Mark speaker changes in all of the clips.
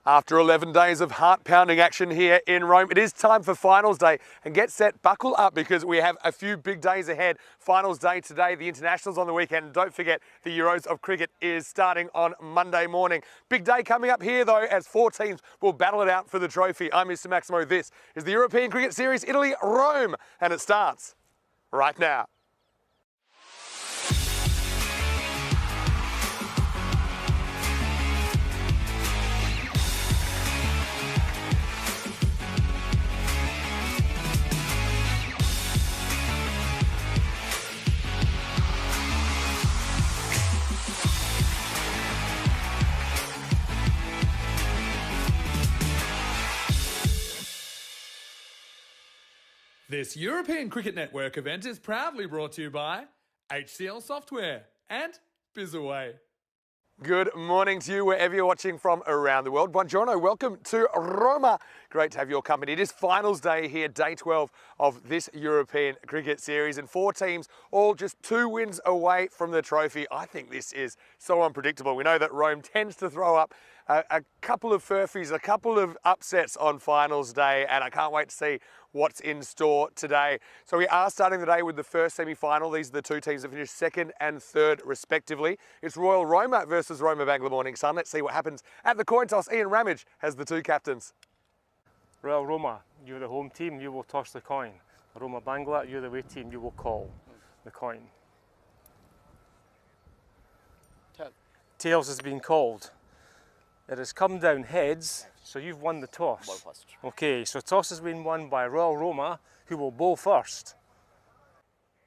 Speaker 1: After 11 days of heart-pounding action here in Rome, it is time for finals day. And get set, buckle up, because we have a few big days ahead. Finals day today, the internationals on the weekend. And don't forget, the Euros of cricket is starting on Monday morning. Big day coming up here, though, as 4 teams will battle it out for the trophy. I'm Mr. Maximo. This is the European Cricket Series, Italy, Rome. And it starts right now.
Speaker 2: This European Cricket Network event is proudly brought to you by HCL Software and Bizaway.
Speaker 1: Good morning to you wherever you're watching from around the world. Buongiorno, welcome to Roma. Great to have your company. It is finals day here, day 12 of this European Cricket Series, and 4 teams all just 2 wins away from the trophy. I think this is so unpredictable. We know that Rome tends to throw up a couple of furphies, a couple of upsets on finals day, and I can't wait to see what's in store today. So we are starting the day with the first semi-final. These are the 2 teams that finished 2nd and 3rd respectively. It's Royal Roma versus Roma Bangla Morning Sun. Let's see what happens at the coin toss. Ian Ramage has the 2 captains.
Speaker 3: Royal Roma, you're the home team, you will toss the coin. Roma Bangla, you're the away team, you will call the coin. Tails has been called. It has come down heads, so you've won the toss. Okay, so toss has been won by Royal Roma, who will bowl first.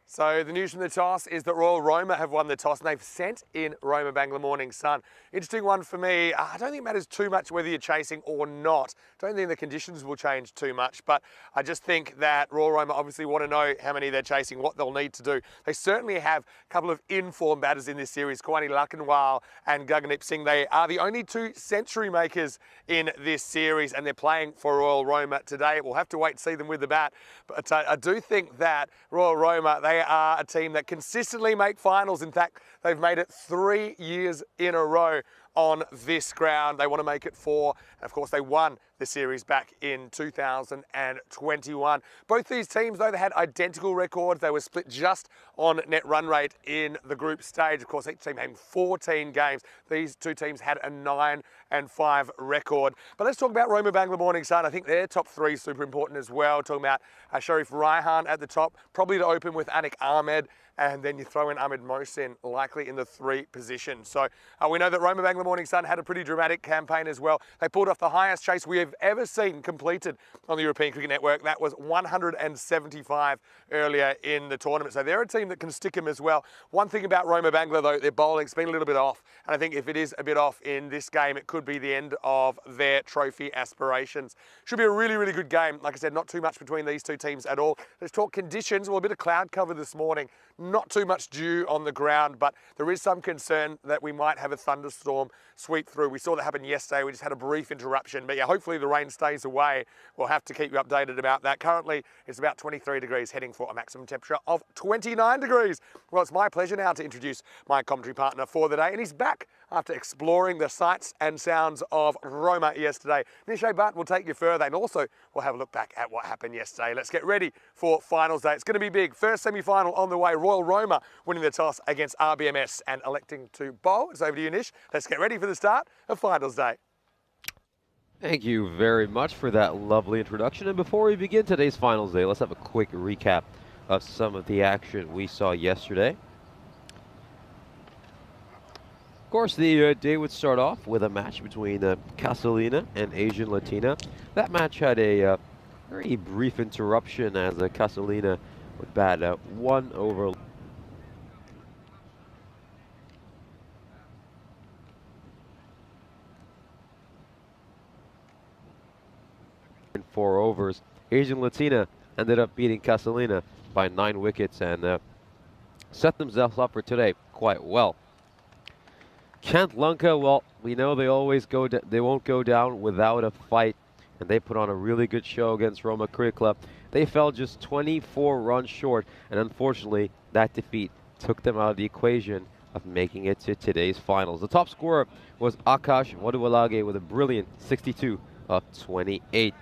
Speaker 1: So the news from the toss is that Royal Roma have won the toss and they've sent in Roma Bangla Morning Sun. Interesting one for me. I don't think it matters too much whether you're chasing or not. Don't think the conditions will change too much, but I just think that Royal Roma obviously want to know how many they're chasing, what they'll need to do. They certainly have a couple of in-form batters in this series, Kwani Lakhanwal and Gaggandeep Singh. They are the only 2 century makers in this series, and they're playing for Royal Roma today. We'll have to wait to see them with the bat, but I do think that Royal Roma, they are a team that consistently make finals. In fact, they've made it 3 years in a row on this ground. They want to make it 4. And of course, they won the series back in 2021. Both these teams, though, they had identical records. They were split just on net run rate in the group stage. Of course, each team had 14 games. These 2 teams had a 9-5 record. But let's talk about Roma Bangla Morning Sun. I think their top 3 is super important as well. Talking about Sharif Raihan at the top, probably to open with Anik Ahmed, and then you throw in Ahmed Mohsin likely in the 3 position. So we know that Roma Bangla Morning Sun had a pretty dramatic campaign as well. They pulled off the highest chase we have ever seen completed on the European Cricket Network. That was 175 earlier in the tournament. So they're a team that can stick them as well. One thing about Roma Bangla, though, their bowling's been a little bit off. And I think if it is a bit off in this game, it could be the end of their trophy aspirations. Should be a really, really good game. Like I said, not too much between these 2 teams at all. Let's talk conditions. Well, a bit of cloud cover this morning. Not too much dew on the ground, but there is some concern that we might have a thunderstorm sweep through. We saw that happen yesterday. We just had a brief interruption, but yeah, hopefully the rain stays away. We'll have to keep you updated about that. Currently, it's about 23 degrees, heading for a maximum temperature of 29 degrees. Well, it's my pleasure now to introduce my commentary partner for the day, and he's back after exploring the sights and sounds of Roma yesterday. Nishay Bhatt will take you further, and also we'll have a look back at what happened yesterday. Let's get ready for finals day. It's going to be big. First semi-final on the way. Royal Roma winning the toss against RBMS and electing to bowl. It's over to you, Nish. Let's get ready for the start of finals day.
Speaker 4: Thank you very much for that lovely introduction. And before we begin today's finals day, let's have a quick recap of some of the action we saw yesterday. Of course, the day would start off with a match between Castellina and Asian Latina. That match had a very brief interruption as Castellina would bat 1 over. In 4 overs, Asian Latina ended up beating Castellina by 9 wickets and set themselves up for today quite well. Kent Lanka, well, we know they always they won't go down without a fight, and they put on a really good show against Roma Cricket Club. They fell just 24 runs short, and unfortunately, that defeat took them out of the equation of making it to today's finals. The top scorer was Akash Waduwalage with a brilliant 62 of 28.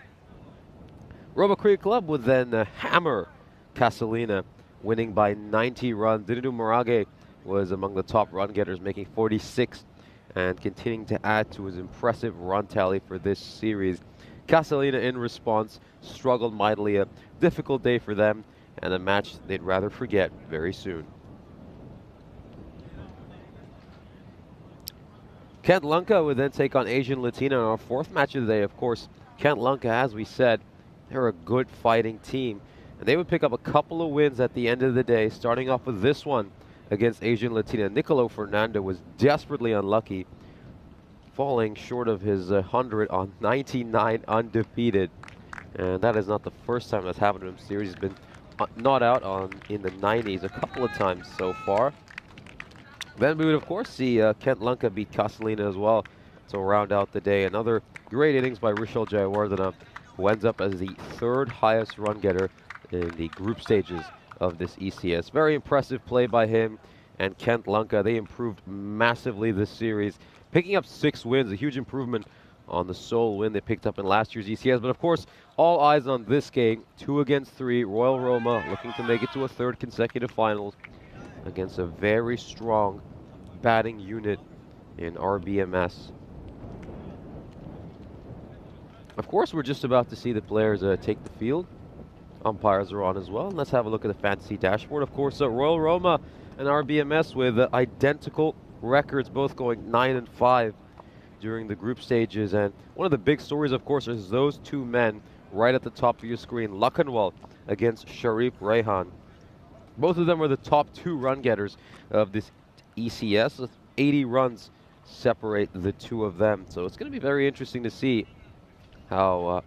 Speaker 4: Roma Cricket Club would then hammer Casalina, winning by 90 runs. Dinudu Morage was among the top run getters, making 46 and continuing to add to his impressive run tally for this series. Casalina, in response, struggled mightily. A difficult day for them and a match they'd rather forget very soon. Kent Lanka would then take on Asian Latina in our fourth match of the day. Of course, Kent Lanka, as we said, they're a good fighting team. And they would pick up a couple of wins at the end of the day, starting off with this one against Asian Latina. Nicolo Fernando was desperately unlucky, falling short of his 100 on 99 undefeated. And that is not the first time that's happened to him. Series has been not out in the 90s a couple of times so far. Then we would, of course, see Kent Lanka beat Casalina as well to round out the day. Another great innings by Rishal Jayawardena, who ends up as the third highest run getter in the group stages of this ECS. Very impressive play by him and Kent Lanka. They improved massively this series, picking up 6 wins, a huge improvement on the sole win they picked up in last year's ECS. But of course, all eyes on this game, 2 against 3. Royal Roma looking to make it to a 3rd consecutive finals against a very strong batting unit in RBMS. Of course, we're just about to see the players take the field. Umpires are on as well. Let's have a look at the fantasy dashboard. Of course, Royal Roma and RBMS with identical records, both going 9-5 during the group stages. And one of the big stories, of course, is those 2 men right at the top of your screen. Lakanwal against Sharif Rehan. Both of them are the top 2 run getters of this ECS. 80 runs separate the 2 of them. So it's going to be very interesting to see how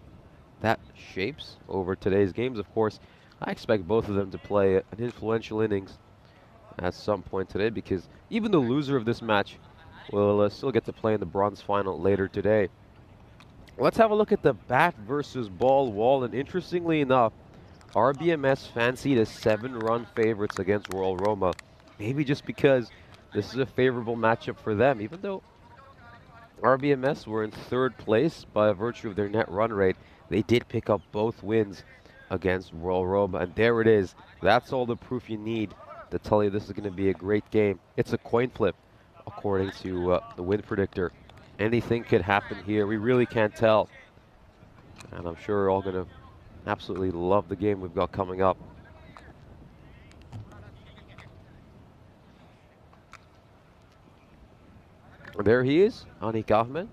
Speaker 4: that shapes over today's games. Of course, I expect both of them to play an influential innings at some point today, because even the loser of this match will still get to play in the bronze final later today. Let's have a look at the bat versus ball wall, and interestingly enough, RBMS fancied as 7-run favorites against Royal Roma, maybe just because this is a favorable matchup for them, even though RBMS were in 3rd place by virtue of their net run rate. They did pick up both wins against Royal Roma, and there it is. That's all the proof you need to tell you this is going to be a great game. It's a coin flip, according to the win predictor. Anything could happen here. We really can't tell. And I'm sure we're all going to absolutely love the game we've got coming up. There he is, Anik Ahmed.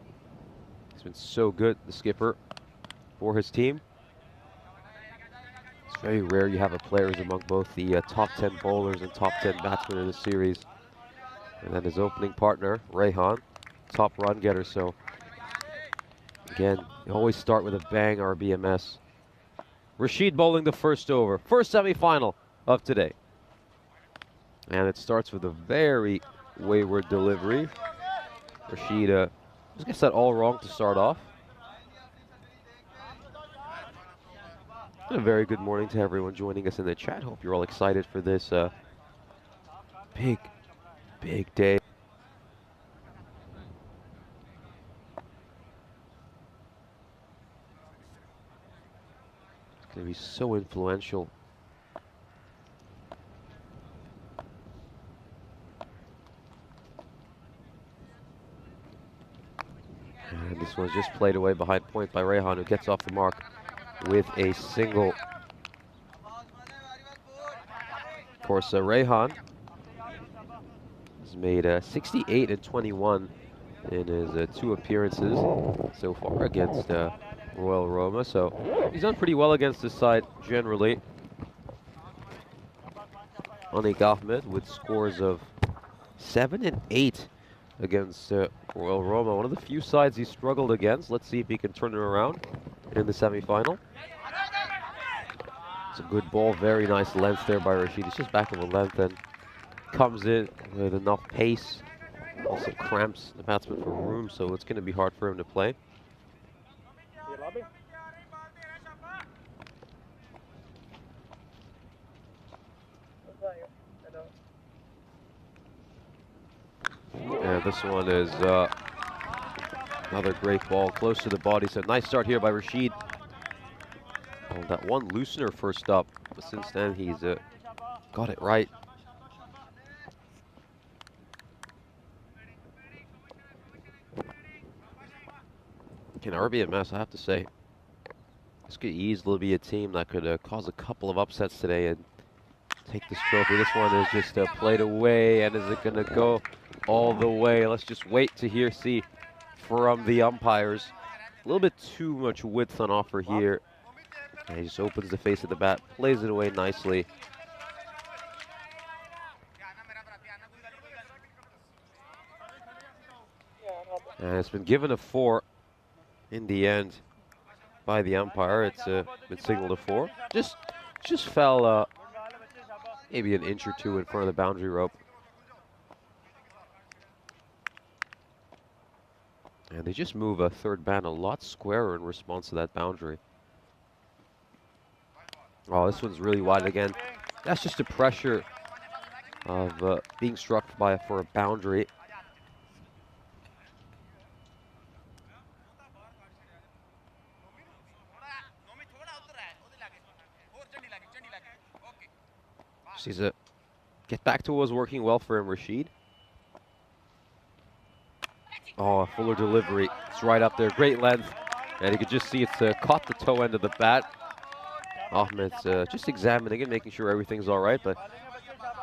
Speaker 4: He's been so good, the skipper, for his team. It's very rare you have a player who's among both the top 10 bowlers and top 10 batsmen in the series. And then his opening partner, Rehan, top run getter. So again, you always start with a bang, RBMS. Rashid bowling the first over, first semi-final of today. And it starts with a very wayward delivery. Rashid just gets that all wrong to start off. And a very good morning to everyone joining us in the chat. Hope you're all excited for this big day. It's going to be so influential. And this one's just played away behind point by Rehan, who gets off the mark with a single. Of course, Rehan has made 68 and 21 in his 2 appearances so far against Royal Roma. So he's done pretty well against this side generally. Anik Ahmed with scores of 7 and 8 against Royal Roma. One of the few sides he struggled against. Let's see if he can turn it around in the semi-final. It's a good ball, very nice length there by Rashid. It's just back of a length and comes in with enough pace. Also cramps the batsman for room, so it's going to be hard for him to play. And this one is another great ball, close to the body. So nice start here by Rashid. Oh, that one loosener first up, but since then he's got it right. Can RBMS, I have to say, this could easily be a team that could cause a couple of upsets today and take this trophy. This one is just played away, and is it going to go all the way? Let's just wait to see from the umpires. A little bit too much width on offer here. And he just opens the face of the bat, plays it away nicely. And it's been given a 4 in the end by the umpire. It's been signaled a 4. Just fell maybe an inch or 2 in front of the boundary rope. And they just move a third man a lot squarer in response to that boundary. Oh, this one's really wide again. That's just the pressure of being struck for a boundary. Sees it. Get back to what was working well for him, Rashid. Oh, a fuller delivery. It's right up there. Great length. And you could just see it's caught the toe end of the bat. Ahmed's just examining it, making sure everything's all right. But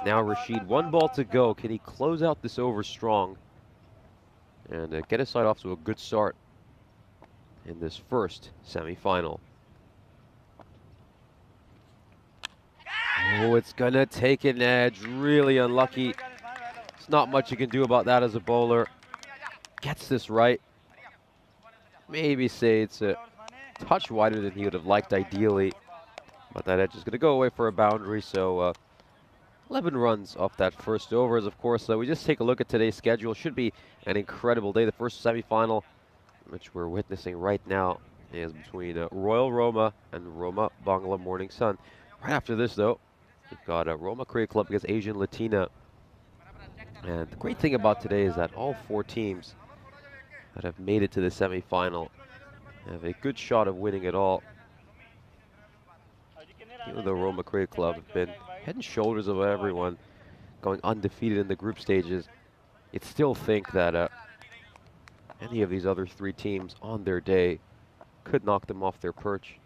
Speaker 4: now Rashid, 1 ball to go. Can he close out this over strong and get his side off to a good start in this first semifinal? Oh, it's gonna take an edge. Really unlucky. There's not much you can do about that as a bowler. Gets this right. Maybe say it's a touch wider than he would have liked ideally. But that edge is gonna go away for a boundary. So 11 runs off that first over. As of course, we just take a look at today's schedule. Should be an incredible day. The first semifinal, which we're witnessing right now, is between Royal Roma and Roma Bangla Morning Sun. Right after this, though, we've got Roma Cricket Club against Asian Latina. And the great thing about today is that all 4 teams that have made it to the semifinal have a good shot of winning it all. Even though Roma Cricket Club have been head and shoulders above everyone, going undefeated in the group stages, you'd still think that any of these other 3 teams on their day could knock them off their perch.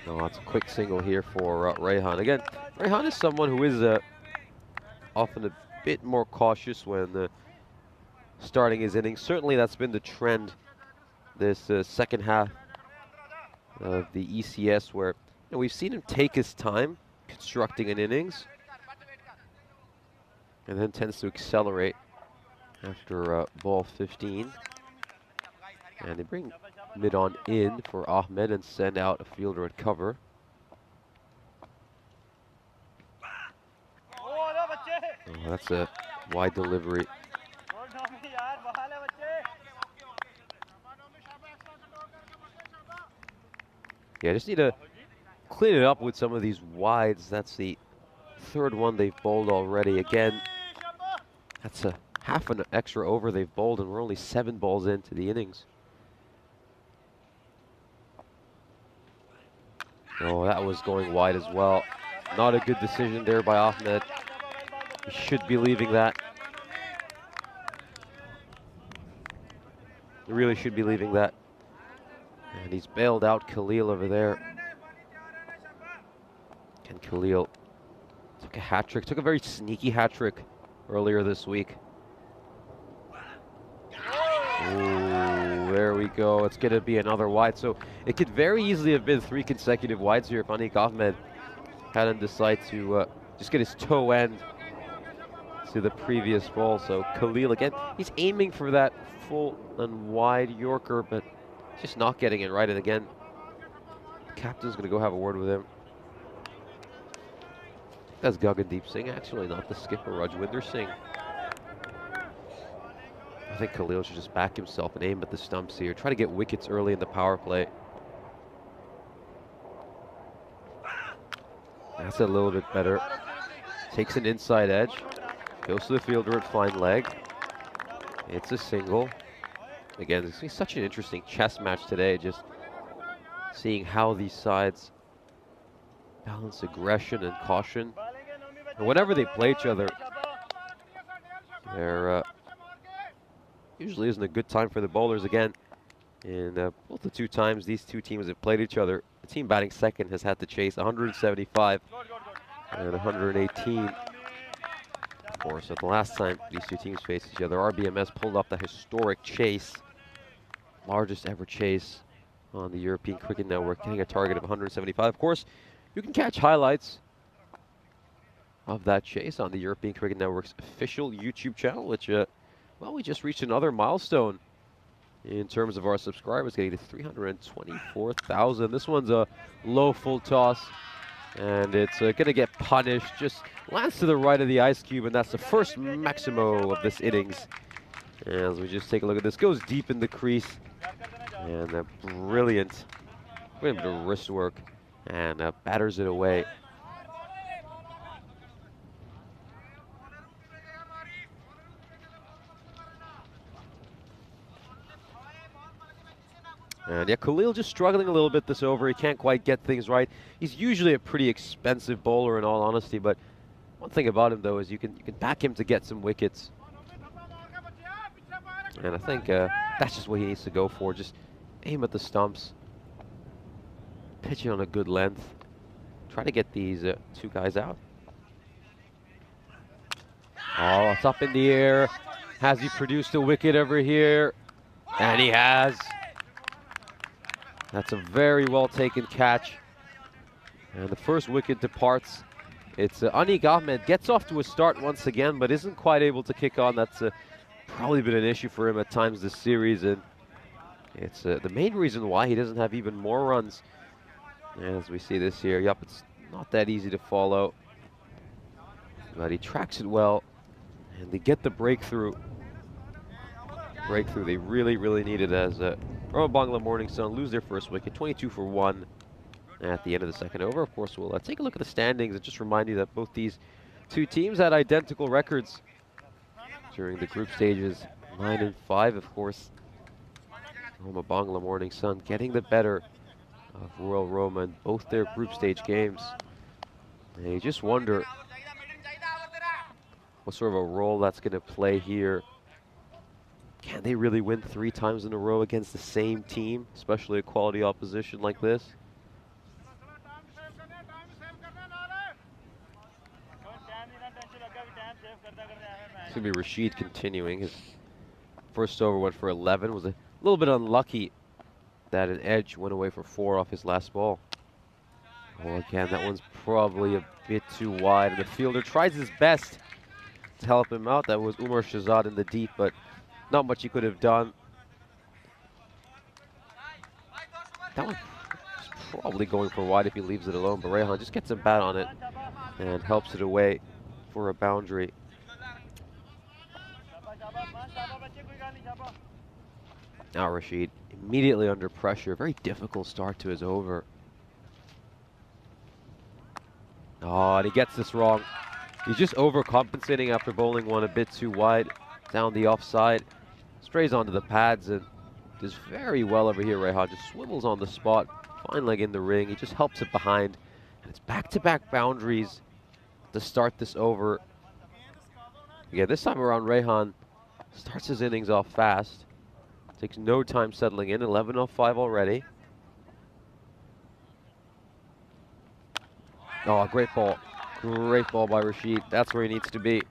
Speaker 4: Oh, it's a quick single here for Rayhan. Again, Rayhan is someone who is often a bit more cautious when starting his innings. Certainly that's been the trend this second half of the ECS, where we've seen him take his time constructing an innings and then tends to accelerate after ball 15. And they bring mid-on in for Ahmed and send out a fielder at cover. Oh, that's a wide delivery. Yeah, just need to clean it up with some of these wides. That's the 3rd one they've bowled already. Again, that's a half an extra over they've bowled, and we're only 7 balls into the innings. Oh, that was going wide as well. Not a good decision there by Ahmed. He should be leaving that. He really should be leaving that. And he's bailed out Khalil over there. And Khalil took a hat trick, took a very sneaky hat trick earlier this week. Ooh, there we go. It's going to be another wide. So it could very easily have been 3 consecutive wides here if Anik Ahmed hadn't decided to just get his toe end to the previous ball. So Khalil, again, he's aiming for that full and wide Yorker, but just not getting it right. And again, the captain's going to go have a word with him. That's Gagandeep Singh, actually, not the skipper, Rajwinder Singh. I think Khalil should just back himself and aim at the stumps here. Try to get wickets early in the power play. That's a little bit better. Takes an inside edge. Goes to the fielder at fine leg. It's a single. Again, this is such an interesting chess match today. Just seeing how these sides balance aggression and caution. And whenever they play each other, there usually isn't a good time for the bowlers again. And both the two times these two teams have played each other, the team batting second has had to chase 175 and 118. Of course, at the last time these two teams faced each other, RBMS pulled up the historic chase, largest ever chase on the European Cricket Network, getting a target of 175. Of course, you can catch highlights of that chase on the European Cricket Network's official YouTube channel, which, well, we just reached another milestone in terms of our subscribers, getting to 324,000. This one's a low full toss, and it's going to get punished. Just lands to the right of the ice cube, and that's the first Maximo of this innings. As we just take a look at this, goes deep in the crease, and a brilliant bit of wrist work, and batters it away. And yeah, Khalil just struggling a little bit this over. He can't quite get things right. He's usually a pretty expensive bowler in all honesty, but one thing about him though is you can back him to get some wickets. And I think that's just what he needs to go for. Just aim at the stumps, pitch it on a good length, try to get these two guys out. Oh, it's up in the air. Has he produced a wicket over here? And he has. That's a very well taken catch. And the first wicket departs. It's Anik Ahmed gets off to a start once again, but isn't quite able to kick on. That's probably been an issue for him at times this series, and it's the main reason why he doesn't have even more runs. As we see this here, yep, it's not that easy to follow, but he tracks it well, and they get the breakthrough. They really, really need it as Royal Bangla Morning Sun lose their first wicket, 22 for 1 at the end of the second over. Of course, we'll take a look at the standings and just remind you that both these two teams had identical records during the group stages, 9 and 5, of course. Roma Bangla Morning Sun getting the better of Royal Roma in both their group stage games. And you just wonder what sort of a role that's going to play here. Can they really win 3 times in a row against the same team, especially a quality opposition like this? It's going to be Rashid continuing. His first over went for 11. Was a little bit unlucky that an edge went away for 4 off his last ball. Oh, again, that one's probably a bit too wide. And the fielder tries his best to help him out. That was Umar Shahzad in the deep, but not much he could have done. That one's probably going for wide if he leaves it alone, but Rehan just gets a bat on it and helps it away for a boundary. Now Rashid immediately under pressure. Very difficult start to his over. Oh, and he gets this wrong. He's just overcompensating after bowling one a bit too wide down the offside. Strays onto the pads and does very well over here. Rehan just swivels on the spot. Fine leg in the ring. He just helps it behind. And it's back-to-back boundaries to start this over. Again, this time around, Rehan starts his innings off fast. Takes no time settling in. 11:05 already. Oh, great ball. Great ball by Rashid. That's where he needs to be.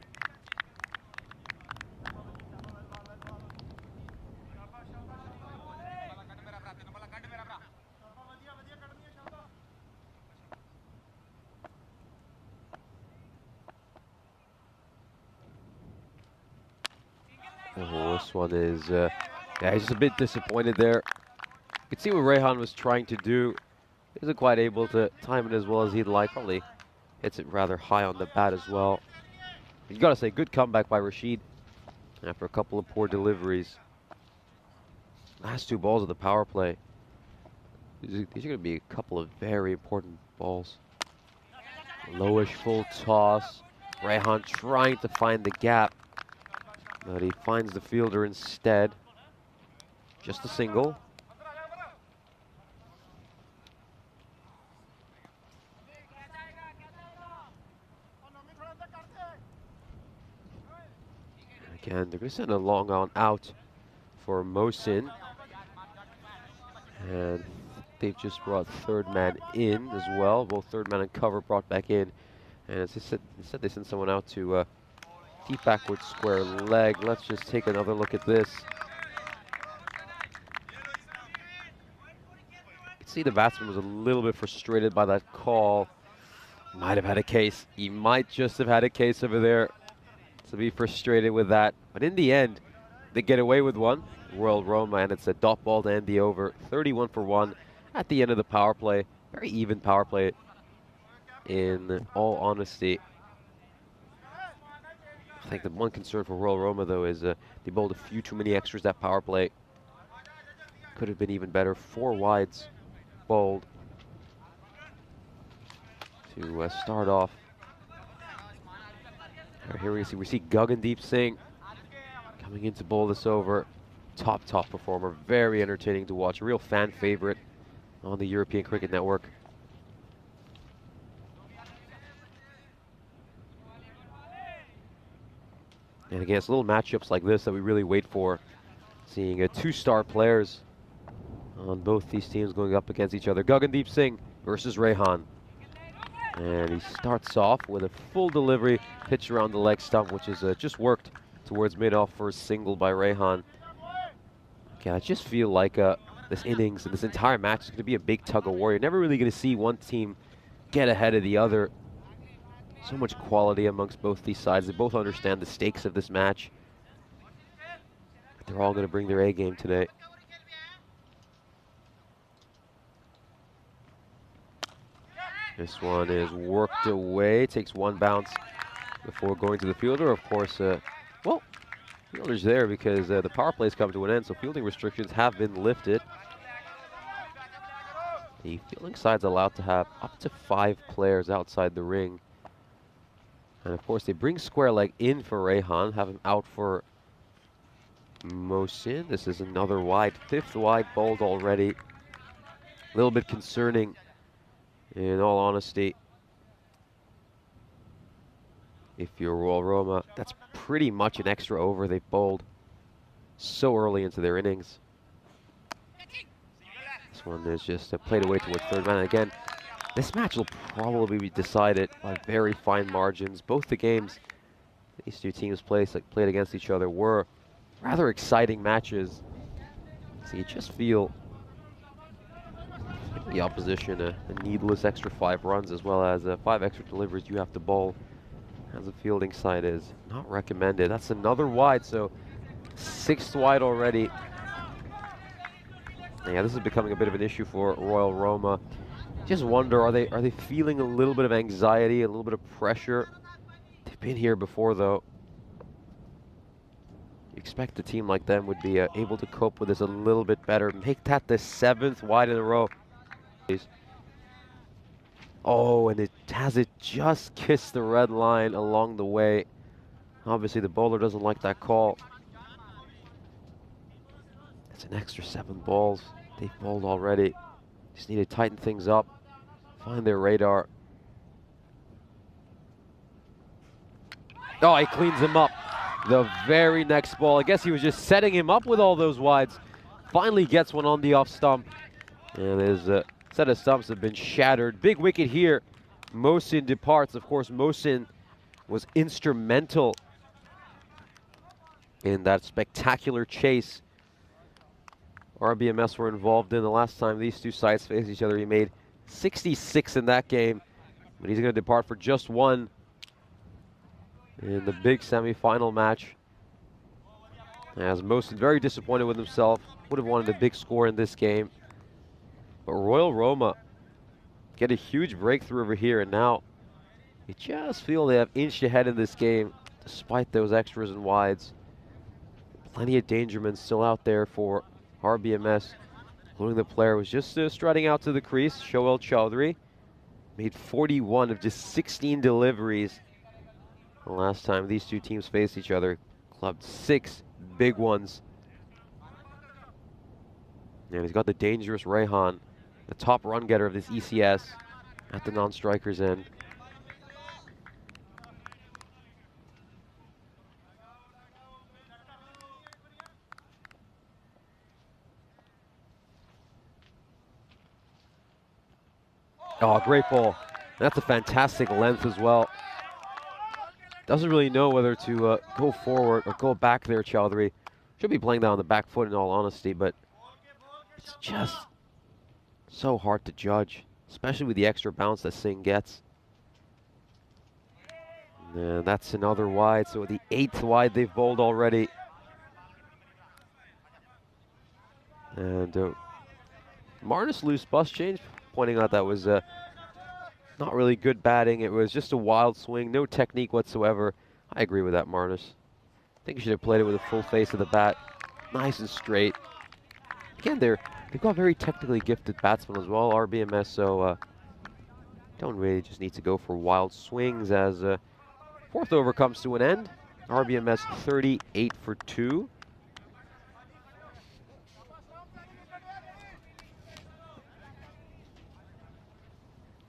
Speaker 4: Oh, this one is, yeah, he's just a bit disappointed there. You can see what Rehan was trying to do. He isn't quite able to time it as well as he'd like. Probably hits it rather high on the bat as well. You got to say, good comeback by Rashid after a couple of poor deliveries. Last 2 balls of the power play. These are going to be a couple of very important balls. Lowish full toss. Rehan trying to find the gap, but he finds the fielder instead. Just a single. Again, they're going to send a long on out for Mohsin. And they've just brought third man in as well. Both third man and cover brought back in. And as I said, instead they sent someone out to deep backward square leg. Let's just take another look at this. You can see the batsman was a little bit frustrated by that call. Might have had a case. He might just have had a case over there to be frustrated with that. But in the end, they get away with one. Royal Roma, and it's a dot ball to end the over. 31 for 1 at the end of the power play. Very even power play, in all honesty. I think the one concern for Royal Roma, though, is they bowled a few too many extras that power play. Could have been even better. 4 wides bowled to start off. Here we see Gagandeep Singh coming in to bowl this over. Top performer. Very entertaining to watch. A real fan favorite on the European Cricket Network. And again, it's little matchups like this that we really wait for. Seeing 2-star players on both these teams going up against each other. Gagandeep Singh versus Rehan. And he starts off with a full delivery pitch around the leg stump, which is just worked towards mid-off for a single by Rehan. Okay, I just feel like this innings and this entire match is going to be a big tug of war. You're never really going to see one team get ahead of the other. So much quality amongst both these sides. They both understand the stakes of this match. They're all going to bring their A game today. This one is worked away. Takes one bounce before going to the fielder. Of course, well, fielder's there because the power play's come to an end, so fielding restrictions have been lifted. The fielding side's allowed to have up to 5 players outside the ring. And of course, they bring square leg in for Rehan, have him out for Mohsin. This is another wide, 5th wide bowled already. A little bit concerning, in all honesty. If you're Royal Roma, that's pretty much an extra over they've bowled so early into their innings. This one is just played away towards third man. And again, this match will probably be decided by very fine margins. Both the games these two teams played against each other were rather exciting matches. So you just feel the opposition a needless extra 5 runs, as well as 5 extra deliveries you have to bowl as a fielding side is not recommended. That's another wide, so 6th wide already. Yeah, this is becoming a bit of an issue for Royal Roma. Just wonder, are they feeling a little bit of anxiety, a little bit of pressure? They've been here before, though. You expect a team like them would be able to cope with this a little bit better. Make that the 7th wide in a row. Oh, and it just kissed the red line along the way. Obviously, the bowler doesn't like that call. It's an extra 7 balls. They've bowled already. Just need to tighten things up, find their radar. Oh, he cleans him up. The very next ball. I guess he was just setting him up with all those wides. Finally gets one on the off stump. And his set of stumps have been shattered. Big wicket here. Mohsin departs. Of course, Mohsin was instrumental in that spectacular chase RBMS were involved in. The last time these two sides faced each other, he made 66 in that game, but he's going to depart for just 1 in the big semi-final match. As Mohsin very disappointed with himself, would have wanted a big score in this game. But Royal Roma get a huge breakthrough over here, and now you just feel they have inched ahead in this game, despite those extras and wides. Plenty of dangermen still out there for RBMS, including the player who was just strutting out to the crease, Shoaib Chaudhry. Made 41 of just 16 deliveries. The last time these two teams faced each other, clubbed 6 big ones. And he's got the dangerous Rehan, the top run getter of this ECS, at the non-striker's end. Oh, great ball. That's a fantastic length as well. Doesn't really know whether to go forward or go back there, Chowdhury. Should be playing that on the back foot in all honesty, but it's just so hard to judge, especially with the extra bounce that Singh gets. And that's another wide, so the 8th wide they've bowled already. And Marnus loose bus change, pointing out that was not really good batting. It was just a wild swing, no technique whatsoever. I agree with that, Marnus. I think you should have played it with a full face of the bat, nice and straight. Again, they've got very technically gifted batsmen as well, RBMS, so don't really just need to go for wild swings as 4th over comes to an end. RBMS 38 for 2.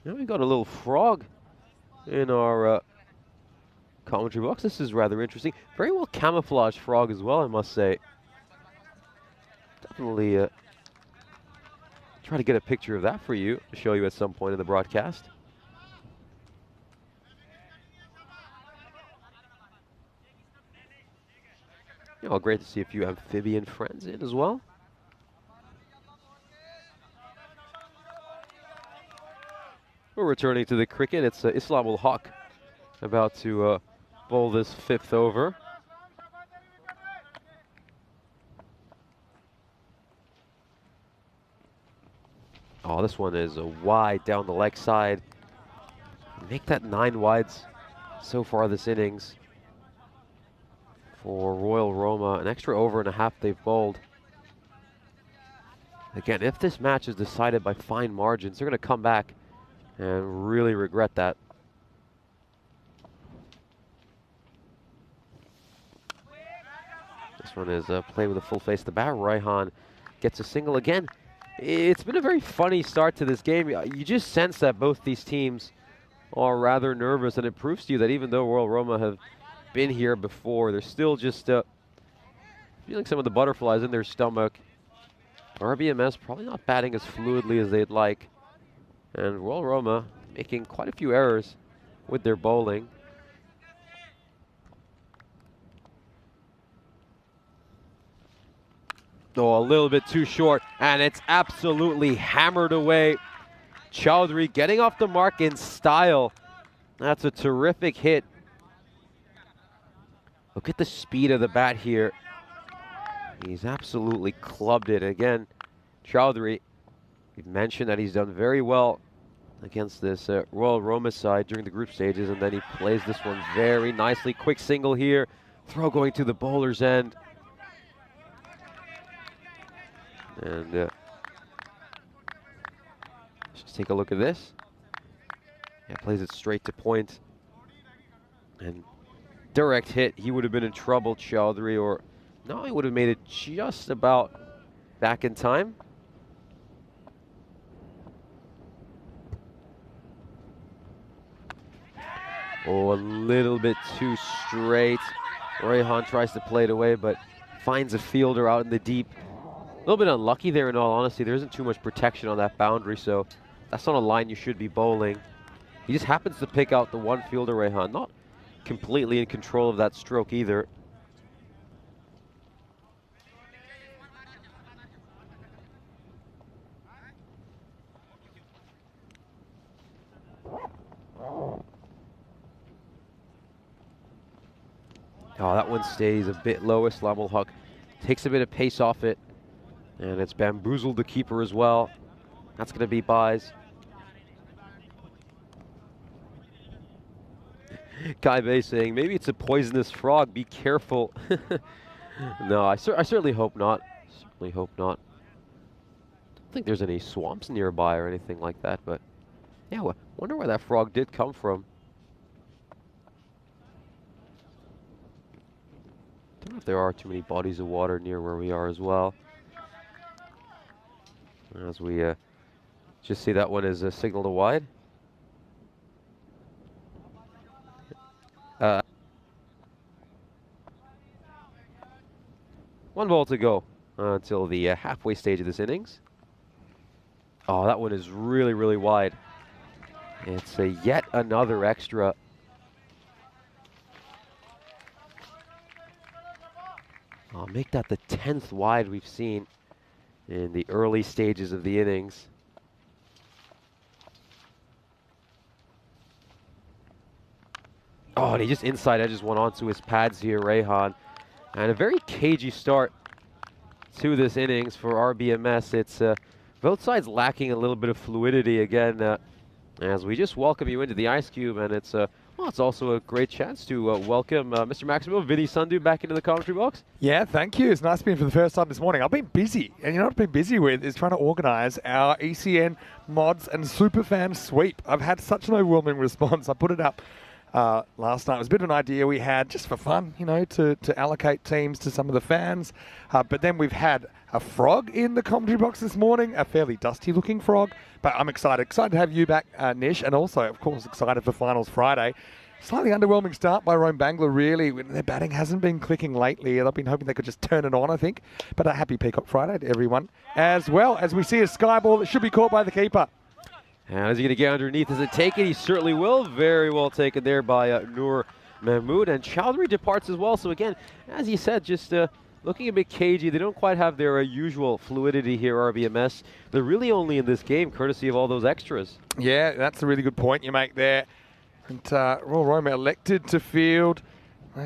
Speaker 4: Now we got a little frog in our commentary box. This is rather interesting. Very well camouflaged frog as well, I must say. Definitely try to get a picture of that for you to show you at some point in the broadcast. Oh, great to see a few amphibian friends in as well. We're returning to the cricket. It's Islamul Haq about to bowl this 5th over. Oh, this one is a wide down the leg side. Make that 9 wides so far this innings for Royal Roma. An extra over and a half they've bowled. Again, if this match is decided by fine margins, they're going to come back and really regret that. This one is played with a full face of the bat. Rehan gets a single again. It's been a very funny start to this game. You just sense that both these teams are rather nervous, and it proves to you that even though Royal Roma have been here before, they're still just feeling some of the butterflies in their stomach. RBMS probably not batting as fluidly as they'd like. And Royal Roma making quite a few errors with their bowling. Oh, a little bit too short, and it's absolutely hammered away. Chowdhury getting off the mark in style. That's a terrific hit. Look at the speed of the bat here. He's absolutely clubbed it. Again, Chowdhury, we've mentioned that he's done very well against this Royal Roma side during the group stages, and then he plays this one very nicely. Quick single here. Throw going to the bowler's end. And let's just take a look at this. Yeah, plays it straight to point. And direct hit. He would have been in trouble, Chowdhury, or no, he would have made it just about back in time. Oh, a little bit too straight. Rehan tries to play it away, but finds a fielder out in the deep. A little bit unlucky there, in all honesty. There isn't too much protection on that boundary, so that's not a line you should be bowling. He just happens to pick out the one fielder, Rehan. Not completely in control of that stroke either. Oh, that one stays a bit low. Islamul Haq takes a bit of pace off it, and it's bamboozled the keeper as well. That's going to be buys. Kai Bay saying, maybe it's a poisonous frog, be careful. No, I certainly hope not. Certainly hope not. I don't think there's any swamps nearby or anything like that, but Yeah, wonder where that frog did come from. Don't know if there are too many bodies of water near where we are as well. As we just see that one is signaled a wide. One ball to go until the halfway stage of this innings. Oh, that one is really, really wide. It's yet another extra. I'll make that the 10th wide we've seen in the early stages of the innings. Oh, and he just inside edges one onto his pads here, Rehan. And a very cagey start to this innings for RBMS. It's both sides lacking a little bit of fluidity again, as we just welcome you into the Ice Cube, and it's well, it's also a great chance to welcome Mr. Maximo Vinny Sandhu back into the commentary box.
Speaker 1: Yeah, thank you. It's nice to be in for the first time this morning. I've been busy, and you know what I've been busy with is trying to organise our ECN mods and superfan sweep. I've had such an overwhelming response. I put it up last night. It was a bit of an idea we had just for fun, you know, to allocate teams to some of the fans. But then we've had a frog in the commentary box this morning, a fairly dusty looking frog. But I'm excited to have you back, Nish, and also, of course, excited for Finals Friday. Slightly underwhelming start by Rome Bangla, really. Their batting hasn't been clicking lately. I've been hoping they could just turn it on, I think. But a happy Peacock Friday to everyone. As well as we see a sky ball that should be caught by the keeper.
Speaker 4: And is he going to get underneath? Does it take it? He certainly will. Very well taken there by Noor Mahmood. And Chowdhury departs as well. So again, as you said, just looking a bit cagey. They don't quite have their usual fluidity here, RBMS. They're really only in this game courtesy of all those extras.
Speaker 1: Yeah, that's a really good point you make there. And Royal Roma elected to field.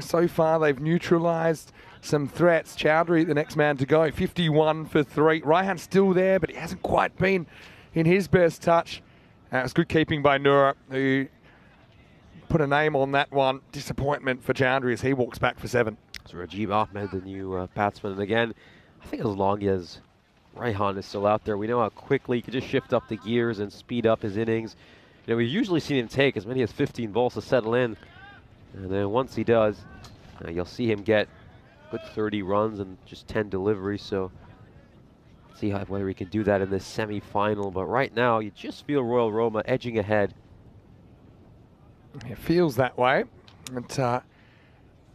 Speaker 1: So far, they've neutralised some threats. Chowdhury, the next man to go, 51 for 3. Raihan's still there, but he hasn't quite been in his best touch. It's good keeping by Noor, who put a name on that one. Disappointment for Chowdhury as he walks back for 7.
Speaker 4: So Rajiv Ahmed, the new batsman. And again, I think as long as Raihan is still out there, we know how quickly he can just shift up the gears and speed up his innings. You know, we've usually seen him take as many as 15 balls to settle in. And then once he does, you'll see him get a good 30 runs and just 10 deliveries. So see whether he can do that in this semi-final. But right now, you just feel Royal Roma edging ahead.
Speaker 1: It feels that way. But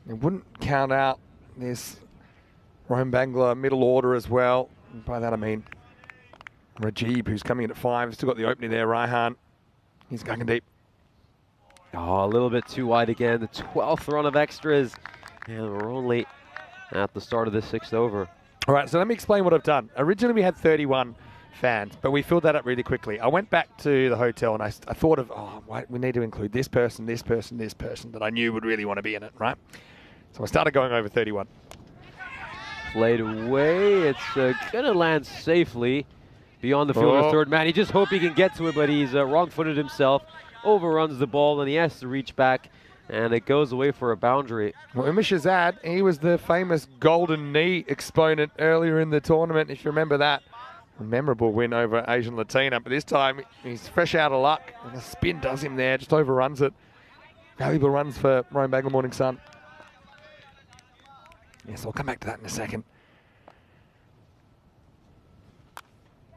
Speaker 1: it wouldn't count out this Rome Bangla middle order as well. And by that I mean Rajiv, who's coming in at 5. Still got the opening there, Raihan. He's going deep.
Speaker 4: Oh, a little bit too wide again. The 12th run of extras. And we're only at the start of the 6th over.
Speaker 1: All right, so let me explain what I've done. Originally, we had 31 fans, but we filled that up really quickly. I went back to the hotel and I thought of, wait, we need to include this person, this person, this person that I knew would really want to be in it, right? So I started going over 31.
Speaker 4: Played away. It's going to land safely beyond the fielder's third man. He just hoped he can get to it, but he's wrong-footed himself, overruns the ball, and he has to reach back, and it goes away for a boundary.
Speaker 1: Well, Shahzad, he was the famous golden knee exponent earlier in the tournament, if you remember that. A memorable win over Asian Latina, but this time he's fresh out of luck, and the spin does him there, just overruns it. Valuable runs for Rome Bangla Morning Sun. Yes, I'll come back to that in a second.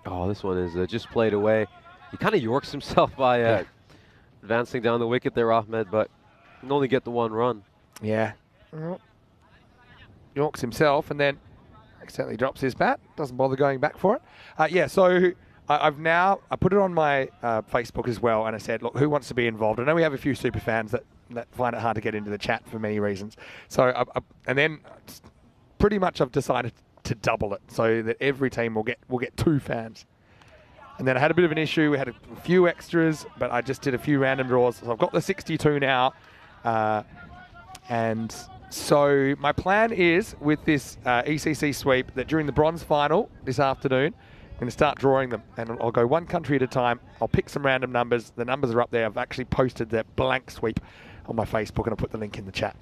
Speaker 4: Oh, this one is just played away. He kind of yorks himself by advancing down the wicket there, Ahmed, but can only get the 1 run.
Speaker 1: Yeah. Yorks himself and then accidentally drops his bat. Doesn't bother going back for it. Yeah, so I put it on my Facebook as well, and I said, look, who wants to be involved? I know we have a few super fans that find it hard to get into the chat for many reasons. So, and then pretty much I've decided to double it so that every team will get 2 fans. And then I had a bit of an issue. We had a few extras, but I just did a few random draws. So I've got the 62 now. And so my plan is with this ECC sweep that during the bronze final this afternoon, I'm going to start drawing them. And I'll go one country at a time. I'll pick some random numbers. The numbers are up there. I've actually posted that blank sweep on my Facebook, and I'll put the link in the chat.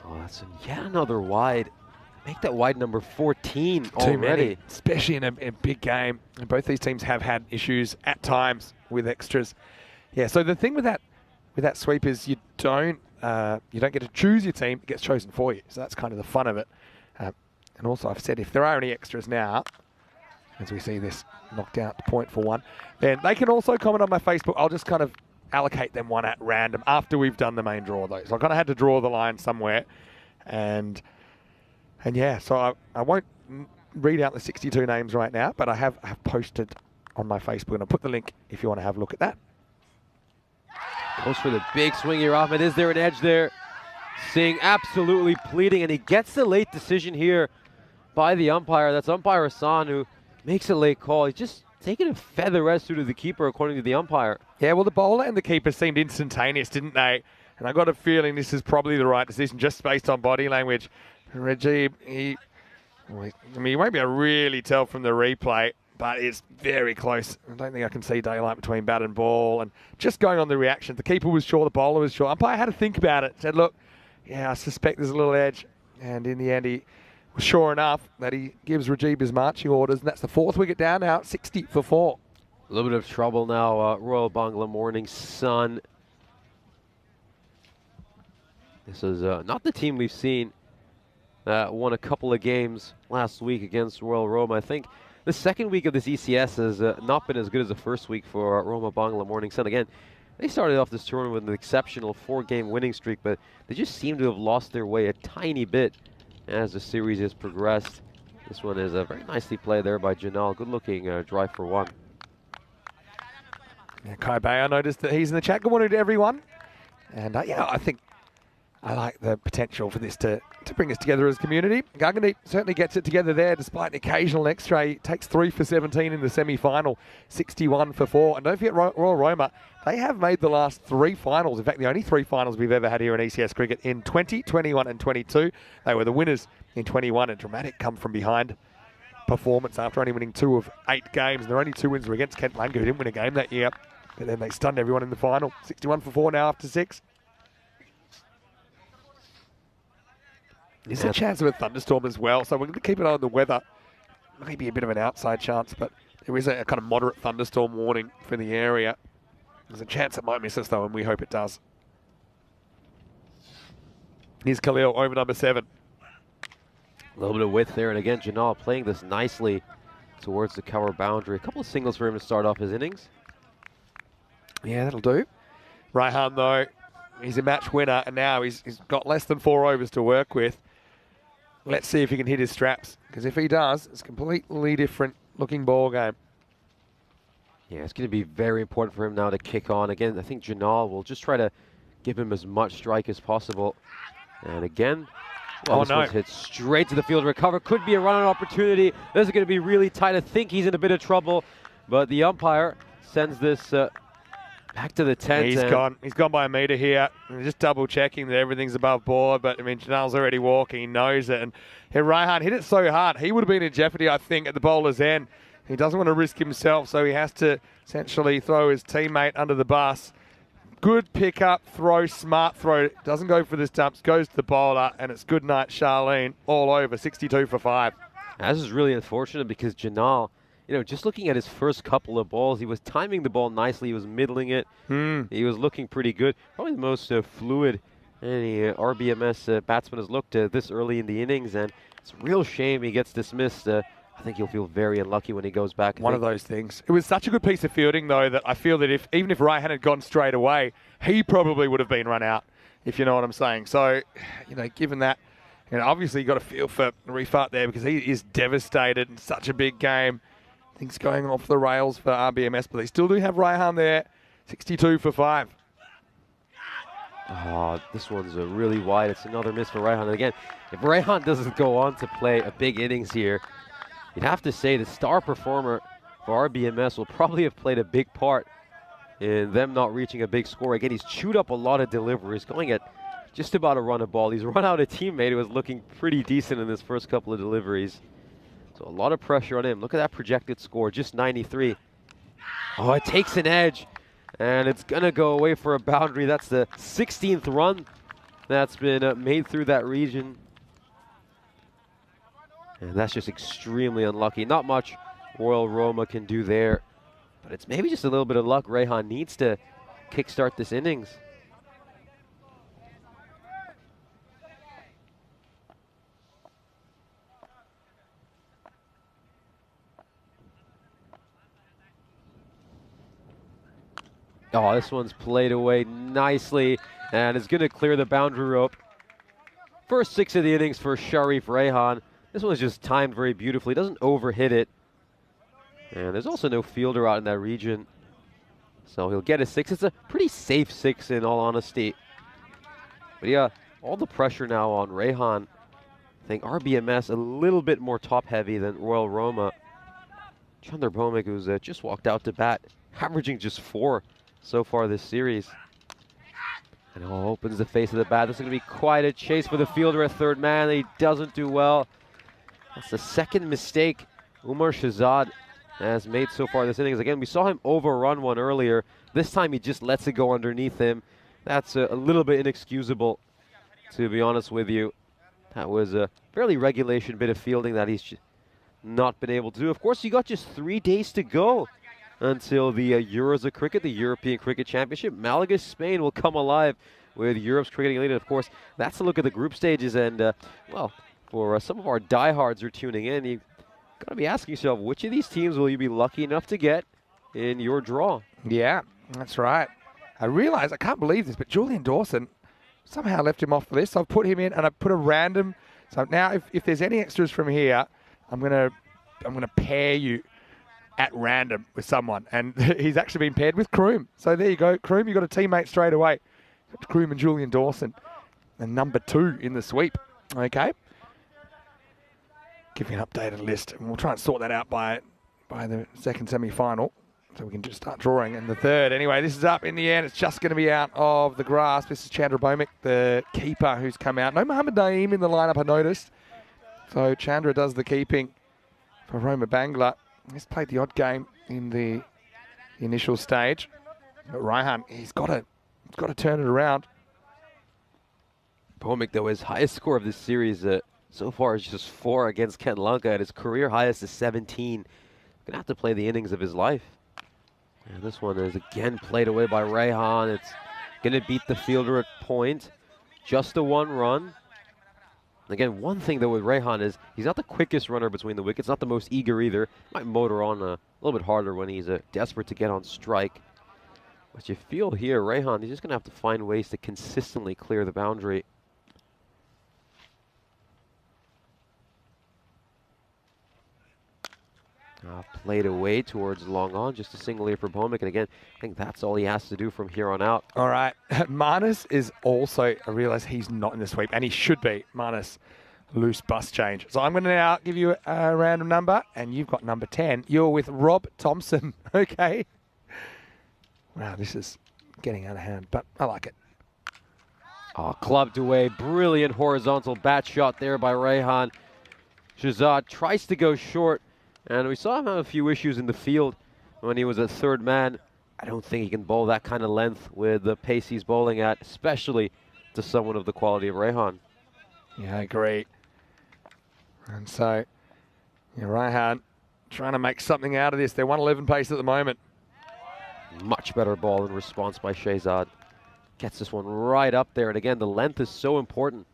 Speaker 4: Oh, that's yet another wide. make that wide number 14
Speaker 1: Too
Speaker 4: already.
Speaker 1: many, especially in a big game. And both these teams have had issues at times with extras. Yeah, so the thing with that sweep is you don't get to choose your team; it gets chosen for you. So that's kind of the fun of it. And also, I've said if there are any extras now, as we see this knocked out point for one, then they can also comment on my Facebook. I'll just kind of allocate them one at random after we've done the main draw, though. So I kind of had to draw the line somewhere, and yeah, so I won't read out the 62 names right now, but I have posted on my Facebook, and I'll put the link if you want to have a look at that.
Speaker 4: Goes for the big swing here, Ahmed. Is there an edge there? Singh absolutely pleading, and he gets the late decision here by the umpire. That's umpire Hassan who makes a late call. He's just taking a feather rest through to the keeper, according to the umpire.
Speaker 1: Yeah, well, the bowler and the keeper seemed instantaneous, didn't they? And I got a feeling this is probably the right decision, just based on body language. Reggie, you won't be able to really tell from the replay, but it's very close. I don't think I can see daylight between bat and ball. And just going on the reaction, the keeper was sure, the bowler was sure. Umpire had to think about it. Said, look, yeah, I suspect there's a little edge. And in the end, he was sure enough that he gives Rajiv his marching orders. And that's the 4th wicket down now, 60 for 4.
Speaker 4: A little bit of trouble now, Royal Bangla Morning Sun. This is not the team we've seen. Won a couple of games last week against Royal Roma. I think the second week of this ECS has not been as good as the first week for Roma Bangla Morning Sun. Again, they started off this tournament with an exceptional 4-game winning streak, but they just seem to have lost their way a tiny bit as the series has progressed. This one is very nicely played there by Janal. Good looking drive for one.
Speaker 1: Yeah, Kai Bay, I noticed that he's in the chat. Good morning to everyone. And yeah, I think I like the potential for this to bring us together as a community. Gagani certainly gets it together there despite an occasional extra. He takes 3 for 17 in the semi-final, 61 for 4. And don't forget Royal Roma, they have made the last 3 finals. In fact, the only 3 finals we've ever had here in ECS cricket in 20, 21 and 22. They were the winners in 21, a dramatic come from behind performance after only winning 2 of 8 games. And their only 2 wins were against Kent Lanka, who didn't win a game that year. But then they stunned everyone in the final. 61 for 4 now after 6. There's a chance of a thunderstorm as well, so we're going to keep an eye on the weather. Maybe a bit of an outside chance, but there is a kind of moderate thunderstorm warning for the area. There's a chance it might miss us, though, and we hope it does. Here's Khalil, over number 7.
Speaker 4: A little bit of width there, and again, Janal playing this nicely towards the cover boundary. A couple of singles for him to start off his innings.
Speaker 1: Yeah, that'll do. Raihan, though, he's a match winner, and now he's got less than 4 overs to work with. Let's see if he can hit his straps, because if he does, it's a completely different looking ball game.
Speaker 4: Yeah, it's going to be very important for him now to kick on. Again, I think Janal will just try to give him as much strike as possible. And again, well, this one's hit straight to the field. Recover, could be a run-on opportunity. This is going to be really tight. I think he's in a bit of trouble, but the umpire sends this back to the 10th.
Speaker 1: He's gone by a metre here. And just double checking that everything's above board, but I mean, Janal's already walking, he knows it. And Raihan hit it so hard, he would have been in jeopardy, I think, at the bowler's end. He doesn't want to risk himself, so he has to essentially throw his teammate under the bus. Good pick-up, throw, smart throw. Doesn't go for the stumps, goes to the bowler, and it's good night, Charlene, all over, 62 for 5.
Speaker 4: Now, this is really unfortunate because Janal, you know, just looking at his first couple of balls, he was timing the ball nicely. He was middling it. He was looking pretty good. Probably the most fluid any RBMS batsman has looked this early in the innings, and it's a real shame he gets dismissed. I think he'll feel very unlucky when he goes back.
Speaker 1: One of those things. It was such a good piece of fielding, though, that I feel that even if Raihan had gone straight away, he probably would have been run out, if you know what I'm saying. So, you know, given that, you know, obviously you got to feel for Rifat there because he is devastated in such a big game. Things going off the rails for RBMS, but they still do have Raihan there. 62 for 5.
Speaker 4: Oh, this one's really wide. It's another miss for Raihan. And again, if Raihan doesn't go on to play a big innings here, you'd have to say the star performer for RBMS will probably have played a big part in them not reaching a big score. Again, he's chewed up a lot of deliveries, going at just about a run of ball. He's run out a teammate who was looking pretty decent in his first couple of deliveries. So a lot of pressure on him. Look at that projected score, just 93. Oh, it takes an edge, and it's going to go away for a boundary. That's the 16th run that's been made through that region. And that's just extremely unlucky. Not much Royal Roma can do there, but it's maybe just a little bit of luck Rehan needs to kickstart this innings. Oh, this one's played away nicely, and it's going to clear the boundary rope. First 6 of the innings for Sharif Rehan. This one is just timed very beautifully. Doesn't overhit it. And there's also no fielder out in that region. So he'll get a 6. It's a pretty safe 6 in all honesty. But yeah, all the pressure now on Rehan. I think RBMS a little bit more top heavy than Royal Roma. Chandler Bhowmick, who's just walked out to bat, averaging just 4 so far this series. And opens the face of the bat. This is going to be quite a chase for the fielder at third man. He doesn't do well. That's the second mistake Umar Shahzad has made so far this innings. Again, we saw him overrun one earlier. This time he just lets it go underneath him. That's a little bit inexcusable, to be honest with you. That was a fairly regulation bit of fielding that he's not been able to do. Of course, you got just 3 days to go until the Euros of Cricket, the European Cricket Championship. Malaga, Spain will come alive with Europe's cricketing elite. And of course, that's a look at the group stages. And, well, for some of our diehards who are tuning in, you've got to be asking yourself, which of these teams will you be lucky enough to get in your draw?
Speaker 1: Yeah, that's right. I realise, I can't believe this, but Julian Dawson somehow left him off the list. So I've put him in and I put a random. So now if there's any extras from here, I'm gonna pair you at random with someone. And he's actually been paired with Kroom. So there you go. Kroom, you got a teammate straight away. Kroom and Julian Dawson. And number 2 in the sweep. Okay. Give you an updated list. And we'll try and sort that out by the second semi-final. So we can just start drawing. And the third, anyway, this is up in the end. It's just going to be out of the grasp. This is Chandra Bhowmick, the keeper who's come out. No Mohammad Naeem in the lineup, I noticed. So Chandra does the keeping for Roma Bangla. He's played the odd game in the initial stage. But Rehan, he's got to turn it around.
Speaker 4: Bhowmick, though, his highest score of this series so far is just 4 against Ken Lanka, and his career highest is 17. Gonna have to play the innings of his life. And this one is again played away by Rehan. It's gonna beat the fielder at point. Just a 1 run. Again, one thing though with Rehan is he's not the quickest runner between the wickets, not the most eager either. Might motor on a little bit harder when he's desperate to get on strike. But you feel here, Rehan, he's just gonna have to find ways to consistently clear the boundary. Played away towards long on, just a single here for Bhowmick. And again, I think that's all he has to do from here on out.
Speaker 1: All right. Marnus is also, I realise he's not in the sweep, and he should be. Marnus, loose bus change. So I'm going to now give you a random number, and you've got number 10. You're with Rob Thompson. Okay. Wow, this is getting out of hand, but I like it.
Speaker 4: Oh, clubbed away. Brilliant horizontal bat shot there by Rehan. Shahzad tries to go short. And we saw him have a few issues in the field when he was at third man. I don't think he can bowl that kind of length with the pace he's bowling at, especially to someone of the quality of Rehan.
Speaker 1: Yeah, I agree. And so, yeah, Rehan trying to make something out of this. They're 111 pace at the moment.
Speaker 4: Much better ball in response by Shahzad. Gets this one right up there. And again, the length is so important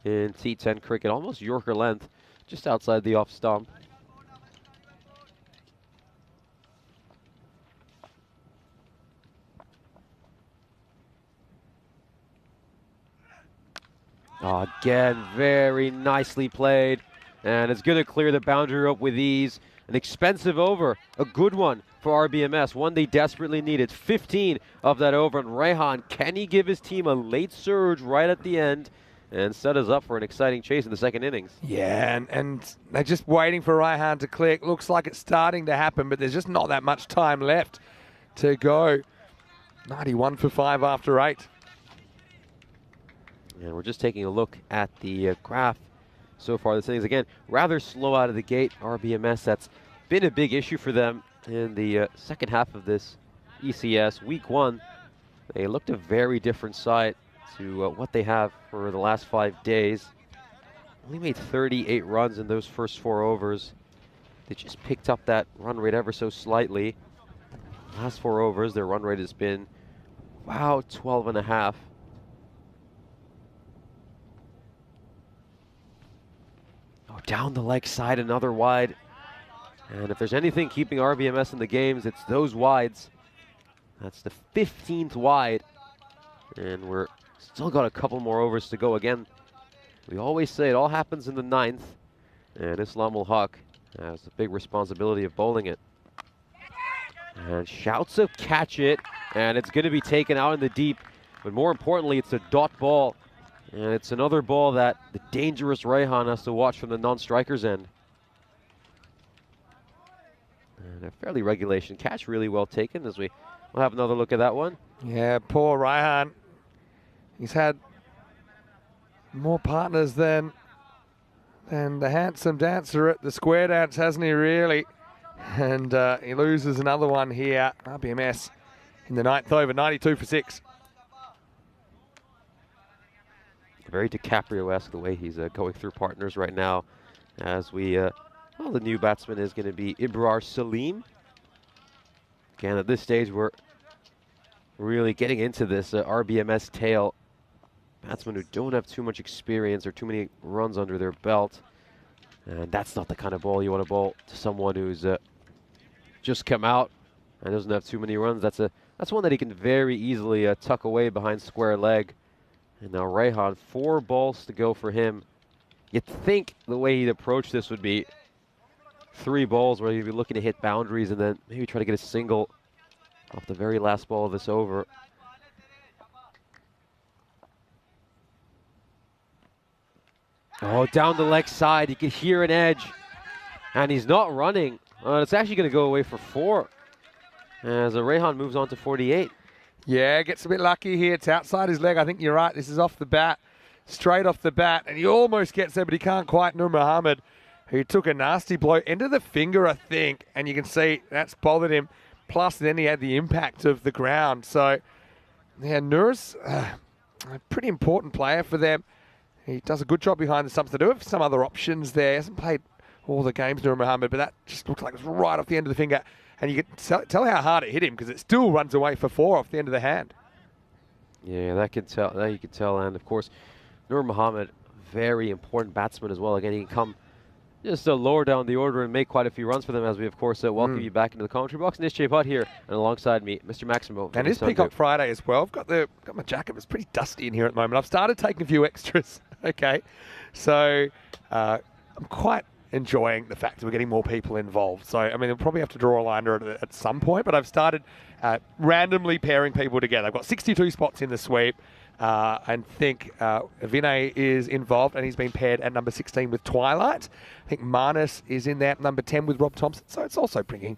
Speaker 4: in T10 cricket. Almost Yorker length, just outside the off stump. Oh, again, very nicely played. And it's going to clear the boundary rope with ease. An expensive over, a good one for RBMS, one they desperately needed. 15 of that over. And Rehan, can he give his team a late surge right at the end and set us up for an exciting chase in the second innings?
Speaker 1: Yeah, and they're just waiting for Rehan to click. Looks like it's starting to happen, but there's just not that much time left to go. 91 for 5 after 8.
Speaker 4: And we're just taking a look at the graph so far this innings. Again, rather slow out of the gate. RBMS, that's been a big issue for them in the second half of this ECS. Week 1, they looked a very different side to what they have for the last 5 days. only made 38 runs in those first 4 overs. They just picked up that run rate ever so slightly. Last 4 overs, their run rate has been, wow, 12.5. Oh, down the leg side, another wide. And if there's anything keeping RBMS in the games, it's those wides. That's the 15th wide. And we're still got a couple more overs to go. Again, we always say it all happens in the 9th. And Islam Ul Haq has the big responsibility of bowling it. And shouts of catch it. And it's going to be taken out in the deep. But more importantly, it's a dot ball. And it's another ball that the dangerous Rehan has to watch from the non-striker's end. And a fairly regulation catch, really well taken, as we'll have another look at that one.
Speaker 1: Yeah, poor Rehan. He's had more partners than the handsome dancer at the square dance, hasn't he, really? And he loses another one here. RBMS in the 9th over, 92 for 6.
Speaker 4: Very DiCaprio-esque the way he's going through partners right now. As we, well, the new batsman is going to be Ibrar Salim. Again, at this stage, we're really getting into this RBMS tail. Batsmen who don't have too much experience or too many runs under their belt. And that's not the kind of ball you want to bowl to someone who's just come out and doesn't have too many runs. That's one that he can very easily tuck away behind square leg. And now Rehan, 4 balls to go for him. You'd think the way he'd approach this would be 3 balls where he'd be looking to hit boundaries and then maybe try to get a single off the very last ball of this over. Oh, down the leg side, you can hear an edge. And he's not running. It's actually going to go away for 4 as Rehan moves on to 48.
Speaker 1: Yeah, gets a bit lucky here. It's outside his leg. I think you're right. This is off the bat, straight off the bat. And he almost gets there, but he can't quite. Nur Mohammed, who took a nasty blow into the finger, I think. And you can see that's bothered him. Plus, then he had the impact of the ground. So, yeah, Nur's a pretty important player for them. He does a good job behind the stumps. They do have some other options there. He hasn't played all the games, Nur Mohammed, but that just looks like it was right off the end of the finger. And you can tell how hard it hit him because it still runs away for 4 off the end of the hand.
Speaker 4: Yeah, that you can tell. And of course, Nur Mohammed, very important batsman as well. Again, he can come just lower down the order and make quite a few runs for them, as we of course welcome you back into the commentary box. Nish Putt here, and alongside me, Mr. Maximo.
Speaker 1: And it's Peacock Friday as well. I've got my jacket. It's pretty dusty in here at the moment. I've started taking a few extras. Okay, so I'm quite enjoying the fact that we're getting more people involved. So, I mean, we'll probably have to draw a line under it at some point, but I've started randomly pairing people together. I've got 62 spots in the sweep. And think Vinay is involved, and he's been paired at number 16 with Twilight. I think Marnus is in there at number 10 with Rob Thompson. So it's also bringing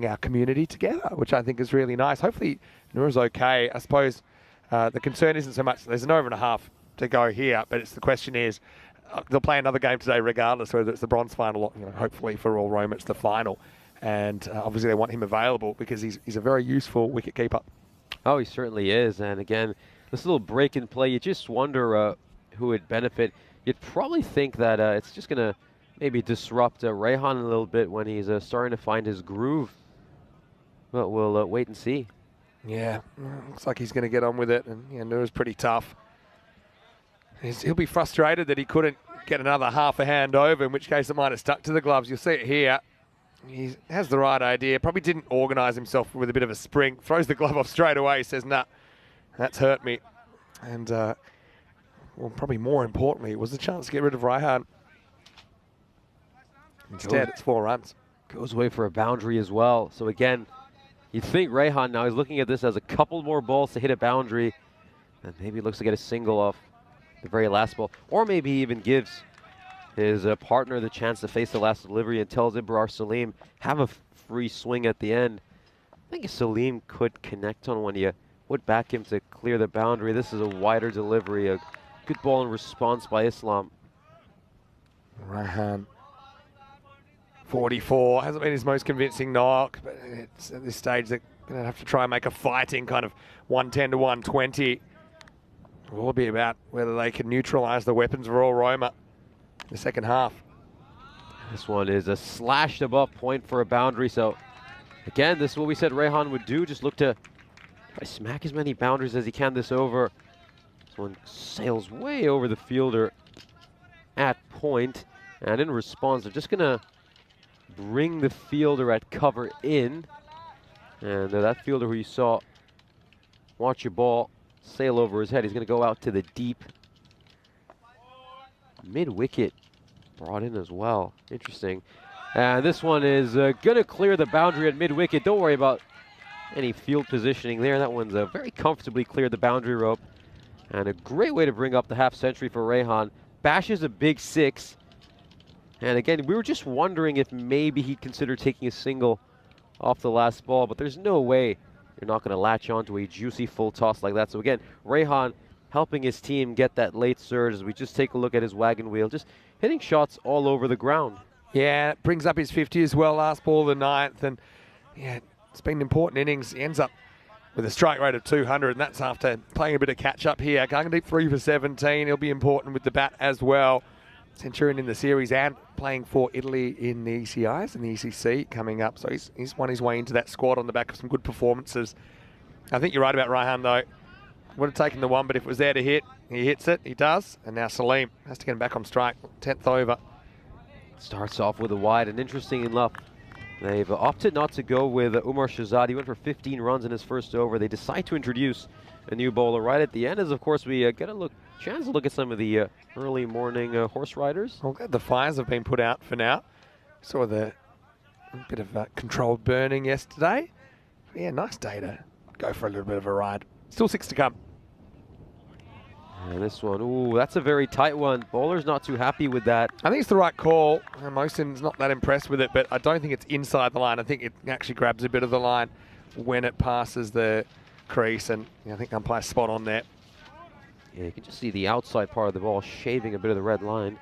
Speaker 1: our community together, which I think is really nice. Hopefully Noura's okay. I suppose the concern isn't so much there's an over and a half to go here, but the question is they'll play another game today regardless, whether it's the bronze final or, hopefully for all Rome it's the final. And obviously they want him available because he's a very useful wicket keeper.
Speaker 4: Oh, he certainly is. And again, this little break in play, you just wonder who would benefit. You'd probably think that it's just going to maybe disrupt Rehan a little bit when he's starting to find his groove. But we'll wait and see.
Speaker 1: Yeah, looks like he's going to get on with it. And Noura's pretty tough. He'll be frustrated that he couldn't get another half a hand over, in which case it might have stuck to the gloves. You'll see it here. He has the right idea. Probably didn't organise himself with a bit of a spring. Throws the glove off straight away. Says, nah, that's hurt me. And, well, probably more importantly, it was a chance to get rid of Rehan. Instead, it's 4 runs.
Speaker 4: Goes away for a boundary as well. So again, you'd think Rehan now is looking at this as a couple more balls to hit a boundary. And maybe looks to get a single off the very last ball. Or maybe he even gives his partner the chance to face the last delivery and tells Ibrar Salim, have a free swing at the end. I think Salim could connect on one. You would back him to clear the boundary. This is a wider delivery, a good ball in response by Islam.
Speaker 1: Rehan, 44, hasn't been his most convincing knock, but it's at this stage they're going to have to try and make a fighting kind of 110 to 120. It will be about whether they can neutralise the weapons of Royal Roma. the second half.
Speaker 4: This one is a slashed above point for a boundary. So again, this is what we said Rehan would do. Just look to try to smack as many boundaries as he can this over. This one sails way over the fielder at point. And in response, they're just going to bring the fielder at cover in. And that fielder who you saw watch your ball sail over his head, he's going to go out to the deep mid-wicket. Brought in as well. Interesting. And this one is going to clear the boundary at mid-wicket. Don't worry about any field positioning there. That one's very comfortably cleared the boundary rope. And a great way to bring up the half century for Rehan. Bashes a big 6. And again, we were just wondering if maybe he'd consider taking a single off the last ball, but there's no way you're not going to latch onto a juicy full toss like that. So again, Rehan helping his team get that late surge as we just take a look at his wagon wheel, just hitting shots all over the ground.
Speaker 1: Yeah, brings up his 50 as well, last ball of the 9th, and yeah, it's been an important innings. He ends up with a strike rate of 200, and that's after playing a bit of catch-up here. Going deep 3 for 17, he'll be important with the bat as well. Centurion in the series and playing for Italy in the ECIs and the ECC coming up, so he's won his way into that squad on the back of some good performances. I think you're right about Rehan though. Would have taken the 1, but if it was there to hit, he hits it, he does. And now Salim has to get him back on strike, 10th over.
Speaker 4: Starts off with a wide, and interesting enough, they've opted not to go with Umar Shahzad. He went for 15 runs in his first over. They decide to introduce a new bowler right at the end, as of course we get a chance to look at some of the early morning horse riders.
Speaker 1: I'm glad the fires have been put out for now. Saw the bit of controlled burning yesterday. Yeah, nice day to go for a little bit of a ride. Still 6 to come.
Speaker 4: And this one, ooh, that's a very tight one. Bowler's not too happy with that.
Speaker 1: I think it's the right call. Mohsin's not that impressed with it, but I don't think it's inside the line. I think it actually grabs a bit of the line when it passes the crease, and I think umpire's spot on there.
Speaker 4: Yeah, you can just see the outside part of the ball shaving a bit of the red line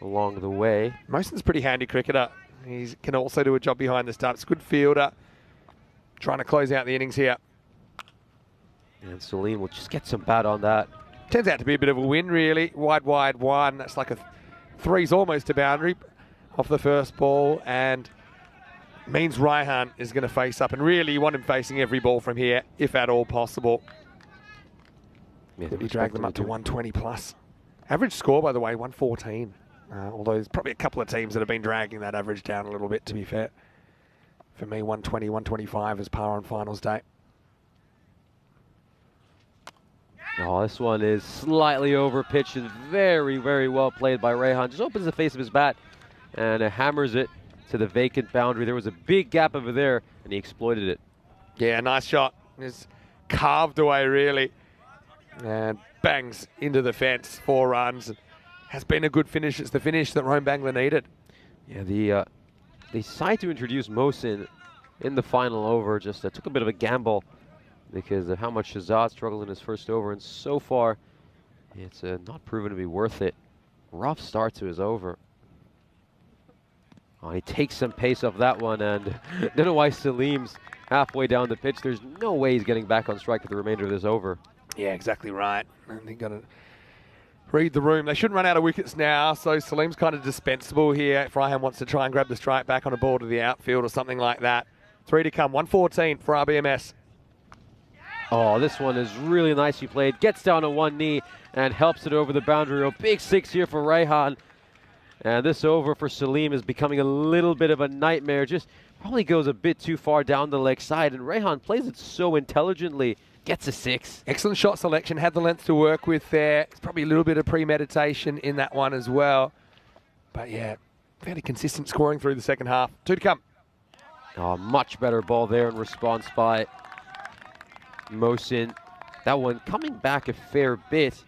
Speaker 4: along the way.
Speaker 1: Mohsin's a pretty handy cricketer. He can also do a job behind the stumps. Good fielder. Trying to close out the innings here.
Speaker 4: And Salim will just get some bat on that.
Speaker 1: Turns out to be a bit of a win, really. Wide, 1. That's like a 3's almost a boundary off the first ball, and means Rehan is going to face up. And really, you want him facing every ball from here, if at all possible.
Speaker 4: Yeah,
Speaker 1: He dragged them up to 120 plus. Average score, by the way, 114. Although there's probably a couple of teams that have been dragging that average down a little bit, to be fair. For me, 120, 125 is par on finals day.
Speaker 4: Oh, this one is slightly over pitched and very, very well played by Rehan. Just opens the face of his bat and hammers it to the vacant boundary. There was a big gap over there, and he exploited it.
Speaker 1: Yeah, nice shot. It's carved away, really. And bangs into the fence, 4 runs. Has been a good finish. It's the finish that Roam Bangla needed.
Speaker 4: Yeah, they decided to introduce Mohsin in the final over. Just took a bit of a gamble because of how much Shahzad struggled in his first over, and so far it's not proven to be worth it. Rough start to his over. Oh, he takes some pace off that one, and don't know why Salim's halfway down the pitch. There's no way he's getting back on strike for the remainder of this over.
Speaker 1: Yeah, exactly right. And they got to read the room. They shouldn't run out of wickets now, so Salim's kind of dispensable here if Rehan wants to try and grab the strike back on a ball to the outfield or something like that. 3 to come, 114 for RBMS.
Speaker 4: Oh, this one is really nicely played. Gets down on one knee and helps it over the boundary rope. Big 6 here for Rehan. And this over for Salim is becoming a little bit of a nightmare. Just probably goes a bit too far down the leg side, and Rehan plays it so intelligently. Gets a 6.
Speaker 1: Excellent shot selection. Had the length to work with there. It's probably a little bit of premeditation in that one as well. But yeah, fairly consistent scoring through the second half. 2 to come.
Speaker 4: Oh, much better ball there in response by Mohsin. That one coming back a fair bit.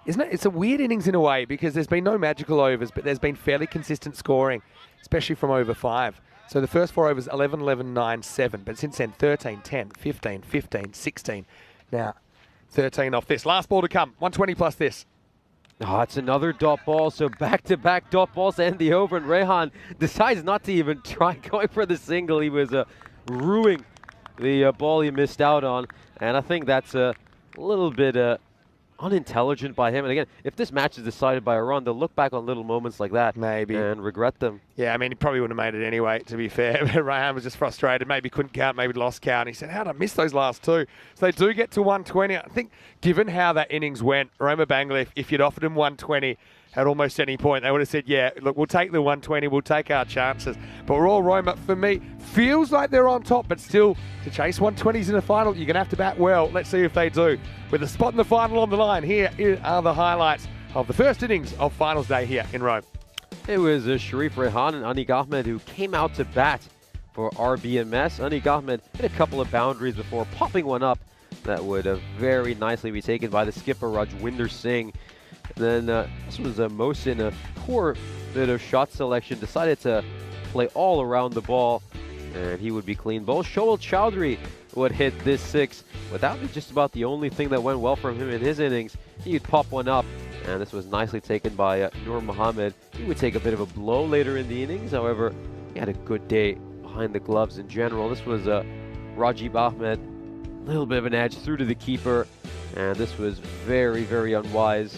Speaker 1: Isn't it? It's a weird innings in a way because there's been no magical overs, but there's been fairly consistent scoring, especially from over 5. So the first 4 overs, 11, 11, 9, 7. But since then, 13, 10, 15, 15, 16. Now, 13 off this. Last ball to come. 120 plus this.
Speaker 4: Oh, it's another dot ball. So back-to-back dot balls to end the over. And Rehan decides not to even try going for the single. He was ruining the ball he missed out on. And I think that's a little bit unintelligent by him. And again, if this match is decided by a run, they'll look back on little moments like that
Speaker 1: maybe
Speaker 4: and regret them.
Speaker 1: Yeah, I mean, he probably wouldn't have made it anyway, to be fair. Rayhan was just frustrated. Maybe couldn't count, maybe lost count. He said, how did I miss those last two? So they do get to 120. I think given how that innings went, Roma Bangla, if you'd offered him 120 at almost any point, they would have said, yeah, look, we'll take the 120, we'll take our chances. But Royal Roma, for me, feels like they're on top, but still, to chase 120s in the final, you're going to have to bat well. Let's see if they do. With a spot in the final on the line, here are the highlights of the first innings of finals day here in Rome.
Speaker 4: It was Sharif Rehan and Anik Ahmed who came out to bat for RBMS. Anik Ahmed hit a couple of boundaries before popping one up that would very nicely be taken by the skipper Rajwinder Singh. Then this was Mohsin, a poor bit of shot selection, decided to play all around the ball, and he would be clean bowled. Shoal Chowdhury would hit this 6, but that was just about the only thing that went well for him in his innings. He'd pop one up, and this was nicely taken by Nur Mohammed. He would take a bit of a blow later in the innings, however, he had a good day behind the gloves in general. This was Rajib Ahmed, a little bit of an edge through to the keeper, and this was very, very unwise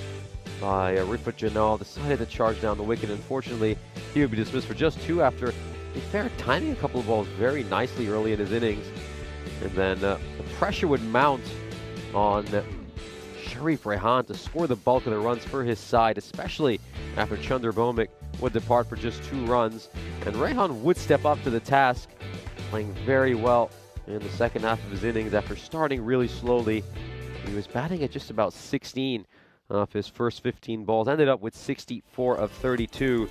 Speaker 4: by Rifat Janal. Decided to charge down the wicket. Unfortunately, he would be dismissed for just 2 after, in fair, timing a couple of balls very nicely early in his innings. And then the pressure would mount on Sharif Rehan to score the bulk of the runs for his side, especially after Chunder Bhowmik would depart for just 2 runs. And Rehan would step up to the task, playing very well in the second half of his innings after starting really slowly. He was batting at just about 16 of his first 15 balls, ended up with 64 of 32.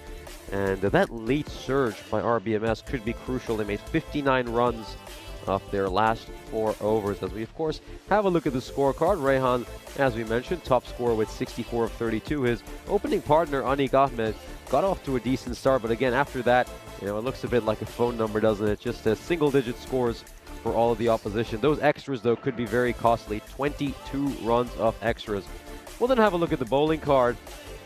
Speaker 4: And that late surge by RBMS could be crucial. They made 59 runs off their last 4 overs. As we, of course, have a look at the scorecard, Rehan, as we mentioned, top scorer with 64 of 32. His opening partner, Anik Ahmed, got off to a decent start, but again, after that, you know, it looks a bit like a phone number, doesn't it? Just single-digit scores for all of the opposition. Those extras, though, could be very costly. 22 runs of extras. We'll then have a look at the bowling card,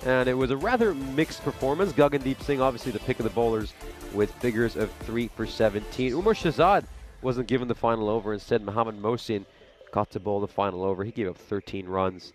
Speaker 4: and it was a rather mixed performance. Gagandeep Singh, obviously the pick of the bowlers, with figures of 3 for 17. Umar Shahzad wasn't given the final over. Instead, Mohammad Mohsin got to bowl the final over. He gave up 13 runs.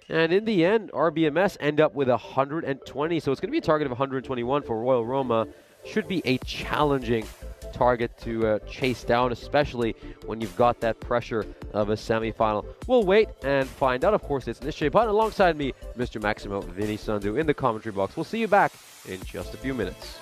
Speaker 4: And in the end, RBMS end up with 120. So it's going to be a target of 121 for Royal Roma. Should be a challenging target to chase down, especially when you've got that pressure of a semi-final. We'll wait and find out. Of course, it's Nishay Bhatt alongside me, Mr. Maximo Vinny Sandhu in the commentary box. We'll see you back in just a few minutes.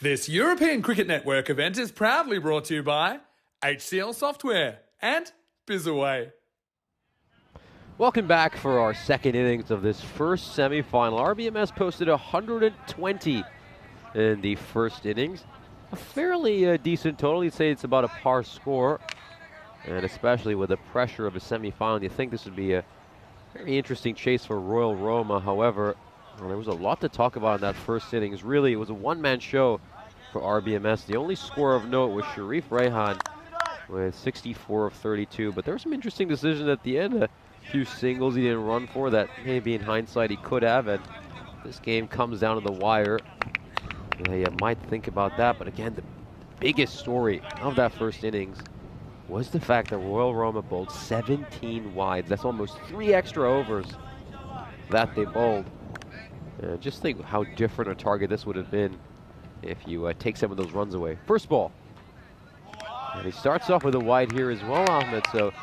Speaker 2: This European Cricket Network event is proudly brought to you by HCL Software and Bizaway.
Speaker 4: Welcome back for our second innings of this first semi-final. RBMS posted 120 in the first innings. A fairly decent total. You'd say it's about a par score. And especially with the pressure of a semi-final, you think this would be a very interesting chase for Royal Roma. However, there was a lot to talk about in that first innings. Really, it was a one-man show for RBMS. The only score of note was Sharif Rehan with 64 of 32. But there were some interesting decisions at the end. A few singles he didn't run for that maybe in hindsight he could have. And this game comes down to the wire. Yeah, you might think about that. But again, the biggest story of that first innings was the fact that Royal Roma bowled 17 wides. That's almost 3 extra overs that they bowled. Just think how different a target this would have been if you take some of those runs away. First ball. And he starts off with a wide here as well, Ahmed. So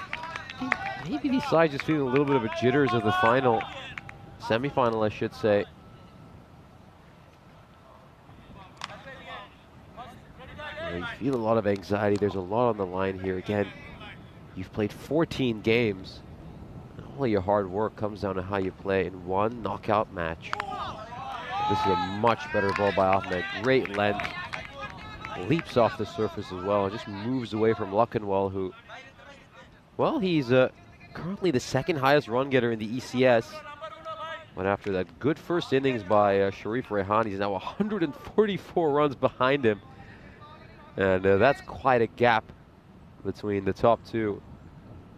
Speaker 4: maybe these sides just feeling a little bit of a jitters of the final, semi-final, I should say. You feel a lot of anxiety. There's a lot on the line here. Again, you've played 14 games. And all your hard work comes down to how you play in one knockout match. This is a much better ball by Ahmed. Great length. Leaps off the surface as well and just moves away from Luckenwall, who, well, he's currently the second highest run getter in the ECS. But after that good first innings by Sharif Rehan, he's now 144 runs behind him. And that's quite a gap between the top two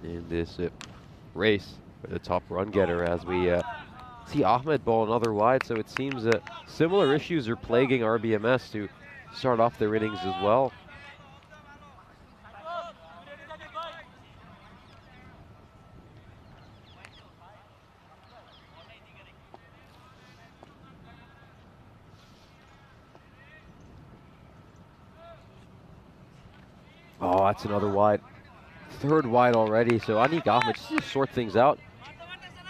Speaker 4: in this race for the top run getter, as we see Ahmed bowl another wide. So it seems similar issues are plaguing RBMS to start off their innings as well. Oh, that's another wide. Third wide already. So Anik Ahmed just to sort things out.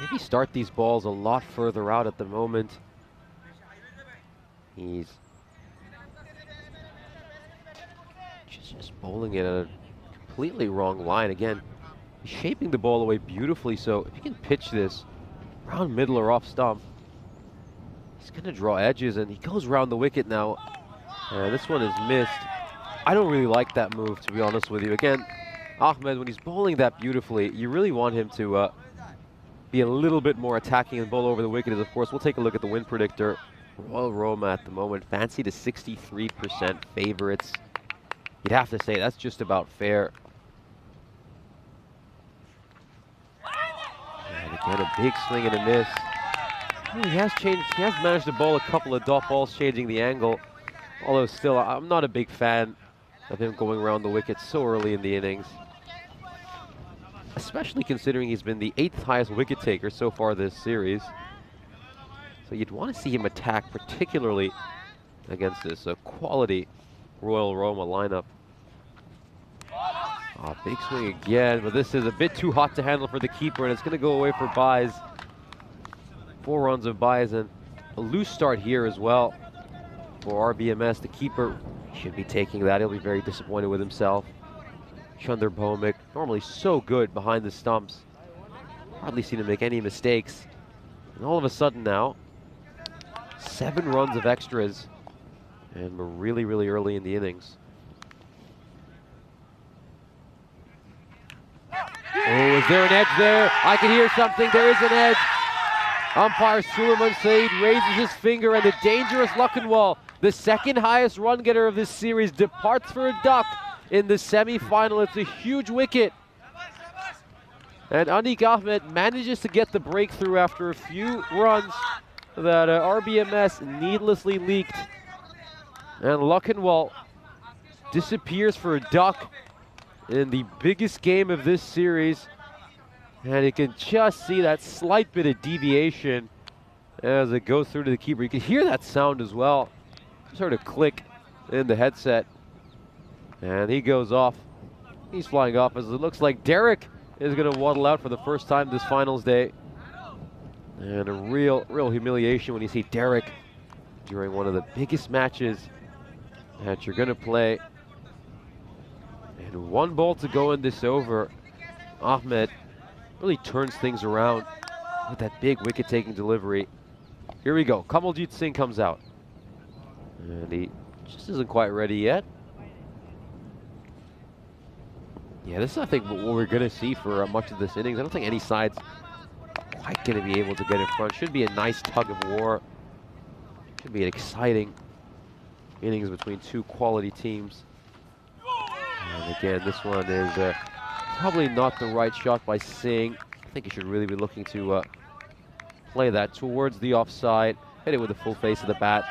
Speaker 4: Maybe start these balls a lot further out at the moment. He's just bowling it at a completely wrong line. Again, he's shaping the ball away beautifully. So if you can pitch this round middle or off stump, he's going to draw edges, and he goes around the wicket now. And this one is missed. I don't really like that move, to be honest with you. Again, Ahmed, when he's bowling that beautifully, you really want him to be a little bit more attacking and bowl over the wicket. As of course, we'll take a look at the win predictor. Royal Roma at the moment, fancied to 63% favorites. You'd have to say that's just about fair. And again, a big swing and a miss. He has managed to bowl a couple of dot balls, changing the angle. Although still, I'm not a big fan of him going around the wicket so early in the innings. Especially considering he's been the 8th highest wicket taker so far this series. So you'd want to see him attack, particularly against this quality Royal Roma lineup. Oh, big swing again, but this is a bit too hot to handle for the keeper, and it's going to go away for byes. 4 runs of byes, and a loose start here as well for RBMS. The keeper should be taking that. He'll be very disappointed with himself. Chunder Bhomik, normally so good behind the stumps. Hardly seen him make any mistakes. And all of a sudden now, 7 runs of extras. And we're really, really early in the innings. Oh, is there an edge there? I can hear something. There is an edge. Umpire Suleiman Saeed raises his finger, and the dangerous Luckenwall, the second highest run getter of this series, departs for a duck in the semi-final. It's a huge wicket. And Anik Ahmed manages to get the breakthrough after a few runs that RBMS needlessly leaked. And Luckenwall disappears for a duck in the biggest game of this series. And you can just see that slight bit of deviation as it goes through to the keeper. You can hear that sound as well. Just heard a click in the headset. And he goes off. He's flying off as it looks like Derek is going to waddle out for the first time this finals day. And a real humiliation when you see Derek during one of the biggest matches that you're going to play. And 1 ball to go in this over. Ahmed really turns things around with that big wicket-taking delivery. Here we go. Kamaljeet Singh comes out. And he just isn't quite ready yet. Yeah, this is, I think, what we're going to see for much of this innings. I don't think any side's quite going to be able to get in front. Should be a nice tug of war. Should be an exciting innings between 2 quality teams. And again, this one is probably not the right shot by Singh. I think he should really be looking to play that towards the offside. Hit it with the full face of the bat.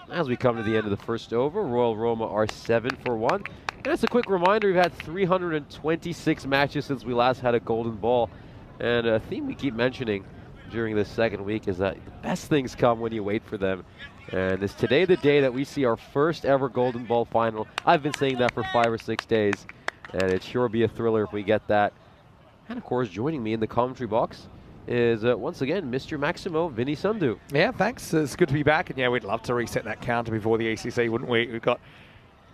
Speaker 4: As we come to the end of the first over, Royal Roma are 7 for 1. And just a quick reminder, we've had 326 matches since we last had a golden ball. And a theme we keep mentioning during this second week is that the best things come when you wait for them. And is today the day that we see our first ever golden ball final? I've been saying that for 5 or 6 days, and it sure be a thriller if we get that. And of course, joining me in the commentary box is once again Mr. Maximo Vinny Sandhu.
Speaker 1: Yeah, thanks. It's good to be back. And yeah, we'd love to reset that counter before the ECC, wouldn't we? We've got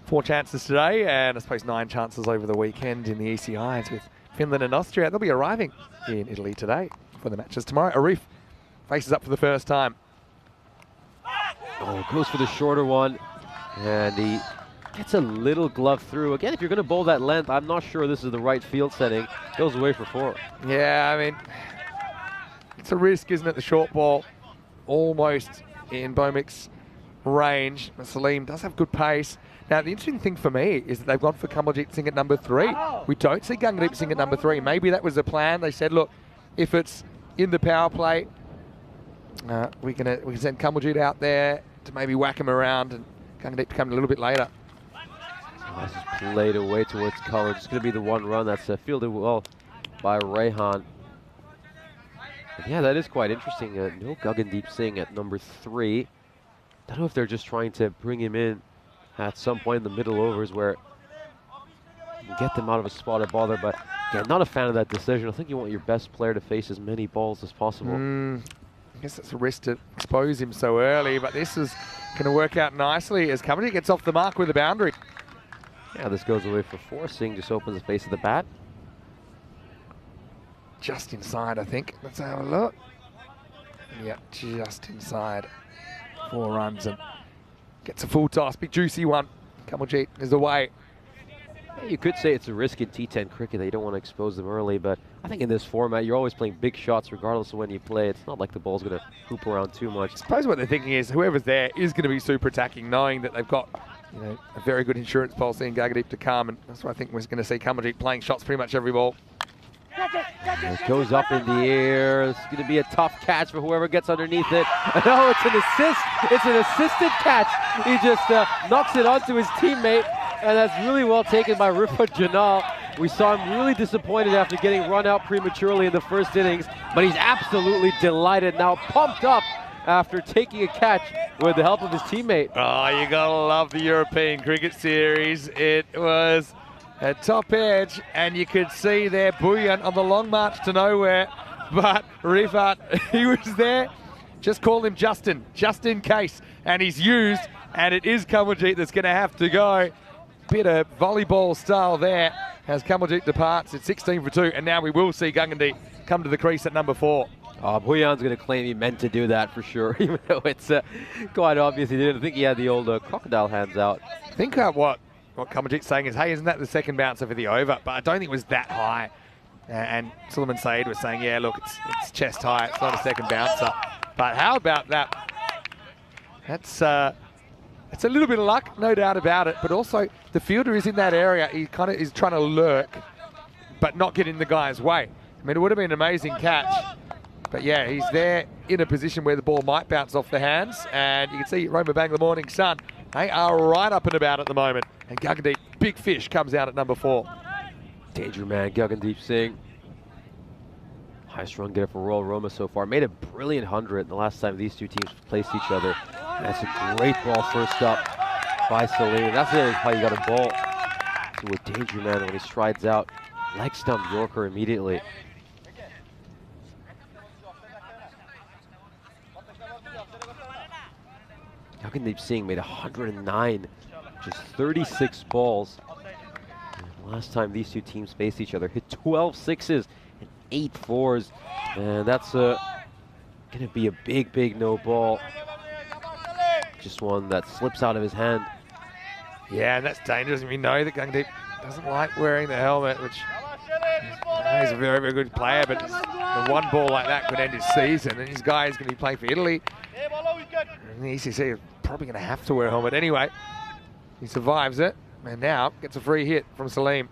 Speaker 1: 4 chances today, and I suppose 9 chances over the weekend in the ECIs with Finland and Austria. They'll be arriving in Italy today for the matches tomorrow. Arif faces up for the first time.
Speaker 4: Oh, goes for the shorter one, and he gets a little glove through. Again, if you're going to bowl that length, I'm not sure this is the right field setting. Goes away for 4.
Speaker 1: Yeah, I mean, it's a risk, isn't it? The short ball almost in Bomik's range. Salim does have good pace. Now, the interesting thing for me is that they've gone for Kamaljeet Singh at number 3. We don't see Gangadeep Singh at number 3. Maybe that was the plan. They said, look, if it's in the power play, we can send Kamaljeet out there to maybe whack him around, and Gangadeep to come a little bit later.
Speaker 4: Oh, this is played away towards cover. It's going to be the 1 run. That's fielded well by Rehan. And yeah, that is quite interesting. No Gagandeep Singh at number 3. I don't know if they're just trying to bring him in at some point in the middle overs where you can get them out of a spot of bother. But again, not a fan of that decision. I think you want your best player to face as many balls as possible.
Speaker 1: I guess it's a risk to expose him so early, but this is going to work out nicely as Kamaljeet gets off the mark with a boundary.
Speaker 4: Yeah, this goes away for 4. Singh just opens the face of the bat.
Speaker 1: Just inside, I think. Let's have a look. Yeah, just inside. 4 runs and gets a full toss. Big juicy one. Kamaljeet is away.
Speaker 4: Yeah, you could say it's a risk in T10 cricket that you don't want to expose them early, but I think in this format, you're always playing big shots regardless of when you play. It's not like the ball's going to hoop around too much.
Speaker 1: I suppose what they're thinking is whoever's there is going to be super attacking, knowing that they've got a very good insurance policy in Gagandeep to come, and that's why I think we're going to see Kamaljeet playing shots pretty much every ball.
Speaker 4: And it goes up in the air. It's going to be a tough catch for whoever gets underneath it. No, it's an assist. It's an assisted catch. He just knocks it onto his teammate, and that's really well taken by Rifat Janal. We saw him really disappointed after getting run out prematurely in the first innings, but he's absolutely delighted now, pumped up after taking a catch with the help of his teammate.
Speaker 1: Oh, you gotta love the European Cricket Series. It was a top edge, and you could see there Bouillon on the long march to nowhere, but Rifat, he was there. Just call him Justin, just in case, and he's used, and it is Kamaljeet that's gonna have to go. Bit of volleyball style there as Kamaljeet departs at 16 for 2, and now we will see Gagandeep come to the crease at number 4.
Speaker 4: Oh, Bouillon's going to claim he meant to do that for sure, even though it's quite obvious he didn't. I think he had the old crocodile hands out.
Speaker 1: I think what Kamaljeet's saying is, hey, isn't that the second bouncer for the over? But I don't think it was that high. And Suleiman Saeed was saying, yeah, look, it's chest high, it's not a second bouncer. But how about that? That's it's a little bit of luck, no doubt about it. But also, the fielder is in that area. He kind of is trying to lurk, but not get in the guy's way. I mean, it would have been an amazing catch. But yeah, he's there in a position where the ball might bounce off the hands. And you can see Roma Bangla Morning Sun, they are right up and about at the moment. And Gagandeep, big fish, comes out at number 4.
Speaker 4: Danger man, Gagandeep Singh. Highest run getter for Royal Roma so far. Made a brilliant 100 the last time these two teams placed each other. And that's a great ball first up by Salim. That's really how you got a ball to a danger man when he strides out. Leg stump Yorker immediately. Gagandeep Singh made 109 just 36 balls. And last time these two teams faced each other, hit 12 sixes and 8 fours. And that's going to be a big, big no ball. Just one that slips out of his hand.
Speaker 1: Yeah, and that's dangerous. We know that Guggendeep doesn't like wearing the helmet, which he's a very, very good player, but the one ball like that could end his season, and this guy is going to be playing for Italy. And the ECC is probably going to have to wear a helmet anyway. He survives it, and now gets a free hit from Salim.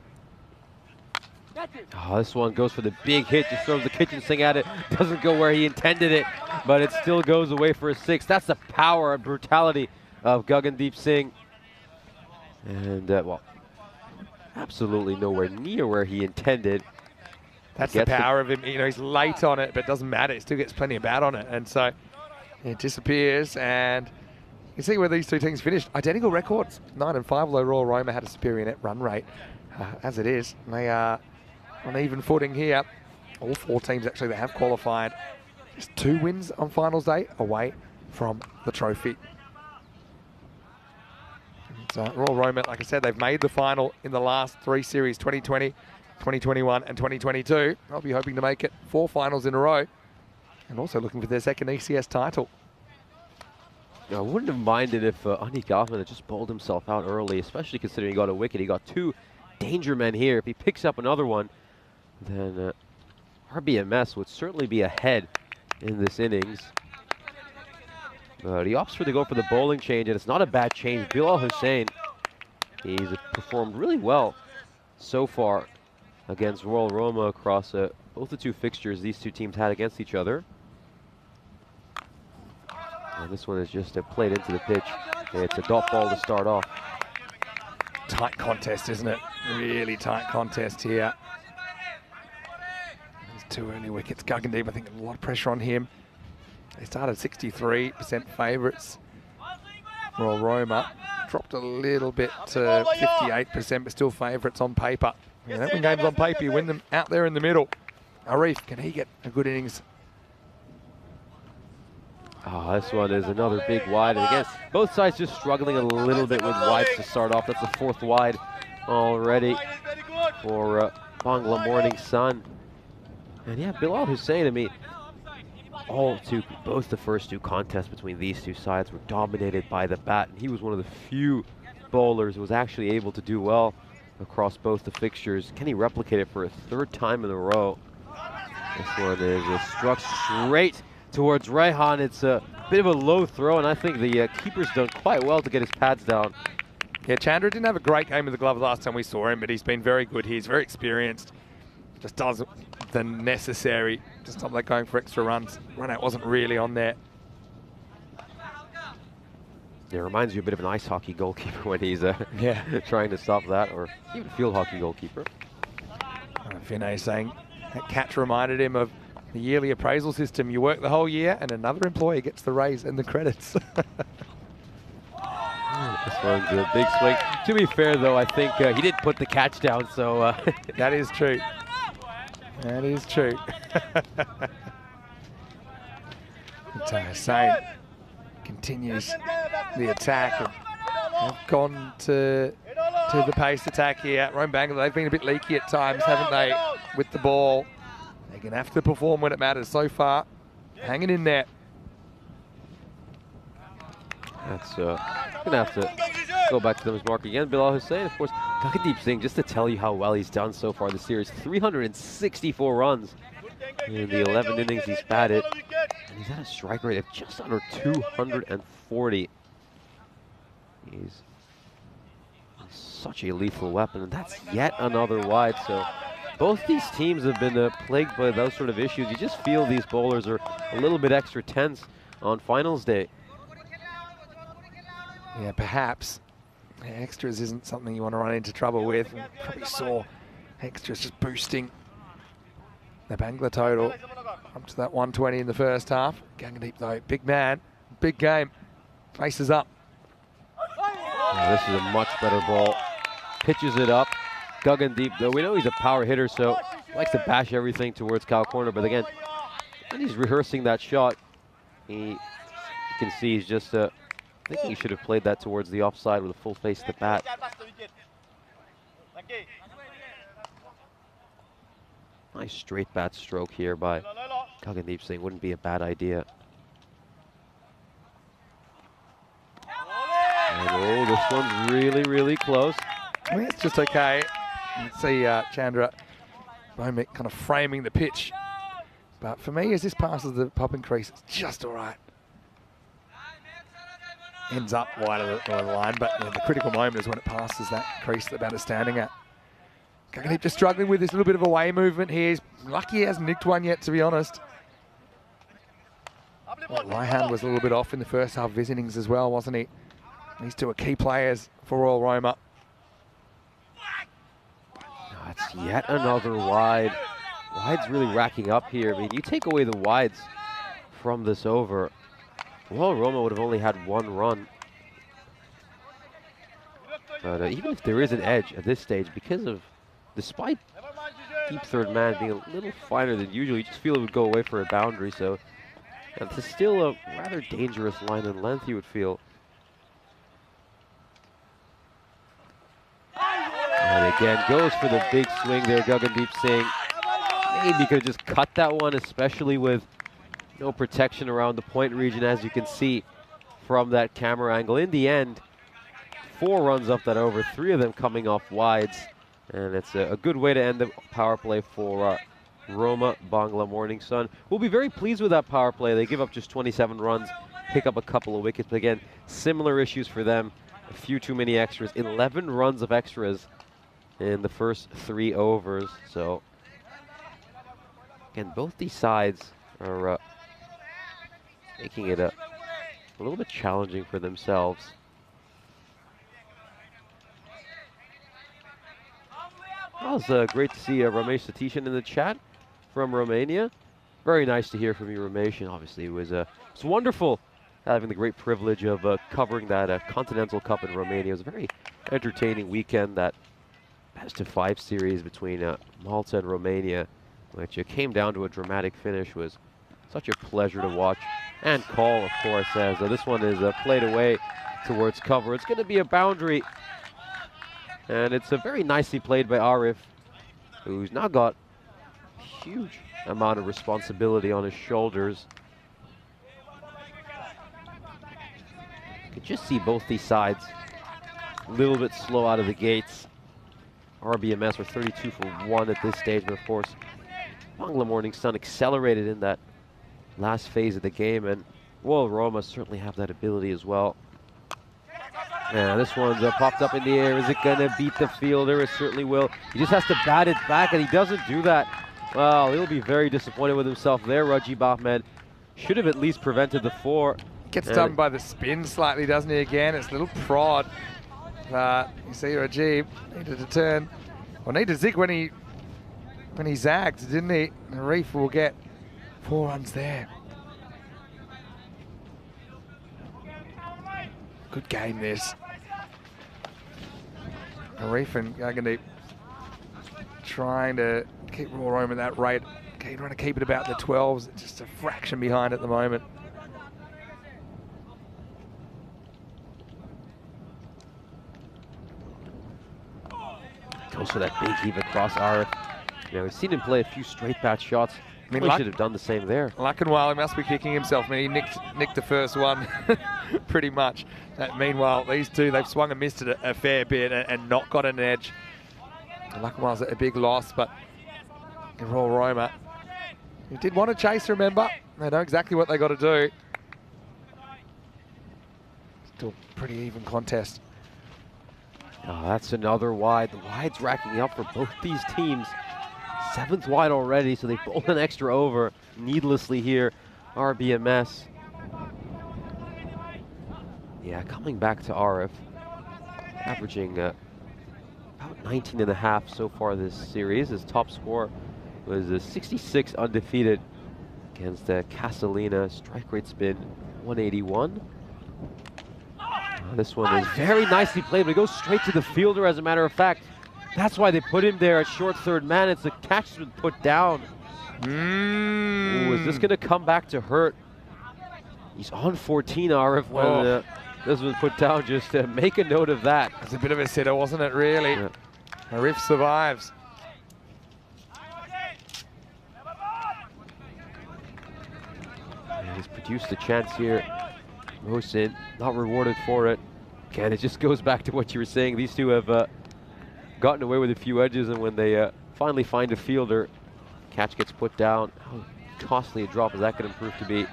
Speaker 4: Oh, this one goes for the big hit, just throws the kitchen sink at it. Doesn't go where he intended it, but it still goes away for a 6. That's the power and brutality of Guggendeep Singh. And, well, absolutely nowhere near where he intended.
Speaker 1: That's the power of him. You know, he's late on it, but it doesn't matter. He still gets plenty of bat on it. And so it disappears, and you can see where these two teams finished. Identical records, 9 and 5, although Royal Roma had a superior net run rate. As it is, they are on even footing here. All 4 teams actually that have qualified. Just 2 wins on finals day away from the trophy. And, Royal Roma, like I said, they've made the final in the last 3 series, 2020, 2021 and 2022. I'll be hoping to make it 4 finals in a row, and also looking for their second ECS title.
Speaker 4: I wouldn't have minded if Andi Goffman had just bowled himself out early, especially considering he got a wicket. He got 2 danger men here. If he picks up another one, then RBMS would certainly be ahead in this innings. But he opts to go for the bowling change, and it's not a bad change. Bilal Hussain, he's performed really well so far against Royal Roma across both the 2 fixtures these 2 teams had against each other. And this one is just played into the pitch. It's a dot ball to start off.
Speaker 1: Tight contest, isn't it? Really tight contest here. There's 2 early wickets. Guggendeep, I think, a lot of pressure on him. They started 63% favourites. Royal Roma dropped a little bit to 58%, but still favourites on paper. You don't win games on paper, you win them out there in the middle. Arif, can he get a good innings?
Speaker 4: Oh, this one is another big wide. And again, both sides just struggling a little bit with wides to start off. That's the 4th wide already for Bangla Morning Sun. And yeah, Bilal Hussain, I mean, both the first 2 contests between these 2 sides were dominated by the bat. And he was one of the few bowlers who was actually able to do well across both the fixtures. Can he replicate it for a 3rd time in a row? This one is struck straight towards Rehan. It's a bit of a low throw, and I think the keeper's done quite well to get his pads down.
Speaker 1: Yeah, Chandra didn't have a great game with the glove last time we saw him, but he's been very good. He's very experienced. Just does the necessary to stop that going for extra runs. Run out wasn't really on there.
Speaker 4: It reminds you a bit of an ice hockey goalkeeper when he's
Speaker 1: yeah,
Speaker 4: trying to stop that, or even a field hockey goalkeeper.
Speaker 1: Vinay saying that catch reminded him of the yearly appraisal system. You work the whole year and another employee gets the raise and the credits.
Speaker 4: This one's a big swing. To be fair, though, I think he did put the catch down, so...
Speaker 1: That is true. That is true. Hussain continues the attack. And have gone to the pace attack here. Rome Bangla, they've been a bit leaky at times, haven't they, with the ball. They're going to have to perform when it matters. So far, hanging in there.
Speaker 4: That's going to have to go back to them as mark again. Bilal Hussain, of course. Guggendeep Singh, just to tell you how well he's done so far this series. 364 runs in the 11 innings he's batted. And he's at a strike rate of just under 240. He's such a lethal weapon. And that's yet another wide. So both these teams have been plagued by those sort of issues. You just feel these bowlers are a little bit extra tense on finals day.
Speaker 1: Yeah, perhaps extras isn't something you want to run into trouble with. We probably saw extras just boosting the Bangla total up to that 120 in the first half. Guggendeep though, big man, big game, faces up.
Speaker 4: Yeah, this is a much better ball. Pitches it up. Guggendeep, though, we know he's a power hitter, so likes to bash everything towards cow corner. But again, when he's rehearsing that shot, you can see he's just think he should have played that towards the offside with a full face to bat. Nice straight bat stroke here by Gagandeep Singh. Wouldn't be a bad idea. And oh, this one's really, really close.
Speaker 1: I mean, it's just okay. You can see Chandra Bhowmick kind of framing the pitch. But for me, as this passes the popping crease, it's just all right. Ends up wide of the line, but the critical moment is when it passes that crease that the batter's standing at. Gagandeep just struggling with this little bit of away movement here. He's lucky he hasn't nicked one yet, to be honest. Well, Raihan was a little bit off in the first half of his innings as well, wasn't he? These two are key players for Royal Roma.
Speaker 4: That's yet another wide. Wide's really racking up here. I mean, you take away the wides from this over, Royal Roma would have only had one run. But even if there is an edge at this stage, because of, despite deep third man being a little finer than usual, you just feel it would go away for a boundary. So it's still a rather dangerous line in length, you would feel. And again, goes for the big swing there, Gagandeep Singh. Maybe could have just cut that one, especially with no protection around the point region, as you can see from that camera angle. In the end, 4 runs up that over, 3 of them coming off wides. And it's a good way to end the power play for Roma Bangla Morning Sun. We'll be very pleased with that power play. They give up just 27 runs, pick up a couple of wickets. But again, similar issues for them. A few too many extras, 11 runs of extras in the first 3 overs. So again, both these sides are making it a little bit challenging for themselves. Well, it's great to see Ramesh Satishan in the chat from Romania. Very nice to hear from you, Ramesh. And obviously, it was wonderful having the great privilege of covering that Continental Cup in Romania. It was a very entertaining weekend, that best-of-5 series between Malta and Romania, which came down to a dramatic finish. Was such a pleasure to watch and call, of course, as this one is played away towards cover. It's going to be a boundary, and it's very nicely played by Arif, who's now got a huge amount of responsibility on his shoulders. You can just see both these sides a little bit slow out of the gates. RBMS were 32 for 1 at this stage, but of course, Bangla Morning Sun accelerated in that last phase of the game, and Royal Roma certainly have that ability as well. And this one's popped up in the air. Is it going to beat the fielder? It certainly will. He just has to bat it back, and he doesn't do that. Well, he'll be very disappointed with himself there. Rajib Ahmed should have at least prevented the 4.
Speaker 1: Gets done by the spin slightly, doesn't he, again? It's a little prod. You see Rajib needed to turn, or needed to zig when he zagged, didn't he? And Reef will get 4 runs there. Good game, this. Arif and Gagandeep trying to keep Royal Roma at that rate. Trying to keep it about the 12s, just a fraction behind at the moment.
Speaker 4: Goes for that big heave across Arif. You know, we've seen him play a few straight bat shots. I mean, he should have done the same there.
Speaker 1: Luckenwale, he must be kicking himself. I mean, he nicked the first one pretty much. Meanwhile, these two, they've swung and missed it a fair bit and not got an edge. Luckenwale's a big loss, but Royal Roma, he did want to chase, remember? They know exactly what they got to do. Still pretty even contest.
Speaker 4: Oh, that's another wide. The wide's racking up for both these teams. 7th wide already, so they bowled an extra over needlessly here. RBMS. Yeah, coming back to Arif, averaging about 19.5 so far this series. His top score was 66 undefeated against Castellina. Strike rate's been 181. This one is very nicely played, but it goes straight to the fielder, as a matter of fact. That's why they put him there at short third man. It's a catch that's been put down. Ooh, is this going to come back to hurt? He's on 14, Arif, when this was put down. Just make a note of that.
Speaker 1: It's a bit of a sitter, wasn't it, really?
Speaker 4: Yeah.
Speaker 1: Arif survives.
Speaker 4: And he's produced a chance here. Mohsin not rewarded for it. Again, it just goes back to what you were saying. These two have gotten away with a few edges, and when they finally find a fielder, catch gets put down. How costly a drop is that going to prove to be?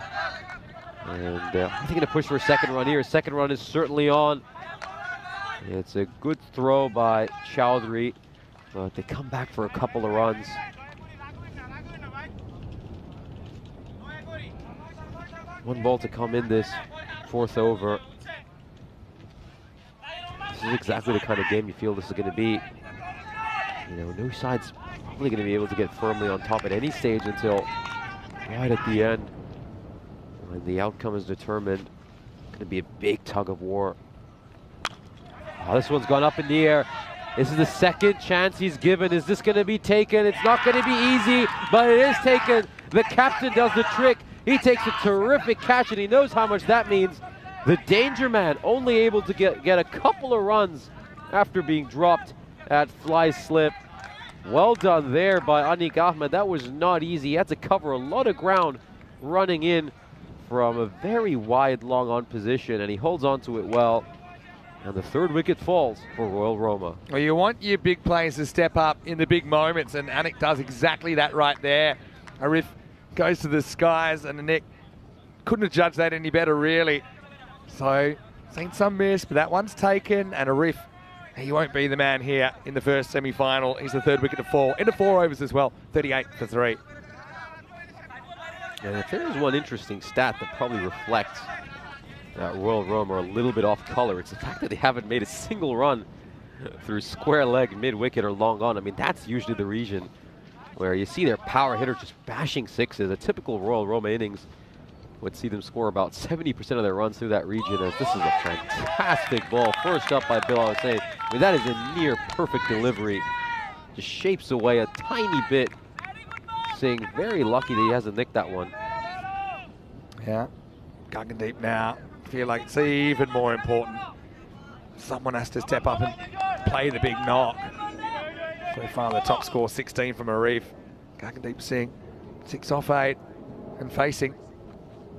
Speaker 4: And I think going to push for a second run here. Second run is certainly on. It's a good throw by Chowdhury, but they come back for a couple of runs. One ball to come in this fourth over. This is exactly the kind of game you feel this is going to be. You know, no side's probably going to be able to get firmly on top at any stage until right at the end, when the outcome is determined. Going to be a big tug of war. Oh, this one's gone up in the air. This is the second chance he's given. Is this going to be taken? It's not going to be easy, but it is taken. The captain does the trick. He takes a terrific catch, and he knows how much that means. The danger man only able to get a couple of runs after being dropped at fly slip. Well done there by Anik Ahmed. That was not easy. He had to cover a lot of ground running in from a very wide, long on position, and he holds on to it well. And the third wicket falls for Royal Roma.
Speaker 1: Well, you want your big players to step up in the big moments, and Anik does exactly that right there. Arif goes to the skies, and the Nick couldn't have judged that any better, really. So, seen some miss, but that one's taken, and Arif, he won't be the man here in the first semi-final. He's the third wicket to fall, into 4 overs as well, 38 for 3.
Speaker 4: And if there is one interesting stat that probably reflects Royal Roma are a little bit off color, it's the fact that they haven't made a single run through square leg, mid-wicket, or long on. I mean, that's usually the region where you see their power hitter just bashing sixes. A typical Royal Roma innings would see them score about 70% of their runs through that region, as this is a fantastic ball. First up by Bilal Hussain. I mean, that is a near perfect delivery. Just shapes away a tiny bit. Singh very lucky that he hasn't nicked that one.
Speaker 1: Yeah, Guggendeep now feel like it's even more important. Someone has to step up and play the big knock. So far the top score 16 from Arif. Guggendeep Singh 6 off 8 and facing.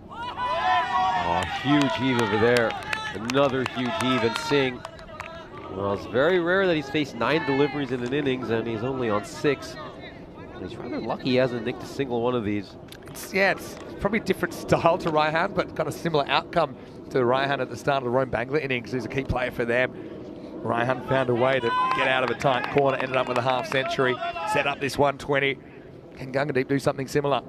Speaker 4: Oh, huge heave over there. Another huge heave, and Singh, well, it's very rare that he's faced 9 deliveries in an innings, and he's only on 6. And he's rather lucky he hasn't nicked a single one of these.
Speaker 1: It's probably a different style to Raihan, but got a similar outcome to Raihan at the start of the Rome Bangla innings. He's a key player for them. Raihan found a way to get out of a tight corner, ended up with a half century, set up this 120. Can Guggendeep do something similar?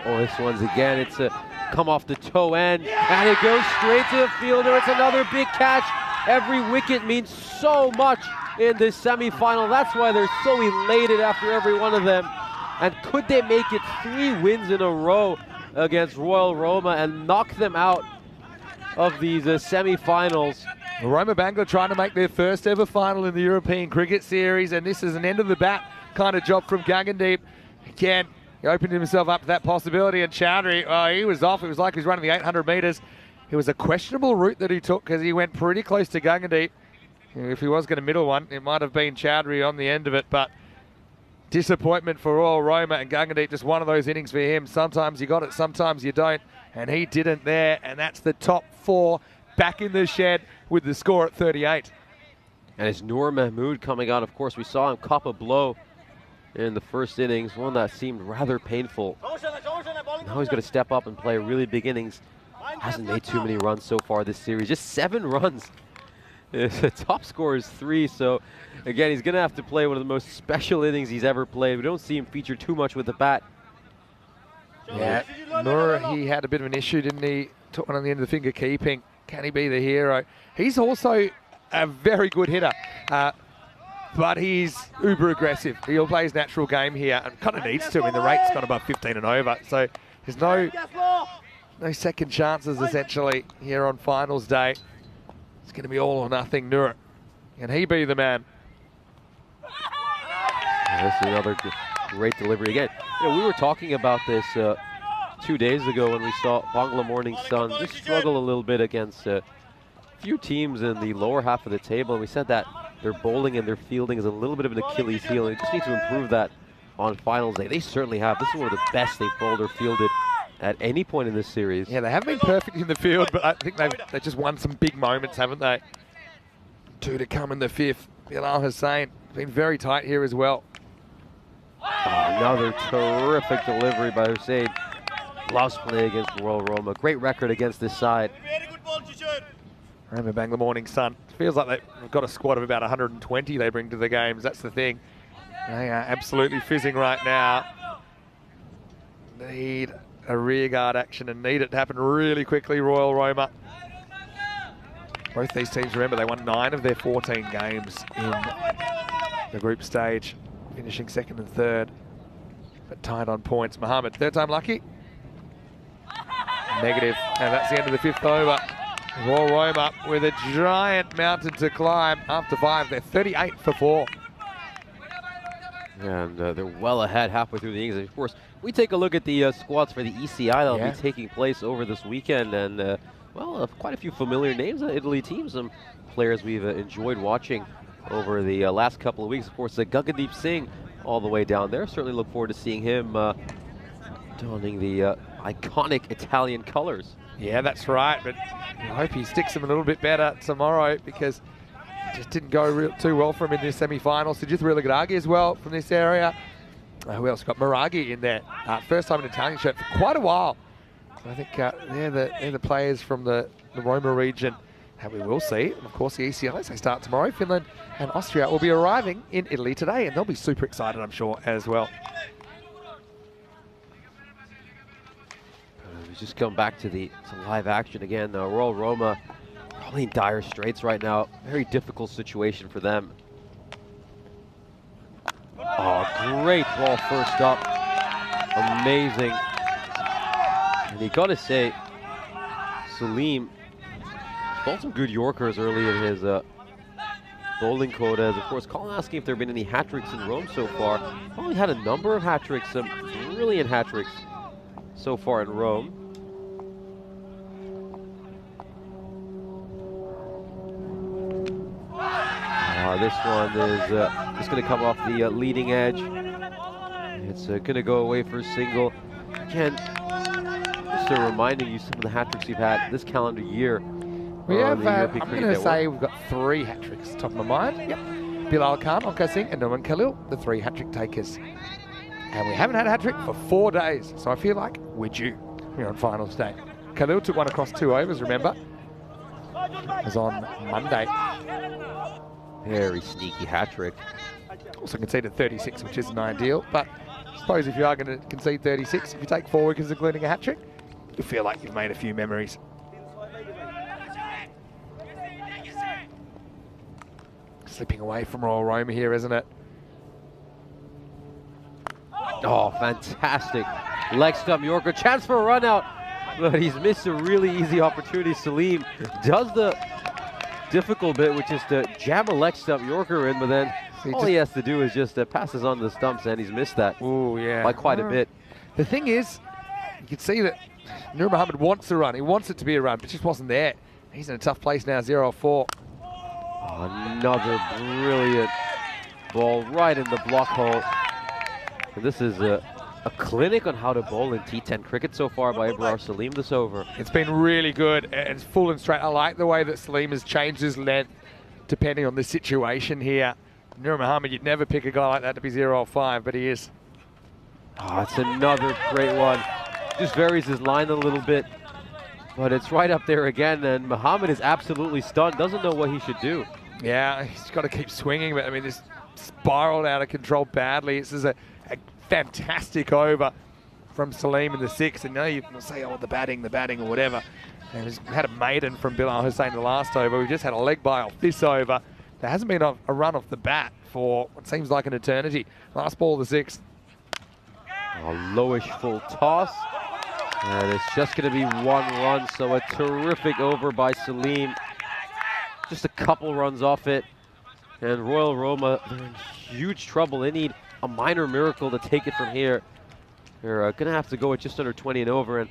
Speaker 4: Oh, this one's again, it's a come off the toe end, and it goes straight to the fielder. It's another big catch. Every wicket means so much in this semi-final. That's why they're so elated after every one of them. And could they make it 3 wins in a row against Royal Roma and knock them out of these semi-finals?
Speaker 1: Roma Bangla trying to make their first ever final in the European Cricket Series, and this is an end of the bat kind of job from Guggendeep. Again, he opened himself up to that possibility, and Chowdhury, he was off. It was like he was running the 800 metres. It was a questionable route that he took because he went pretty close to Guggendeep. If he was going to middle one, it might have been Chowdhury on the end of it, but disappointment for Royal Roma, and Guggendeep, just one of those innings for him. Sometimes you got it, sometimes you don't, and he didn't there, and that's the top 4 back in the shed with the score at 38.
Speaker 4: And it's Noor Mahmood coming out. Of course, we saw him cop a blow in the first innings, one that seemed rather painful. Now he's going to step up and play really big innings. Hasn't made too many runs so far this series, just 7 runs. The top score is 3, so again, he's going to have to play one of the most special innings he's ever played. We don't see him feature too much with the bat.
Speaker 1: Yeah, Noor, he had a bit of an issue, didn't he? Took one on the end of the finger keeping. Can he be the hero? He's also a very good hitter, but he's uber aggressive. He'll play his natural game here and kind of needs to. I mean, the rate's gone above 15 and over, so there's no second chances essentially here on finals day. It's going to be all or nothing, Noor. Can he be the man?
Speaker 4: This is another great delivery again. You know, we were talking about this 2 days ago when we saw Bangla Morning Sun just struggle a little bit against a few teams in the lower half of the table, and we said that their bowling and their fielding is a little bit of an Achilles heel, and they just need to improve that on finals day. They certainly have. This is one of the best they've bowled or fielded at any point in this series.
Speaker 1: Yeah, they haven't been perfect in the field, but I think they've just won some big moments, haven't they? 2 to come in the 5th. Bilal Hussain been very tight here as well.
Speaker 4: Oh, another terrific delivery by Hussain. Loves play against Royal Roma. Great record against this side.
Speaker 1: Roma Bangla Morning Sun. Feels like they've got a squad of about 120 they bring to the games. That's the thing. They are absolutely fizzing right now. Need a rearguard action and need it to happen really quickly, Royal Roma. Both these teams, remember, they won 9 of their 14 games in the group stage, finishing 2nd and 3rd, but tied on points. Mohammed, 3rd time lucky? Negative, and that's the end of the 5th over. Royal Roma with a giant mountain to climb after 5. They're 38 for 4.
Speaker 4: And they're well ahead halfway through the innings. Of course, we take a look at the squads for the ECI that'll be taking place over this weekend, and well, quite a few familiar names on Italy teams, some players we've enjoyed watching over the last couple of weeks. Of course, Guggadeep Singh all the way down there. Certainly look forward to seeing him donning the iconic Italian colors.
Speaker 1: Yeah, that's right, but I hope he sticks them a little bit better tomorrow, because it just didn't go too well for him in the semi-final. Sujith Rilagadagi as well from this area. Who else? Got Maragi in there. First time in Italian shirt for quite a while. So I think they're the players from the Roma region that we will see. And of course, the ECIs, they start tomorrow. Finland and Austria will be arriving in Italy today, and they'll be super excited, I'm sure, as well.
Speaker 4: We just come back to some live action again. Royal Roma probably in dire straits right now. Very difficult situation for them. Oh, great ball first up. Amazing. And you gotta say, Salim bowled some good Yorkers early in his bowling quotas. Of course, Colin asking if there have been any hat-tricks in Rome so far. Probably had a number of hat-tricks, some brilliant hat-tricks so far in Rome. This one is just going to come off the leading edge. It's going to go away for a single. Again, just reminding you some of the hat-tricks you've had this calendar year.
Speaker 1: We have, I'm going to say we've got 3 hat-tricks, top of my mind. Yep. Bilal Khan, Onkar Singh and Nouman Khalil, the 3 hat-trick takers. And we haven't had a hat-trick for 4 days, so I feel like we're due here on finals day. Khalil took one across 2 overs, remember? It was on Monday.
Speaker 4: Very sneaky hat-trick.
Speaker 1: Also conceded 36, which isn't ideal, but I suppose if you are going to concede 36, if you take 4 wickets including a hat-trick, you feel like you've made a few memories. Slipping away from Royal Roma here, isn't it?
Speaker 4: Oh, fantastic. Leg stump Yorker, chance for a run out, but he's missed a really easy opportunity. Salim does the difficult bit, which is to jam a leg stump Yorker in, but then all he has to do is just passes on the stumps, and he's missed that by quite a bit.
Speaker 1: The thing is, you can see that Nur Mohammed wants a run. He wants it to be a run, but just wasn't there. He's in a tough place now, 0-4.
Speaker 4: Another brilliant ball right in the block hole. And this is a clinic on how to bowl in T10 cricket so far by Ibrar Salim this over.
Speaker 1: It's been really good, and it's full and straight. I like the way that Salim has changed his length depending on the situation here. Nur Mohammed, you'd never pick a guy like that to be 0-5, but he is.
Speaker 4: Oh, it's another great one. Just varies his line a little bit, but it's right up there again, and Mohammed is absolutely stunned, doesn't know what he should do.
Speaker 1: Yeah, he's got to keep swinging, but I mean, this spiraled out of control badly. This is a fantastic over from Salim in the 6th, and now you can say, oh, the batting or whatever. And he's had a maiden from Bilal Hussain the last over. We've just had a leg bye off this over. There hasn't been a run off the bat for what seems like an eternity. Last ball of the 6th.
Speaker 4: A lowish full toss, and it's just going to be 1 run, so a terrific over by Salim. Just a couple runs off it, and Royal Roma, they're in huge trouble. They need a minor miracle to take it from here. They're going to have to go at just under 20 and over. And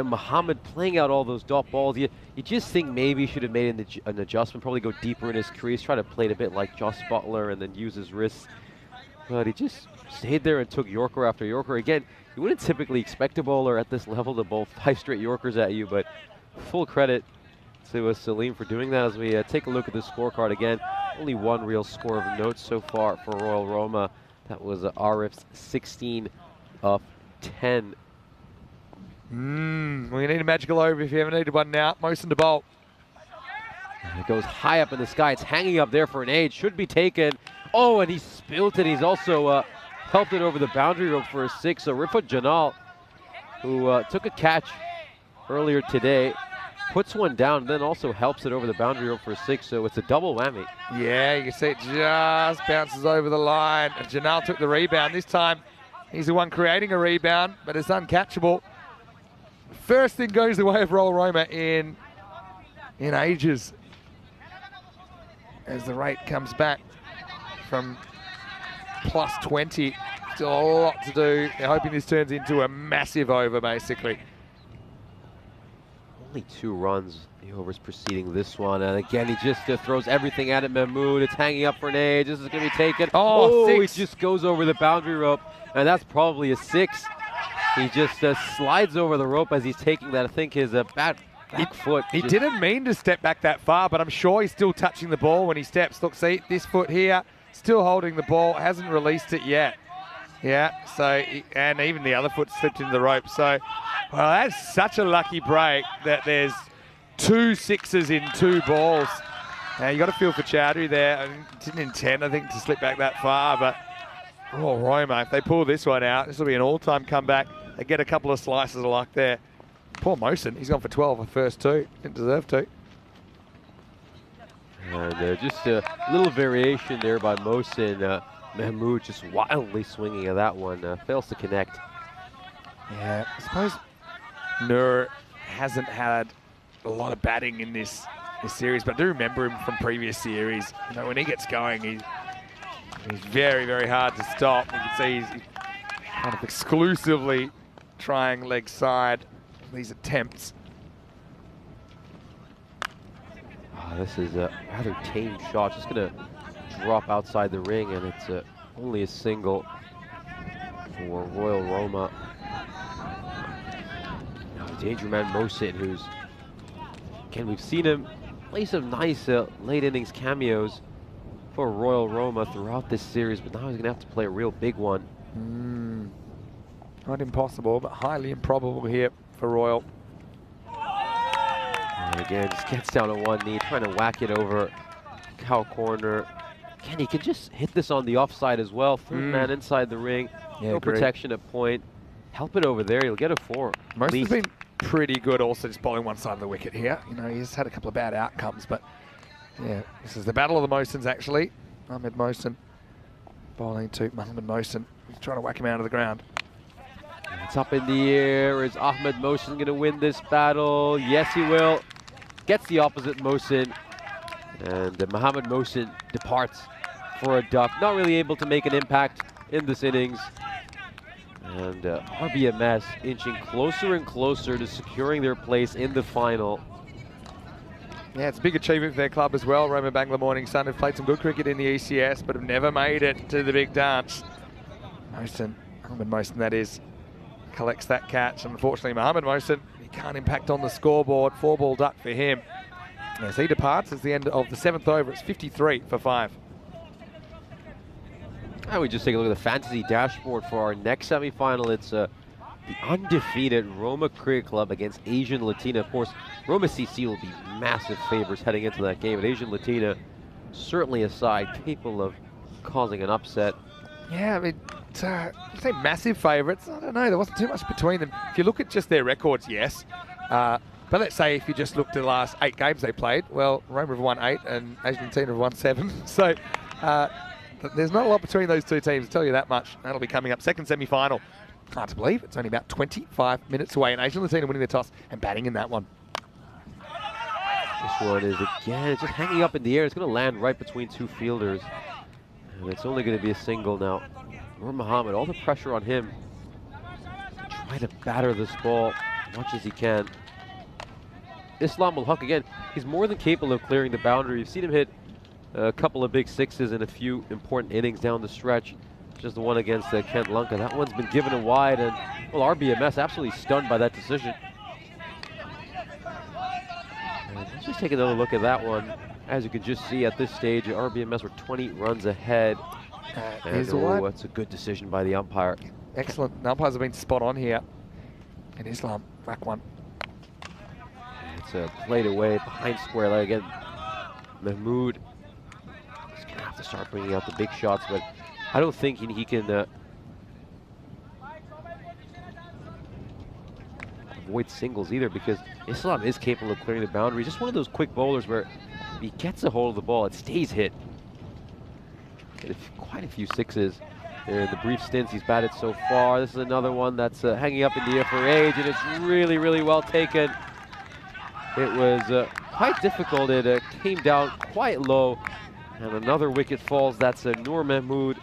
Speaker 4: Muhammad playing out all those dot balls. You just think maybe he should have made an adjustment, probably go deeper in his crease, try to play it a bit like Joss Butler and then use his wrists. But he just stayed there and took Yorker after Yorker. Again, you wouldn't typically expect a bowler at this level to bowl 5 straight Yorkers at you, but full credit to Salim for doing that as we take a look at the scorecard again. Only one real score of note so far for Royal Roma. That was Arif's 16 of 10.
Speaker 1: We need a magical over if you ever needed one now. Motion to bowl.
Speaker 4: It goes high up in the sky. It's hanging up there for an age. Should be taken. Oh, and he spilled it. He's also helped it over the boundary rope for a 6. So Rifat Janal, who took a catch earlier today, puts one down, and then also helps it over the boundary rope for a 6. So it's a double whammy.
Speaker 1: Yeah, you can see it just bounces over the line. And Janal took the rebound. This time, he's the one creating a rebound, but it's uncatchable. First thing goes the way of Royal Roma in ages. As the rate comes back from plus 20. Still a lot to do. They're hoping this turns into a massive over, basically.
Speaker 4: Only 2 runs, the overs preceding this one. And again, he just throws everything at it, Mahmood. It's hanging up for an age. This is going to be taken.
Speaker 1: Oh, 6.
Speaker 4: He just goes over the boundary rope. And that's probably a 6. He just slides over the rope as he's taking that. I think his back foot.
Speaker 1: He didn't mean to step back that far, but I'm sure he's still touching the ball when he steps. Look, see, this foot here, still holding the ball, hasn't released it yet. Yeah, so, and even the other foot slipped into the rope. So, well, that's such a lucky break that there's 2 6s in 2 balls. Now, you got to feel for Chowdhury there. I didn't intend, I think, to slip back that far, but oh, Roma, if they pull this one out, this will be an all-time comeback. They get a couple of slices of luck there. Poor Mosen, he's gone for 12 the first 2. Didn't deserve to.
Speaker 4: And just a little variation there by Mosen. Mahmood just wildly swinging at that one. Fails to connect.
Speaker 1: Yeah, I suppose Nur hasn't had a lot of batting in this series, but I do remember him from previous series. You know, when he gets going, he's very, very hard to stop. You can see he's kind of exclusively trying leg side these attempts.
Speaker 4: This is a rather tame shot. Just going to drop outside the ring, and it's only a single for Royal Roma. Now, Danger Man Mosen, who's, again, we've seen him play some nice late innings cameos for Royal Roma throughout this series, but now he's going to have to play a real big one.
Speaker 1: Not impossible, but highly improbable here for Royal.
Speaker 4: And again, just gets down on one knee, trying to whack it over cow corner. Again, he can just hit this on the offside as well. Third man inside the ring,
Speaker 1: Yeah,
Speaker 4: no protection at point. Help it over there, he'll get a 4.
Speaker 1: Most has been pretty good also just bowling one side of the wicket here. You know, he's had a couple of bad outcomes, but yeah, this is the battle of the Mosens actually. Ahmed Mosen bowling to Mohamed Mosen. He's trying to whack him out of the ground.
Speaker 4: It's up in the air. Is Ahmed Mosen going to win this battle? Yes, he will. Gets the opposite Mosen. And Mohamed Mosen departs for a duck. Not really able to make an impact in this innings. And RBMS inching closer and closer to securing their place in the final.
Speaker 1: Yeah, it's a big achievement for their club as well. Roma Bangla Morning Sun have played some good cricket in the ECS, but have never made it to the big dance. Mosen, Ahmed Mosen that is, collects that catch. Unfortunately, Mohamed Mosen, he can't impact on the scoreboard. 4-ball duck for him. As he departs, it's the end of the 7th over. It's 53 for 5.
Speaker 4: And we just take a look at the fantasy dashboard for our next semi-final. It's the undefeated Roma Cricket Club against Asian Latina. Of course, Roma CC will be massive favorites heading into that game, but Asian Latina certainly a side capable of causing an upset.
Speaker 1: Yeah, I mean, you say massive favourites. I don't know, there wasn't too much between them. If you look at just their records, yes. But let's say if you just looked at the last 8 games they played, well, Roma have won 8 and Asian Latina have won 7. So there's not a lot between those 2 teams, I'll tell you that much. That'll be coming up. Second semi-final. Hard to believe, it's only about 25 minutes away, and Asian Latina winning the toss and batting in that one.
Speaker 4: This one is, again, just hanging up in the air. It's going to land right between 2 fielders. And it's only going to be a single now. Nur Muhammad, all the pressure on him. try to batter this ball as much as he can. Islam Al Haq, again, he's more than capable of clearing the boundary. You've seen him hit a couple of big sixes in a few important innings down the stretch. Just the one against Kent Lunka. That one's been given a wide, and well, RBMS absolutely stunned by that decision. And let's just take another look at that one. As you can just see at this stage, RBMS were 20 runs ahead.
Speaker 1: Here's
Speaker 4: And that's a good decision by the umpire.
Speaker 1: Excellent. The umpires have been spot on here. And Islam, back one.
Speaker 4: It's played away behind square leg again. Mahmood is going to have to start bringing out the big shots, but I don't think he can avoid singles either, because Islam is capable of clearing the boundary. Just one of those quick bowlers where if he gets a hold of the ball, it stays hit. Quite a few sixes in the brief stints he's batted so far. This is another one that's hanging up in the air for age, and it's really, really well taken. It was quite difficult. It came down quite low, and another wicket falls. That's Noor Mahmood.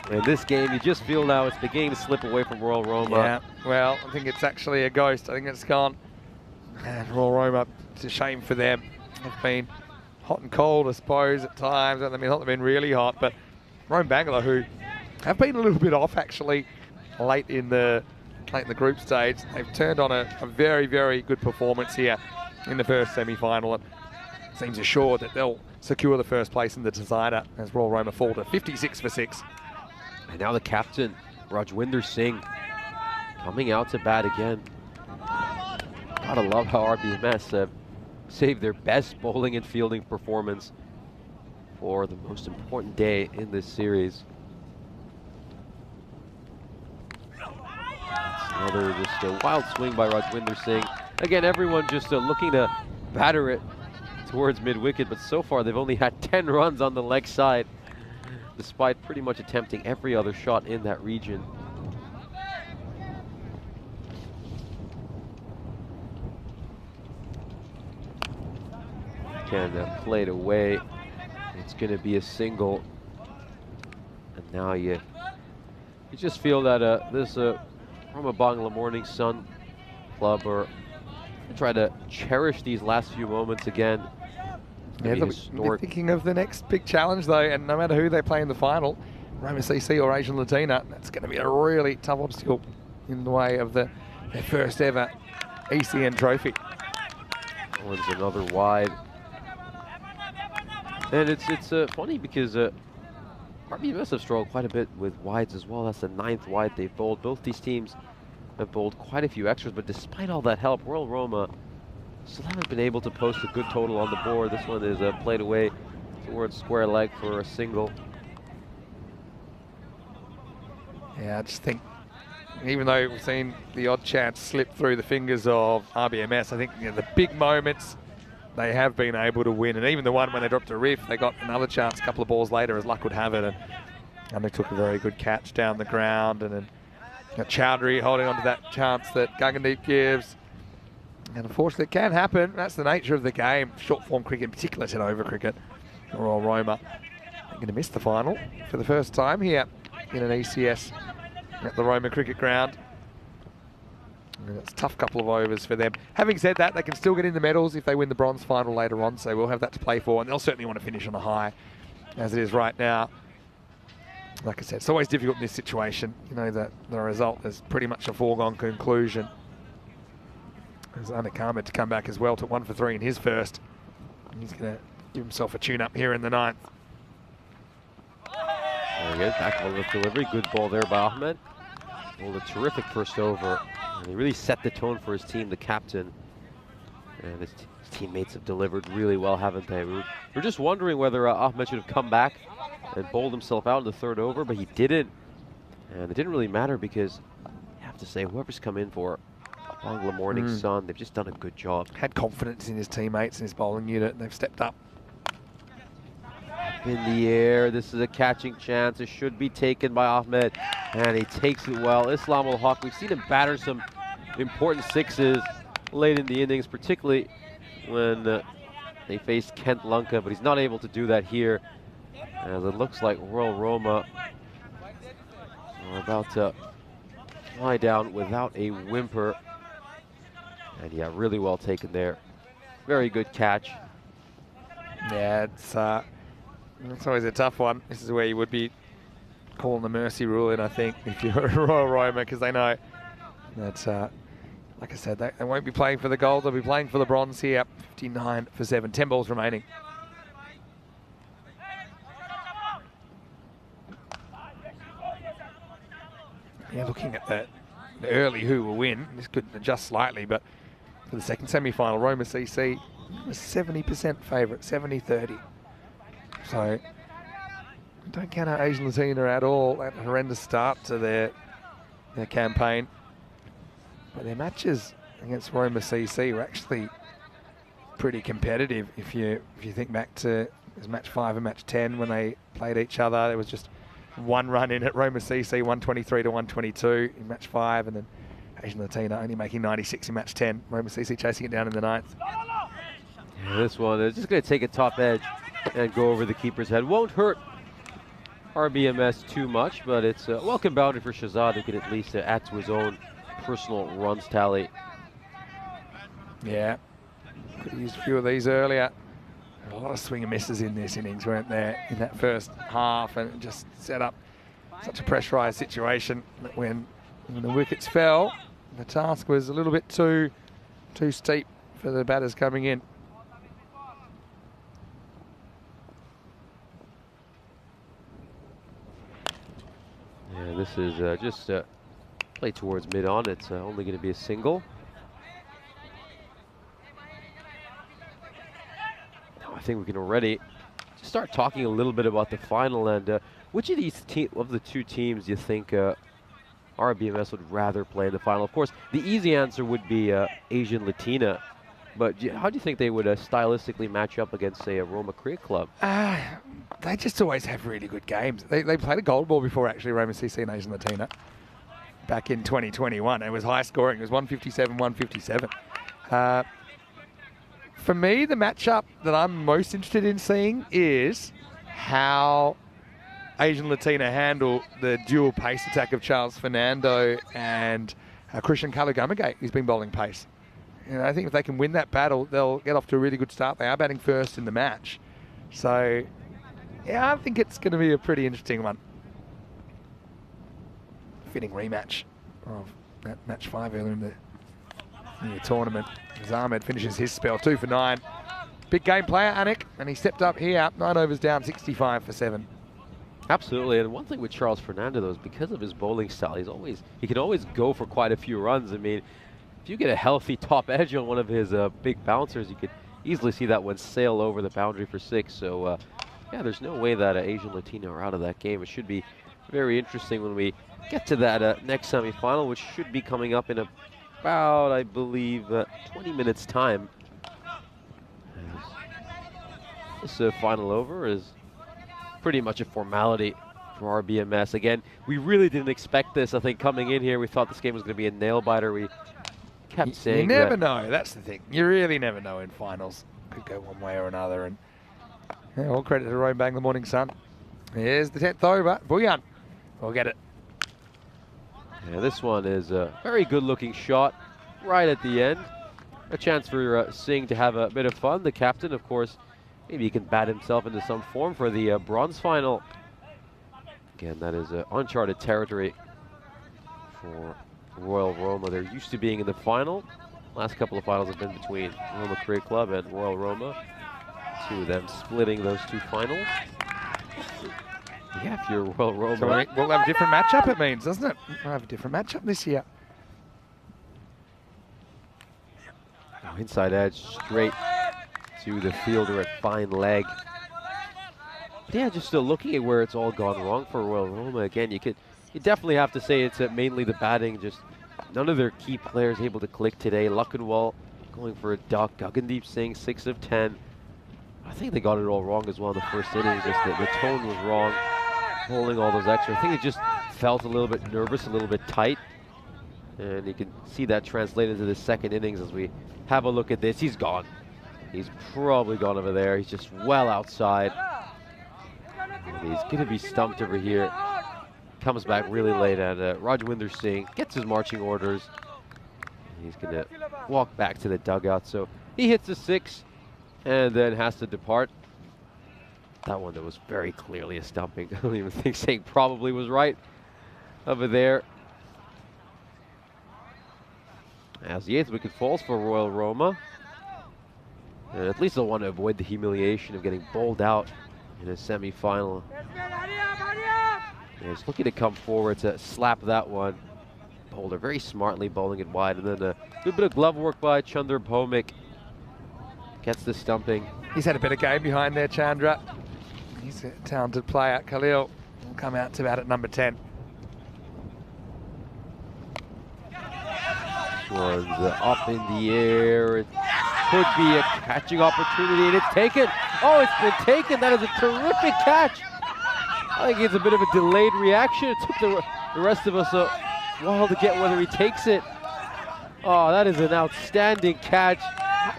Speaker 4: In this game, you just feel now it's beginning to slip away from Royal Roma.
Speaker 1: Yeah, well, I think it's actually a ghost. I think it's gone. And Royal Roma, it's a shame for them. They've been hot and cold, I suppose, at times. I mean, not they've been really hot, but Rome Bangla, who have been a little bit off actually late in the group stage, they've turned on a very, very good performance here in the first semi-final, and seems assured that they'll secure the first place in the decider as Royal Roma fall to 56 for 6.
Speaker 4: And now the captain, Rajwinder Singh, coming out to bat again. Gotta love how RBMS saved their best bowling and fielding performance for the most important day in this series. That's another just a wild swing by Rajwinder Singh. Again, everyone just looking to batter it towards mid-wicket, but so far they've only had 10 runs on the leg side, despite pretty much attempting every other shot in that region. Again, played away. It's going to be a single. And now you just feel that this Roma Bangla Morning Sun club are try to cherish these last few moments again.
Speaker 1: Yeah, they're thinking of the next big challenge though, and no matter who they play in the final, Roma CC or Asian Latina, that's going to be a really tough obstacle in the way of their first ever ECN trophy.
Speaker 4: That one's another wide. And it's funny because RBMS have struggled quite a bit with wides as well. That's the 9th wide they've bowled. Both these teams have bowled quite a few extras, but despite all that help, Royal Roma still haven't been able to post a good total on the board. This one is played away towards square leg for a single.
Speaker 1: Yeah, I just think, even though we've seen the odd chance slip through the fingers of RBMS, I think the big moments they have been able to win. And even the one when they dropped a riff, they got another chance a couple of balls later, as luck would have it. And they took a very good catch down the ground. And then Chowdhury holding on to that chance that Gagandeep gives. And unfortunately, it can happen. That's the nature of the game. Short form cricket, in particular 10 over cricket. Royal Roma are going to miss the final for the first time here in an ECS at the Roma Cricket Ground. And it's a tough couple of overs for them. Having said that, they can still get in the medals if they win the bronze final later on, so we'll have that to play for, and they'll certainly want to finish on a high as it is right now. Like I said, it's always difficult in this situation. You know that the result is pretty much a foregone conclusion. There's Anakama to come back as well, took 1 for 3 in his first. And he's going to give himself a tune-up here in the 9th.
Speaker 4: There he is, back on the delivery. Good ball there by Ahmed. Well, a terrific first over. And he really set the tone for his team, the captain. And his teammates have delivered really well, haven't they? We're just wondering whether Ahmed should have come back and bowled himself out in the 3rd over, but he didn't. And it didn't really matter because you have to say, whoever's come in for Bangla Morning Sun, they've just done a good job.
Speaker 1: Had confidence in his teammates and his bowling unit, and they've stepped up.
Speaker 4: Up in the air, this is a catching chance. It should be taken by Ahmed, and he takes it well. Islam Al Haq, we've seen him batter some important sixes late in the innings, particularly when they faced Kent Lunka, but he's not able to do that here, as it looks like Royal Roma are about to lie down without a whimper. And yeah, really well taken there. Very good catch.
Speaker 1: Yeah, it's always a tough one. This is where you would be calling the mercy rule in, I think, if you're a Royal Roma, because they know that, like I said, they won't be playing for the gold. They'll be playing for the bronze here. 59 for 7. 10 balls remaining. Yeah, looking at the early who will win. This could adjust slightly, but for the second semi-final, Roma CC was 70% favourite, 70-30. So don't count out Asian Latina at all. That horrendous start to their campaign. But their matches against Roma CC were actually pretty competitive. If you think back to match 5 and match 10 when they played each other, there was just one run in at Roma CC, 123 to 122 in match 5, and then Asian Latina only making 96 in match 10. Roma CC chasing it down in the 9th.
Speaker 4: Yeah, this one is just going to take a top edge and go over the keeper's head. Won't hurt RBMS too much, but it's a welcome boundary for Shahzad, who can at least add to his own personal runs tally.
Speaker 1: Yeah, could have used a few of these earlier. A lot of swing and misses in this innings, weren't there, in that first half, and it just set up such a pressurised situation that when the wickets fell, the task was a little bit too steep for the batters coming in.
Speaker 4: Yeah, this is just play towards mid-on. It's only going to be a single. Now I think we can already start talking a little bit about the final, and which of these of the two teams do you think RBMS would rather play in the final? Of course, the easy answer would be Asian Latina, but how do you think they would stylistically match up against, say, a Roma Cricket Club?
Speaker 1: They just always have really good games. They played a gold ball before, actually, Roma CC and Asian Latina, back in 2021. It was high scoring. It was 157, 157. For me, the matchup that I'm most interested in seeing is how Asian Latina handle the dual pace attack of Charles Fernando and Christian Kalugamagate, who's been bowling pace. And I think if they can win that battle, they'll get off to a really good start. They are batting first in the match. So, yeah, I think it's going to be a pretty interesting one. Fitting rematch of that match 5 earlier in the tournament. As Ahmed finishes his spell, 2 for 9. Big game player, Anik, and he stepped up here, 9 overs down, 65 for 7.
Speaker 4: Absolutely, and one thing with Charles Fernando, though, is because of his bowling style, he can always go for quite a few runs. I mean, if you get a healthy top edge on one of his big bouncers, you could easily see that one sail over the boundary for 6. So, yeah, there's no way that Asian Latino are out of that game. It should be very interesting when we get to that next semi-final, which should be coming up in about, I believe, 20 minutes' time. This final over is pretty much a formality for RBMS. Again, we really didn't expect this. I think coming in here, we thought this game was going to be a nail-biter. We kept saying
Speaker 1: you never know. That's the thing. You really never know in finals. Could go one way or another. And yeah, all credit to Rome Bang the Morning Sun. Here's the 10th over. Bullion. We'll get it.
Speaker 4: Yeah, this one is a very good-looking shot right at the end. A chance for Singh to have a bit of fun. The captain, of course, maybe he can bat himself into some form for the bronze final. Again, that is uncharted territory for Royal Roma. They're used to being in the final. Last couple of finals have been between Roma Cricket Club and Royal Roma. Two of them splitting those two finals. Yeah, if you're Royal Roma.
Speaker 1: So we'll have a different matchup, it means, doesn't it? We'll have a different matchup this year.
Speaker 4: Oh, inside edge, straight to the fielder at fine leg. But yeah, just looking at where it's all gone wrong for Royal Roma. Again, you definitely have to say it's mainly the batting. Just none of their key players able to click today. Luckenwall going for a duck. Gagandeep Singh, 6 of 10. I think they got it all wrong as well in the first inning. Just the tone was wrong, holding all those extra. I think they just felt a little bit nervous, a little bit tight. And you can see that translate into the second innings as we have a look at this. He's gone. He's probably gone over there. He's just well outside. And he's going to be stumped over here. comes back really late, and Rajwinder Singh gets his marching orders. He's going to walk back to the dugout. So he hits a 6 and then has to depart. That one that was very clearly a stumping. I don't even think Singh probably was right over there. As the 8th wicket falls for Royal Roma. And at least they'll want to avoid the humiliation of getting bowled out in a semi-final. He's looking to come forward to slap that one. Bowler very smartly bowling it wide, and then a good bit of glove work by Chandra Bhomik. Gets the stumping.
Speaker 1: He's had a bit of game behind there, Chandra. He's a talented player. Khalil will come out to bat at number 10.
Speaker 4: One's up in the air. It could be a catching opportunity, and it's taken. Oh, it's been taken. That is a terrific catch. I think it's a bit of a delayed reaction. It took the rest of us a while to get whether he takes it. Oh, that is an outstanding catch.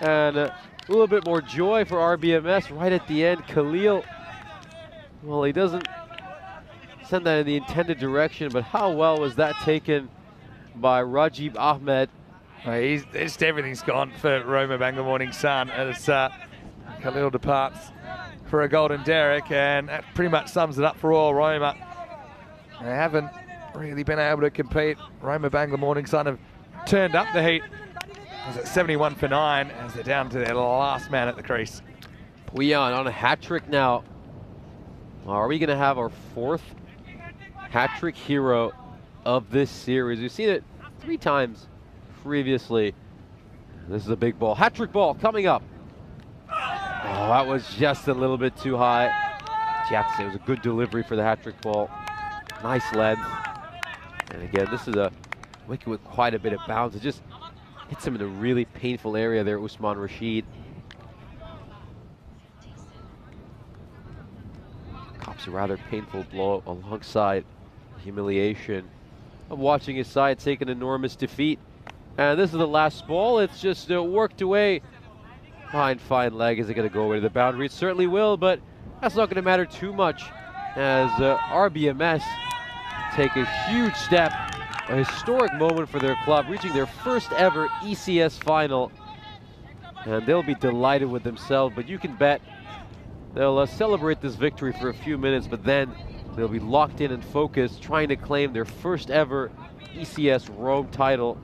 Speaker 4: And a little bit more joy for RBMS right at the end. Khalil, well, he doesn't send that in the intended direction, but how well was that taken by Rajib Ahmed?
Speaker 1: Just everything's gone for Roma Bangla Morning Sun as Khalil departs for a golden derrick, and that pretty much sums it up for Royal Roma. They haven't really been able to compete. Roma Bangla Morning Sun have turned up the heat. It's at 71 for 9 as they're down to their last man at the crease.
Speaker 4: Puyan on a hat-trick now. Are we going to have our 4th hat-trick hero of this series? We've seen it 3 times previously. This is a big ball. Hat-trick ball coming up. Oh, that was just a little bit too high. You have to say it was a good delivery for the hat-trick ball. Nice length. And again, this is a wicket with quite a bit of bounce. It just hits him in a really painful area there, Usman Rashid. Cops a rather painful blow alongside humiliation of watching his side take an enormous defeat. And this is the last ball. It's just worked away. Fine leg. Is it going to go away to the boundary? It certainly will, but that's not going to matter too much as RBMS take a huge step, a historic moment for their club, reaching their first ever ECS final. And they'll be delighted with themselves, but you can bet they'll celebrate this victory for a few minutes, but then they'll be locked in and focused, trying to claim their first ever ECS Rome title.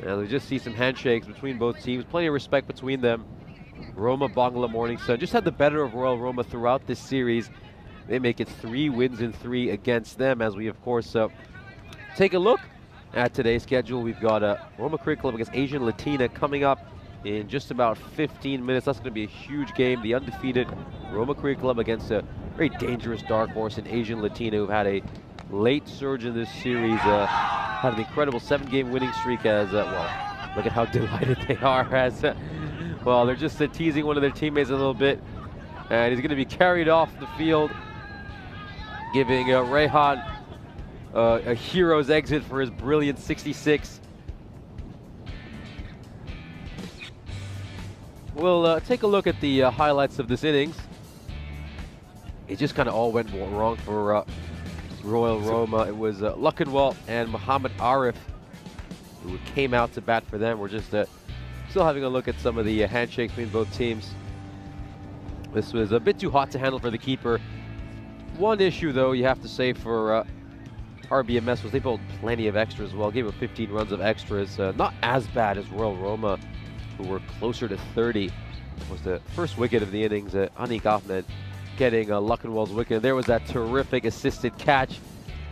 Speaker 4: And we just see some handshakes between both teams, plenty of respect between them. Roma Bangla Morning Sun just had the better of Royal Roma throughout this series. They make it 3 wins in 3 against them, as we of course take a look at today's schedule. We've got Roma Cricket Club against Asian Latina coming up in just about 15 minutes. That's going to be a huge game. The undefeated Roma Cricket Club against a very dangerous dark horse in Asian Latina, who've had a late surge in this series. Had an incredible 7-game winning streak as, well, look at how delighted they are as, well, they're just teasing one of their teammates a little bit. And he's going to be carried off the field, giving Rehan a hero's exit for his brilliant 66. We'll take a look at the highlights of this innings. It just kind of all went wrong for Royal Roma. It was Luckenwalt and Muhammad Arif who came out to bat for them. We're just still having a look at some of the handshakes between both teams. This was a bit too hot to handle for the keeper. One issue, though, you have to say for RBMS was they bowled plenty of extras as well. Gave up 15 runs of extras. Not as bad as Royal Roma, who were closer to 30. It was the first wicket of the innings. Anik Ahmed getting Luckenwalt's wicket. There was that terrific assisted catch.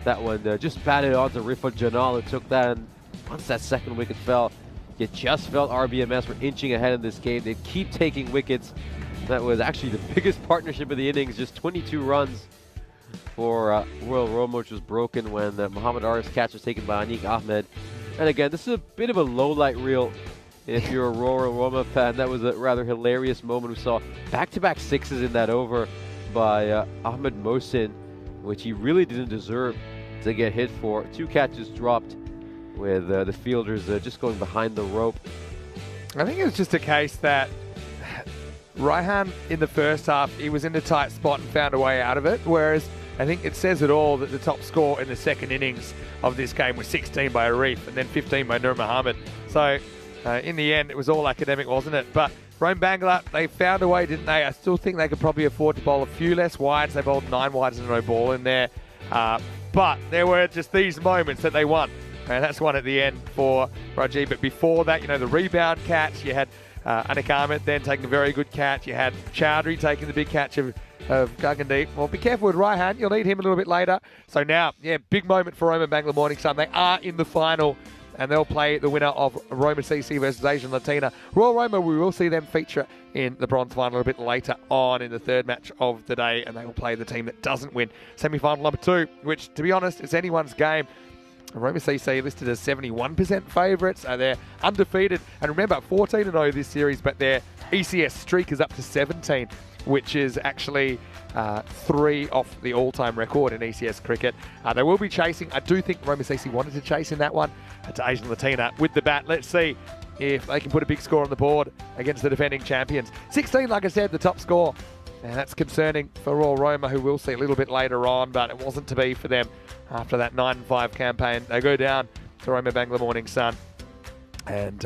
Speaker 4: That one just batted onto Rifat Janal, who took that. And once that second wicket fell, you just felt RBMS were inching ahead in this game. They'd keep taking wickets. That was actually the biggest partnership of the innings, just 22 runs for Royal Roma, which was broken when Muhammad Arif's catch was taken by Anik Ahmed. And again, this is a bit of a low light reel if you're a Royal Roma fan. That was a rather hilarious moment. We saw back-to-back sixes in that over by Ahmed Mohsin, which he really didn't deserve to get hit for. 2 catches dropped with the fielders just going behind the rope.
Speaker 1: I think it was just a case that Raihan in the first half, he was in a tight spot and found a way out of it, whereas I think it says it all that the top score in the second innings of this game was 16 by Arif and then 15 by Nur Mohammed. So in the end, it was all academic, wasn't it? But Rome Bangla, they found a way, didn't they? I still think they could probably afford to bowl a few less wides. They bowled 9 wides and no ball in there. But there were just these moments that they won. And that's one at the end for Rajiv. But before that, you know, the rebound catch, you had Anik Ahmed then taking a very good catch. You had Chowdhury taking the big catch of Gagandeep. Well, be careful with Raihan. You'll need him a little bit later. So now, yeah, big moment for Roma Bangla Morning Sun. They are in the final, and they'll play the winner of Roma CC versus Asian Latina. Royal Roma, we will see them feature in the bronze final a bit later on in the third match of the day, and they will play the team that doesn't win semi-final number 2, which, to be honest, is anyone's game. Roma CC listed as 71% favourites. They're undefeated. And remember, 14-0 this series, but their ECS streak is up to 17, which is actually 3 off the all-time record in ECS cricket. They will be chasing. I do think Roma CC wanted to chase in that one to Asian Latina with the bat. Let's see if they can put a big score on the board against the defending champions. 16, like I said, the top score. And that's concerning for Royal Roma, who we'll see a little bit later on, but it wasn't to be for them after that 9-5 campaign. They go down to Roma Bangla Morning Sun. And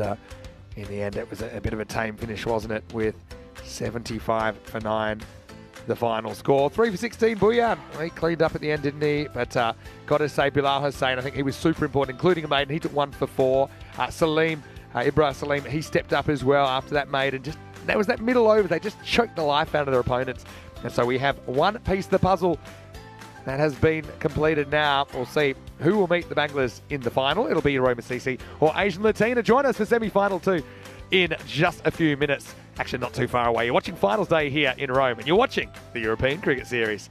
Speaker 1: in the end, it was a bit of a tame finish, wasn't it, with 75 for 9, the final score. 3 for 16, Bhuyan. He cleaned up at the end, didn't he? But got to say, Bilal Hussain, I think he was super important, including a maiden. He took 1 for 4. Salim, Ibrahim Salim, he stepped up as well after that maiden. Just that was that middle over. They just choked the life out of their opponents. And so we have one piece of the puzzle that has been completed now. We'll see who will meet the Banglas in the final. It'll be Roma CC or Asian Latina. Join us for semi-final 2 in just a few minutes. Actually, not too far away. You're watching Finals Day here in Rome, and you're watching the European Cricket Series.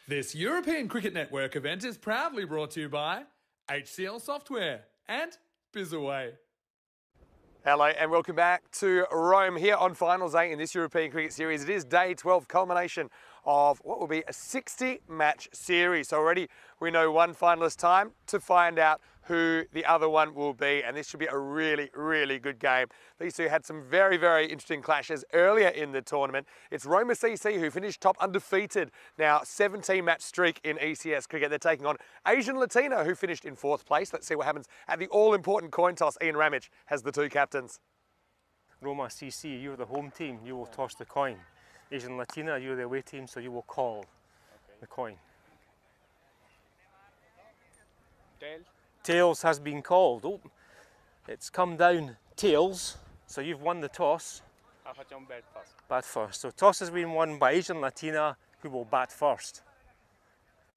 Speaker 2: This European Cricket Network event is proudly brought to you by HCL Software and Bizaway.
Speaker 1: Hello and welcome back to Rome here on Finals Day in this European Cricket Series. It is day 12, culmination of what will be a 60-match series. So already we know one finalist. Time to find out who the other one will be, and this should be a really, really good game. These two had some very, very interesting clashes earlier in the tournament. It's Roma CC who finished top undefeated, now 17-match streak in ECS cricket. They're taking on Asian Latina who finished in 4th place. Let's see what happens at the all-important coin toss. Ian Ramage has the two captains.
Speaker 3: Roma CC, you're the home team, you will toss the coin. Asian Latina, you're the away team, so you will call the coin. Tails has been called. Oh, it's come down tails, so you've won the toss. Bat first. So toss has been won by Asian Latina, who will bat first.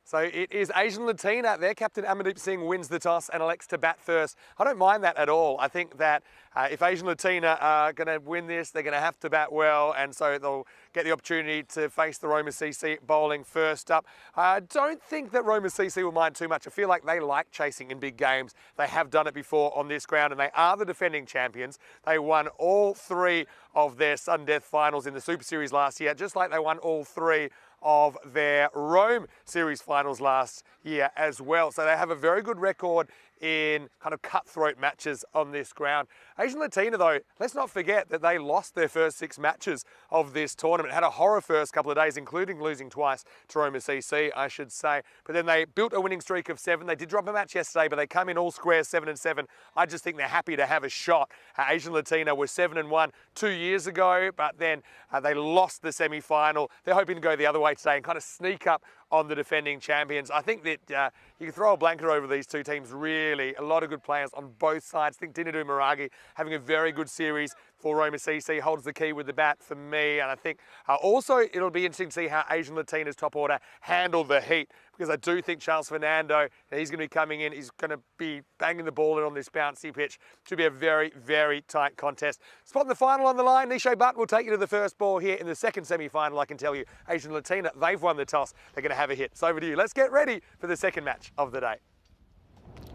Speaker 1: So it is Asian Latina. Their captain Amandeep Singh wins the toss and elects to bat first. I don't mind that at all. I think that if Asian Latina are going to win this, they're going to have to bat well, and so they'll get the opportunity to face the Roma CC bowling first up. I don't think that Roma CC will mind too much. I feel like they like chasing in big games. They have done it before on this ground, and they are the defending champions. They won all 3 of their sudden death finals in the Super Series last year, just like they won all 3 of their Rome Series finals last year as well. So they have a very good record in kind of cutthroat matches on this ground. Asian Latina, though, let's not forget that they lost their first 6 matches of this tournament. Had a horror first couple of days, including losing twice to Roma CC, I should say. But then they built a winning streak of 7. They did drop a match yesterday, but they come in all square 7-7. I just think they're happy to have a shot. Asian Latina were 7-1 2 years ago, but then they lost the semi-final. They're hoping to go the other way today and kind of sneak up on the defending champions. I think that you can throw a blanket over these two teams, really. A lot of good players on both sides. I think Dinadu Maragi having a very good series for Roma CC, holds the key with the bat for me. And I think also it'll be interesting to see how Asian Latina's top order handle the heat, because I do think Charles Fernando, he's going to be coming in. He's going to be banging the ball in on this bouncy pitch. Should be a very, very tight contest. Spot in the final on the line. Nisho Butt will take you to the first ball here in the second semi-final. I can tell you, Asian Latina, they've won the toss. They're going to have a hit. So over to you. Let's get ready for the second match of the day.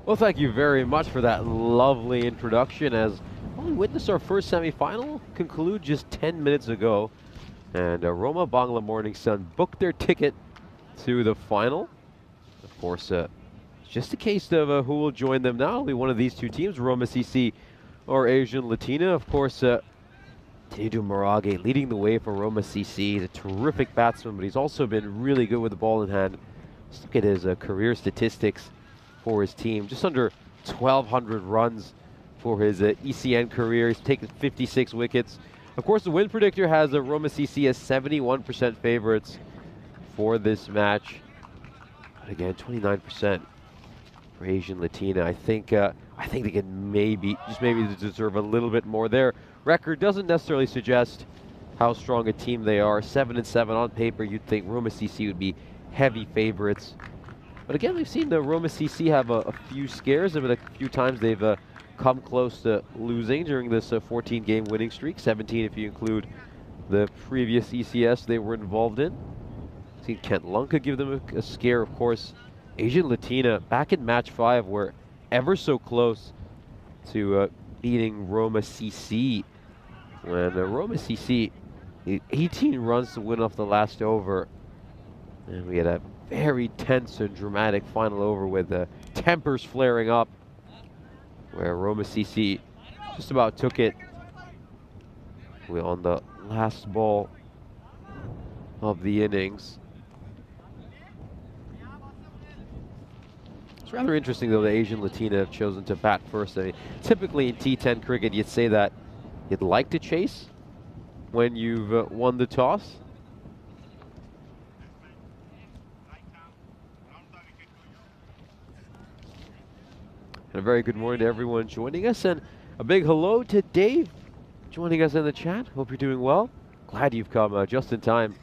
Speaker 4: Well, thank you very much for that lovely introduction, as we witnessed our first semi-final conclude just 10 minutes ago. And Roma Bangla Morning Sun booked their ticket to the final. Of course, it's just a case of who will join them now. It'll be one of these two teams, Roma CC or Asian Latina. Of course, Dinadu Maragi leading the way for Roma CC. He's a terrific batsman, but he's also been really good with the ball in hand. Let's look at his career statistics for his team. Just under 1,200 runs for his ECN career. He's taken 56 wickets. Of course, the win predictor has Roma CC as 71% favorites for this match. But again, 29% for Asian Latina. I think they can maybe deserve a little bit more. Their record doesn't necessarily suggest how strong a team they are. 7-7 on paper. You'd think Roma CC would be heavy favorites. But again, we've seen the Roma CC have a few scares. But a few times they've come close to losing during this 14-game winning streak. 17 if you include the previous ECS they were involved in. Seen Kent Lunka give them a scare, of course. Asian Latina back in match 5 were ever so close to beating Roma CC. When Roma CC 18 runs to win off the last over. And we had a very tense and dramatic final over with tempers flaring up, where Roma CC just about took it on the last ball of the innings. It's rather interesting, though, the Asian Latina have chosen to bat first. I mean, typically in T10 cricket, you'd say that you'd like to chase when you've won the toss. And a very good morning to everyone joining us, and a big hello to Dave joining us in the chat. Hope you're doing well. Glad you've come just in time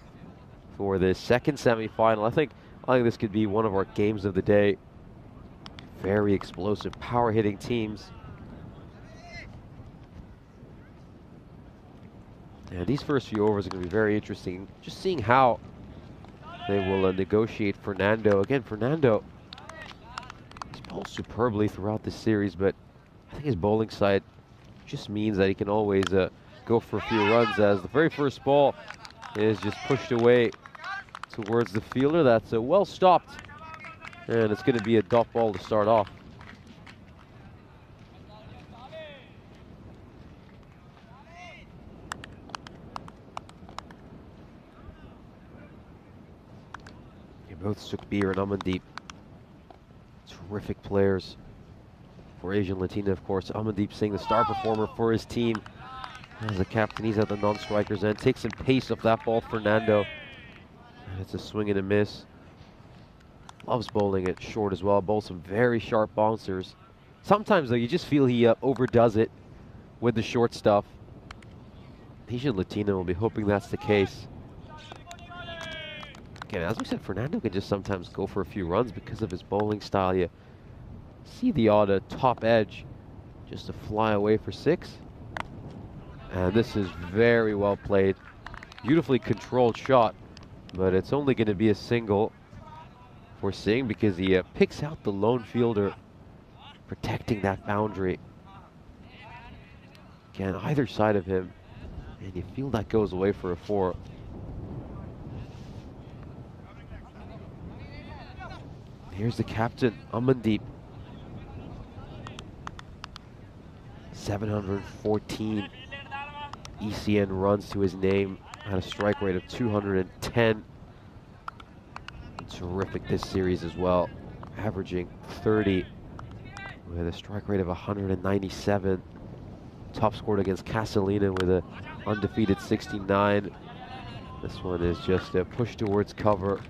Speaker 4: for this second semi-final. I think this could be one of our games of the day. Very explosive, power-hitting teams. And these first few overs are going to be very interesting. Just seeing how They will negotiate Fernando. Again, Fernando, he's bowled superbly throughout this series, but I think his bowling side just means that he can always go for a few runs, as the very first ball is just pushed away towards the fielder. That's well stopped, and it's going to be a dot ball to start off. Both Sukhbir and Amandeep, terrific players for Asian Latina, of course. Amandeep Singh, the star performer for his team. As a captain, he's at the non-strikers end. Takes some pace off that ball, Fernando. And it's a swing and a miss. Loves bowling it short as well. Bowls some very sharp bouncers. Sometimes, though, you just feel he overdoes it with the short stuff. Asian Latina will be hoping that's the case. Again, as we said, Fernando can just sometimes go for a few runs because of his bowling style. You see the odd top edge just to fly away for 6. And this is very well played. Beautifully controlled shot, but it's only going to be a single for Singh because he picks out the lone fielder, protecting that boundary. Again, either side of him, and you feel that goes away for a 4. Here's the captain, Amandeep. 714 ECN runs to his name at a strike rate of 210. Terrific this series as well, averaging 30 with a strike rate of 197. Top scored against Casalina with a undefeated 69. This one is just a push towards cover,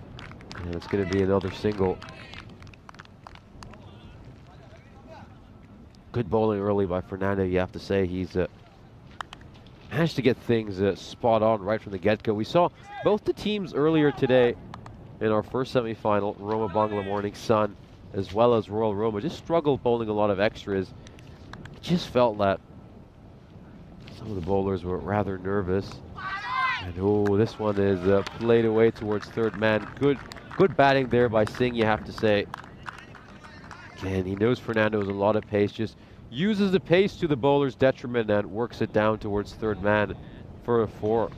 Speaker 4: and it's going to be another single. Good bowling early by Fernando, you have to say. He's managed to get things spot on right from the get-go. We saw both the teams earlier today in our first semi-final, Roma Bangla Morning Sun, as well as Royal Roma, just struggled bowling a lot of extras. It just felt that some of the bowlers were rather nervous. And oh, this one is played away towards third man. Good batting there by Singh, you have to say. Again, he knows Fernando has a lot of pace, just uses the pace to the bowler's detriment and works it down towards third man for a 4.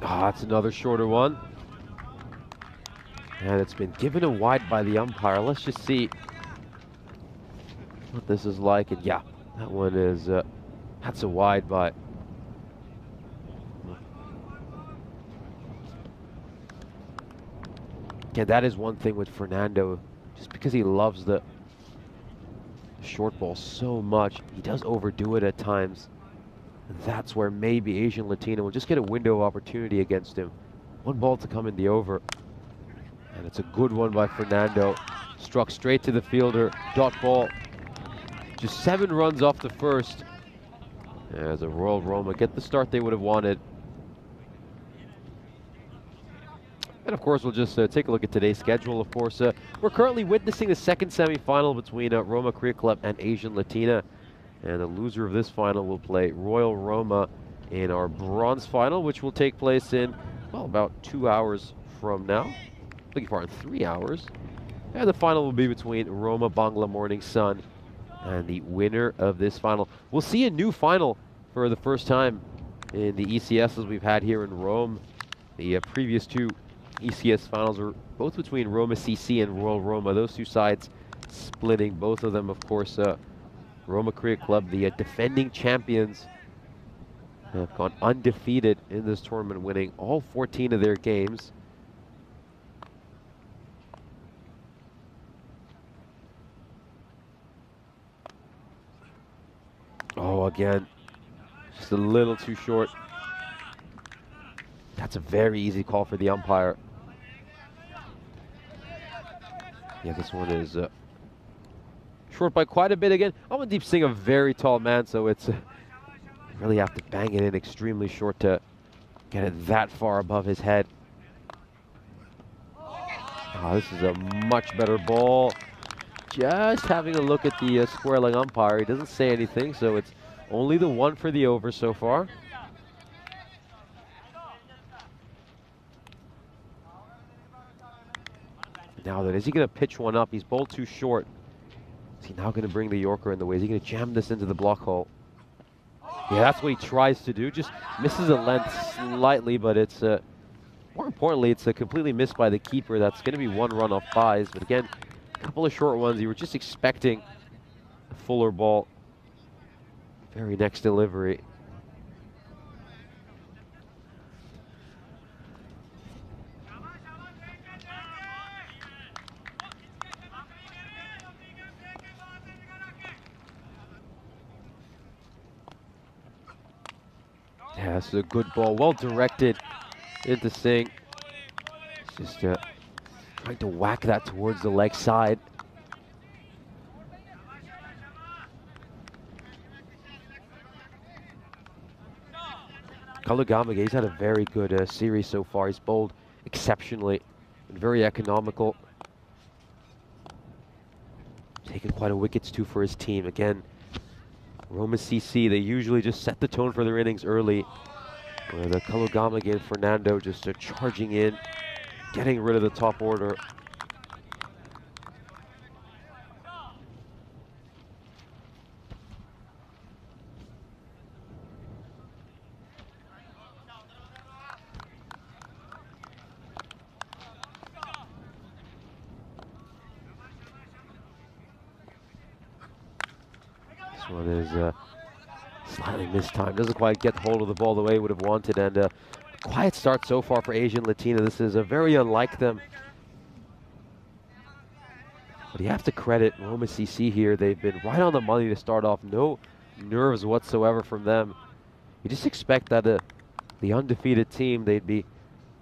Speaker 4: That's another shorter one. And it's been given a wide by the umpire. Let's just see what this is like. And yeah, that one is, that's a wide by. Again, that is one thing with Fernando. Just because he loves the short ball so much, he does overdo it at times. And that's where maybe Asian Latina will just get a window of opportunity against him. One ball to come in the over. And it's a good one by Fernando. Struck straight to the fielder. Dot ball. Just 7 runs off the first. As a Royal Roma get the start they would have wanted. And of course, we'll just take a look at today's schedule. Of course, we're currently witnessing the second semi-final between Roma Cricket Club and Asian Latina. And the loser of this final will play Royal Roma in our bronze final, which will take place in, well, about 2 hours from now. Looking for 3 hours. And the final will be between Roma Bangla Morning Sun and the winner of this final. We'll see a new final for the first time in the ECSs we've had here in Rome. The previous 2 ECS finals were both between Roma CC and Royal Roma. Those 2 sides splitting, both of them, of course, Roma Cricket Club, the defending champions, have gone undefeated in this tournament, winning all 14 of their games. Oh, again, just a little too short. That's a very easy call for the umpire. Yeah, this one is short by quite a bit again. Amandeep Singh, a very tall man, so it's Really have to bang it in extremely short to get it that far above his head. Oh, this is a much better ball. Just having a look at the square leg umpire. He doesn't say anything, so it's only the 1 for the over so far. Now then, is he going to pitch one up? He's bowled too short. Is he now going to bring the Yorker in the way? Is he going to jam this into the block hole? Yeah, that's what he tries to do. Just misses a length slightly, but it's, more importantly, it's completely missed by the keeper. That's going to be 1 run off buys. But again, a couple of short ones. You were just expecting a fuller ball. Very next delivery. Yeah, this is a good ball, well directed into Singh. Just trying to whack that towards the leg side. Kalagamage, he's had a very good series so far. He's bowled exceptionally and very economical. Taking quite a wickets too for his team. Again, Roma CC, they usually just set the tone for their innings early. Where the Kalagamage and Fernando just charging in, getting rid of the top order. This one is slightly missed time. Doesn't quite get hold of the ball the way he would have wanted. And quiet start so far for Asian Latina. This is very unlike them. But you have to credit Roma CC here. They've been right on the money to start off. No nerves whatsoever from them. You just expect that the undefeated team, they'd be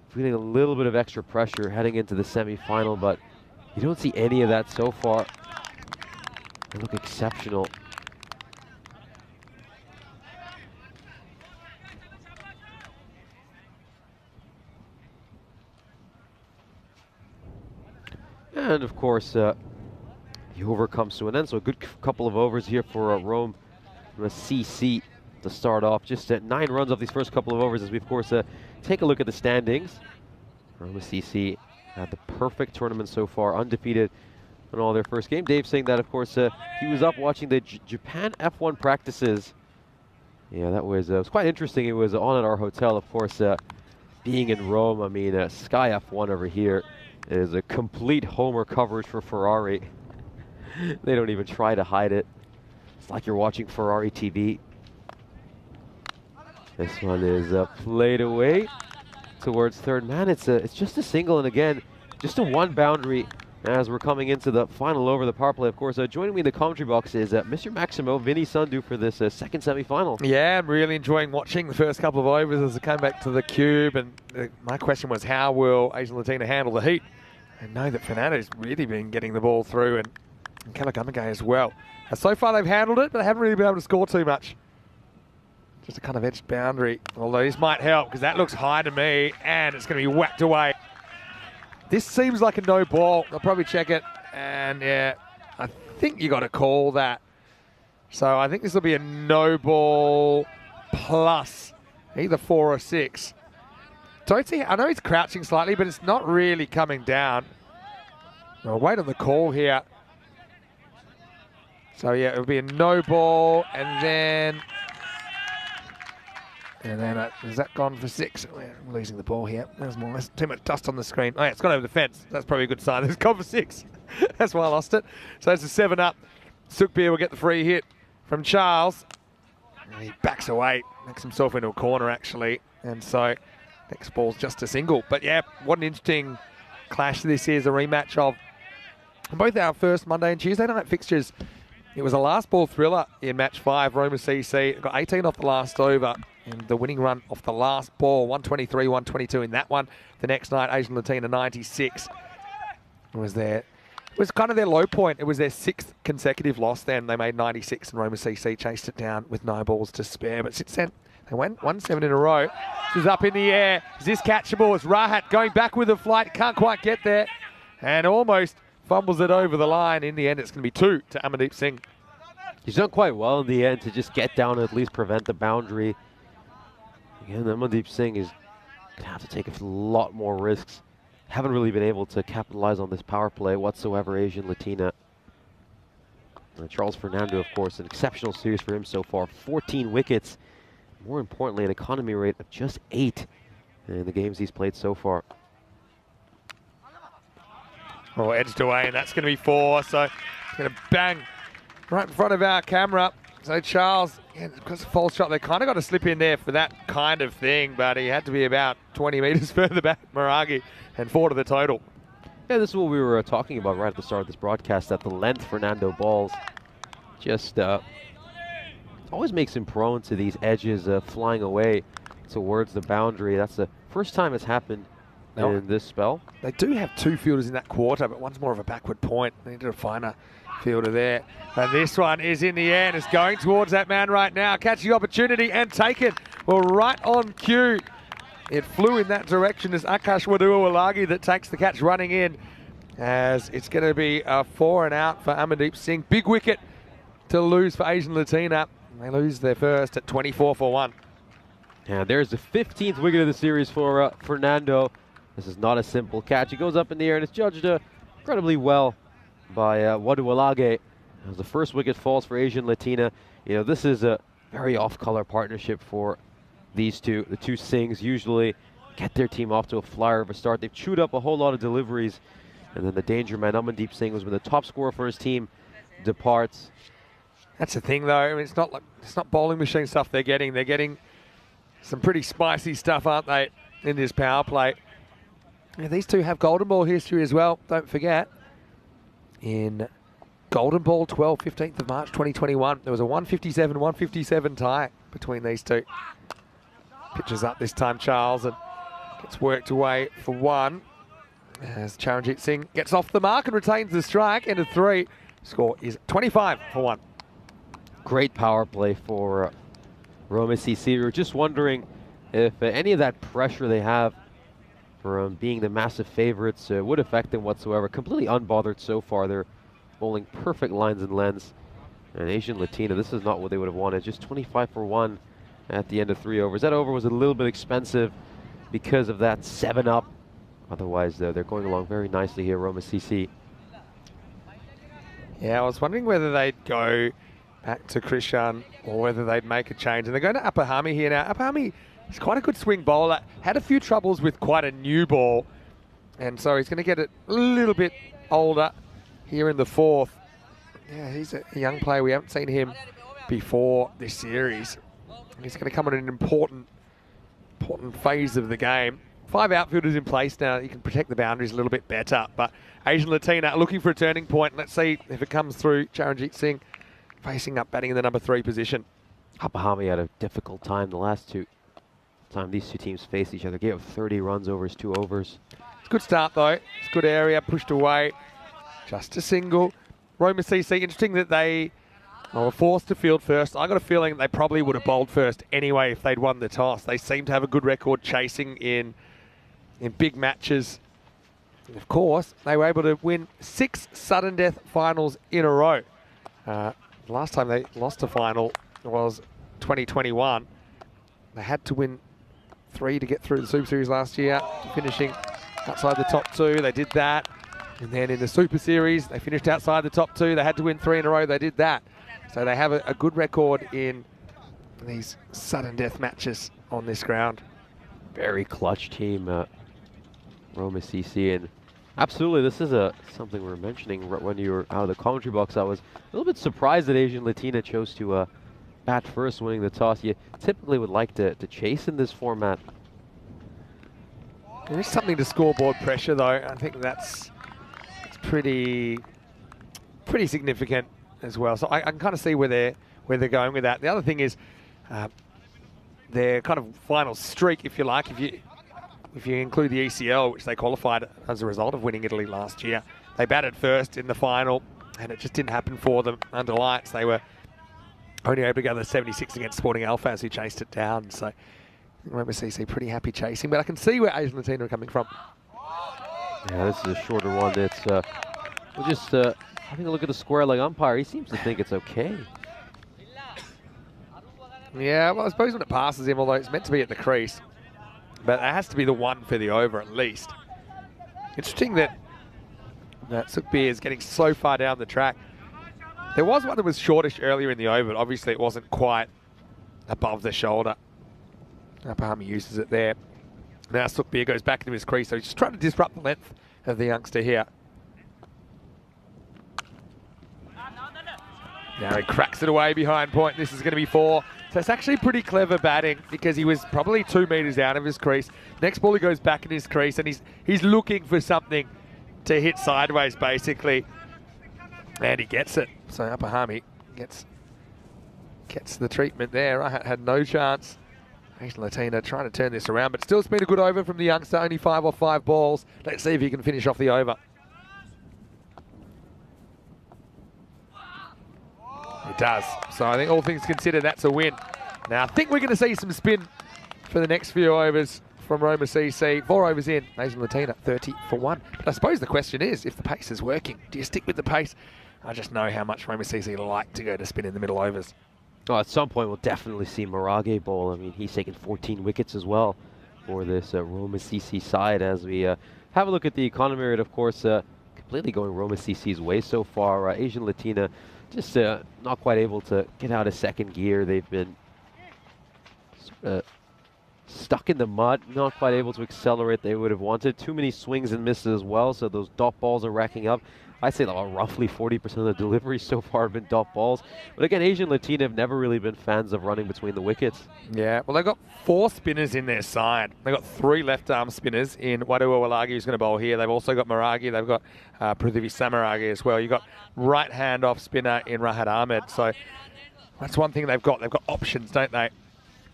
Speaker 4: feeling a little bit of extra pressure heading into the semifinal, but you don't see any of that so far. They look exceptional. And of course, the over comes to an end. So a good couple of overs here for Rome CC to start off. Just 9 runs off these first couple of overs as we, of course, take a look at the standings. Roma CC had the perfect tournament so far, undefeated in all their first game. Dave saying that, of course, he was up watching the Japan F1 practices. Yeah, that was quite interesting. It was on at our hotel, of course, being in Rome. I mean, Sky F1 over here is a complete homer coverage for Ferrari. They don't even try to hide it. It's like you're watching Ferrari TV. This one is played away towards third man. It's just a single, and again, just a 1 boundary as we're coming into the final over the power play. Of course, joining me in the commentary box is Mr. Maximo, Vinny Sundu for this second semi-final.
Speaker 1: Yeah, I'm really enjoying watching the first couple of overs as they came back to the cube. And my question was, how will Asian Latina handle the heat? I know that Fernando's really been getting the ball through, and Kalagamage as well. And so far they've handled it, but they haven't really been able to score too much. Just a kind of edged boundary. Although this might help, because that looks high to me, and it's going to be whacked away. This seems like a no ball. I'll probably check it, and yeah, I think you got to call that. So I think this will be a no ball plus either 4 or 6. Don't see, I know he's crouching slightly, but it's not really coming down. I'll wait on the call here. So yeah, it'll be a no ball, and then has that gone for 6? We're losing the ball here. There's more, too much dust on the screen. Oh yeah, it's gone over the fence. That's probably a good sign. It's gone for 6. That's why I lost it. So it's a 7 up. Sukbir will get the free hit from Charles. And he backs away, makes himself into a corner actually, and so next ball's just a single. But yeah, what an interesting clash this is, a rematch of both our first Monday and Tuesday night fixtures. It was a last ball thriller in match 5. Roma CC got 18 off the last over, and the winning run off the last ball, 123, 122 in that one. The next night, Asian Latina 96 was their was kind of their low point. It was their 6th consecutive loss then. They made 96 and Roma CC chased it down with no balls to spare. But since then, they went 1-7 in a row. This is up in the air. Is this catchable? It's Rahat going back with the flight. Can't quite get there. And almost fumbles it over the line. In the end, it's going to be 2 to Amandeep Singh.
Speaker 4: He's done quite well in the end to just get down and at least prevent the boundary. Again, Amandeep Singh is going to have to take a lot more risks. Haven't really been able to capitalize on this power play whatsoever, Asian Latina. Charles Fernando, of course, an exceptional series for him so far. 14 wickets. More importantly, an economy rate of just 8 in the games he's played so far.
Speaker 1: Oh, edged away, and that's going to be 4. So it's going to bang right in front of our camera. So Charles, yeah, because of false shot, they kind of got to slip in there for that kind of thing, but he had to be about 20 metres further back, Maragi, and 4 to the total.
Speaker 4: Yeah, this is what we were talking about right at the start of this broadcast, that the length Fernando balls just always makes him prone to these edges flying away towards the boundary. That's the first time it's happened in this spell.
Speaker 1: They do have 2 fielders in that quarter, but one's more of a backward point. They needed a finer fielder there. And this one is in the air and it's going towards that man right now. Catching opportunity and taken. Well, right on cue. It flew in that direction as Akash Waduawalagi that takes the catch running in, as it's going to be a 4 and out for Amandeep Singh. Big wicket to lose for Asian Latina. They lose their first at 24 for 1.
Speaker 4: And there's the 15th wicket of the series for Fernando. This is not a simple catch. It goes up in the air and it's judged incredibly well by Wadualage. As the first wicket falls for Asian Latina. You know, this is a very off-color partnership for these two. The two Singhs usually get their team off to a flyer of a start. They've chewed up a whole lot of deliveries. And then the danger man, Amandeep Singh, who's been the top scorer for his team, departs.
Speaker 1: That's the thing, though. I mean, it's not bowling machine stuff they're getting. They're getting some pretty spicy stuff, aren't they, in this power play? Yeah, these two have golden ball history as well. Don't forget, in golden ball 12, 15th of March 2021, there was a 157 tie between these two. Pitches up this time, Charles, and gets worked away for 1. As Charanjit Singh gets off the mark and retains the strike. End of 3. Score is 25 for 1.
Speaker 4: Great power play for Roma CC. We were just wondering if any of that pressure they have from being the massive favorites would affect them whatsoever. Completely unbothered so far. They're bowling perfect lines and lengths. And Asian Latina, this is not what they would have wanted. Just 25 for 1 at the end of 3 overs. That over was a little bit expensive because of that 7-up. Otherwise, they're going along very nicely here, Roma CC. Yeah,
Speaker 1: I was wondering whether they'd go back to Krishan or whether they'd make a change. And they're going to Apahami here now. Apahami is quite a good swing bowler. Had a few troubles with quite a new ball. And so he's going to get it a little bit older here in the 4th. Yeah, he's a young player. We haven't seen him before this series. And he's going to come on an important phase of the game. 5 outfielders in place now. You can protect the boundaries a little bit better. But Asian Latina looking for a turning point. Let's see if it comes through. Charanjit Singh facing up, batting in the number 3 position.
Speaker 4: Apahami had a difficult time the last time these two teams faced each other. Gave up 30 runs over his 2 overs.
Speaker 1: It's a good start though. It's a good area, pushed away. Just a single. Roma CC, interesting that they were forced to field first. I got a feeling they probably would have bowled first anyway if they'd won the toss. They seem to have a good record chasing in big matches. And of course, they were able to win 6 sudden death finals in a row. The last time they lost a final was 2021. They had to win 3 to get through the Super Series last year, finishing outside the top 2. They did that. And then in the Super Series, they finished outside the top 2. They had to win 3 in a row. They did that. So they have a good record in these sudden death matches on this ground.
Speaker 4: Very clutch team, Roma CC. And absolutely, this is something we were mentioning when you were out of the commentary box. I was a little bit surprised that Asian Latina chose to bat first, winning the toss. You typically would like to chase in this format.
Speaker 1: There is something to scoreboard pressure, though. I think that's pretty significant as well. So I can kind of see where they're going with that. The other thing is their kind of final streak, if you like, if you include the ECL, which they qualified as a result of winning Italy last year. They batted first in the final, and it just didn't happen for them under lights. They were only able to go to 76 against Sporting Alphas, who chased it down. So Roma CC pretty happy chasing, but I can see where Asian Latina are coming from.
Speaker 4: Yeah, this is a shorter one. It's we're just having a look at the square leg umpire. He seems to think it's okay.
Speaker 1: Yeah, well, I suppose when it passes him, although it's meant to be at the crease, but it has to be the one for the over at least. Interesting that Sukbir is getting so far down the track. There was one that was shortish earlier in the over, but obviously it wasn't quite above the shoulder. Apahami uses it there. Now Sukbir goes back into his crease, so he's just trying to disrupt the length of the youngster here. Now he cracks it away behind point. This is going to be 4. So it's actually pretty clever batting because he was probably 2 metres out of his crease. Next ball he goes back in his crease and he's looking for something to hit sideways basically. And he gets it. So Apahami gets the treatment there. I had no chance. Asian Latina trying to turn this around, but still it's been a good over from the youngster. Only 5 off 5 balls. Let's see if he can finish off the over. It does. So I think all things considered, that's a win. Now I think we're going to see some spin for the next few overs from Roma CC. 4 overs in, Asian Latina 30 for 1. But I suppose the question is, if the pace is working, do you stick with the pace? I just know how much Roma CC like to go to spin in the middle overs.
Speaker 4: Oh, at some point we'll definitely see Marage bowl. I mean, he's taken 14 wickets as well for this Roma CC side. As we have a look at the economy rate, of course, completely going Roma CC's way so far. Asian Latina just not quite able to get out of second gear. They've been stuck in the mud, not quite able to accelerate they would have wanted. Too many swings and misses as well, so those dot balls are racking up. I'd say roughly 40% of the deliveries so far have been dot balls. But again, Asian Latina have never really been fans of running between the wickets.
Speaker 1: Yeah, well, they've got 4 spinners in their side. They've got 3 left-arm spinners in Wadua Walagi, who's going to bowl here. They've also got Maragi. They've got Prithivi Samaragi as well. You've got right-hand off spinner in Rahat Ahmed. So that's one thing they've got. They've got options, don't they?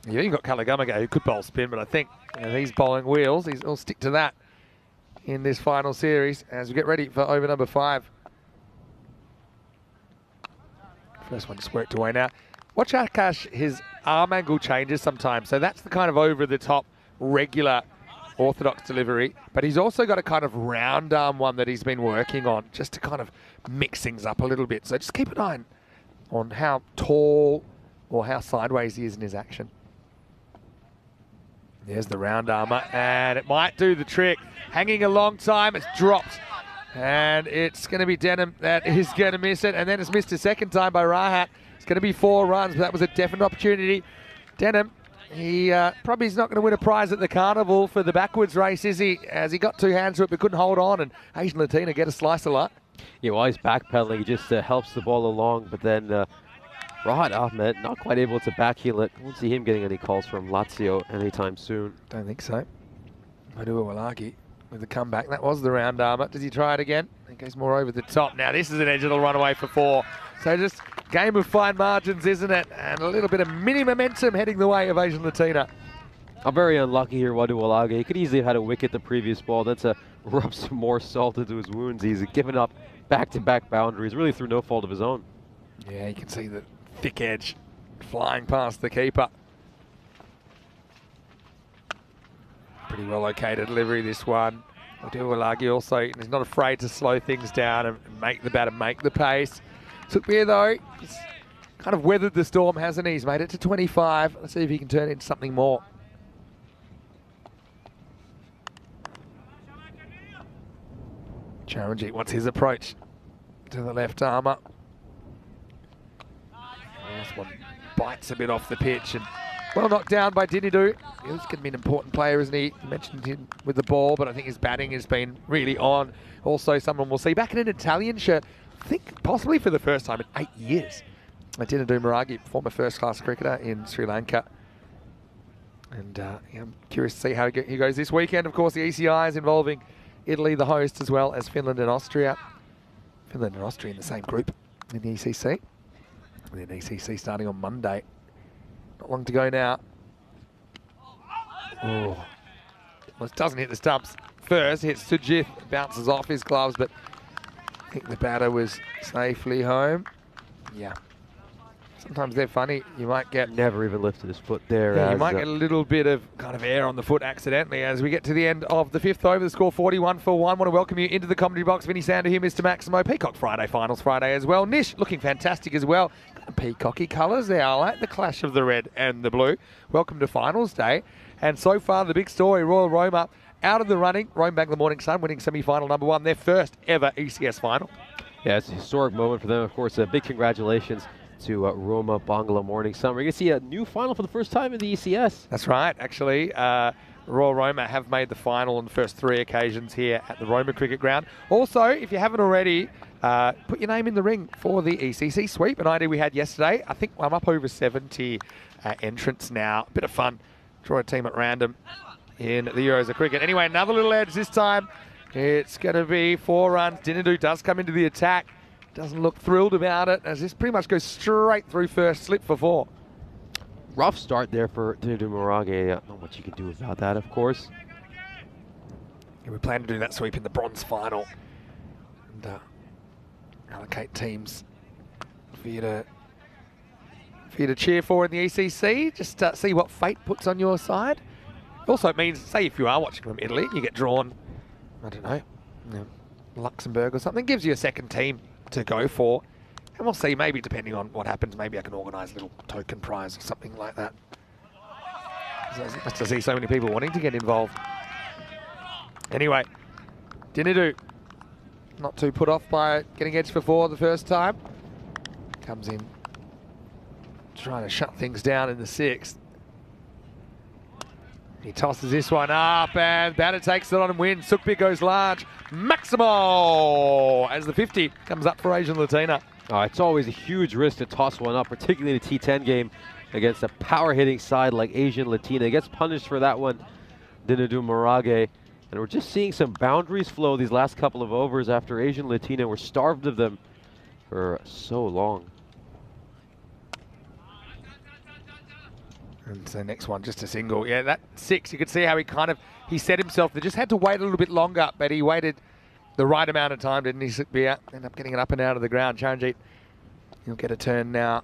Speaker 1: You've even got Kalagamaga, who could bowl spin, but I think he's bowling wheels. He'll stick to that in this final series as we get ready for over number 5. First one just worked away now. Watch Akash, his arm angle changes sometimes. So that's the kind of over-the-top, regular, orthodox delivery. But he's also got a kind of round arm one that he's been working on just to kind of mix things up a little bit. So just keep an eye on how tall or how sideways he is in his action. There's the round armour, and it might do the trick. Hanging a long time, it's dropped. And it's going to be Denham that is going to miss it, and then it's missed a second time by Rahat. It's going to be 4 runs, but that was a definite opportunity. Denham, he probably is not going to win a prize at the carnival for the backwards race, is he? As he got 2 hands to it, but couldn't hold on, and Asian Latina get a slice of luck.
Speaker 4: Yeah, while he's backpedaling, he just helps the ball along, but then Rahat Ahmed not quite able to backheel it. Won't see him getting any calls from Lazio anytime soon.
Speaker 1: Don't think so. Wadua Walagi with the comeback. That was the round armour. Does he try it again? It goes more over the top. Now this is an edge that'll run away for 4. So just game of fine margins, isn't it? And a little bit of mini momentum heading the way of Asian Latina.
Speaker 4: I'm very unlucky here, Wadua Walagi. He could easily have had a wicket the previous ball. That's rub some more salt into his wounds. He's given up back-to-back boundaries, really through no fault of his own.
Speaker 1: Yeah, you can see the thick edge flying past the keeper. Pretty well located delivery, this one. Wadua also is not afraid to slow things down and make the batter make the pace. Sukbir though, he's kind of weathered the storm, hasn't he? He's made it to 25. Let's see if he can turn it into something more. Charanjit wants his approach to the left armour. This one bites a bit off the pitch and well knocked down by Dinidu. He's going to be an important player, isn't he? You mentioned him with the ball, but I think his batting has been really on. Also, someone we'll see back in an Italian shirt, I think possibly for the first time in 8 years. Dinidu Maragi, former first-class cricketer in Sri Lanka. And yeah, I'm curious to see how he goes this weekend. Of course, the ECI is involving Italy, the host, as well as Finland and Austria. Finland and Austria in the same group in the ECC. And then ECC starting on Monday. Not long to go now. Oh, well, it doesn't hit the stumps first. Hits Sujith, bounces off his gloves, but I think the batter was safely home. Yeah. Sometimes they're funny. You might get...
Speaker 4: Never even lifted his foot there.
Speaker 1: Yeah, you might get a little bit of kind of air on the foot accidentally as we get to the end of the 5th over. The score 41 for 1. Want to welcome you into the commentary box. Vinny Sander here, Mr. Maximo. Peacock Friday, Finals Friday as well. Nish looking fantastic as well. Kind of peacocky colours there. I like the clash of the red and the blue. Welcome to Finals Day. And so far, the big story, Royal Roma out of the running. Rome Bangla Morning Sun winning semi-final number 1. Their first ever ECS final.
Speaker 4: Yeah, it's a historic moment for them. Of course, big congratulations to Roma Bangla Morning Sun. We're going to see a new final for the first time in the ECS.
Speaker 1: That's right, actually. Royal Roma have made the final on the first 3 occasions here at the Roma Cricket Ground. Also, if you haven't already, put your name in the ring for the ECC sweep, an idea we had yesterday. I think I'm up over 70 entrants now. A bit of fun. Draw a team at random in the Euros of Cricket. Anyway, another little edge this time. It's going to be 4 runs. Dinadu does come into the attack. Doesn't look thrilled about it, as this pretty much goes straight through first, slip for 4.
Speaker 4: Rough start there for Dinadu Marage. Not much you can do about that, of course.
Speaker 1: Yeah, we plan to do that sweep in the bronze final. And allocate teams for you to cheer for in the ECC. Just see what fate puts on your side. Also, it means, say if you are watching from Italy, you get drawn, I don't know, Luxembourg or something, gives you a second team to go for, and we'll see, maybe depending on what happens, maybe I can organise a little token prize or something like that. Just to see so many people wanting to get involved. Anyway, Dinadu, not too put off by getting edge for 4 the first time. Comes in, trying to shut things down in the 6th. He tosses this one up, and batter takes it on and wins. Sukbir goes large. Maximo as the 50 comes up for Asian Latina.
Speaker 4: It's always a huge risk to toss one up, particularly in a T10 game against a power-hitting side like Asian Latina. He gets punished for that one, Dinadu Marage. And we're just seeing some boundaries flow these last couple of overs after Asian Latina were starved of them for so long.
Speaker 1: And so next one, just a single. Yeah, that 6, you could see how he set himself. They just had to wait a little bit longer, but he waited the right amount of time, didn't he? Sukbir ended up getting it up and out of the ground. Charanjit, he'll get a turn now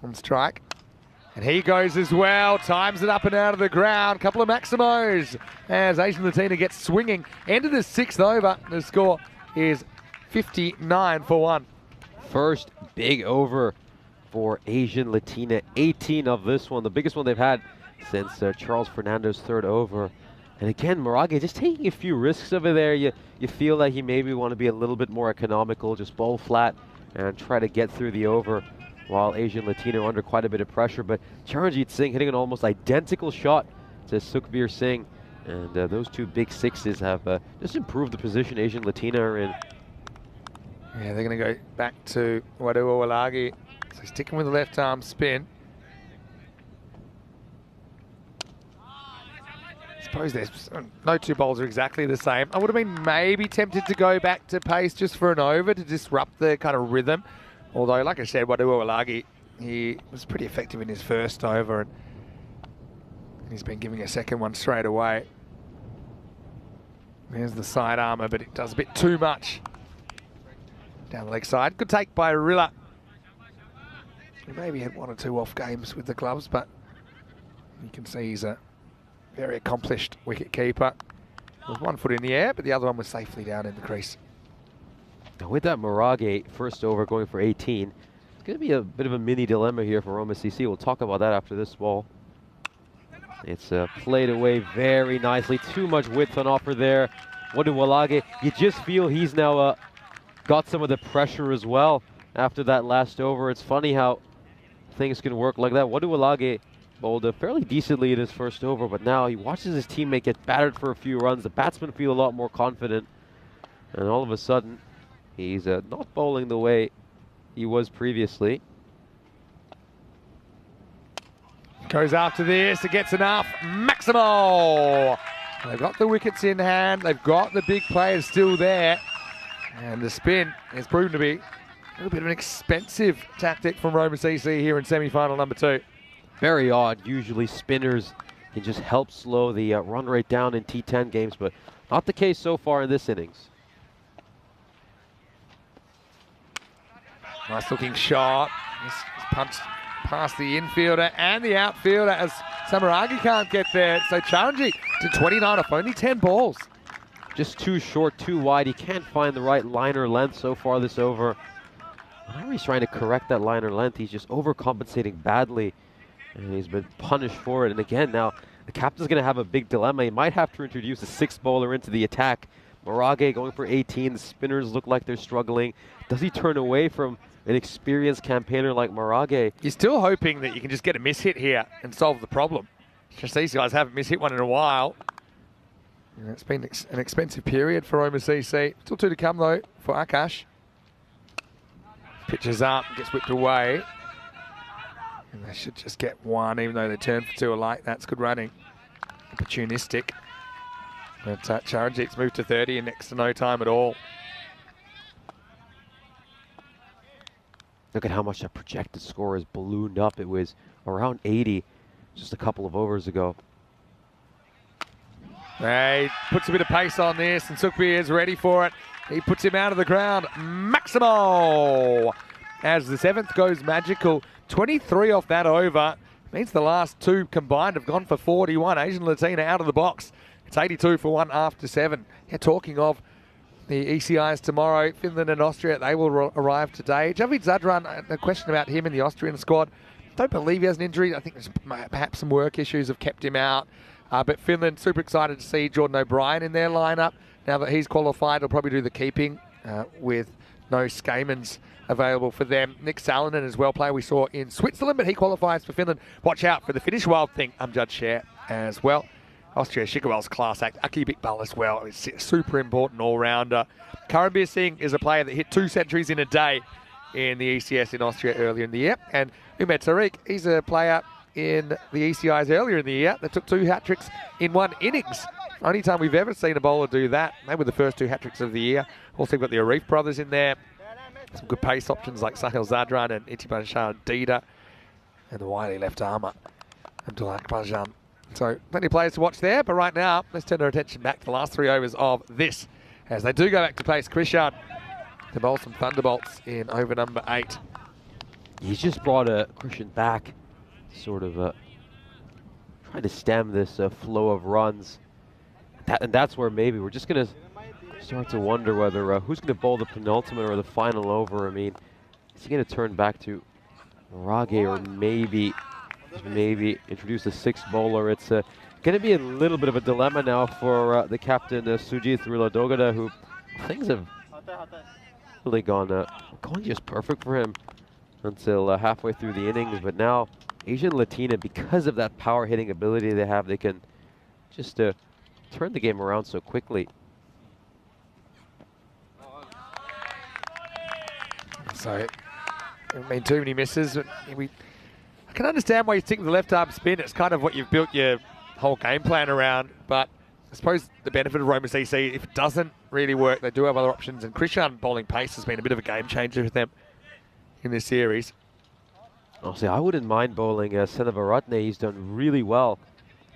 Speaker 1: on strike. And he goes as well, times it up and out of the ground. Couple of Maximos as Asian Latina gets swinging. End of the 6th over. The score is 59 for 1.
Speaker 4: First big over for Asian Latina, 18 of this one, the biggest one they've had since Charles Fernando's 3rd over. And again, Marage just taking a few risks over there. You feel like he maybe want to be a little bit more economical, just bowl flat and try to get through the over, while Asian Latina are under quite a bit of pressure. But Charanjit Singh hitting an almost identical shot to Sukbir Singh, and those 2 big 6s have just improved the position Asian Latina are in.
Speaker 1: Yeah, they're going to go back to Wadua Walagi. So sticking with the left arm spin. I suppose there's no 2 bowls are exactly the same. I would have been maybe tempted to go back to pace just for an over to disrupt the kind of rhythm. Although, like I said, Wadua Walagi, he was pretty effective in his first over, and he's been giving a second one straight away. There's the side armour, but it does a bit too much. Down the leg side. Good take by Rilla. He maybe had 1 or 2 off games with the gloves, but you can see he's a very accomplished wicket keeper. With 1 foot in the air, but the other one was safely down in the crease.
Speaker 4: Now with that Marage first over going for 18, it's going to be a bit of a mini dilemma here for Roma CC. We'll talk about that after this ball. It's played away very nicely. Too much width on offer there. Wadua Walagi, you just feel he's now got some of the pressure as well after that last over. It's funny how things can work like that. Wadua Walagi bowled fairly decently in his first over, but now he watches his teammate get battered for a few runs. The batsmen feel a lot more confident, and all of a sudden, he's not bowling the way he was previously.
Speaker 1: Goes after this, it gets enough. Maximo! They've got the wickets in hand, they've got the big players still there, and the spin has proven to be a little bit of an expensive tactic from Roma CC here in semi-final number 2.
Speaker 4: Very odd. Usually spinners can just help slow the run rate down in T10 games, but not the case so far in this innings.
Speaker 1: Nice looking shot. He's punched past the infielder and the outfielder as Samaragi can't get there. So Charanji to 29 off only 10 balls.
Speaker 4: Just too short, too wide. He can't find the right liner length so far this over. Whenever he's trying to correct that liner length, he's just overcompensating badly. And he's been punished for it. And again, now the captain's going to have a big dilemma. He might have to introduce a 6th bowler into the attack. Marage going for 18. The spinners look like they're struggling. Does he turn away from an experienced campaigner like Marage?
Speaker 1: You're still hoping that you can just get a miss hit here and solve the problem. Just these guys haven't miss hit one in a while. And it's been an expensive period for Roma CC. Still 2 to come though for Akash. Pitches up, gets whipped away. And they should just get 1, even though they turn for 2 alike. That's good running. Opportunistic. But Charanjit's moved to 30 in next to no time at all.
Speaker 4: Look at how much that projected score has ballooned up. It was around 80 just a couple of overs ago.
Speaker 1: He puts a bit of pace on this, and Sukbi is ready for it. He puts him out of the ground. Maximo! As the 7th goes magical. 23 off that over. Means the last 2 combined have gone for 41. Asian Latina out of the box. It's 82 for 1 after 7. Yeah, talking of the ECIs tomorrow, Finland and Austria, they will arrive today. Javid Zadran, a question about him in the Austrian squad. Don't believe he has an injury. I think there's perhaps some work issues have kept him out. But Finland, super excited to see Jordan O'Brien in their lineup. Now that he's qualified, he'll probably do the keeping with no Skamans available for them. Nick Salonen as well, player we saw in Switzerland, but he qualifies for Finland. Watch out for the Finnish Wild Thing, Amjad Share as well. Austria, Shikawel's class act. Aki Bikbal as well. It's a super important all-rounder. Karambir Singh is a player that hit 2 centuries in a day in the ECS in Austria earlier in the year. And Umed Tariq, he's a player in the ECIs earlier in the year that took 2 hat-tricks in 1 innings. Only time we've ever seen a bowler do that. They were the first 2 hat-tricks of the year. Also got the Arif brothers in there. Some good pace options like Sahil Zadran and Itiban Shah Dida. And the wily left armour, Abdul Akbarjan. So plenty of players to watch there, but right now, let's turn our attention back to the last 3 overs of this. As they do go back to pace, Krishan to bowl some thunderbolts in over number 8.
Speaker 4: He's just brought Christian back, sort of trying to stem this flow of runs. And that's where maybe we're just going to start to wonder whether who's going to bowl the penultimate or the final over. I mean, is he going to turn back to Rage or maybe introduce a 6th bowler? It's going to be a little bit of a dilemma now for the captain, Sujith Ruladogada, who things have really gone just perfect for him until halfway through the innings. But now, Asian Latina, because of that power hitting ability they have, they can just turn the game around so quickly.
Speaker 1: So, I mean, too many misses. I can understand why you stick with the left arm spin. It's kind of what you've built your whole game plan around. But I suppose the benefit of Roma CC, if it doesn't really work, they do have other options. And Krishan bowling pace has been a bit of a game changer for them in this series.
Speaker 4: Honestly, I wouldn't mind bowling Senavaratne. He's done really well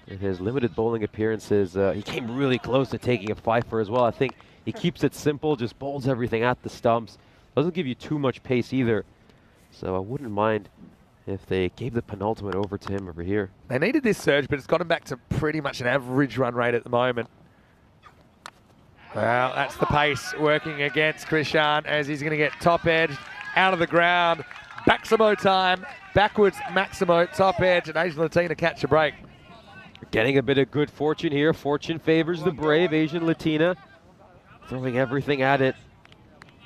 Speaker 4: in his limited bowling appearances. He came really close to taking a 5-fer as well. I think he keeps it simple, just bowls everything at the stumps. Doesn't give you too much pace either. So I wouldn't mind if they gave the penultimate over to him over here.
Speaker 1: They needed this surge, but it's got him back to pretty much an average run rate at the moment. Well, that's the pace working against Krishan as he's going to get top edge out of the ground. Maximo time, backwards Maximo, top edge, and Asian Latina catch a break.
Speaker 4: Getting a bit of good fortune here. Fortune favors the brave. Asian Latina throwing everything at it.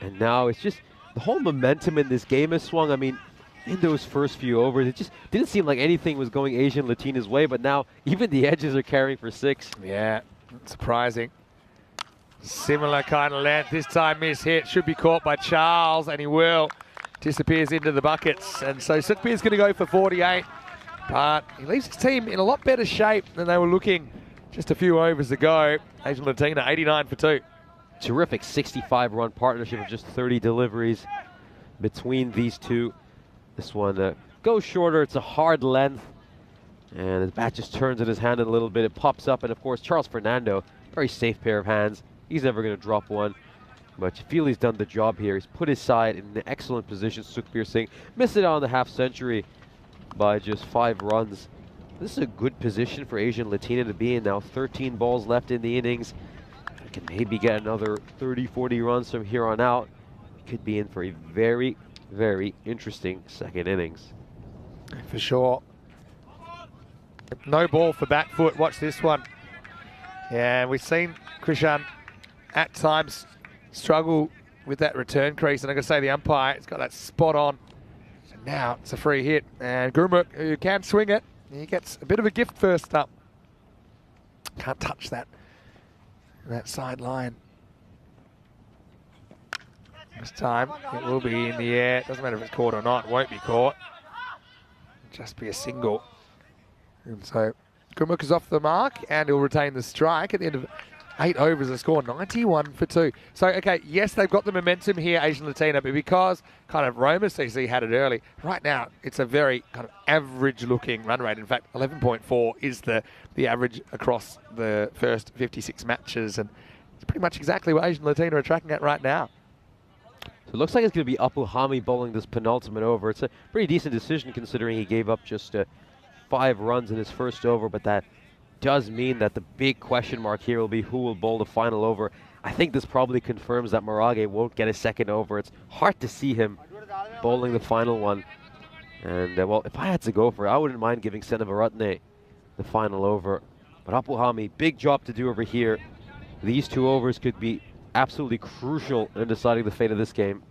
Speaker 4: And now it's just the whole momentum in this game has swung. I mean, in those first few overs, it just didn't seem like anything was going Asian Latina's way, but now even the edges are carrying for 6.
Speaker 1: Yeah, surprising. Similar kind of length, this time miss hit, should be caught by Charles, and he will. Disappears into the buckets, and so Sukbi is going to go for 48, but he leaves his team in a lot better shape than they were looking just a few overs ago. Asian Latina, 89 for 2.
Speaker 4: Terrific 65-run partnership of just 30 deliveries between these two. This one goes shorter. It's a hard length. And the bat just turns in his hand a little bit. It pops up. And, of course, Charles Fernando, very safe pair of hands. He's never going to drop one. But Chifili's done the job here. He's put his side in an excellent position. Sukhbir Singh missed it on the half century by just 5 runs. This is a good position for Asian Latina to be in now. 13 balls left in the innings. He can maybe get another 30, 40 runs from here on out. He could be in for a very, very interesting second innings.
Speaker 1: For sure. No ball for back foot. Watch this one. Yeah, we've seen Krishan at times struggle with that return crease, and I gotta say the umpire has got that spot on. And now it's a free hit, and Gurmukh, who can swing it, he gets a bit of a gift first up. Can't touch that sideline. This time it will be in the air. Doesn't matter if it's caught or not. It won't be caught. It'll just be a single. And so Gurmukh is off the mark, and he'll retain the strike at the end of 8 overs. A score 91 for 2. So, okay, yes, they've got the momentum here, Asian Latina, but because kind of Roma CC had it early, right now it's a very kind of average-looking run rate. In fact, 11.4 is the average across the first 56 matches, and it's pretty much exactly what Asian Latina are tracking at right now.
Speaker 4: So it looks like it's going to be Apuhami bowling this penultimate over. It's a pretty decent decision considering he gave up just 5 runs in his first over, but that does mean that the big question mark here will be who will bowl the final over. I think this probably confirms that Marage won't get a second over. It's hard to see him bowling the final one. And, well, if I had to go for it, I wouldn't mind giving Senavaratne the final over. But Apuhami, big job to do over here. These 2 overs could be absolutely crucial in deciding the fate of this game.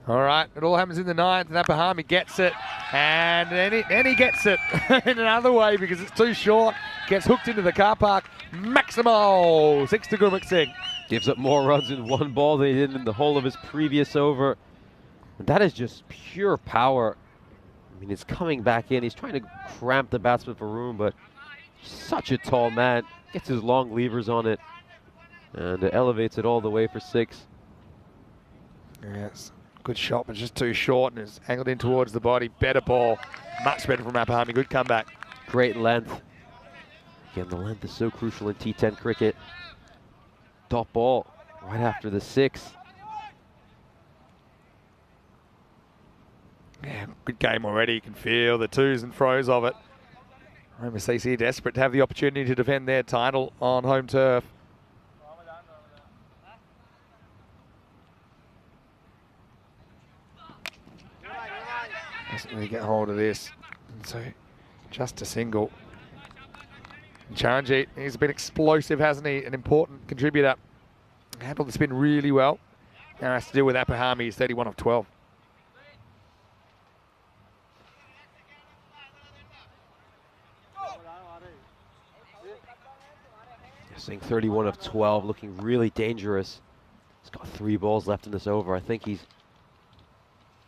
Speaker 1: All right, it all happens in the 9th, and Apuhami gets it, and then he gets it in another way because it's too short. Gets hooked into the car park. Maximo, 6 to Gurmukh Singh.
Speaker 4: Gives up more runs in 1 ball than he did in the whole of his previous over. And that is just pure power. I mean, he's coming back in. He's trying to cramp the batsman for room, but such a tall man. Gets his long levers on it and elevates it all the way for 6.
Speaker 1: Yes. Good shot, but just too short, and it's angled in towards the body. Better ball. Much better from Apuhami. Good comeback.
Speaker 4: Great length. Again, the length is so crucial in T10 cricket. Dot ball right after the 6.
Speaker 1: Yeah, good game already. You can feel the twos and fros of it. Roma CC desperate to have the opportunity to defend their title on home turf. Doesn't really get hold of this. And so just a single. Charanjit, he's been explosive, hasn't he? An important contributor. Handled the spin really well. Now has to deal with Apuhami. He's 31 of 12.
Speaker 4: Seeing 31 of 12, looking really dangerous. He's got 3 balls left in this over. I think he's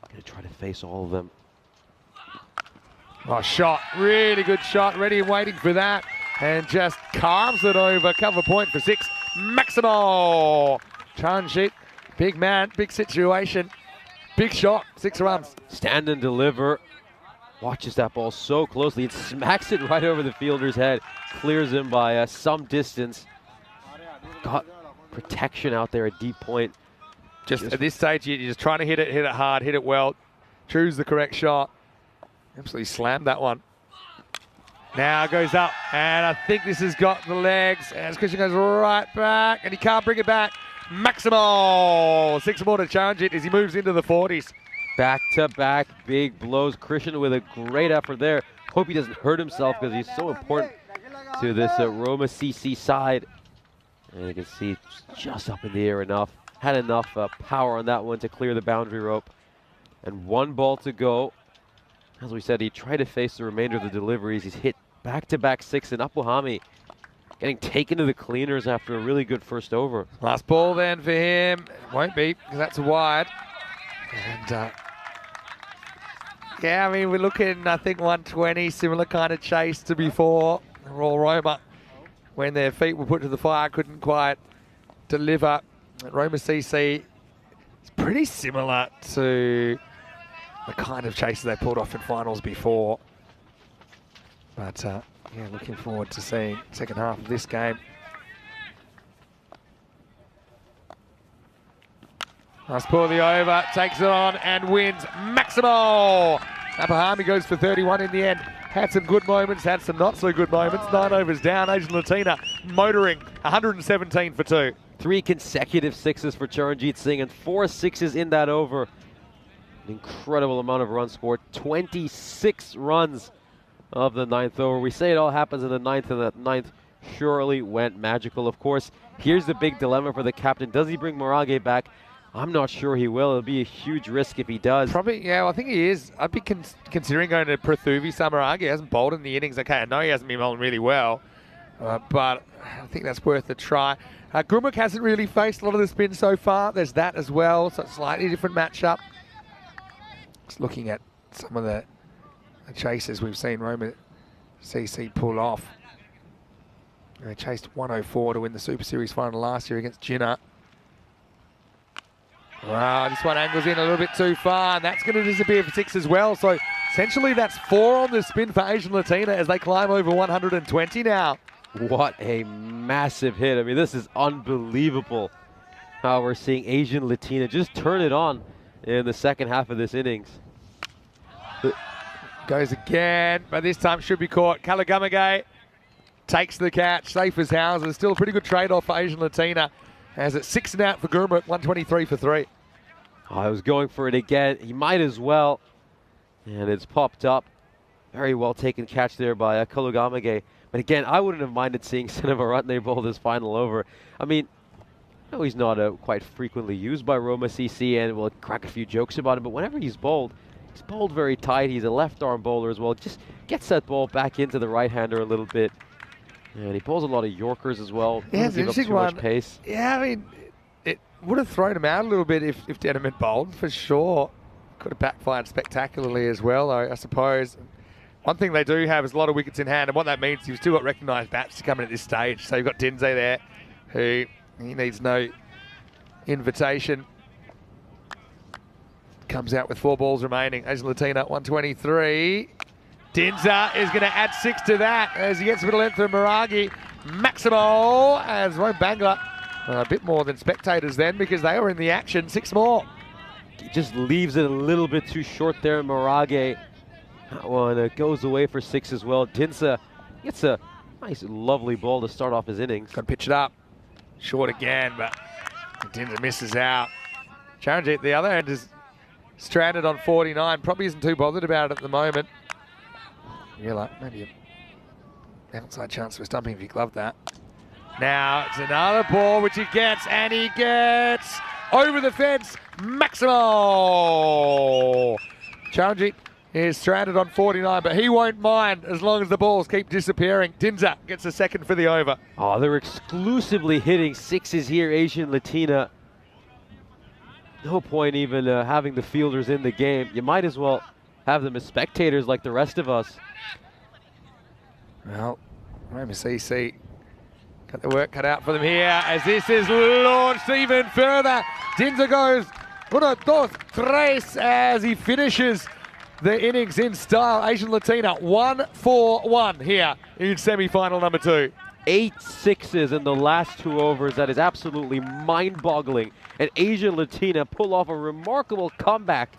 Speaker 4: going to try to face all of them.
Speaker 1: Oh, shot. Really good shot. Ready and waiting for that. And just carves it over. Cover point for 6. Maximo. Charanjit. Big man. Big situation. Big shot. 6 runs.
Speaker 4: Stand and deliver. Watches that ball so closely. It smacks it right over the fielder's head. Clears him by some distance. Got protection out there at deep point.
Speaker 1: Just at this stage, you're just trying to hit it hard, hit it well. Choose the correct shot. Absolutely slammed that one. Now goes up, and I think this has got the legs, and Christian goes right back, and he can't bring it back. Maximo, 6 more to Charanjit as he moves into the 40s.
Speaker 4: Back-to-back big blows. Christian with a great effort there. Hope he doesn't hurt himself because he's so important to this Roma CC side. And you can see just up in the air enough. Had enough power on that one to clear the boundary rope. And 1 ball to go. As we said, he tried to face the remainder of the deliveries. He's hit back-to-back 6, and Apuhami getting taken to the cleaners after a really good first over.
Speaker 1: Last ball then for him. Won't be, because that's wide. And yeah, I mean, we're looking, I think, 120, similar kind of chase to before. Royal Roma, when their feet were put to the fire, couldn't quite deliver. Roma CC is pretty similar to the kind of chases they pulled off in finals before. But yeah, looking forward to seeing second half of this game. Nice pull the over, takes it on and wins. Maximo! Apahami goes for 31 in the end. Had some good moments, had some not so good moments. 9 overs down. Asian Latina motoring 117 for 2.
Speaker 4: 3 consecutive sixes for Charanjit Singh and 4 sixes in that over. An incredible amount of runs scored. 26 runs of the 9th over. We say it all happens in the 9th, and that 9th surely went magical. Of course, here's the big dilemma for the captain. Does he bring Morage back? I'm not sure he will. It'll be a huge risk if he does.
Speaker 1: Probably, yeah, well, I think he is. I'd be considering going to Prathuvi Samaragi. He hasn't bowled in the innings. Okay, I know he hasn't been bowling really well, but I think that's worth a try. Gurmukh hasn't really faced a lot of the spin so far. There's that as well, so it's a slightly different matchup. Just looking at some of the chases we've seen Roma CC pull off. They chased 104 to win the Super Series final last year against Jinnah. Wow, this one angles in a little bit too far, and that's going to disappear for 6 as well. So essentially that's 4 on the spin for Asian Latina as they climb over 120 now.
Speaker 4: What a massive hit. I mean, this is unbelievable how we're seeing Asian Latina just turn it on in the second half of this innings.
Speaker 1: Goes again, but this time should be caught. Kalagamage takes the catch, safe as houses. Still a pretty good trade-off for Asian Latina. As it's 6 and out for Gurmukh, 123 for 3.
Speaker 4: Oh, I was going for it again. He might as well. And it's popped up. Very well taken catch there by Kalagamage. But again, I wouldn't have minded seeing Sinavaratne bowl this final over. I mean, I know he's not quite frequently used by Roma CC, and we'll crack a few jokes about him, but whenever he's bowled very tight. He's a left-arm bowler as well. Just gets that ball back into the right-hander a little bit. And he pulls a lot of Yorkers as well.
Speaker 1: Yeah, it's an interesting one.
Speaker 4: Much pace.
Speaker 1: Yeah, I mean, it would have thrown him out a little bit if Denham had bowled, for sure. Could have backfired spectacularly as well, though, I suppose. One thing they do have is a lot of wickets in hand, and what that means, you've still got recognised bats to come in at this stage. So you've got Dinze there, who he needs no invitation. Comes out with 4 balls remaining. Asian Latina 123. Dinza is going to add 6 to that as he gets a bit of length from Moragi. Maximo as Rome Bangla. A bit more than spectators then because they were in the action. 6 more.
Speaker 4: He just leaves it a little bit too short there, Morage. That one goes away for 6 as well. Dinza gets a nice, lovely ball to start off his innings.
Speaker 1: Got to pitch it up. Short again, but Dinza misses out. Charanjit at the other end is stranded on 49. Probably isn't too bothered about it at the moment. Yeah, like maybe an outside chance for stumping if he gloved that. Now it's another ball which he gets, and he gets over the fence. Maximo! Charanjit is stranded on 49, but he won't mind as long as the balls keep disappearing. Dinza gets a second for the over.
Speaker 4: Oh, they're exclusively hitting 6s here, Asian Latina. No point even having the fielders in the game. You might as well have them as spectators like the rest of us.
Speaker 1: Well, Roma CC got the work cut out for them here as this is launched even further. Dinza goes 1, 2, 3 as he finishes the innings in style. Asian Latina 1-4-1 here in semi-final number 2.
Speaker 4: 8 6s in the last 2 overs. That is absolutely mind-boggling. And Asian Latina pull off a remarkable comeback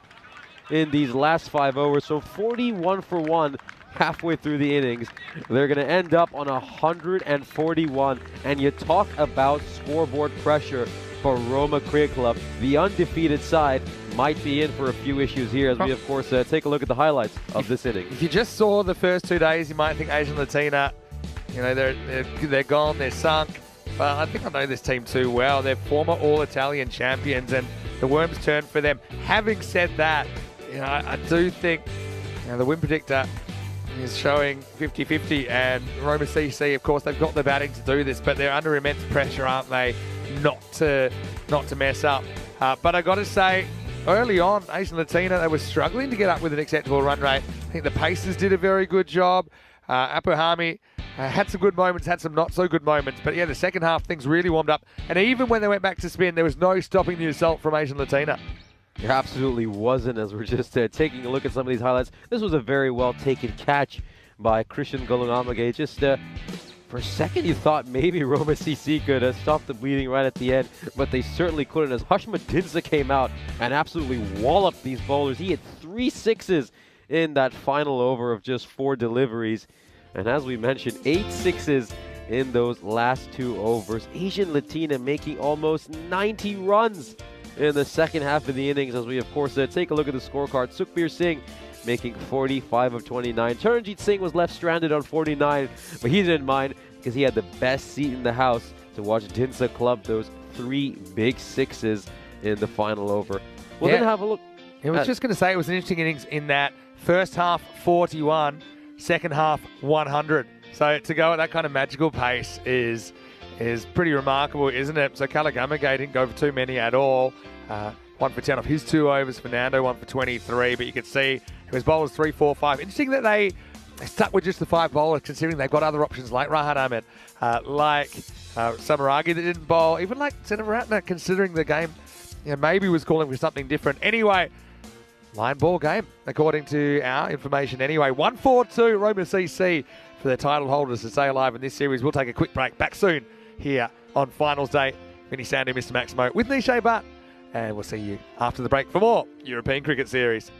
Speaker 4: in these last 5 overs. So 41 for 1 halfway through the innings. They're going to end up on 141. And you talk about scoreboard pressure for Roma Cricket Club. The undefeated side might be in for a few issues here as we, of course, take a look at the highlights of this inning.
Speaker 1: If you just saw the first 2 days, you might think Asian Latina, you know, they're gone, they're sunk. But I think I know this team too well. They're former All-Italian champions, and the worms turn for them. Having said that, you know, I do think, you know, the win predictor is showing 50-50, and Roma CC, of course, they've got the batting to do this, but they're under immense pressure, aren't they, not to mess up. But I got to say, early on, Asian Latina, they were struggling to get up with an acceptable run rate. I think the Pacers did a very good job. Apuhami had some good moments, had some not so good moments. But yeah, the second half, things really warmed up. And even when they went back to spin, there was no stopping the assault from Asian Latina.
Speaker 4: There absolutely wasn't, as we're just taking a look at some of these highlights. This was a very well taken catch by Christian Golunamage. Just For a second, you thought maybe Roma CC could stop the bleeding right at the end, but they certainly couldn't as Hushma Dinsa came out and absolutely walloped these bowlers. He had 3 sixes in that final over of just 4 deliveries. And as we mentioned, 8 sixes in those last 2 overs. Asian Latina making almost 90 runs in the second half of the innings, as we of course said. Take a look at the scorecard. Sukhbir Singh making 45 of 29. Charanjit Singh was left stranded on 49, but he didn't mind because he had the best seat in the house to watch Dinsa club those 3 big sixes in the final over. We'll then have a look.
Speaker 1: I was just going to say it was an interesting innings in that first half 41, second half 100. So to go at that kind of magical pace is pretty remarkable, isn't it? So Kalagamage didn't go for too many at all. 1 for 10 off his 2 overs. Fernando 1 for 23, but you could see it was bowlers 3, 4, 5. Interesting that they stuck with just the 5 bowlers, considering they've got other options like Rahat Ahmed, like Samaragi that didn't bowl, even like Senaratna, considering the game maybe was calling for something different. Anyway, line ball game, according to our information anyway. 1-4-2 Roma CC for the title holders to stay alive in this series. We'll take a quick break. Back soon here on Finals Day. Vinny Sandy, Mr. Maximo with Nishay Butt. And we'll see you after the break for more European Cricket Series.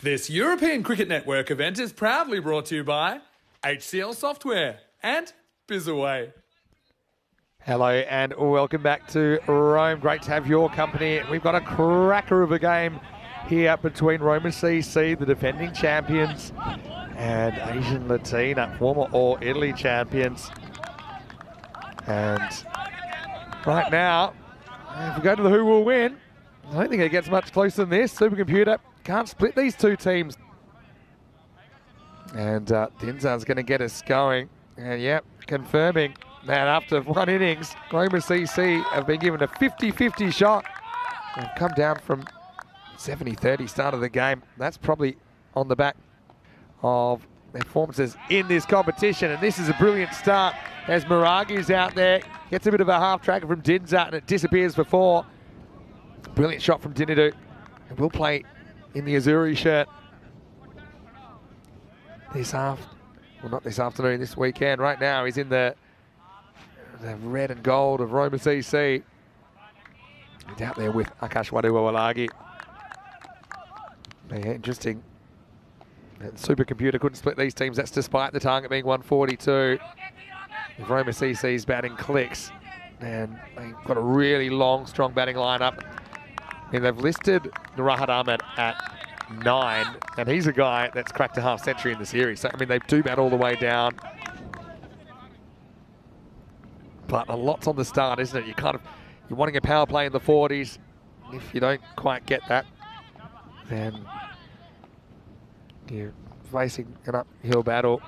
Speaker 2: This European Cricket Network event is proudly brought to you by HCL Software and Bizaway.
Speaker 1: Hello and welcome back to Rome. Great to have your company. We've got a cracker of a game here between Roma CC, the defending champions, and Asian Latina, former All Italy champions. And right now, if we go to the who will win, I don't think it gets much closer than this. Supercomputer can't split these two teams. And Dinzar's going to get us going. And yep, confirming that after one innings, Roma CC have been given a 50-50 shot. They've come down from 70-30 start of the game. That's probably on the back of their performances in this competition. And this is a brilliant start as Miragi's out there. Gets a bit of a half tracker from Dinzar and it disappears before. Brilliant shot from Dinadu. And will play in the Azuri shirt this afternoon, this weekend. Right now he's in the red and gold of Roma CC. He's out there with Akash Waduwalagi. Yeah, interesting. And Supercomputer couldn't split these teams. That's despite the target being 142. If Roma CC's batting clicks, and they've got a really long, strong batting lineup. I mean, they've listed Nurahat Ahmed at 9, and he's a guy that's cracked a half century in the series. So, I mean, they do bat all the way down. But a lot's on the start, isn't it? You're wanting a power play in the 40s. If you don't quite get that, then you're facing an uphill battle.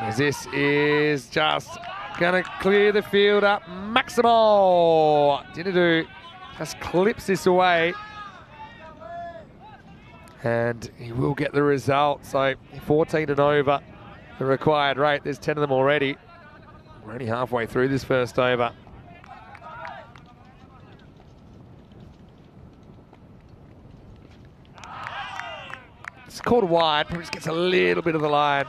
Speaker 1: As this is just going to clear the field up. Maximo Dinadu just clips this away. And he will get the result. So 14 and over the required rate. There's 10 of them already. We're only halfway through this first over. It's called wide, but just gets a little bit of the line.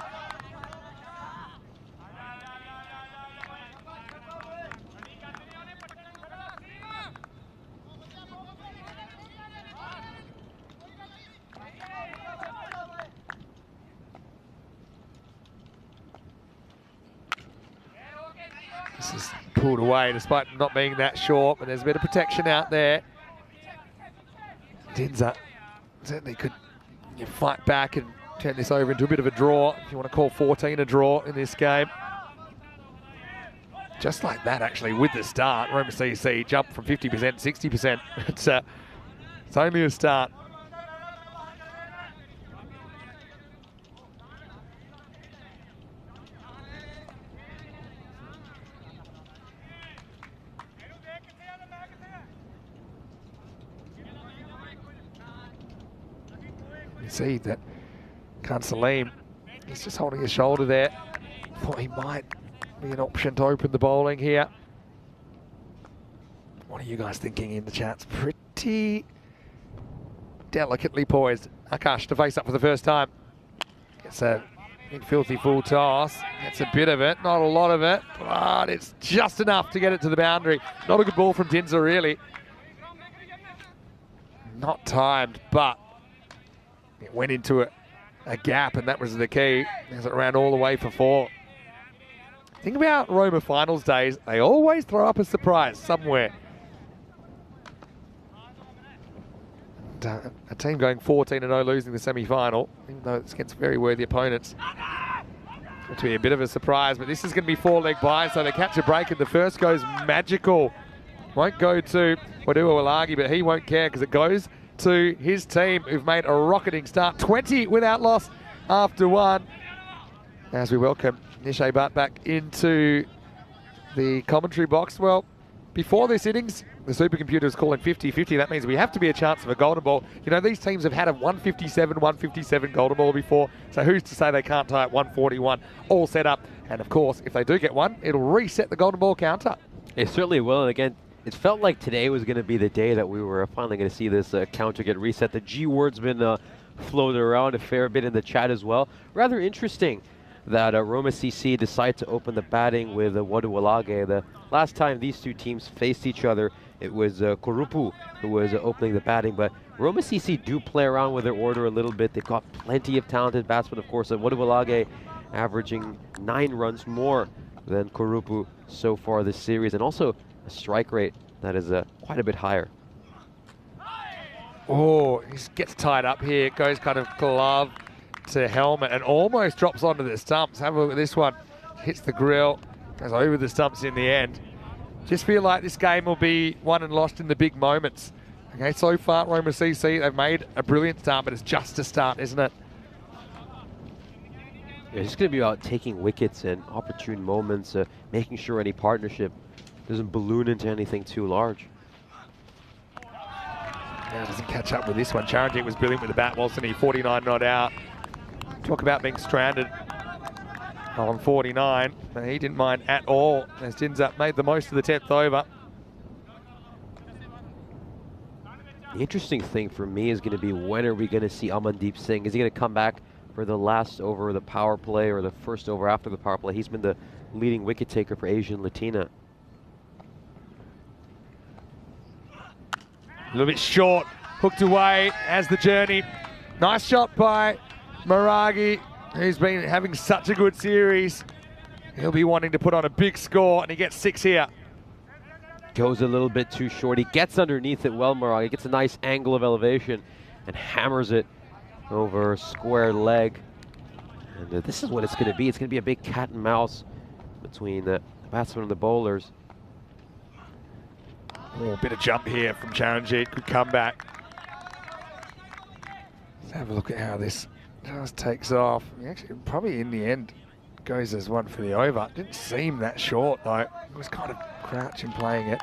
Speaker 1: This is pulled away despite not being that short, but there's a bit of protection out there. Dinzar certainly could fight back and turn this over into a bit of a draw, if you want to call 14 a draw in this game. Just like that, actually, with the start, Roma CC jumped from 50% to 60%. It's only a start. You see that Khan Salim, he's just holding his shoulder there. Thought he might be an option to open the bowling here. What are you guys thinking in the chats? Pretty delicately poised. Akash to face up for the first time. Gets a big filthy full toss. Gets a bit of it, not a lot of it, but it's just enough to get it to the boundary. Not a good ball from Dinzar, really. Not timed, but it went into a gap, and that was the key as it ran all the way for 4. Think about Roma finals days. They always throw up a surprise somewhere. And, a team going 14-0 losing the semi-final, even though it's against very worthy opponents. Going to be a bit of a surprise, but this is going to be 4-leg by, so they catch a break, and the first goes magical. Won't go to Waduwalagi, but he won't care because it goes to his team, who've made a rocketing start. 20 without loss after 1. As we welcome Nishay Bhatt back into the commentary box. Well, before this innings, the Supercomputer is calling 50-50. That means we have to be a chance of a golden ball. You know, these teams have had a 157 golden ball before, so who's to say they can't tie at 141, all set up. And of course, if they do get one, it'll reset the golden ball counter.
Speaker 4: It certainly will, and again, it felt like today was going to be the day that we were finally going to see this counter get reset. The G word's been floated around a fair bit in the chat as well. Rather interesting that Roma CC decide to open the batting with Waduwalagi, the Last time these two teams faced each other, it was Korupu who was opening the batting, but Roma CC do play around with their order a little bit. They've got plenty of talented batsmen, of course. Wodewalage averaging 9 runs more than Korupu so far this series, and also a strike rate that is quite a bit higher.
Speaker 1: Oh, he gets tied up here. It goes kind of glove to helmet and almost drops onto the stumps. Have a look at this one. Hits the grill, goes over the stumps in the end. Just feel like this game will be won and lost in the big moments. Okay, so far, Roma CC, they've made a brilliant start, but it's just a start, isn't it?
Speaker 4: Yeah, it's going to be about taking wickets and opportune moments, making sure any partnership doesn't balloon into anything too large.
Speaker 1: Now doesn't catch up with this one. Charanjit was brilliant with the bat, wasn't he? 49 not out. Talk about being stranded on 49. He didn't mind at all as Jinza made the most of the 10th over.
Speaker 4: The interesting thing for me is going to be, when are we going to see Amandeep Singh? Is he going to come back for the last over of the power play or the first over after the power play? He's been the leading wicket taker for Asian Latina.
Speaker 1: A little bit short, hooked away as the journey. Nice shot by Maragi, who's been having such a good series. He'll be wanting to put on a big score, and he gets 6 here.
Speaker 4: Goes a little bit too short. He gets underneath it well, Maragi. Gets a nice angle of elevation and hammers it over a square leg. And this is what it's going to be. It's going to be a big cat and mouse between the batsmen and the bowlers.
Speaker 1: Oh, a bit of jump here from Charanjit. Good comeback. Let's have a look at how this just takes off. Actually, probably in the end goes as one for the over. Didn't seem that short though. It was kind of crouching playing it.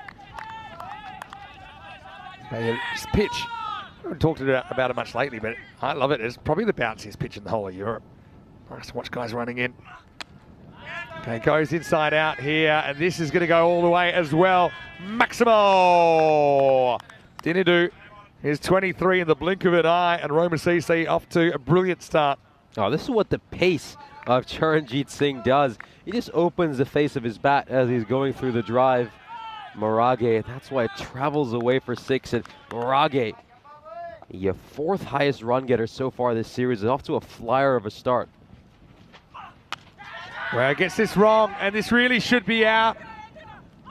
Speaker 1: This pitch, I haven't talked about it much lately, but I love it. It's probably the bounciest pitch in the whole of Europe. Nice to watch guys running in. Okay, goes inside out here, and this is going to go all the way as well. Maximo! Dinadu is 23 in the blink of an eye, and Roma CC off to a brilliant start.
Speaker 4: Oh, this is what the pace of Charanjit Singh does. He just opens the face of his bat as he's going through the drive. Maragi, that's why it travels away for 6, and Maragi, your 4th highest run getter so far this series, is off to a flyer of a start.
Speaker 1: Well, gets this wrong, and this really should be out.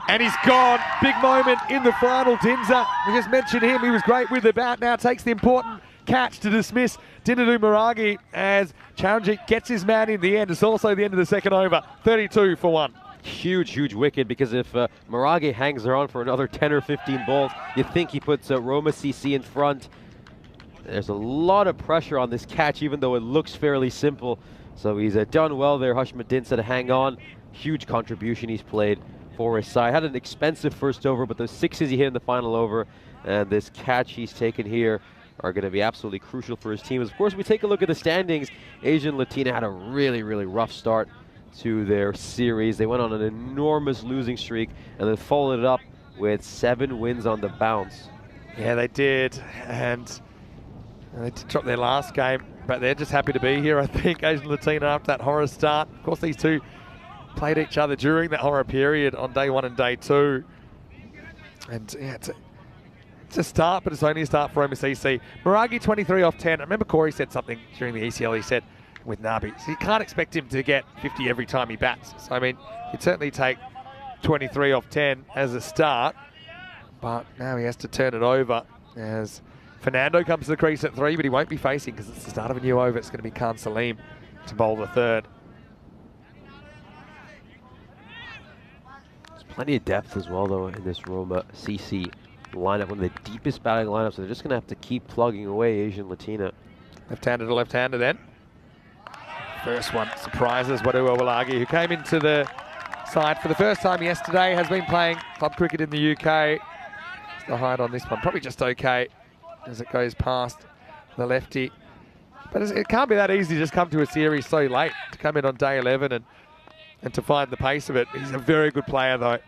Speaker 1: And he's gone. Big moment in the final, Dinza. We just mentioned him. He was great with the bat. Now takes the important catch to dismiss Dinadu Maragi as Charanjit gets his man in the end. It's also the end of the second over. 32 for 1.
Speaker 4: Huge, huge wicket, because if Maragi hangs around for another 10 or 15 balls, you think he puts Roma CC in front. There's a lot of pressure on this catch, even though it looks fairly simple. So he's done well there, Hashmat Dinsa, to hang on. Huge contribution he's played for his side. Had an expensive first over, but those 6s he hit in the final over and this catch he's taken here are going to be absolutely crucial for his team. Of course, we take a look at the standings. Asian Latina had a really, really rough start to their series. They went on an enormous losing streak and then followed it up with 7 wins on the bounce.
Speaker 1: Yeah, they did, and they did drop their last game, but they're just happy to be here, I think. Asian Latina after that horror start. Of course, these two played each other during that horror period on day 1 and day 2. And yeah, it's a start, but it's only a start for Roma CC. Maragi 23 off 10. I remember Corey said something during the ECL. He said with Nabi, so you can't expect him to get 50 every time he bats. So I mean, he'd certainly take 23 off 10 as a start, but now he has to turn it over as Fernando comes to the crease at 3, but he won't be facing because it's the start of a new over. It's going to be Khan Salim to bowl the 3rd.
Speaker 4: There's plenty of depth as well, though, in this Roma CC lineup, one of the deepest batting lineups, so they're just going to have to keep plugging away Asian Latina.
Speaker 1: Left-hander to left-hander then. First one surprises Wodewalage, who came into the side for the first time yesterday, has been playing club cricket in the UK. It's the height on this one, probably just okay as it goes past the lefty. But it can't be that easy to just come to a series so late, to come in on day 11 and to find the pace of it. He's a very good player though.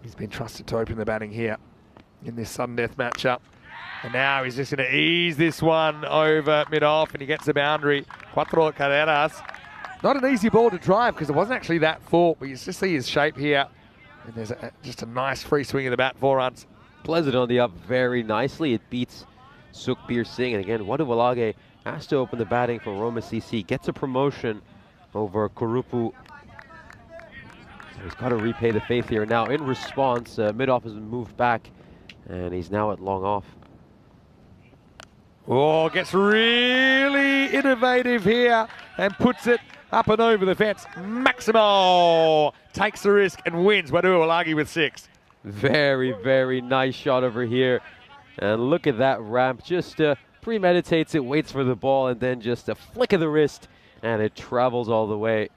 Speaker 1: He's been trusted to open the batting here in this sudden death matchup. And now he's just going to ease this one over mid-off, and he gets the boundary. Cuatro carreras. Not an easy ball to drive because it wasn't actually that full, but you just see his shape here. And there's just a nice free swing of the bat, 4 runs.
Speaker 4: Pleasant on the up very nicely. It beats Sukhbir Singh. And again, Waduwalage has to open the batting for Roma CC. Gets a promotion over Kurupu. So he's got to repay the faith here. Now in response, mid-off has been moved back and he's now at long off.
Speaker 1: Oh, gets really innovative here and puts it up and over the fence. Maximo takes the risk and wins. Waduwalage with 6.
Speaker 4: Very, very nice shot over here. And look at that ramp. Just premeditates it, waits for the ball, and then just a flick of the wrist, and it travels all the way.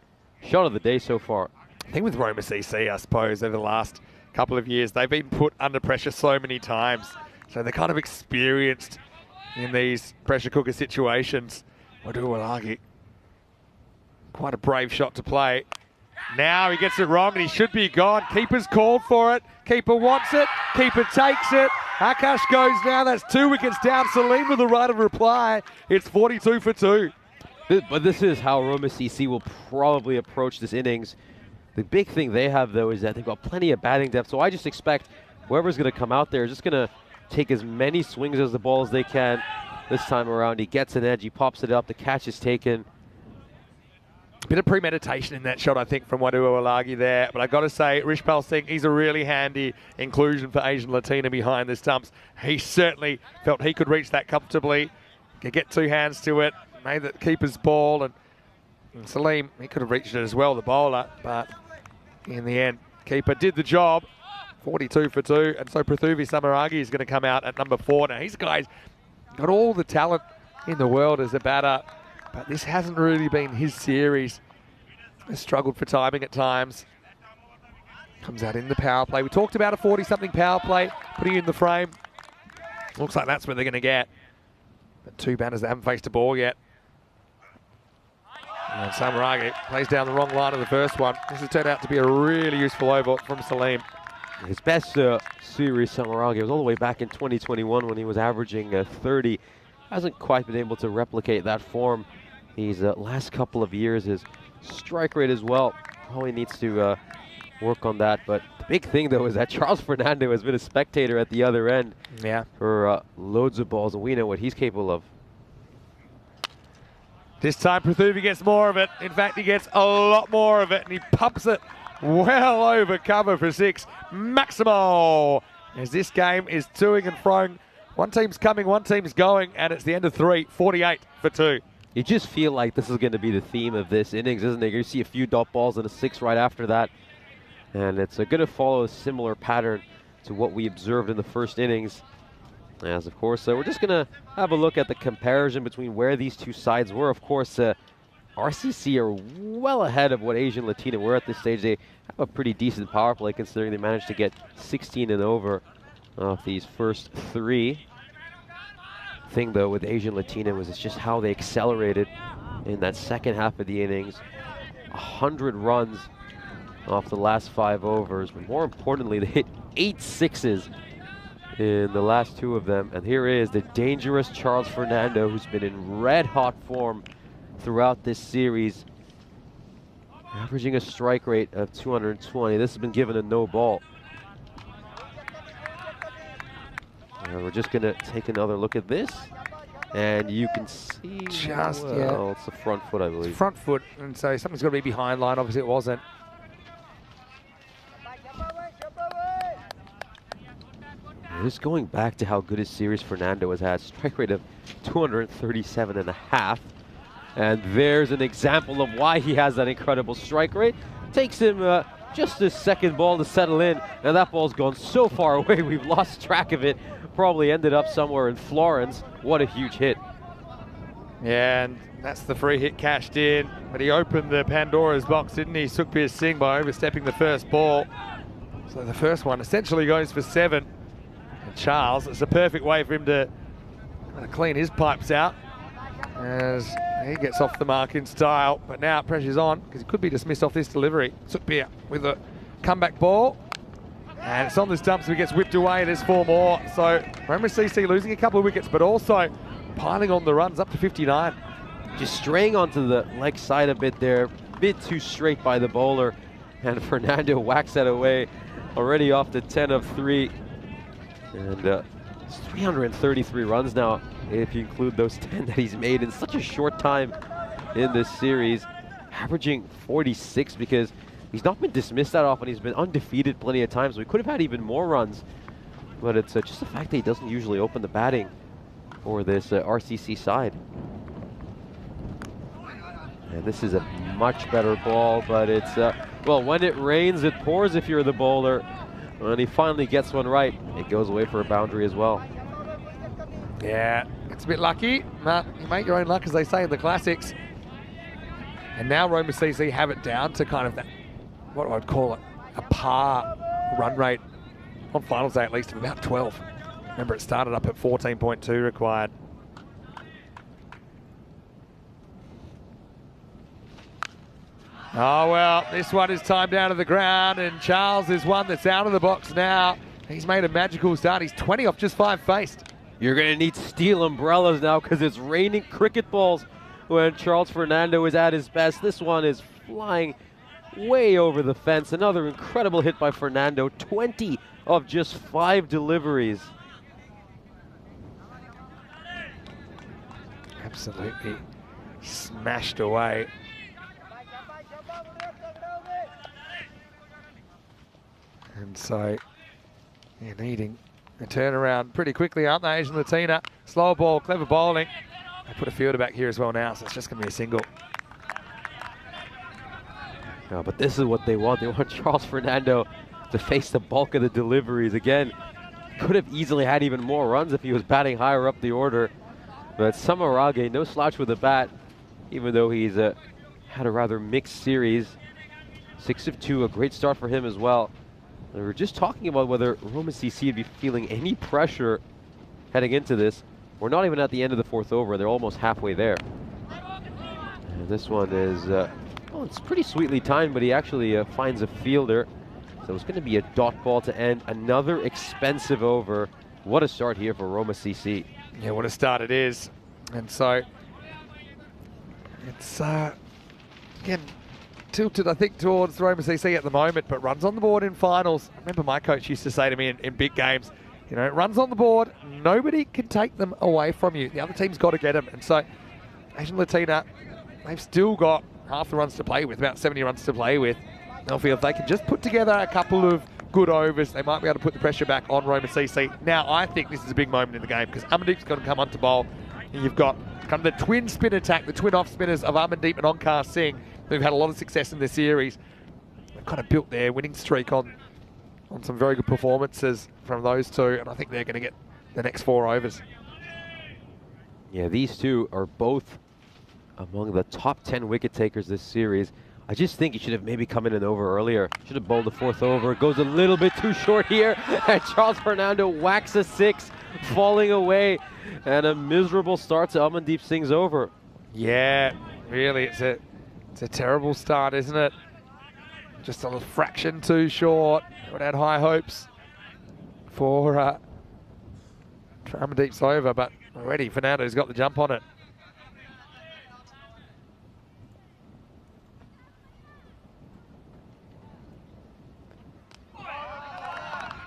Speaker 4: Shot of the day so far.
Speaker 1: I think with Roma CC, I suppose, over the last couple of years, they've been put under pressure so many times. So they're kind of experienced in these pressure cooker situations. Waduwalage, quite a brave shot to play. Now he gets it wrong and he should be gone. Keeper's called for it. Keeper wants it. Keeper takes it. Akash goes now. That's 2 wickets down. Salim with the right of reply. It's 42 for 2.
Speaker 4: But this is how Roma CC will probably approach this innings. The big thing they have, though, is that they've got plenty of batting depth. So I just expect whoever's going to come out there is just going to take as many swings as the ball as they can this time around. He gets an edge. He pops it up. The catch is taken.
Speaker 1: Bit of premeditation in that shot, I think, from Waduwalage there. But I got to say, Rishpal Singh, he's a really handy inclusion for Asian Latina behind the stumps. He certainly felt he could reach that comfortably. Could get 2 hands to it. Made the keeper's ball. And Salim, he could have reached it as well, the bowler. But in the end, keeper did the job. 42 for 2. And so Prithuvi Samaragi is going to come out at number 4. Now, he's got all the talent in the world as a batter. But this hasn't really been his series. He's struggled for timing at times. Comes out in the power play. We talked about a 40-something power play, putting in the frame. Looks like that's what they're going to get. But 2 batters that haven't faced a ball yet. And Samaragi plays down the wrong line of the first one. This has turned out to be a really useful over from Salim.
Speaker 4: His best series, Samaragi, was all the way back in 2021 when he was averaging 30. Hasn't quite been able to replicate that form these last couple of years. His strike rate as well probably needs to work on that. But the big thing, though, is that Charles Fernando has been a spectator at the other end for loads of balls, and we know what he's capable of.
Speaker 1: This time Prithuvi gets more of it. In fact, he gets a lot more of it, and he pumps it well over cover for 6. Maximo, as this game is toing and froing. One team's coming, one team's going, and it's the end of 3, 48 for 2.
Speaker 4: You just feel like this is going to be the theme of this innings, isn't it? You see a few dot balls and a 6 right after that. And it's going to follow a similar pattern to what we observed in the first innings. As, of course, we're just going to have a look at the comparison between where these two sides were. Of course, RCC are well ahead of what Asian Latina were at this stage. They have a pretty decent power play considering they managed to get 16 and over off these first 3. Thing, though, with Asian Latina was it's just how they accelerated in that second half of the innings. 100 runs off the last 5 overs, but more importantly, they hit 8 sixes in the last 2 of them. And here is the dangerous Charles Fernando, who's been in red-hot form throughout this series, averaging a strike rate of 220. This has been given a no ball. And we're just going to take another look at this. And you can see, it's the front foot, I believe.
Speaker 1: It's front foot, and so something's got to be behind line. Obviously, it wasn't.
Speaker 4: Just going back to how good his series Fernando has had, strike rate of 237.5. And there's an example of why he has that incredible strike rate. Takes him just a second ball to settle in, and that ball's gone so far away we've lost track of it. Probably ended up somewhere in Florence. What a huge hit.
Speaker 1: Yeah, and that's the free hit cashed in. But he opened the Pandora's box, didn't he? Sukhbir Singh by overstepping the first ball. So the first one essentially goes for 7. And Charles, it's a perfect way for him to clean his pipes out as he gets off the mark in style. But now pressure's on because he could be dismissed off this delivery. Sukhbir with a comeback ball. And it's on the stump, so he gets whipped away. There's 4 more. So Roma CC losing a couple of wickets, but also piling on the runs up to 59.
Speaker 4: just straying onto the leg side a bit there, a bit too straight by the bowler, and Fernando whacks that away, already off to 10 of 3. And it's 333 runs now, if you include those 10 that he's made in such a short time in this series, averaging 46 because he's not been dismissed that often. He's been undefeated plenty of times, so he could have had even more runs. But it's just the fact that he doesn't usually open the batting for this RCC side. And this is a much better ball, but it's, well, when it rains, it pours if you're the bowler. When he finally gets one right, it goes away for a boundary as well.
Speaker 1: Yeah, it's a bit lucky, but you make your own luck, as they say in the classics. And now Roma CC have it down to kind of that, what I'd call it, a par run rate on finals day at least of about 12. Remember, it started up at 14.2 required. Oh, well, this one is timed out of the ground, and Charles is one that's out of the box now. He's made a magical start. He's 20 off just 5 faced.
Speaker 4: You're going to need steel umbrellas now because it's raining cricket balls when Charles Fernando is at his best. This one is flying way over the fence. Another incredible hit by Fernando. 20 of just 5 deliveries.
Speaker 1: Absolutely smashed away. And so you're needing a turnaround pretty quickly, aren't they, Asian Latina? Slow ball, clever bowling. They put a fielder back here as well now, so it's just going to be a single.
Speaker 4: No, but this is what they want. They want Charles Fernando to face the bulk of the deliveries. Again, could have easily had even more runs if he was batting higher up the order. But Samarage, no slouch with the bat, even though he's had a rather mixed series. 6 of 2, a great start for him as well. And we were just talking about whether Roma CC would be feeling any pressure heading into this. We're not even at the end of the 4th over, and they're almost halfway there. And this one is, well, it's pretty sweetly timed, but he actually finds a fielder. So it's going to be a dot ball to end another expensive over. What a start here for Roma CC.
Speaker 1: Yeah, what a start it is. And so it's, again, tilted, I think, towards Roma CC at the moment, but runs on the board in finals. I remember my coach used to say to me in big games, you know, runs on the board, nobody can take them away from you. The other team's got to get them. And so Asian Latina, they've still got half the runs to play with, about 70 runs to play with. They'll feel if they can just put together a couple of good overs, they might be able to put the pressure back on Roma CC. Now, I think this is a big moment in the game because Amandeep's going to come on to bowl. And you've got kind of the twin spin attack, the twin off spinners of Amandeep and Onkar Singh, who've had a lot of success in this series. They've kind of built their winning streak on some very good performances from those two, and I think they're going to get the next 4 overs.
Speaker 4: Yeah, these two are both among the top 10 wicket takers this series. I just think he should have maybe come in an over earlier. Should have bowled the 4th over. Goes a little bit too short here, and Charles Fernando whacks a 6, falling away, and a miserable start to Amandeep Singh's over.
Speaker 1: Yeah, really, it's a terrible start, isn't it? Just a fraction too short. Would have had high hopes for Amandeep's over, but already Fernando's got the jump on it.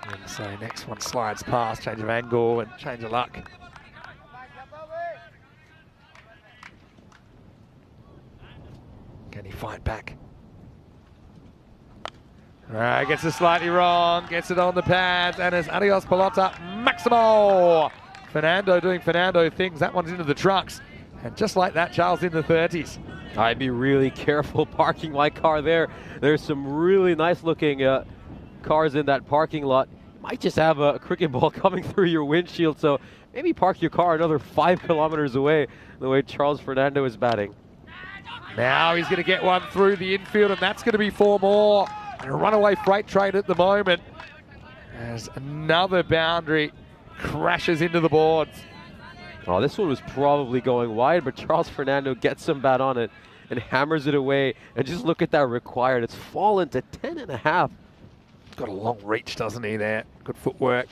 Speaker 1: And so next one slides past, change of angle and change of luck. Can he fight back? Gets it slightly wrong, gets it on the pads, and it's adios pelota maximo. Fernando doing Fernando things. That one's into the trucks. And just like that, Charles in the 30s.
Speaker 4: I'd be really careful parking my car there. There's some really nice looking cars in that parking lot. You might just have a cricket ball coming through your windshield, so maybe park your car another 5 kilometers away the way Charles Fernando is batting.
Speaker 1: Now he's going to get one through the infield, and that's going to be 4 more. And a runaway freight train at the moment as another boundary crashes into the boards.
Speaker 4: Oh, this one was probably going wide, but Charles Fernando gets some bat on it and hammers it away. And just look at that required. It's fallen to 10.5.
Speaker 1: He's got a long reach, doesn't he, there? Good footwork.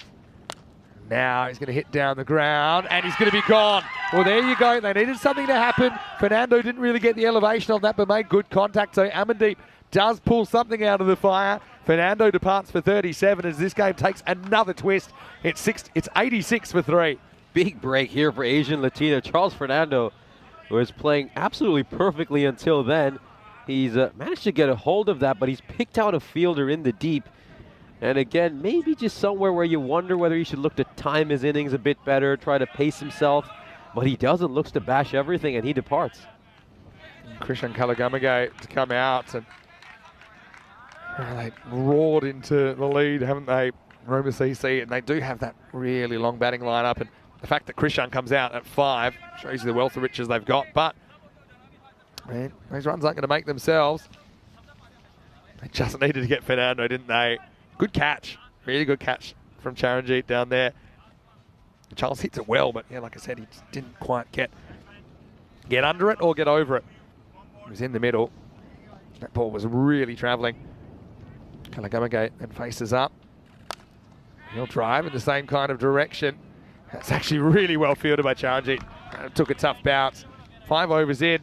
Speaker 1: Now he's going to hit down the ground, and he's going to be gone. Well, there you go. They needed something to happen Fernando didn't really get the elevation on that, but made good contact. So Amandeep does pull something out of the fire. Fernando departs for 37 as this game takes another twist. It's 86 for 3.
Speaker 4: Big break here for Asian Latina. Charles Fernando was playing absolutely perfectly until then. He's managed to get a hold of that, but he's picked out a fielder in the deep. And again, maybe just somewhere where you wonder whether he should look to time his innings a bit better, try to pace himself. But he doesn't, looks to bash everything, and he departs.
Speaker 1: Christian Kalagamage to come out, and they roared into the lead, haven't they, Roma CC? And they do have that really long batting lineup, and the fact that Christian comes out at 5 shows you the wealth of riches they've got. But man, those runs aren't going to make themselves. They just needed to get Fernando, didn't they? Good catch, really good catch from Charanjit down there. Charles hits it well, but yeah, like I said, he just didn't quite get under it or get over it. He was in the middle. That ball was really travelling. Kalagamage then faces up. He'll drive in the same kind of direction. That's actually really well fielded by Charanjit. Took a tough bounce. 5 overs in.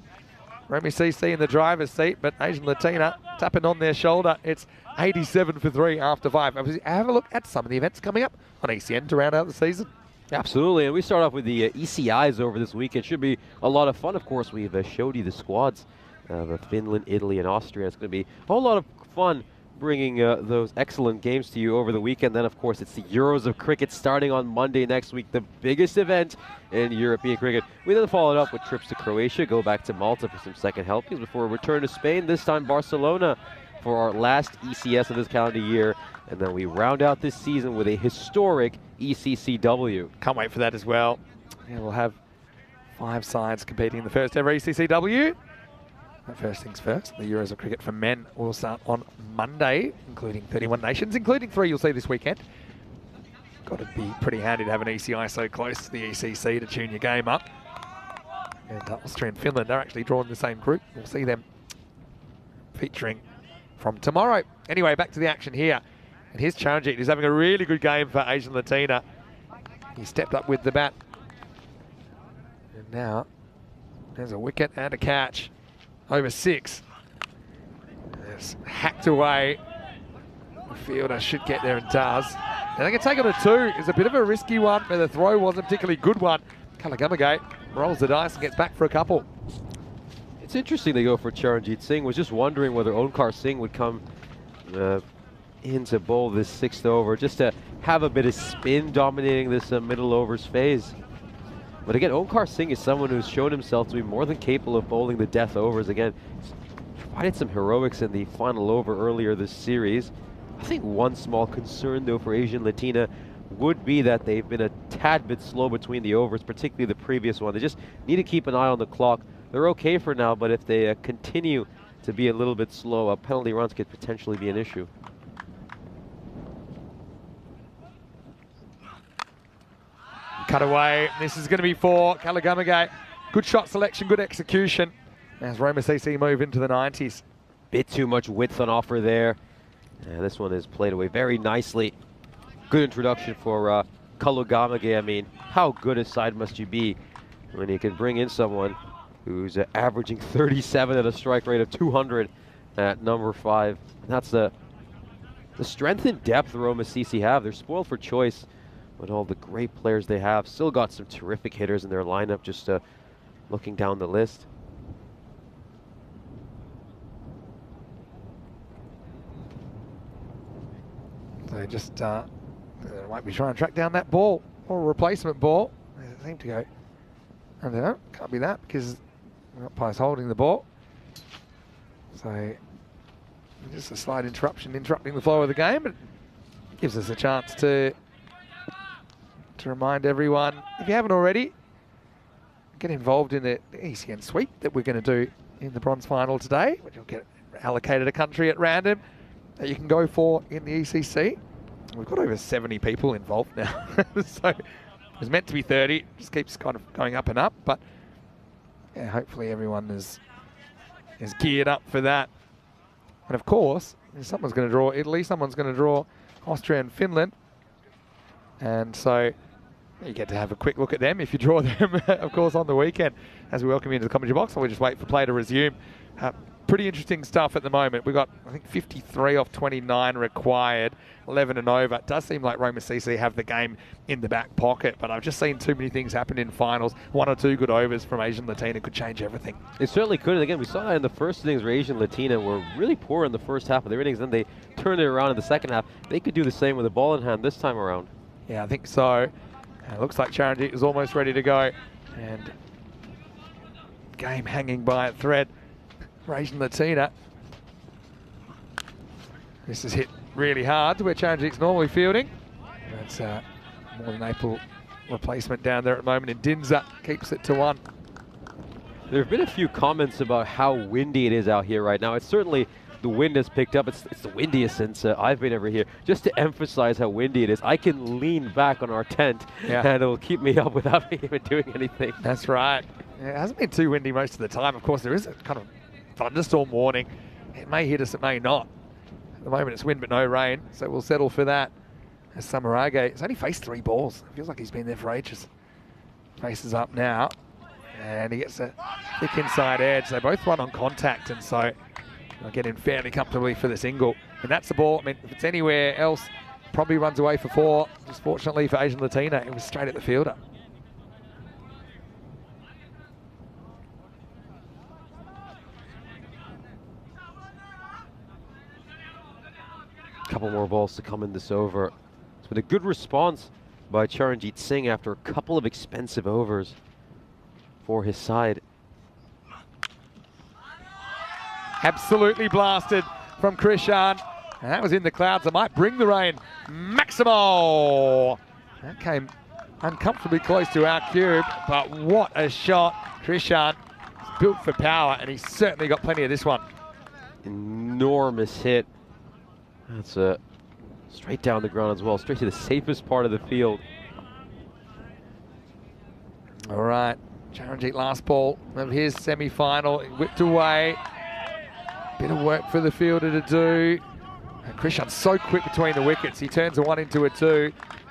Speaker 1: Remy CC in the driver's seat, but Asian Latina tapping on their shoulder. It's 87 for 3 after 5. Have a look at some of the events coming up on ECN to round out the season.
Speaker 4: Absolutely, and we start off with the ECIs over this weekend. Should be a lot of fun. Of course, we've showed you the squads of Finland, Italy, and Austria. It's going to be a whole lot of fun bringing those excellent games to you over the weekend. Then, of course, it's the Euros of Cricket starting on Monday next week, the biggest event in European cricket. We then follow it up with trips to Croatia, go back to Malta for some second helpings before we return to Spain, this time Barcelona for our last ECS of this calendar year. And then we round out this season with a historic ECCW.
Speaker 1: Can't wait for that as well. Yeah, we'll have 5 sides competing in the first ever ECCW. But first things first, the Euros of Cricket for men will start on Monday, including 31 nations, including 3 you'll see this weekend. Got to be pretty handy to have an ECI so close to the ECC to tune your game up. And Austria and Finland are actually drawn in the same group. We'll see them featuring from tomorrow. Anyway, back to the action here. And here's Charanjit, who's having a really good game for Asian Latina. He stepped up with the bat. And now, there's a wicket and a catch. Over 6. It's hacked away. The fielder should get there and does. And they can take it to 2. It's a bit of a risky one, but the throw wasn't a particularly good one. Kalagamage rolls the dice and gets back for a couple.
Speaker 4: It's interesting they go for Charanjit Singh. Was just wondering whether Onkar Singh would come in to bowl this 6th over, just to have a bit of spin dominating this middle overs phase. But again, Onkar Singh is someone who's shown himself to be more than capable of bowling the death overs. Again, provided some heroics in the final over earlier this series. I think one small concern, though, for Asian Latina would be that they've been a tad bit slow between the overs, particularly the previous one. They just need to keep an eye on the clock. They're okay for now, but if they continue to be a little bit slow, penalty runs could potentially be an issue.
Speaker 1: Cut away. This is going to be for Kalagamage. Good shot selection, good execution. As Roma CC move into the 90s.
Speaker 4: Bit too much width on offer there. This one is played away very nicely. Good introduction for Kalagamage. I mean, how good a side must you be when you can bring in someone who's averaging 37 at a strike rate of 200 at number 5. That's the strength and depth Roma CC have. They're spoiled for choice with all the great players they have. Still got some terrific hitters in their lineup, just looking down the list.
Speaker 1: They just might be trying to track down that ball, or a replacement ball. They seem to go, I don't know, can't be that because the umpire's holding the ball. So just a slight interrupting the flow of the game, but gives us a chance to remind everyone, if you haven't already, get involved in the ECN sweep that we're going to do in the bronze final today, which you'll get allocated a country at random that you can go for in the ECC. We've got over 70 people involved now, so it was meant to be 30. It just keeps kind of going up and up, but yeah, hopefully everyone is geared up for that. And of course, someone's going to draw Italy, someone's going to draw Austria and Finland, and so
Speaker 5: You get to have a quick look at them if you draw them, of course, on the weekend. As we welcome you into the commentary box, we'll just wait for play to resume. Pretty interesting stuff at the moment. We've got, I think, 53 off 29 required, 11 and over. It does seem like Roma CC have the game in the back pocket, but I've just seen too many things happen in finals. 1 or 2 good overs from Asian Latina could change everything.
Speaker 4: It certainly could. And again, we saw that in the first innings where Asian Latina were really poor in the first half of their innings. Then they turned it around in the second half. They could do the same with the ball in hand this time around.
Speaker 5: Yeah, I think so. It looks like Charanjit is almost ready to go. And game hanging by a thread for Asian Latina. This is hit really hard to where Charanjit's normally fielding. That's more than April replacement down there at the moment, and Dinza keeps it to 1.
Speaker 4: There have been a few comments about how windy it is out here right now. It's certainly, the wind has picked up. It's the windiest since I've been over here. Just to emphasize how windy it is, I can lean back on our tent and it'll keep me up without me even doing anything.
Speaker 5: That's right. Yeah, it hasn't been too windy most of the time. Of course, there is a kind of thunderstorm warning. It may hit us, it may not. At the moment, it's wind but no rain, so we'll settle for that. As Samarage has only faced 3 balls. It feels like he's been there for ages. Faces up now, and he gets a thick inside edge. They both run on contact, and so they'll get in fairly comfortably for the single. And that's the ball. I mean, if it's anywhere else, probably runs away for 4. Just fortunately for Asian Latina, it was straight at the fielder.
Speaker 4: Couple more balls to come in this over. It's been a good response by Charanjit Singh after a couple of expensive overs for his side.
Speaker 5: Absolutely blasted from Krishan. And that was in the clouds. That might bring the rain. Maximo! That came uncomfortably close to our cube, but what a shot. Krishan is built for power, and he's certainly got plenty of this one.
Speaker 4: Enormous hit. That's straight down the ground as well, straight to the safest part of the field.
Speaker 5: All right, Charanjit last ball of his semi-final, whipped away. Bit of work for the fielder to do. And Krishan's so quick between the wickets. He turns a 1 into a 2.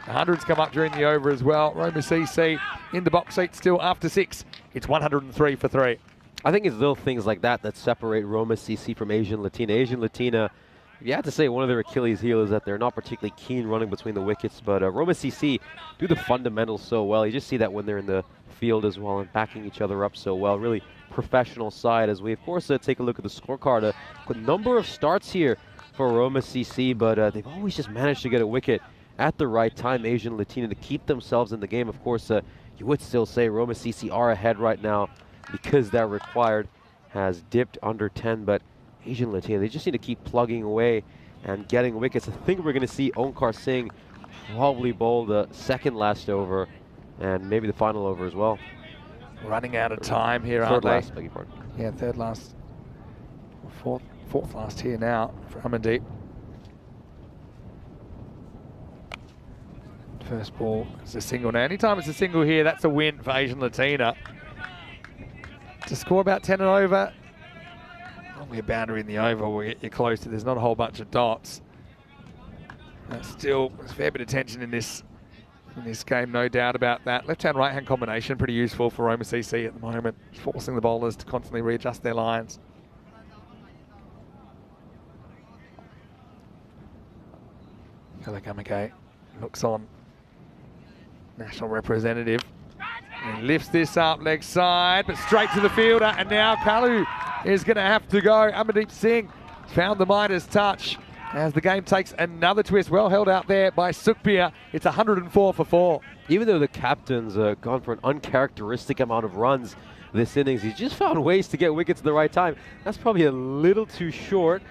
Speaker 5: The 100s come up during the over as well. Roma CC in the box seat still after 6. It's 103 for 3.
Speaker 4: I think it's little things like that that separate Roma CC from Asian Latina. Asian Latina, if you had to say one of their Achilles heel is that they're not particularly keen running between the wickets, but Roma CC do the fundamentals so well. You just see that when they're in the field as well and backing each other up so well. Really professional side as we, of course, take a look at the scorecard. A number of starts here for Roma CC, but they've always just managed to get a wicket at the right time, Asian Latina, to keep themselves in the game. Of course, you would still say Roma CC are ahead right now because that required has dipped under 10, but Asian Latina, they just need to keep plugging away and getting wickets. I think we're going to see Onkar Singh probably bowl the second last over and maybe the final over as well.
Speaker 5: Running out of time here,
Speaker 4: third
Speaker 5: aren't they?
Speaker 4: last, beg your pardon.
Speaker 5: Yeah, third last. Fourth last here now for Amandeep. First ball is a single. Now, anytime it's a single here, that's a win for Asian Latina. To score about 10 and over, normally a boundary in the over will get you close to. There's not a whole bunch of dots. But still, there's a fair bit of tension in this game, no doubt about that. Left-hand, right-hand combination, pretty useful for Roma CC at the moment, forcing the bowlers to constantly readjust their lines. Kalakamake looks on. National representative. And lifts this up, leg side, but straight to the fielder, and now Kalu is going to have to go. Amandeep Singh found the Midas touch as the game takes another twist. Well held out there by Sukhbir. It's 104 for 4.
Speaker 4: Even though the captain's gone for an uncharacteristic amount of runs this innings, he's just found ways to get wickets at the right time. That's probably a little too short,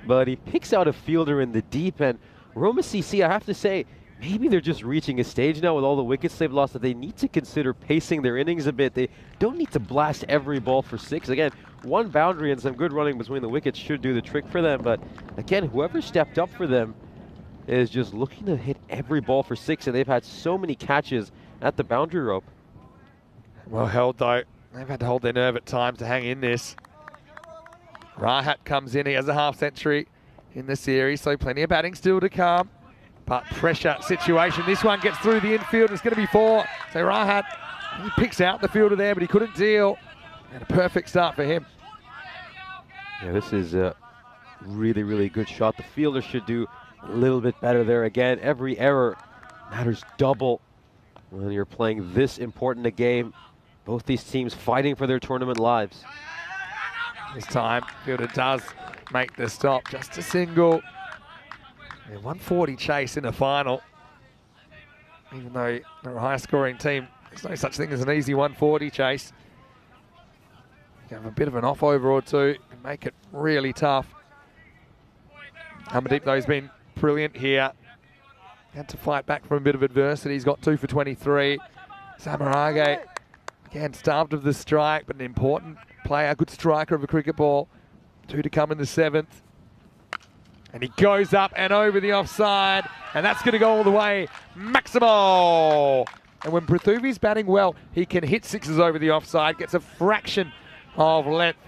Speaker 4: but he picks out a fielder in the deep end. Roma CC, I have to say, maybe they're just reaching a stage now with all the wickets they've lost that they need to consider pacing their innings a bit. They don't need to blast every ball for 6. Again, one boundary and some good running between the wickets should do the trick for them. But again, whoever stepped up for them is just looking to hit every ball for 6, and they've had so many catches at the boundary rope.
Speaker 5: Well held though. They've had to hold their nerve at times to hang in this. Rahat comes in. He has a half century in the series, so plenty of batting still to come. but pressure situation. This one gets through the infield. It's going to be 4. So Rahat, he picks out the fielder there, but he couldn't deal. And a perfect start for him.
Speaker 4: Yeah, this is a really, really good shot. The fielder should do a little bit better there. Again, every error matters double when you're playing this important a game. Both these teams fighting for their tournament lives.
Speaker 5: This time, fielder does make the stop. Just a single. And 140 chase in the final. Even though they're a high-scoring team, there's no such thing as an easy 140 chase. You have a bit of an off-over or two and make it really tough. Amandeep, though, has been brilliant here. Had to fight back from a bit of adversity. He's got 2 for 23. Samarage, again, starved of the strike, but an important player, good striker of a cricket ball. 2 to come in the 7th. And he goes up and over the offside, and that's going to go all the way. Maximo! And when Prithuvi's batting well, he can hit 6s over the offside, gets a fraction of length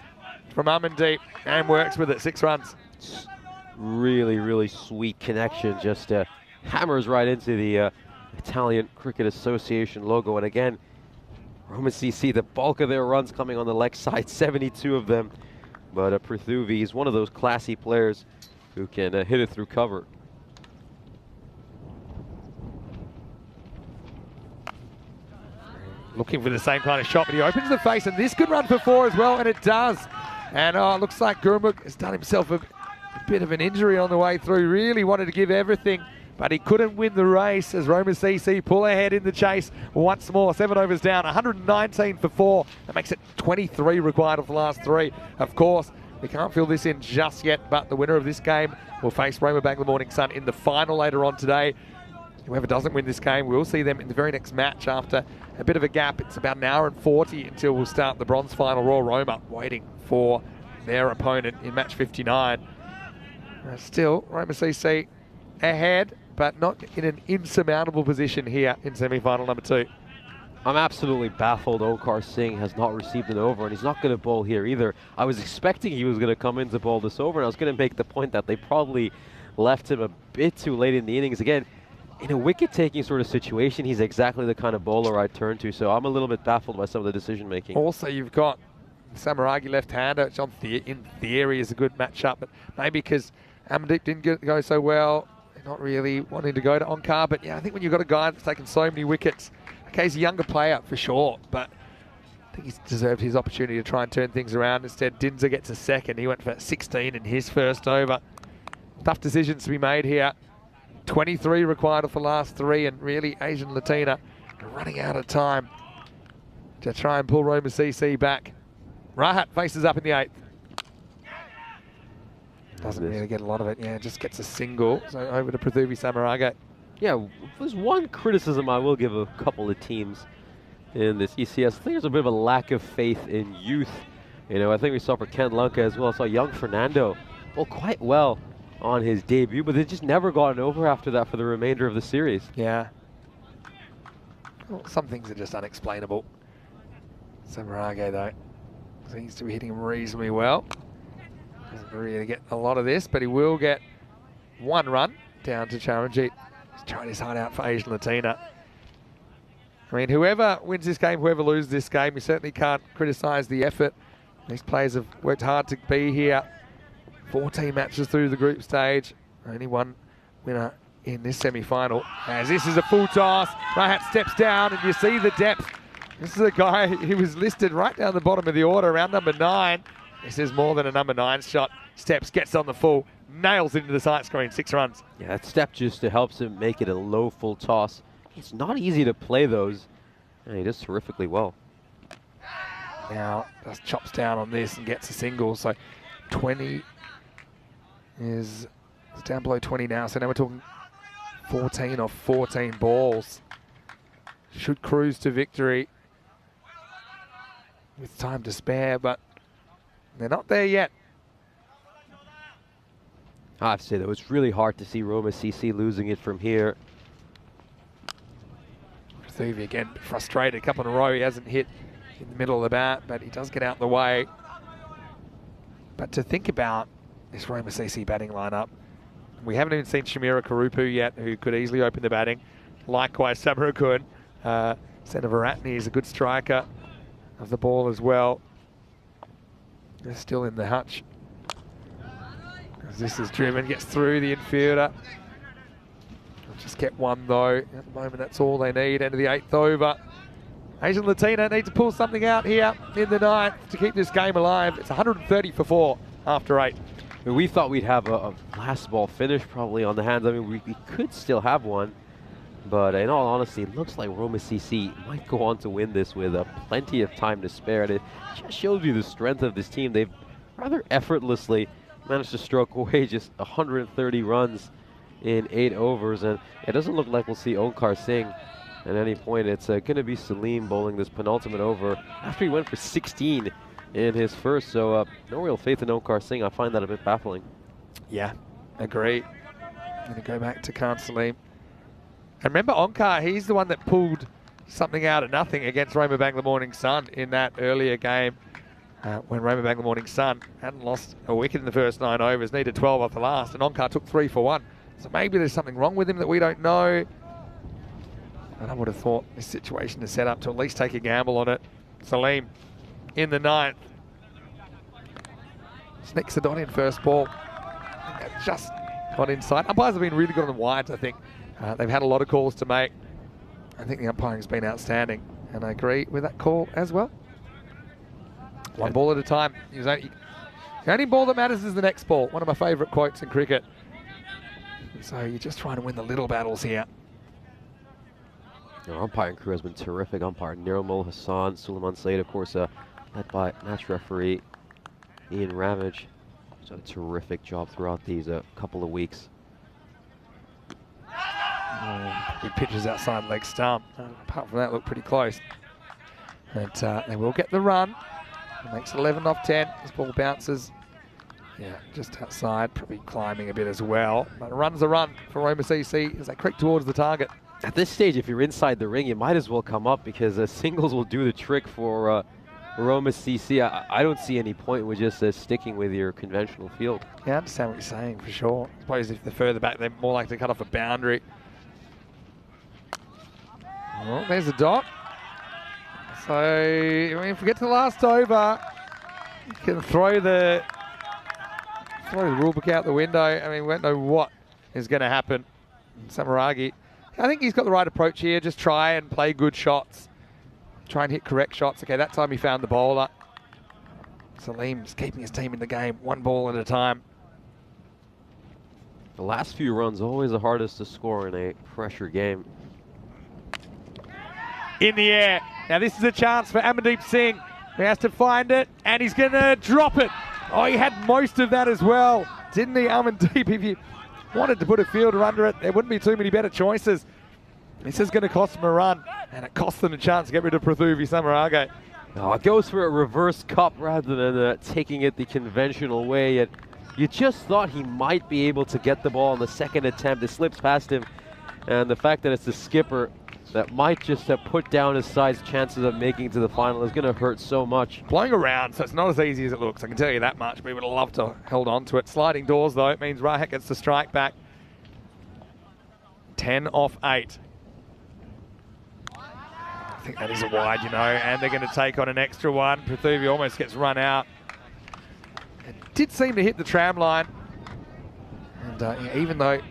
Speaker 5: from Amandeep, and works with it. 6 runs.
Speaker 4: Really, really sweet connection. Just hammers right into the Italian Cricket Association logo. And again, Roma CC, the bulk of their runs coming on the leg side, 72 of them. But Prithuvi is one of those classy players who can hit it through cover.
Speaker 5: Looking for the same kind of shot, but he opens the face, and this could run for 4 as well, and it does. And it looks like Gurmukh has done himself a bit of an injury on the way through. Really wanted to give everything, but he couldn't win the race as Roma CC pull ahead in the chase once more. 7 overs down, 119 for 4. That makes it 23 required of the last 3. Of course, we can't fill this in just yet, but the winner of this game will face Roma Bangla Morning Sun in the final later on today. Whoever doesn't win this game, we'll see them in the very next match after a bit of a gap. It's about an hour and 40 until we'll start the bronze final. Royal Roma waiting for their opponent in match 59. Still, Roma CC ahead, but not in an insurmountable position here in semi-final number 2.
Speaker 4: I'm absolutely baffled Okar Singh has not received an over, and he's not going to bowl here either. I was expecting he was going to come in to bowl this over, and I was going to make the point that they probably left him a bit too late in the innings. Again, in a wicket-taking sort of situation, he's exactly the kind of bowler I'd turn to, so I'm a little bit baffled by some of the decision-making.
Speaker 5: Also, you've got Samaragi left-hander, which in theory is a good matchup, but maybe because Amandeep didn't go so well, not really wanting to go to Onkar, but yeah, I think when you've got a guy that's taken so many wickets, okay, he's a younger player for sure, but I think he's deserved his opportunity to try and turn things around. Instead, Dinza gets a second. He went for 16 in his first over. Tough decisions to be made here. 23 required for the last 3, and really Asian Latina running out of time to try and pull Roma CC back. Rahat faces up in the 8th. Doesn't really get a lot of it. Yeah, just gets a single. So over to Prithuvi Samarage.
Speaker 4: Yeah, there's one criticism I will give a couple of teams in this ECS. I think there's a bit of a lack of faith in youth. You know, I think we saw for Ken Lanka as well. I saw young Fernando bowl quite well on his debut, but they just never got an over after that for the remainder of the series.
Speaker 5: Yeah. Well, some things are just unexplainable. Samarage, though, seems to be hitting reasonably well. Doesn't really get a lot of this, but he will get 1 run down to Charanjit. He's tried his heart out for Asian Latina. I mean, whoever wins this game, whoever loses this game, you certainly can't criticise the effort. These players have worked hard to be here. 14 matches through the group stage. Only 1 winner in this semi-final. As this is a full toss, Rahat steps down, and you see the depth. This is a guy who was listed right down the bottom of the order, around number 9. This is more than a number 9 shot. Steps, gets on the full, nails into the sight screen, 6 runs.
Speaker 4: Yeah, that step just helps him make it a low full toss. It's not easy to play those, and he does terrifically well.
Speaker 5: Now, just chops down on this and gets a single, so 20 is down below 20 now, so now we're talking 14 off 14 balls. Should cruise to victory with time to spare, but they're not there yet.
Speaker 4: I have to say, though, it's really hard to see Roma CC losing it from here.
Speaker 5: Prithuvi again frustrated, a couple in a row. He hasn't hit in the middle of the bat, but he does get out the way. But to think about this Roma CC batting lineup, We haven't even seen Shamira Karupu yet, who could easily open the batting. Likewise, Samarakun. Senator Varatni is a good striker of the ball as well. They're still in the hutch. As this is driven, gets through the infielder. They'll just get one though. At the moment, that's all they need. End of the 8th over. Asian Latina need to pull something out here in the 9th to keep this game alive. It's 130 for 4 after 8.
Speaker 4: We thought we'd have a last ball finish probably on the hands. I mean, we could still have one. But in all honesty, it looks like Roma CC might go on to win this with plenty of time to spare. And it just shows you the strength of this team. They've rather effortlessly managed to stroke away just 130 runs in 8 overs. And it doesn't look like we'll see Onkar Singh at any point. It's going to be Salim bowling this penultimate over after he went for 16 in his first. So no real faith in Onkar Singh. I find that a bit baffling.
Speaker 5: Yeah, agree. Going to go back to Khan Salim. And remember, Onkar, he's the one that pulled something out of nothing against Roma Bangla Morning Sun in that earlier game when Roma Bangla Morning Sun hadn't lost a wicket in the first 9 overs, needed 12 off the last, and Onkar took 3 for 1. So maybe there's something wrong with him that we don't know. And I would have thought this situation is set up to at least take a gamble on it. Salim in the 9th. Sneaks the dot in first ball. Just got inside. Umpires have been really good on the wides, I think. They've had a lot of calls to make. I think the umpiring's been outstanding, and I agree with that call as well. One ball at a time. The only ball that matters is the next ball. One of my favourite quotes in cricket. So you're just trying to win the little battles here.
Speaker 4: Our umpiring crew has been terrific. Umpire Nirmal Hassan, Suleiman Said, of course, led by match referee Ian Ramage. He's done a terrific job throughout these couple of weeks.
Speaker 5: He pitches outside leg stump. Apart from that, look pretty close. But they will get the run. It makes 11 off 10. This ball bounces. Yeah, just outside, probably climbing a bit as well. But a run's a run for Roma CC as they creep towards the target.
Speaker 4: At this stage, if you're inside the ring, you might as well come up because singles will do the trick for Roma CC. I don't see any point with just sticking with your conventional field.
Speaker 5: Yeah, I understand what you're saying for sure. I suppose if they're further back, they're more likely to cut off a boundary. Well, there's a dot. So if we get to the last over, you can throw the rule book out the window. I mean, we don't know what is going to happen. Samaragi, I think he's got the right approach here. Just try and play good shots. Try and hit correct shots. Okay, that time he found the bowler. Salim's keeping his team in the game, 1 ball at a time.
Speaker 4: The last few runs always the hardest to score in a pressure game.
Speaker 5: In the air. Now this is a chance for Amandeep Singh. He has to find it, and he's going to drop it. Oh, he had most of that as well, didn't he, Amandeep? If you wanted to put a fielder under it, there wouldn't be too many better choices. This is going to cost them a run, and it costs them a chance to get rid of Prathuvi Samarage.
Speaker 4: Oh, it goes for a reverse cup rather than taking it the conventional way. You just thought he might be able to get the ball on the second attempt. It slips past him, and the fact that it's the skipper that might just have put down his side's chances of making it to the final is going to hurt so much.
Speaker 5: Blowing around, so it's not as easy as it looks. I can tell you that much. We would have loved to have held on to it. Sliding doors, though, it means Rahat gets the strike back. 10 off 8. I think that is a wide, you know, and they're going to take on an extra one. Prathuvi almost gets run out. It did seem to hit the tram line. And yeah, even though you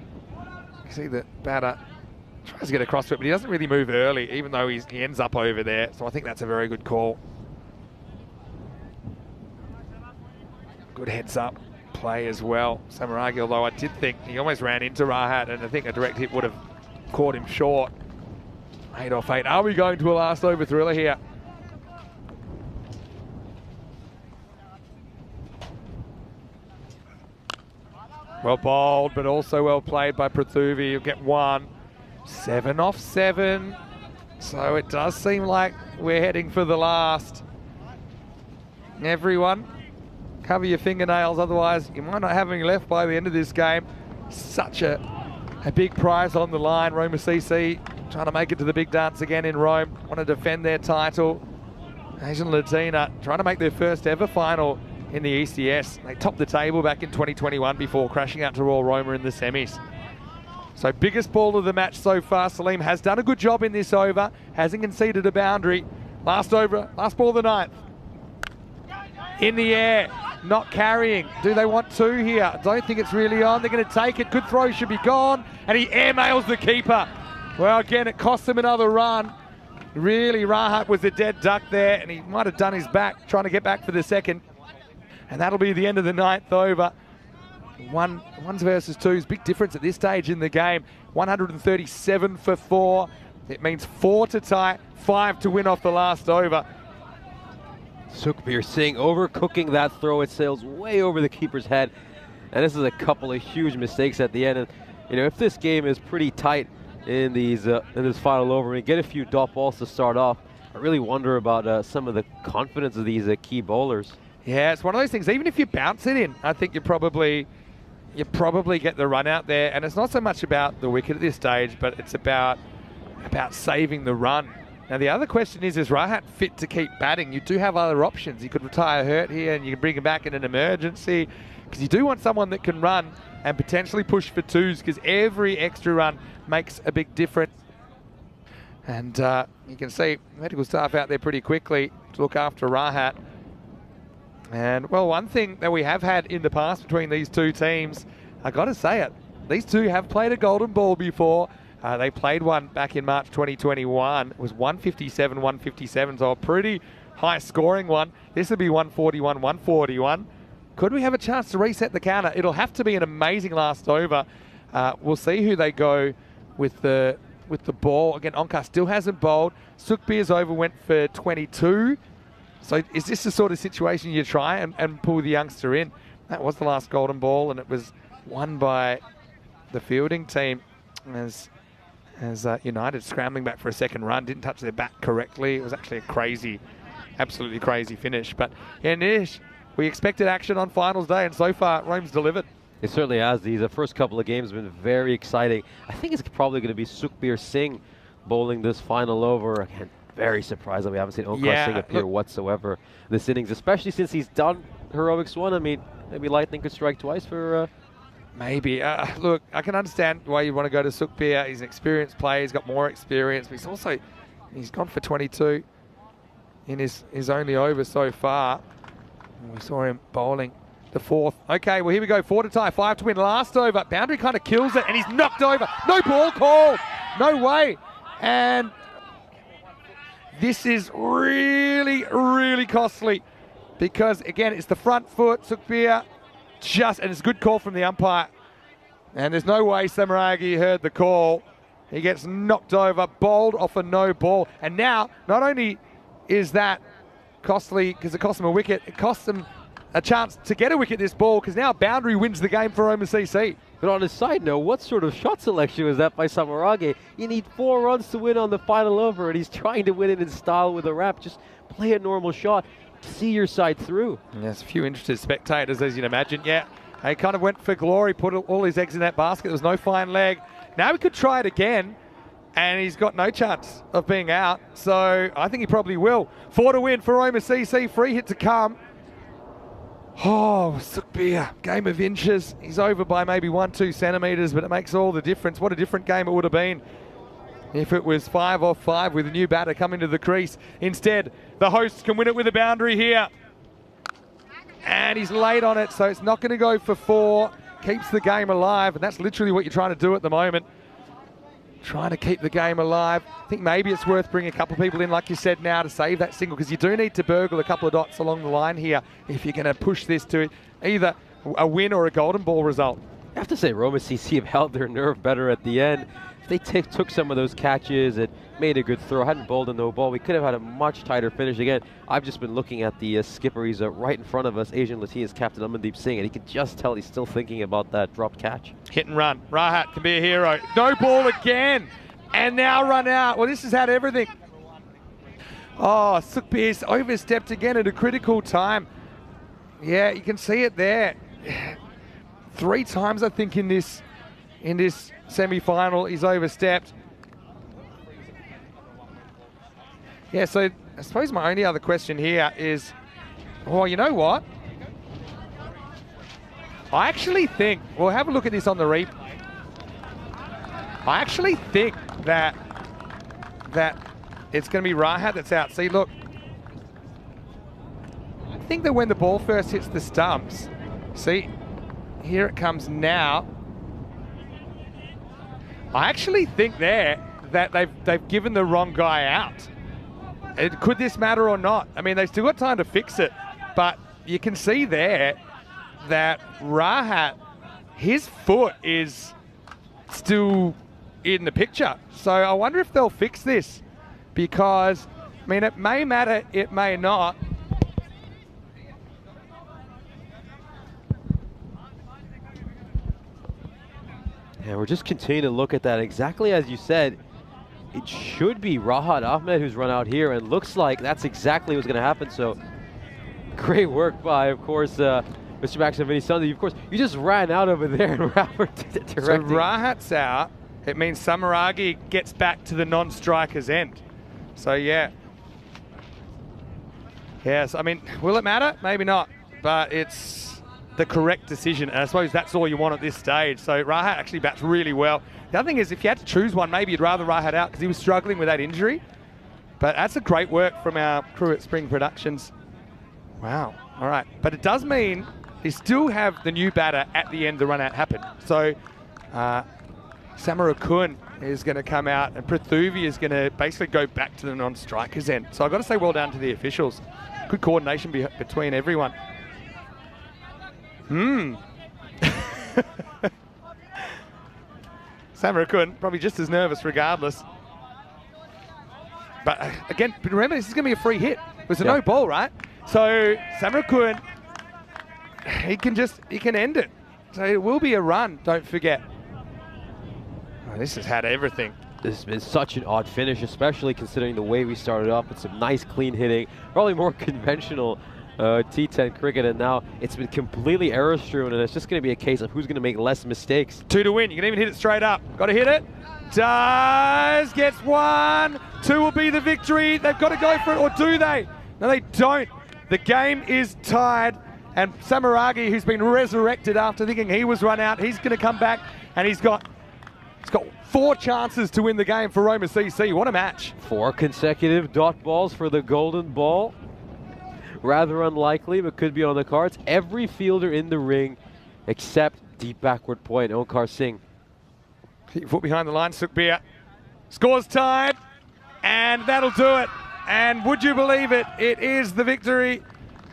Speaker 5: see the batter tries to get across to it, but he doesn't really move early, even though he ends up over there. So I think that's a very good call. Good heads up play as well. Samaragi, although I did think he almost ran into Rahat, and I think a direct hit would have caught him short. 8 off 8. Are we going to a last over thriller here? Well bowled, but also well played by Prathuvi. You'll get 1. 7 off 7. So it does seem like we're heading for the last. Everyone, cover your fingernails, otherwise you might not have any left by the end of this game. Such a big prize on the line. Roma CC trying to make it to the big dance again in Rome. Want to defend their title. Asian Latina trying to make their first ever final in the ECS. They topped the table back in 2021 before crashing out to Royal Roma in the semis. So biggest ball of the match so far. Salim has done a good job in this over, hasn't conceded a boundary. Last ball of the ninth. In the air, not carrying. Do they want two here? I don't think it's really on. They're going to take it. Good throw, should be gone. And he airmails the keeper. Well, again, it cost him another run. Really, Rahat was a dead duck there, and he might have done his back, trying to get back for the second. And that'll be the end of the ninth over. Ones versus twos, big difference at this stage in the game. 137 for 4. It means 4 to tie, 5 to win off the last over.
Speaker 4: Sukhbir Singh overcooking that throw. It sails way over the keeper's head. And this is a couple of huge mistakes at the end. And, you know, if this game is pretty tight in this final over, and we get a few dot balls to start off, I really wonder about some of the confidence of these key bowlers.
Speaker 5: Yeah, it's one of those things. Even if you bounce it in, I think you probably get the run out there. And it's not so much about the wicket at this stage, but it's about saving the run. Now the other question is Rahat fit to keep batting? You do have other options. You could retire Hurt here, and you can bring him back in an emergency, because you do want someone that can run and potentially push for twos, because every extra run makes a big difference. And you can see medical staff out there pretty quickly to look after Rahat. And, well, one thing that we have had in the past between these two teams, I got to say it, these two have played a golden ball before. They played one back in March 2021. It was 157, 157, so a pretty high scoring one. This will be 141, 141. Could we have a chance to reset the counter? It'll have to be an amazing last over. We'll see who they go with the ball. Again, Onkar still hasn't bowled. Sukhbir's over went for 22. So is this the sort of situation you try and pull the youngster in? That was the last golden ball, and it was won by the fielding team as United scrambling back for a second run. Didn't touch their bat correctly. It was actually a absolutely crazy finish. But yeah, Nish, we expected action on finals day, and so far Rome's delivered.
Speaker 4: It certainly has. These first couple of games have been very exciting. I think it's probably going to be Sukhbir Singh bowling this final over. Again, very surprised that we haven't seen Onkar Singh appear whatsoever this innings, especially since he's done Heroics 1. I mean, maybe lightning could strike twice for...
Speaker 5: Maybe. Look, I can understand why you want to go to Sukhbir. He's an experienced player. He's got more experience, but he's gone for 22 in his only over so far. We saw him bowling the fourth. Okay, well, here we go. 4 to tie, 5 to win. Last over. Boundary kind of kills it, and he's knocked over. No ball call. No way. And this is really, really costly, because, again, it's the front foot. Sukhbir and it's a good call from the umpire. And there's no way Samaragi heard the call. He gets knocked over, bowled off a no ball. And now, not only is that costly because it cost him a wicket, it costs him a chance to get a wicket this ball, because now boundary wins the game for Roma CC.
Speaker 4: But on a side note, what sort of shot selection was that by Samaragi? You need 4 runs to win on the final over, and he's trying to win it in style with a wrap. Just play a normal shot. See your side through.
Speaker 5: There's a few interested spectators, as you'd imagine. Yeah, he kind of went for glory, put all his eggs in that basket. There was no fine leg. Now we could try it again, and he's got no chance of being out. So I think he probably will. 4 to win for Roma CC. Free hit to come. Oh, Sukhbir, game of inches. He's over by maybe 1-2 centimetres, but it makes all the difference. What a different game it would have been if it was 5 off 5 with a new batter coming to the crease. Instead, the hosts can win it with a boundary here. And he's late on it, so it's not going to go for 4. Keeps the game alive, and that's literally what you're trying to do at the moment. Trying to keep the game alive. I think maybe it's worth bringing a couple of people in, like you said, now to save that single, because you do need to burgle a couple of dots along the line here if you're going to push this to either a win or a golden ball result.
Speaker 4: I have to say, Roma CC have held their nerve better at the end. If they took some of those catches and made a good throw, hadn't bowled a no ball, we could have had a much tighter finish. Again, I've just been looking at the skipper. He's right in front of us, Asian Latina's captain Amandeep Singh, and he can just tell he's still thinking about that dropped catch.
Speaker 5: Hit and run. Rahat can be a hero. No ball again. And now run out. Well, this has had everything. Oh, Sukhbir's overstepped again at a critical time. Yeah, you can see it there. 3 times, I think, in this semi-final, he's overstepped. Yeah, so I suppose my only other question here is, well, you know what? I actually think, we'll have a look at this on the replay. I actually think that it's going to be Rahat that's out. See, look. I think that when the ball first hits the stumps, see, here it comes now. I actually think there that they've given the wrong guy out. Could this matter or not? I mean, they've still got time to fix it, but you can see there that Rahat, his foot is still in the picture. So I wonder if they'll fix this, because, I mean, it may matter, it may not.
Speaker 4: And we're just continuing to look at that. Exactly as you said, it should be Rahat Ahmed who's run out here, and looks like that's exactly what's going to happen. So great work by, of course, Mr. Max and Vinny Sunday. Of course, you just ran out over there and directing.
Speaker 5: So Rahat's out. It means Samaragi gets back to the non-striker's end. So yeah. Yes, I mean, will it matter? Maybe not, but it's the correct decision. And I suppose that's all you want at this stage. So Rahat actually bats really well. The other thing is, if you had to choose one, maybe you'd rather Rahat out because he was struggling with that injury. But that's a great work from our crew at Spring Productions. Wow, all right. But it does mean they still have the new batter at the end the run out happened. So Samarakun is going to come out, and Prithuvi is going to basically go back to the non-striker's end. So I've got to say well done to the officials. Good coordination between everyone. Samarakun probably just as nervous regardless. But again, remember, this is going to be a free hit. It was a no ball, right? So Samarakun, he can end it. So it will be a run, don't forget. Oh, this has had everything.
Speaker 4: This has been such an odd finish, especially considering the way we started off with some nice clean hitting, probably more conventional T10 cricket, and now it's been completely error-strewn, and it's just going to be a case of who's going to make less mistakes.
Speaker 5: 2 to win. You can even hit it straight up. Got to hit it. Does. Gets 1. 2 will be the victory. They've got to go for it, or do they? No, they don't. The game is tied, and Samaragi, who's been resurrected after thinking he was run out, he's going to come back, and he's got 4 chances to win the game for Roma CC. What a match.
Speaker 4: 4 consecutive dot balls for the golden ball. Rather unlikely, but could be on the cards. Every fielder in the ring except deep backward point, Onkar Singh.
Speaker 5: Keep your foot behind the line, Sukhbir. Scores time, and that'll do it. And would you believe it? It is the victory,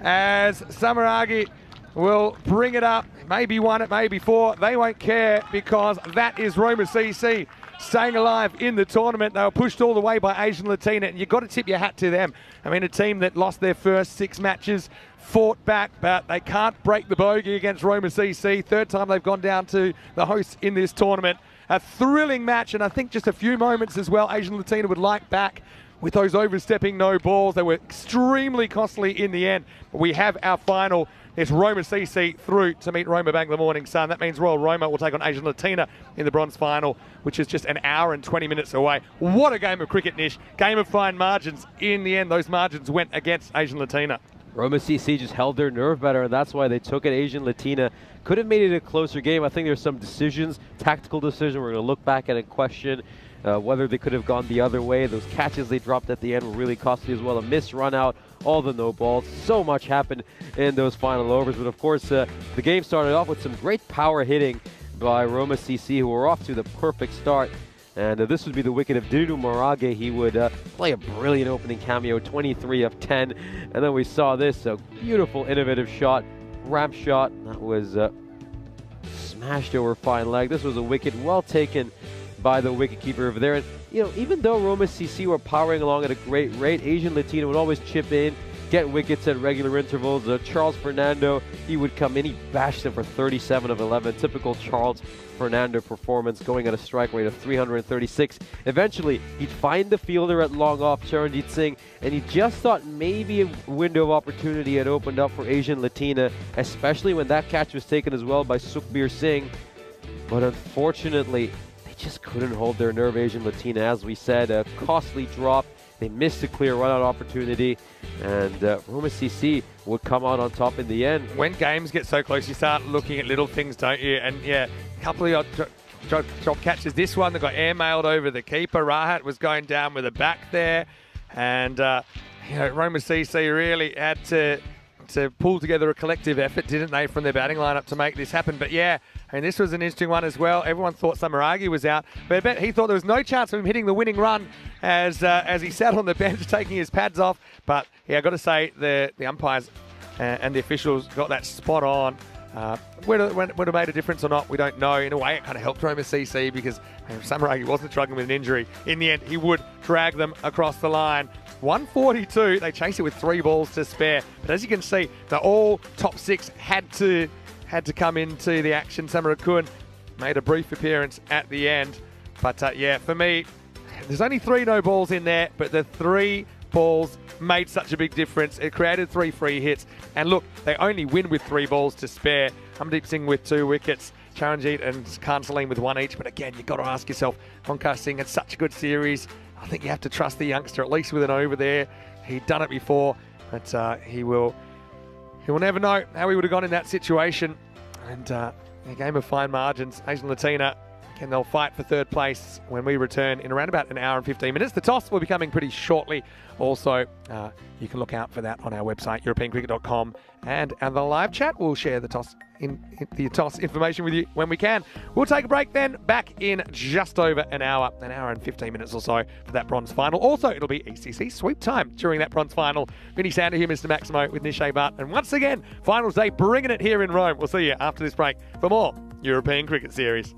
Speaker 5: as Samaragi will bring it up. Maybe 1, it may be 4. They won't care, because that is Roma CC staying alive in the tournament. They were pushed all the way by Asian Latina, and you've got to tip your hat to them. I mean, a team that lost their first 6 matches, fought back, but they can't break the bogey against Roma CC. 3rd time they've gone down to the hosts in this tournament. A thrilling match, and I think just a few moments as well Asian Latina would like back with those overstepping no balls. They were extremely costly in the end. But we have our final. It's Roma CC through to meet Roma Bangla Morning Sun. That means Royal Roma will take on Asian Latina in the bronze final, which is just an hour and 20 minutes away. What a game of cricket, Nish. Game of fine margins. In the end, those margins went against Asian Latina.
Speaker 4: Roma CC just held their nerve better, and that's why they took it. Asian Latina could have made it a closer game. I think there's some decisions, tactical decisions, we're going to look back at and question whether they could have gone the other way. Those catches they dropped at the end were really costly as well. A missed run out, all the no balls. So much happened in those final overs. But of course, the game started off with some great power hitting by Roma CC, who were off to the perfect start. And this would be the wicket of Diru Marage. He would play a brilliant opening cameo, 23 of 10. And then we saw this, a beautiful, innovative shot, ramp shot. That was smashed over fine leg. This was a wicket well taken by the wicketkeeper over there. And, you know, even though Roma CC were powering along at a great rate, Asian Latina would always chip in, get wickets at regular intervals. Charles Fernando, he would come in, he bashed him for 37 of 11. Typical Charles Fernando performance, going at a strike rate of 336. Eventually, he'd find the fielder at long off, Charanjit Singh, and he just thought maybe a window of opportunity had opened up for Asian Latina, especially when that catch was taken as well by Sukhbir Singh. But unfortunately, just couldn't hold their nerve. Asian Latina, as we said, a costly drop. They missed a clear run-out opportunity, and Roma CC would come out on top in the end.
Speaker 5: When games get so close, you start looking at little things, don't you? And yeah, a couple of drop catches. This one that got airmailed over the keeper. Rahat was going down with a back there, and Roma CC really had to pull together a collective effort, didn't they, from their batting lineup to make this happen. But yeah, and this was an interesting one as well. Everyone thought Samaragi was out, but I bet he thought there was no chance of him hitting the winning run as he sat on the bench taking his pads off. But yeah, I've got to say the umpires and the officials got that spot on. Whether it would have made a difference or not, we don't know. In a way, it kind of helped Roma CC because if Samaragi wasn't struggling with an injury, in the end, he would drag them across the line. 142, they chased it with 3 balls to spare. But as you can see, all top 6 had to come into the action. Samarakun made a brief appearance at the end. But yeah, for me, there's only 3 no balls in there, but the 3 balls made such a big difference. It created 3 free hits. And look, they only win with 3 balls to spare. Hamdeep Singh with 2 wickets, Charanjit and Khan Salim with 1 each. But again, you've got to ask yourself, Onkar Singh had such a good series. I think you have to trust the youngster, at least with an over there. He'd done it before, but he will never know how he would have gone in that situation. And a game of fine margins. Asian Latina, again, they'll fight for 3rd place when we return in around about an hour and 15 minutes. The toss will be coming pretty shortly. Also, you can look out for that on our website, europeancricket.com, and the live chat. We'll share the toss information with you when we can. We'll take a break then, back in just over an hour and 15 minutes or so for that bronze final. Also, it'll be ECC sweep time during that bronze final. Vinny Sander here, Mr. Maximo with Nishay Bhatt. And once again, finals day, bringing it here in Rome. We'll see you after this break for more European Cricket Series.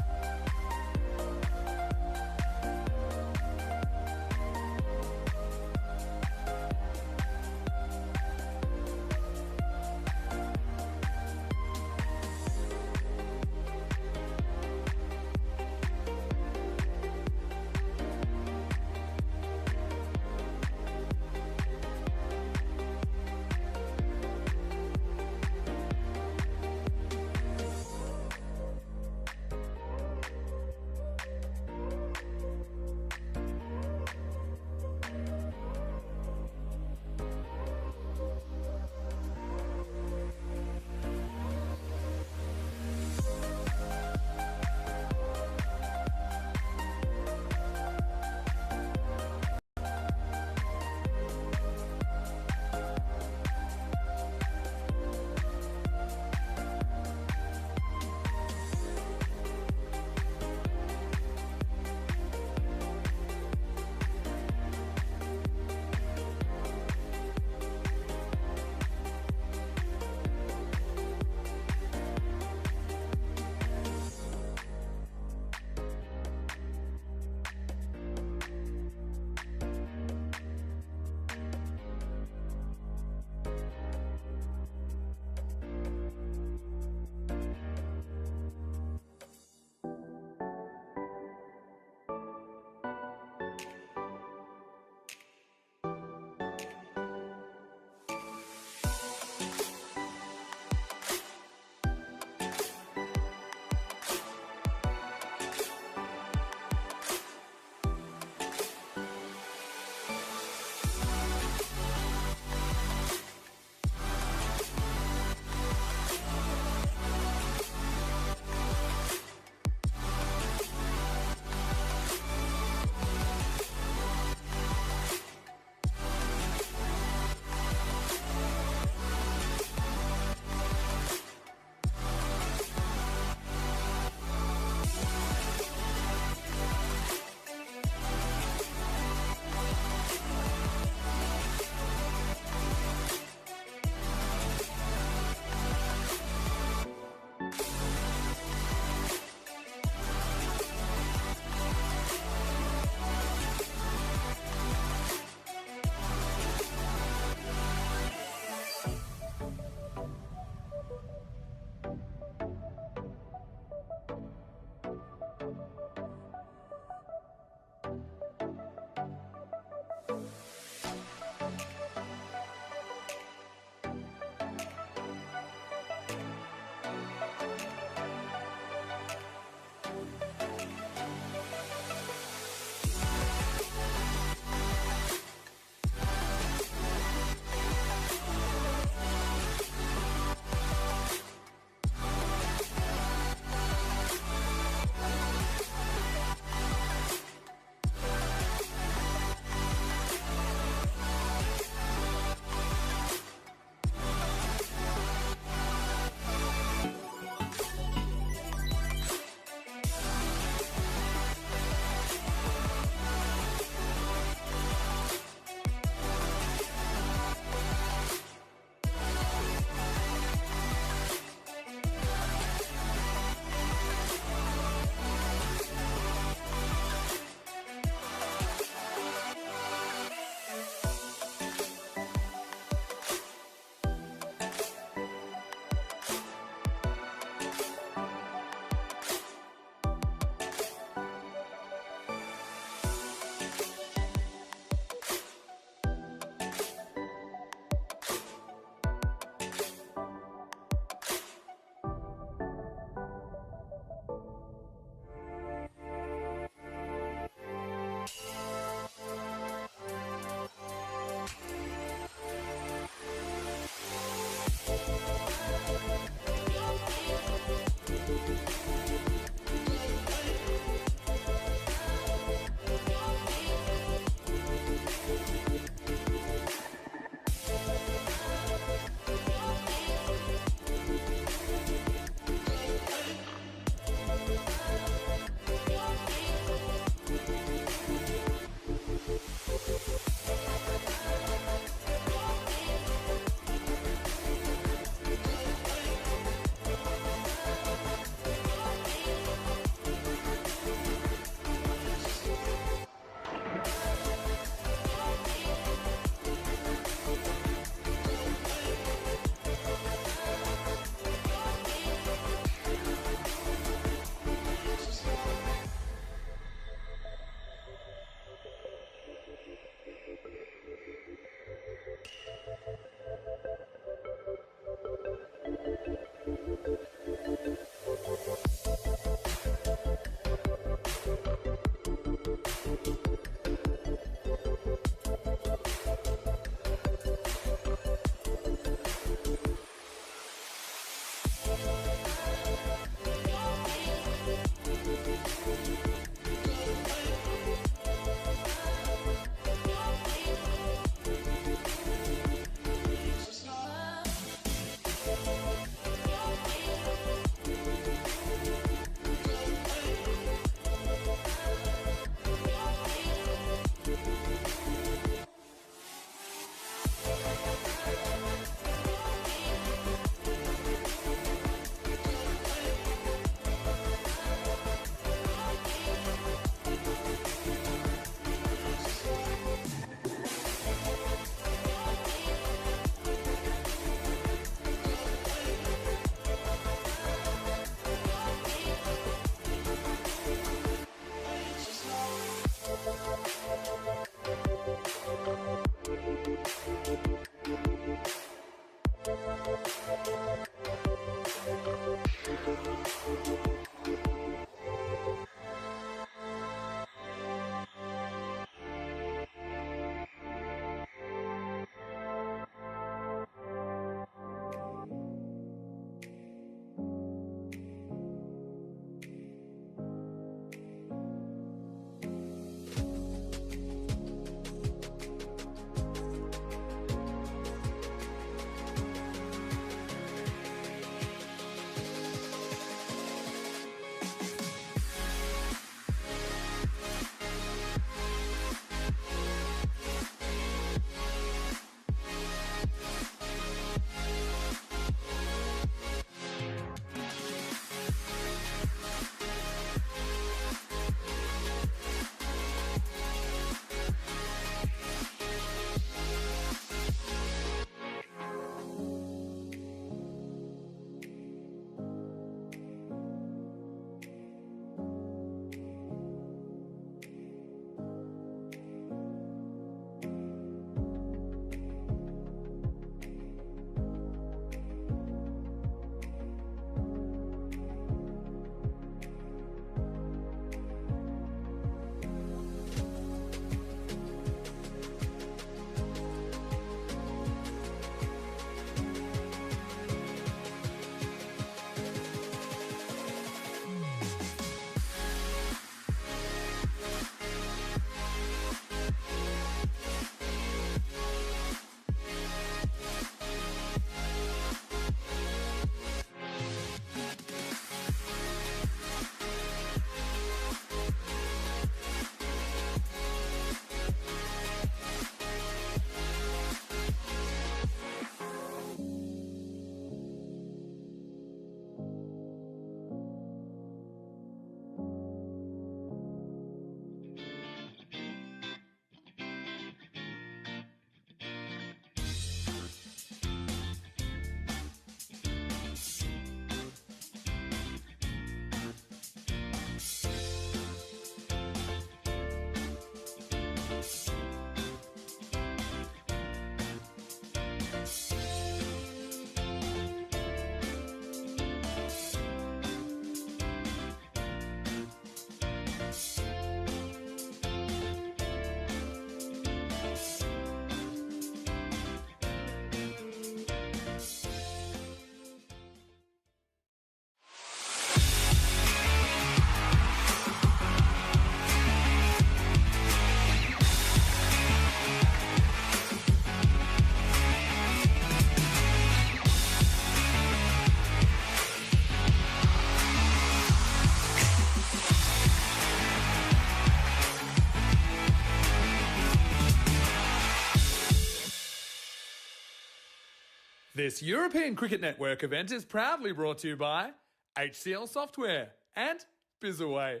Speaker 2: This European Cricket Network event is proudly brought to you by HCL Software and Bizaway.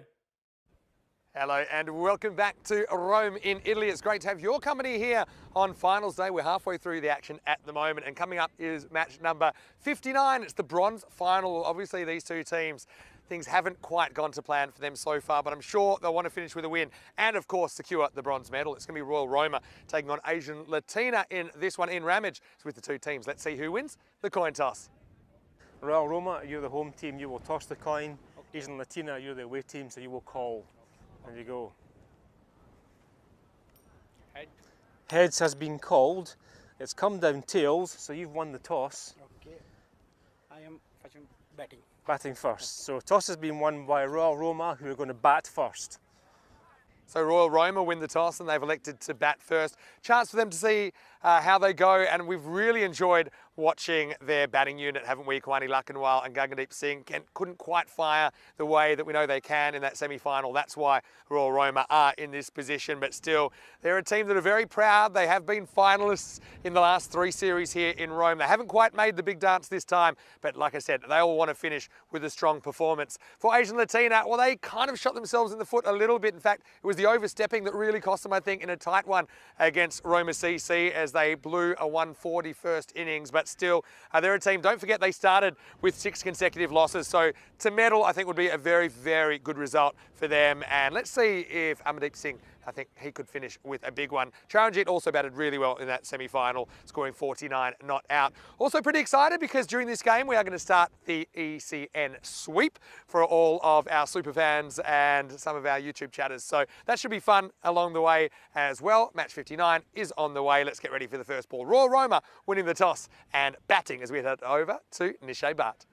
Speaker 1: Hello and welcome back to Rome in Italy. It's great to have your company here on finals day. We're halfway through the action at the moment, and coming up is match number 59. It's the bronze final. Obviously these two teams, things haven't quite gone to plan for them so far, but I'm sure they'll want to finish with a win and of course secure the bronze medal. It's going to be Royal Roma taking on Asian Latina in this one in Ramage. It's with the two teams. Let's see who wins the coin toss.
Speaker 3: Royal Roma, you're the home team, you will toss the coin. Asian Latina, you're the away team, so you will call. There you go. Heads has been called. It's come down tails, so you've won the toss.
Speaker 6: Okay. I am batting.
Speaker 3: Batting first. So toss has been won by Royal Roma, who are going to bat first.
Speaker 1: So Royal Roma win the toss and they've elected to bat first. Chance for them to see how they go, and we've really enjoyed watching their batting unit, haven't we? Kwani Lakhanwal and Gagandeep Singh couldn't quite fire the way that we know they can in that semi-final. That's why Royal Roma are in this position, but still, they're a team that are very proud. They have been finalists in the last 3 series here in Rome. They haven't quite made the big dance this time, but like I said, they all want to finish with a strong performance. For Asian Latina, well, they kind of shot themselves in the foot a little bit. In fact, it was the overstepping that really cost them, I think, in a tight one against Roma CC as they blew a 140 first innings, but still, they're a team. Don't forget, they started with 6 consecutive losses, so to medal, I think, would be a very, very good result for them. And let's see if Amardeep Singh, I think he could finish with a big one. Charanjit also batted really well in that semi-final, scoring 49 not out. Also pretty excited because during this game, we are going to start the ECN sweep for all of our super fans and some of our YouTube chatters. So that should be fun along the way as well. Match 59 is on the way. Let's get ready for the first ball. Royal Roma winning the toss and batting as we head over to Nishay Bhatt.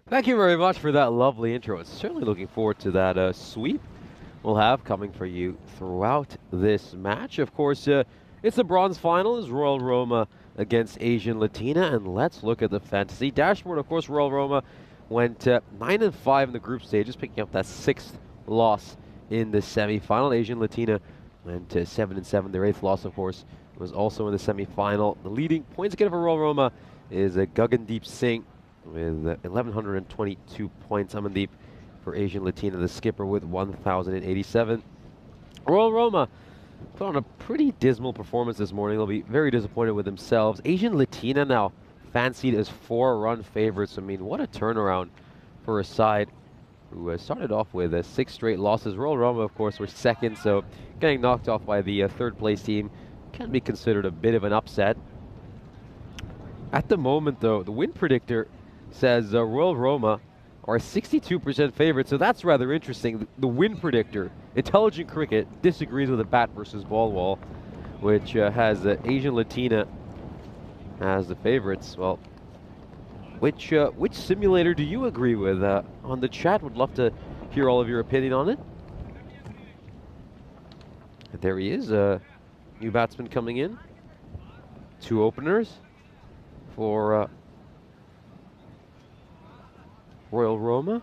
Speaker 4: Thank you very much for that lovely intro. Certainly looking forward to that sweep we'll have coming for you throughout this match. Of course, it's the bronze final. It's Royal Roma against Asian Latina, and let's look at the fantasy dashboard. Of course, Royal Roma went 9-5 in the group stages, picking up that 6th loss in the semi-final. Asian Latina went 7-7. Their 8th loss, of course, was also in the semi-final. The leading points getter for Royal Roma is Gagandeep Singh with 1,122 points. Amandeep for Asian Latina, the skipper, with 1,087. Royal Roma put on a pretty dismal performance this morning. They'll be very disappointed with themselves. Asian Latina now fancied as 4-run favorites. I mean, what a turnaround for a side who started off with 6 straight losses. Royal Roma, of course, were second, so getting knocked off by the 3rd place team can be considered a bit of an upset. At the moment, though, the win predictor says Royal Roma are 62% favorite, so that's rather interesting. The win predictor, Intelligent Cricket, disagrees with the bat versus ball wall, which has Asian Latina as the favorites. Well, which simulator do you agree with? On the chat, would love to hear all of your opinion on it. And there he is, new batsman coming in. 2 openers for Royal Roma.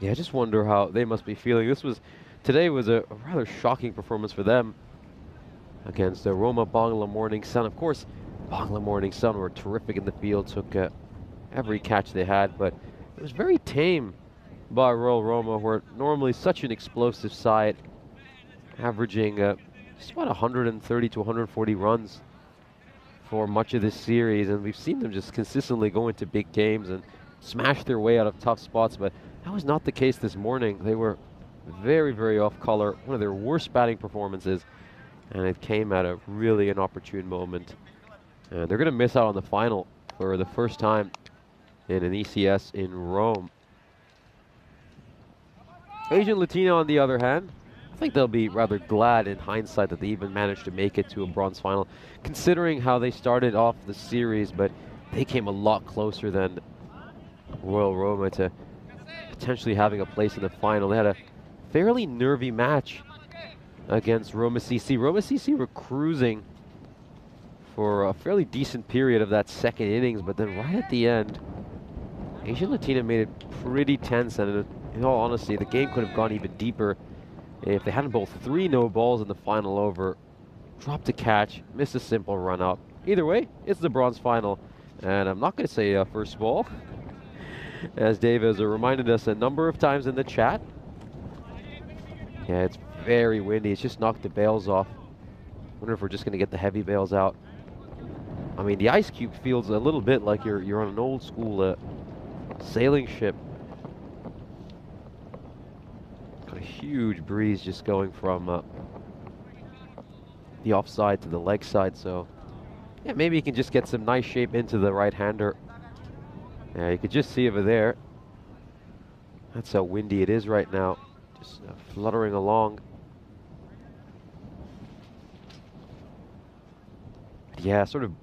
Speaker 4: Yeah, I just wonder how they must be feeling. Today was a rather shocking performance for them against Roma Bangla Morning Sun. Of course, Bangla Morning Sun were terrific in the field, took every catch they had, but it was very tame by Royal Roma, who are normally such an explosive side, averaging just about 130 to 140 runs for much of this series, and we've seen them just consistently go into big games and smash their way out of tough spots, but that was not the case this morning. They were very, very off color, one of their worst batting performances, and it came at a really inopportune moment. And they're going to miss out on the final for the first time in an ECS in Rome. Asian Latina, on the other hand, I think they'll be rather glad in hindsight that they even managed to make it to a bronze final, considering how they started off the series, but they came a lot closer than Royal Roma to potentially having a place in the final. They had a fairly nervy match against Roma CC. Roma CC were cruising for a fairly decent period of that 2nd innings, but then right at the end, Asian Latina made it pretty tense, and in all honesty, the game could have gone even deeper if they hadn't bowled 3 no balls in the final over, dropped a catch, missed a simple run out, Either way, it's the bronze final. And I'm not going to say first ball, as Dave has reminded us a number of times in the chat. Yeah, it's very windy. It's just knocked the bales off. Wonder if we're just going to get the heavy bales out. I mean, the ice cube feels a little bit like you're on an old school sailing ship. Got a huge breeze just going from the offside to the leg side. So, yeah, maybe you can just get some nice shape into the right-hander. Yeah, you could just see over there. That's how windy it is right now. Just fluttering along. Yeah, sort of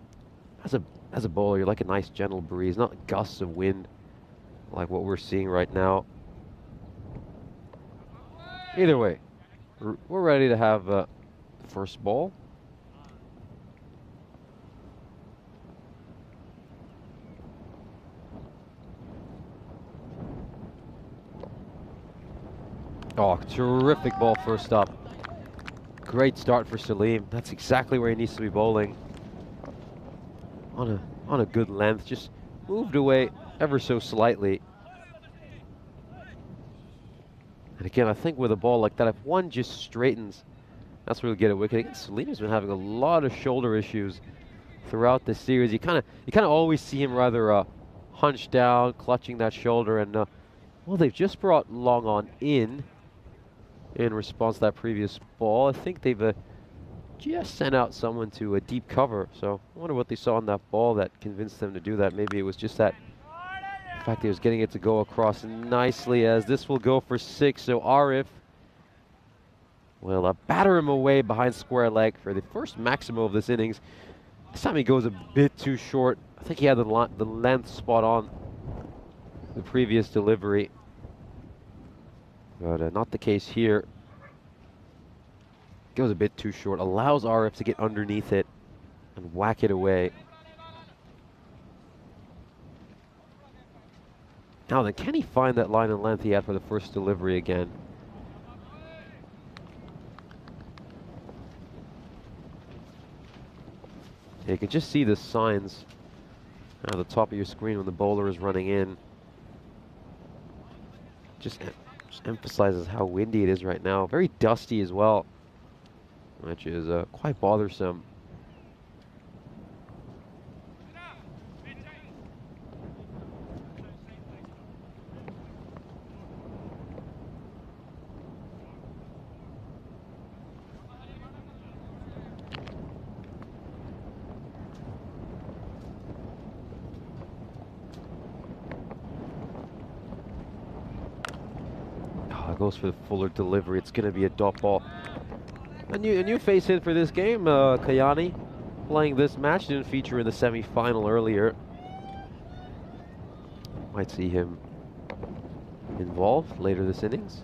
Speaker 4: as a bowler, you're like a nice gentle breeze, not gusts of wind like what we're seeing right now. Either way, we're ready to have the first ball. Oh, terrific ball first up. Great start for Salim. That's exactly where he needs to be bowling. On a good length, just moved away ever so slightly. And again, I think with a ball like that, if one just straightens, that's where we'll get a wicket. Again, Salim has been having a lot of shoulder issues throughout the series. You kind of always see him rather hunched down, clutching that shoulder, and well, they've just brought Long on in response to that previous ball. I think they've just sent out someone to a deep cover. So I wonder what they saw on that ball that convinced them to do that. Maybe it was just that fact he was getting it to go across nicely, as this will go for 6. So Arif will batter him away behind square leg for the first maximum of this innings. This time he goes a bit too short. I think he had the length spot on the previous delivery, but not the case here. Goes a bit too short, allows Arif to get underneath it and whack it away. Now then, can he find that line and length he had for the first delivery again? Yeah, you can just see the signs at the top of your screen when the bowler is running in. Just emphasizes how windy it is right now. Very dusty as well, which is quite bothersome. Goes for the fuller delivery. It's going to be a dot ball. A new face in for this game, Kayani, playing this match. Didn't feature in the semi-final earlier. Might see him involved later this innings.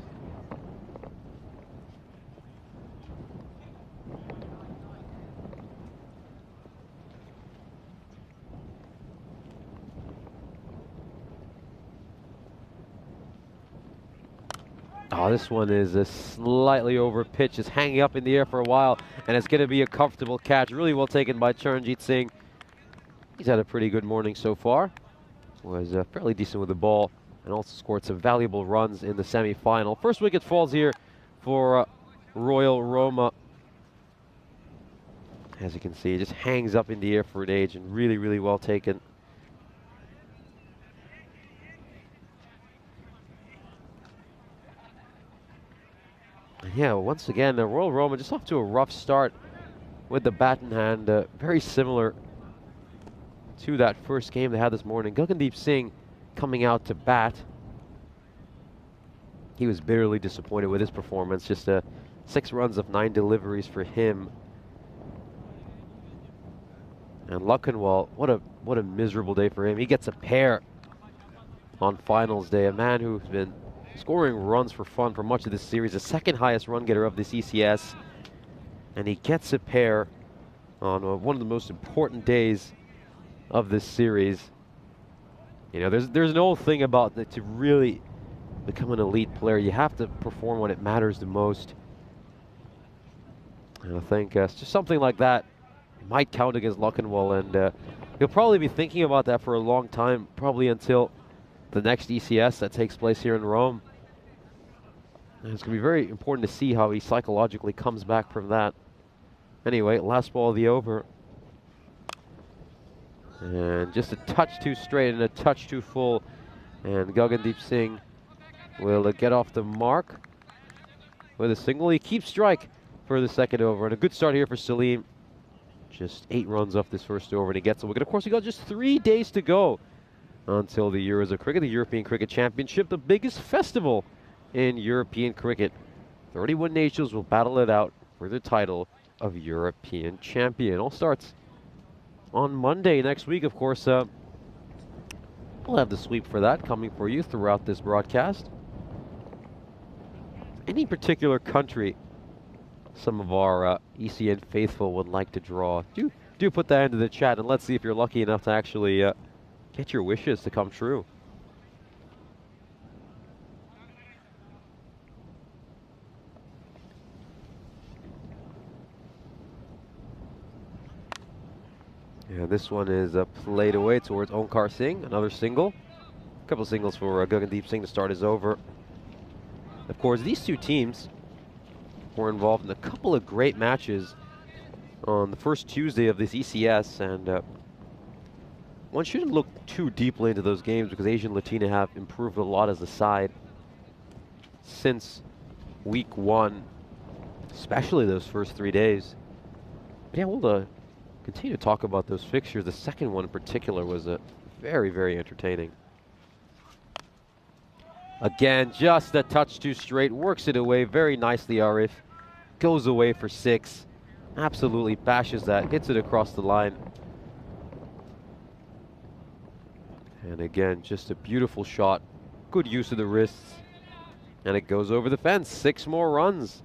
Speaker 4: Oh, this one is a slightly over pitch. It's hanging up in the air for a while, and it's going to be a comfortable catch. Really well taken by Charanjit Singh. He's had a pretty good morning so far. Was fairly decent with the ball, and also scored some valuable runs in the semi-final. First wicket falls here for Royal Roma. As you can see, it just hangs up in the air for an age, and really, really well taken. Yeah, once again, Royal Roma just off to a rough start with the bat in hand. Very similar to that first game they had this morning. Gagandeep Singh coming out to bat. He was bitterly disappointed with his performance. Just 6 runs of 9 deliveries for him. And Lakhanwal, what a miserable day for him. He gets a pair on finals day. A man who's been scoring runs for fun for much of this series, the second highest run getter of this ECS, and he gets a pair on one of the most important days of this series. You know, there's an old thing about that: to really become an elite player, you have to perform when it matters the most. And I think just something like that might count against Lochinwall, and he'll probably be thinking about that for a long time, probably until the next ECS that takes place here in Rome. And it's going to be very important to see how he psychologically comes back from that. Anyway, last ball of the over. And just a touch too straight and a touch too full. And Gagandeep Singh will get off the mark with a single. He keeps strike for the second over. And a good start here for Salim. Just 8 runs off this first over, and he gets a wicket. Of course, we got just 3 days to go until the Euros of Cricket, the European Cricket Championship, the biggest festival in European cricket. 31 nations will battle it out for the title of European champion. All starts on Monday next week, of course. We'll have the sweep for that coming for you throughout this broadcast. Any particular country some of our ECN faithful would like to draw, do put that into the chat, and let's see if you're lucky enough to actually get your wishes to come true. Yeah, this one is played away towards Onkar Singh, another single. A couple singles for Gagandeep Singh to start his over. Of course, these two teams were involved in a couple of great matches on the first Tuesday of this ECS, and one shouldn't look too deeply into those games because Asian Latina have improved a lot as a side since week 1, especially those first 3 days. But yeah, we'll continue to talk about those fixtures. The second one in particular was very, very entertaining. Again, just a touch too straight, works it away very nicely. Arif goes away for 6, absolutely bashes that, hits it across the line. And again, just a beautiful shot, good use of the wrists, and it goes over the fence. 6 more runs.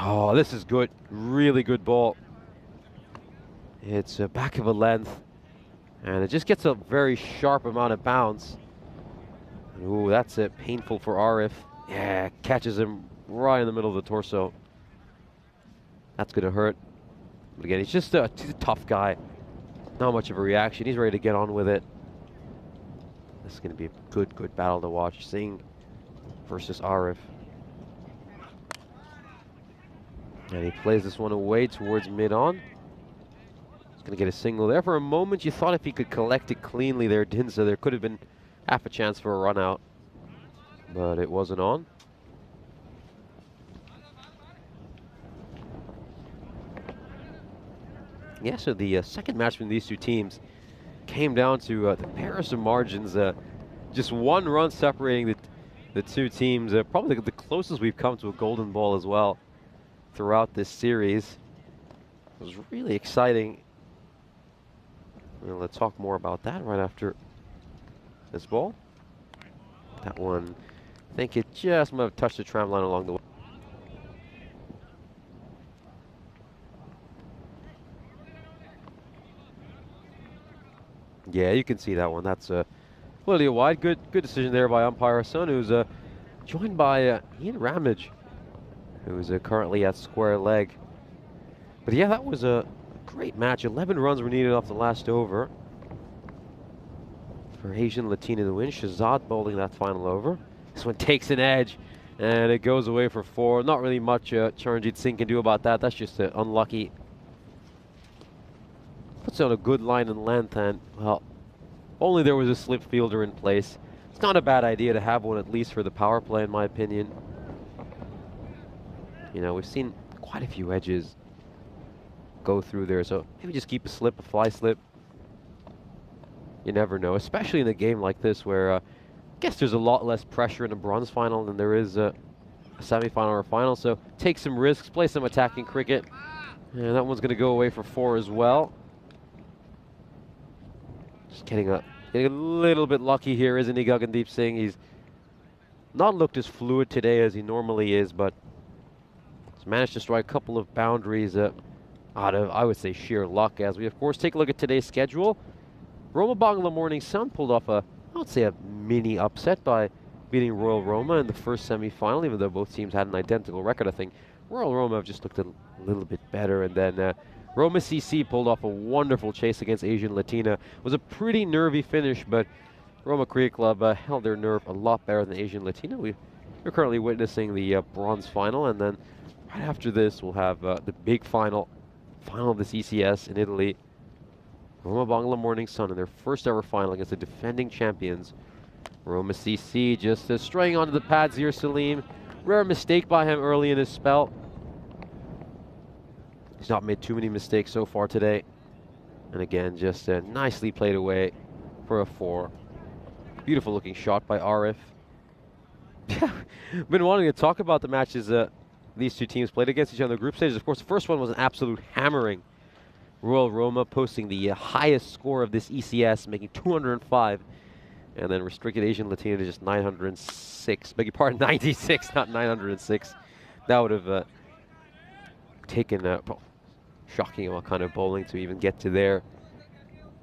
Speaker 4: Oh, this is good. Really good ball. It's a back of a length, and it just gets a very sharp amount of bounce. Ooh, that's it. Painful for Arif. Yeah, catches him right in the middle of the torso. That's going to hurt. But again, he's just a tough guy. Not much of a reaction. He's ready to get on with it. This is going to be a good battle to watch. Singh versus Arif. And he plays this one away towards mid-on. He's going to get a single there. For a moment, you thought if he could collect it cleanly there, didn't, so there could have been half a chance for a run out. But it wasn't on. Yeah, so the second match between these two teams came down to the Paris of margins. Just 1 run separating the two teams. Probably the closest we've come to a golden ball as well throughout this series. It was really exciting. Let's talk more about that right after this ball. That one, I think it just might have touched the tram line along the way. Yeah, you can see that one. That's a little wide. Good decision there by umpire Hassan, who's joined by Ian Ramage, who's currently at square leg. But yeah, that was a great match. 11 runs were needed off the last over for Asian Latina to win. Shahzad bowling that final over. This one takes an edge, and it goes away for 4. Not really much Charanjit Singh can do about that. That's just unlucky. Puts out a good line and length, and, well, only there was a slip fielder in place. It's not a bad idea to have one, at least for the power play, in my opinion. You know, we've seen quite a few edges go through there, so maybe just keep a slip, a fly slip. You never know, especially in a game like this where I guess there's a lot less pressure in a bronze final than there is a semi-final or a final, so take some risks, play some attacking cricket. And that one's going to go away for 4 as well. Just getting a little bit lucky here, isn't he, Gagandeep Singh? He's not looked as fluid today as he normally is, but he's managed to strike a couple of boundaries out of, I would say, sheer luck. As we, of course, take a look at today's schedule. Roma Bangla Morning Sun pulled off a I would say, a mini upset by beating Royal Roma in the first semi-final, even though both teams had an identical record. I think Royal Roma have just looked a little bit better, and then Roma CC pulled off a wonderful chase against Asian Latina. It was a pretty nervy finish, but Roma Cricket Club held their nerve a lot better than Asian Latina. We're currently witnessing the bronze final, and then right after this, we'll have the big final of the CCS in Italy. Roma Bangla Morning Sun in their first ever final against the defending champions, Roma CC. Just straying onto the pads here, Salim. Rare mistake by him early in his spell. He's not made too many mistakes so far today. And again, just nicely played away for a 4. Beautiful looking shot by Arif. Been wanting to talk about the matches these two teams played against each other in the group stages. Of course, the first one was an absolute hammering. Royal Roma posting the highest score of this ECS, making 205. And then restricted Asian Latina to just 906. Beg your pardon, 96, not 906. That would have taken shocking what kind of bowling to even get to there.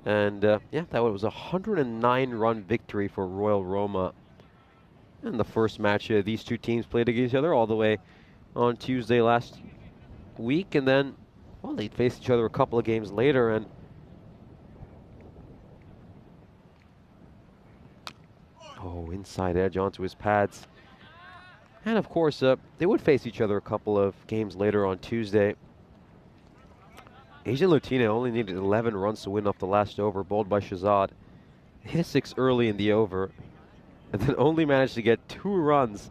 Speaker 4: And yeah, that was a 109-run victory for Royal Roma. And the first match these two teams played against each other all the way on Tuesday last week. And then, well, they faced each other a couple of games later. And oh, inside edge onto his pads. And of course, they would face each other a couple of games later on Tuesday. Asian Latina only needed 11 runs to win off the last over, bowled by Shahzad. Hit a 6 early in the over, and then only managed to get 2 runs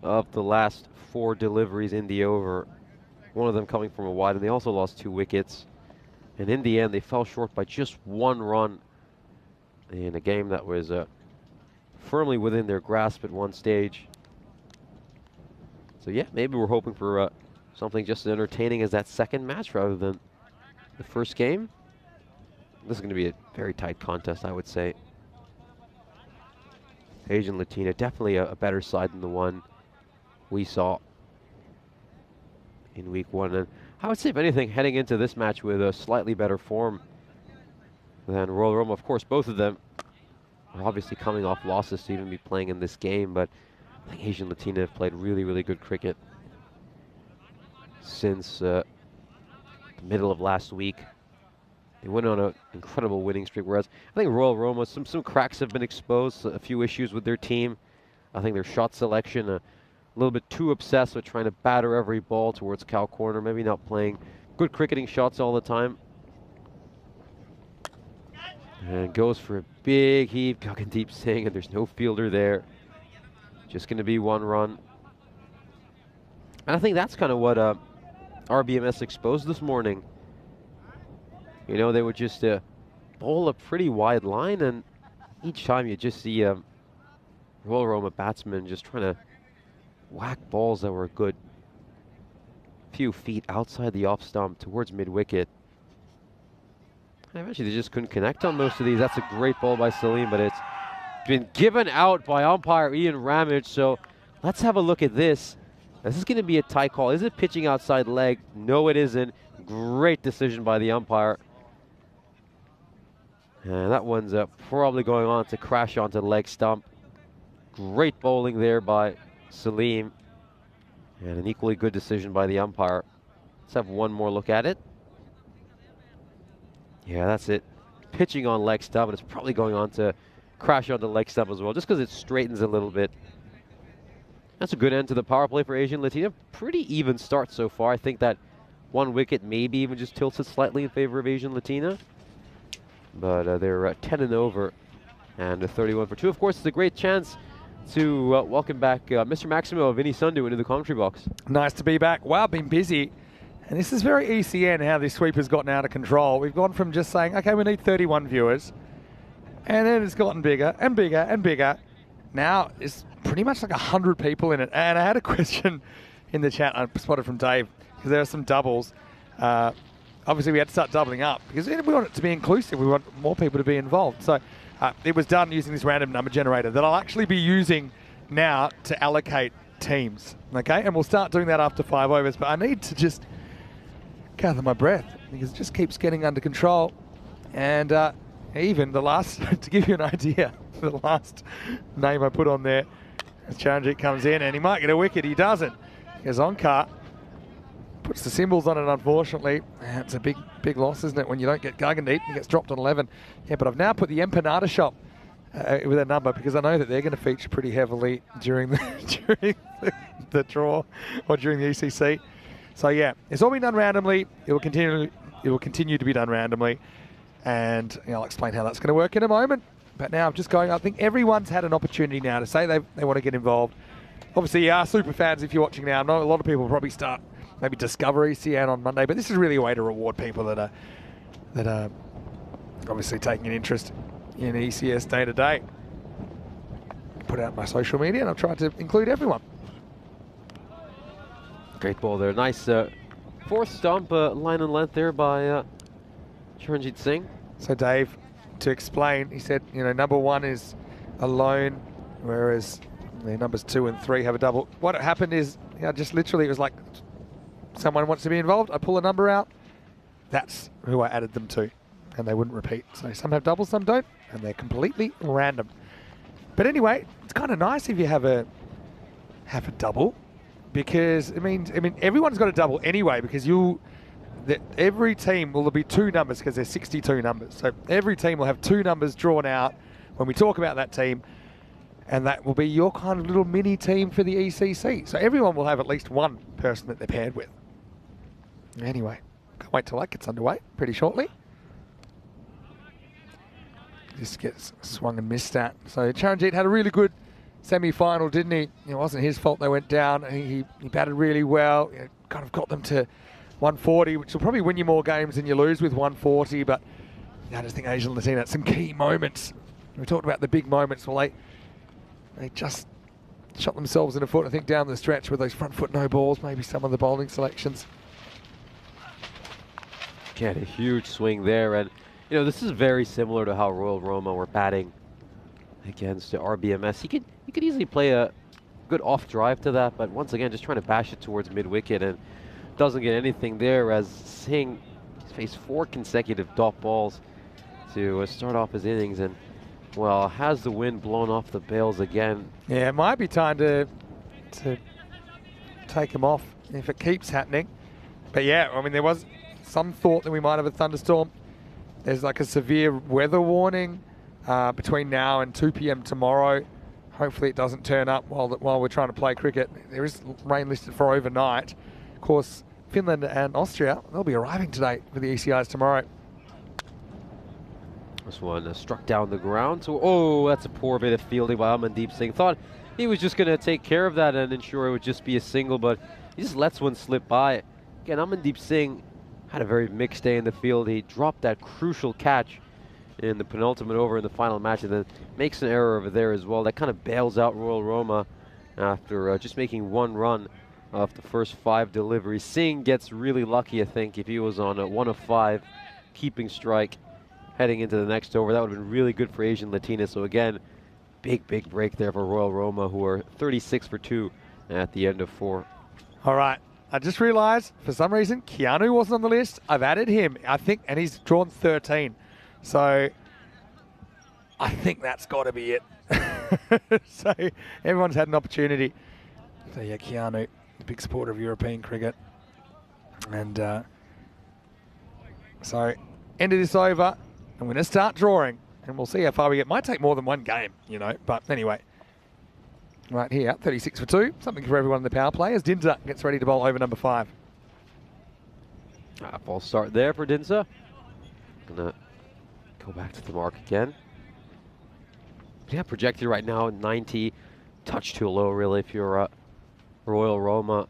Speaker 4: of the last 4 deliveries in the over. One of them coming from a wide, and they also lost 2 wickets. And in the end, they fell short by just 1 run in a game that was firmly within their grasp at one stage. So yeah, maybe we're hoping for something just as entertaining as that second match rather than the first game. This is going to be a very tight contest, I would say. Asian Latina, definitely a better side than the one we saw in week 1. And I would say, if anything, heading into this match with a slightly better form than Royal Roma. Of course, both of them are obviously coming off losses to even be playing in this game, but I think Asian Latina have played really, really good cricket since the middle of last week. They went on an incredible winning streak, whereas I think Royal Roma, some cracks have been exposed, a few issues with their team. I think their shot selection, a little bit too obsessed with trying to batter every ball towards cow corner, maybe not playing good cricketing shots all the time. And goes for a big heave, Gagandeep Singh, and there's no fielder there. Just going to be 1 run. And I think that's kind of what RBMS exposed this morning. You know, they would just bowl a pretty wide line, and each time you just see Royal Roma batsmen just trying to whack balls that were a good few feet outside the off stump towards mid-wicket. And eventually they just couldn't connect on most of these. That's a great ball by Salim, but it's been given out by umpire Ian Ramage. So let's have a look at this. This is going to be a tight call. Is it pitching outside leg? No, it isn't. Great decision by the umpire. And that one's probably going on to crash onto the leg stump. Great bowling there by Salim. And an equally good decision by the umpire. Let's have one more look at it. Yeah, that's it. Pitching on leg stump, and it's probably going on to crash onto leg stump as well, just because it straightens a little bit. That's a good end to the power play for Asian Latina. Pretty even start so far. I think that 1 wicket maybe even just tilts it slightly in favor of Asian Latina. But they're 10 and over and 31 for 2. Of course, it's a great chance to welcome back Mr. Maximo Vinny Sundu into the commentary box.
Speaker 5: Nice to be back. Wow, been busy. And this is very ECN, how this sweep has gotten out of control. We've gone from just saying, okay, we need 31 viewers. And then it's gotten bigger and bigger and bigger. Now it's pretty much like 100 people in it. And I had a question in the chat I spotted from Dave, because there are some doubles. Obviously, we had to start doubling up because we want it to be inclusive. We want more people to be involved. So it was done using this random number generator that I'll actually be using now to allocate teams. Okay, and we'll start doing that after 5 overs. But I need to just gather my breath because it just keeps getting under control. And even the last, to give you an idea, the last name I put on there. As Charanjit comes in, and he might get a wicket. He doesn't. Here's Onkar. Puts the symbols on it, unfortunately. It's a big loss, isn't it, when you don't get Gagandeep? He gets dropped on 11. Yeah, but I've now put the Empanada Shop with a number because I know that they're going to feature pretty heavily during the draw or during the ECC. So yeah, it's all been done randomly. It will continue to be done randomly, and I'll explain how that's going to work in a moment. But now I'm just going. I think everyone's had an opportunity now to say they want to get involved. Obviously, you are super fans if you're watching now. I know a lot of people will probably start maybe discover ECN on Monday, but this is really a way to reward people that are obviously taking an interest in ECS day to day. Put out my social media, and I've tried to include everyone.
Speaker 4: Great ball there. Nice fourth stump, line and length there by Charanjit Singh.
Speaker 5: So Dave, to explain, he said, number 1 is alone, whereas the numbers 2 and 3 have a double. What happened is, just literally it was like, someone wants to be involved, I pull a number out, that's who I added them to, and they wouldn't repeat. So some have doubles, some don't, and they're completely random. But anyway, it's kind of nice if you have a double, because I mean everyone's got a double anyway, because every team will be 2 numbers, because there's 62 numbers. So every team will have 2 numbers drawn out when we talk about that team, and that will be your kind of little mini team for the ECC. So everyone will have at least one person that they're paired with. Anyway, can't wait till that gets underway pretty shortly. Just gets swung and missed at. So Charanjit had a really good semi-final, didn't he? It wasn't his fault they went down. He batted really well. Kind of got them to 140, which will probably win you more games than you lose with 140. But I just think Asian Latina had some key moments. We talked about the big moments. Well, they just shot themselves in the foot, I think, down the stretch with those front foot no balls, maybe some of the bowling selections.
Speaker 4: Get a huge swing there, and this is very similar to how Royal Roma were batting against the RBMS. You could easily play a good off drive to that, but once again, just trying to bash it towards mid wicket and doesn't get anything there, as Singh faced 4 consecutive dot balls to start off his innings, and well, has the wind blown off the bails again?
Speaker 5: Yeah, it might be time to take him off if it keeps happening. But yeah, I mean, there was some thought that we might have a thunderstorm. There's like a severe weather warning between now and 2 p.m. tomorrow. Hopefully it doesn't turn up while we're trying to play cricket. There is rain listed for overnight. Of course, Finland and Austria, they'll be arriving today for the ECIs tomorrow.
Speaker 4: This one struck down the ground. So, that's a poor bit of fielding by Amandeep Singh. Thought he was just going to take care of that and ensure it would just be a single, but he just lets one slip by. Again, Amandeep Singh had a very mixed day in the field. He dropped that crucial catch in the penultimate over in the final match, and then makes an error over there as well. That kind of bails out Royal Roma after just making 1 run off the first 5 deliveries. Singh gets really lucky, I think, if he was on a 1 of 5 keeping strike heading into the next over. That would have been really good for Asian Latina. So again, big break there for Royal Roma, who are 36 for 2 at the end of 4.
Speaker 5: All right. I just realised, for some reason, Keanu wasn't on the list. I've added him, I think, and he's drawn 13. So I think that's got to be it. So everyone's had an opportunity. So yeah, Keanu, a big supporter of European cricket. And so end of this over. I'm going to start drawing, and we'll see how far we get. Might take more than 1 game, but anyway. Right here, 36 for 2. Something for everyone in the power play as Dinza gets ready to bowl over number 5.
Speaker 4: False start there for Dinza. Gonna go back to the mark again. Yeah, projected right now 90. Touch too low, really, if you're Royal Roma.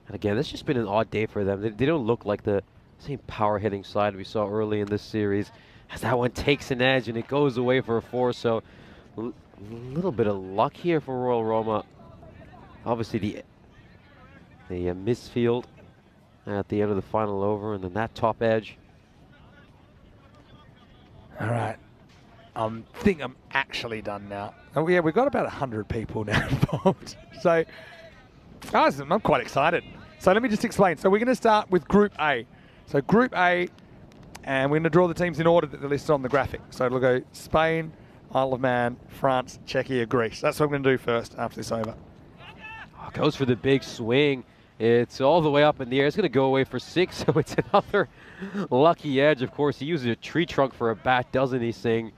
Speaker 4: And again, it's just been an odd day for them. They don't look like the same power hitting side we saw early in this series, as that one takes an edge and it goes away for a 4. So a little bit of luck here for Royal Roma. Obviously the misfield at the end of the final over, and then that top edge.
Speaker 5: All right. I think I'm actually done now. Oh yeah, we've got about 100 people now involved. So guys, I'm quite excited. So let me just explain. So we're going to start with Group A. So Group A, and we're going to draw the teams in order that they're listed on the graphic. So it'll go Spain, Isle of Man, France, Czechia, Greece. That's what I'm going to do first after this over.
Speaker 4: Oh, goes for the big swing. It's all the way up in the air. It's going to go away for 6, so it's another lucky edge. Of course, he uses a tree trunk for a bat, doesn't he, Singh?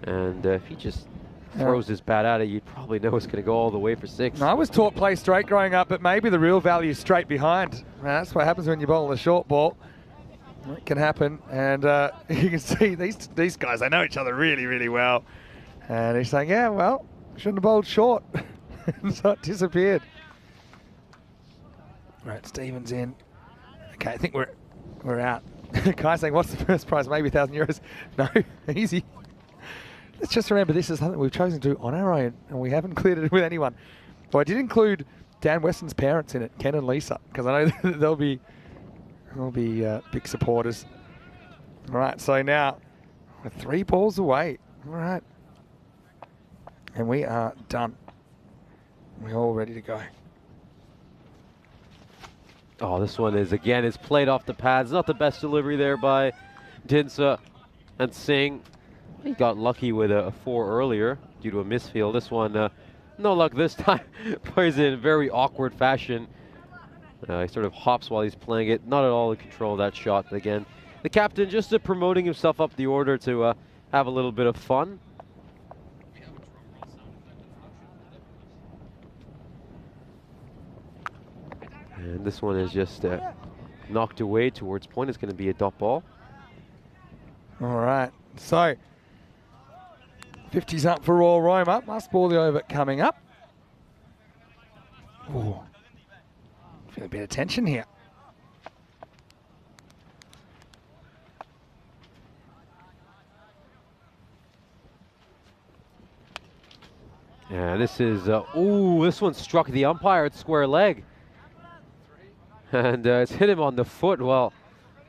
Speaker 4: And if he just throws his bat at it, you'd probably know it's going to go all the way for 6.
Speaker 5: I was taught play straight growing up, but maybe the real value is straight behind. That's what happens when you bowl a short ball. It can happen, and you can see these guys, they know each other really, really well. And he's saying, yeah, well, shouldn't have bowled short. And so it disappeared. Right, Stevens in. Okay, I think we're out. Kai saying, what's the first prize? Maybe €1,000. No, easy. Let's just remember this is something we've chosen to do on our own, and we haven't cleared it with anyone. But I did include Dan Weston's parents in it, Ken and Lisa, because I know that they'll be big supporters. All right, so now we're 3 balls away. All right, and we are done. We're all ready to go.
Speaker 4: Oh, this one is, again, it's played off the pads. Not the best delivery there by Dinsa and Singh. He got lucky with a 4 earlier due to a misfield. This one, no luck this time. Plays it in very awkward fashion. He sort of hops while he's playing it. Not at all in control of that shot. But again, the captain just promoting himself up the order to have a little bit of fun. And this one is just knocked away towards point. It's going to be a dot ball.
Speaker 5: All right, so 50's up for Royal Roma. Last ball of the over coming up. Ooh. Feel a bit of tension here.
Speaker 4: Yeah, this is, ooh, this one struck the umpire at square leg. And it's hit him on the foot. Well,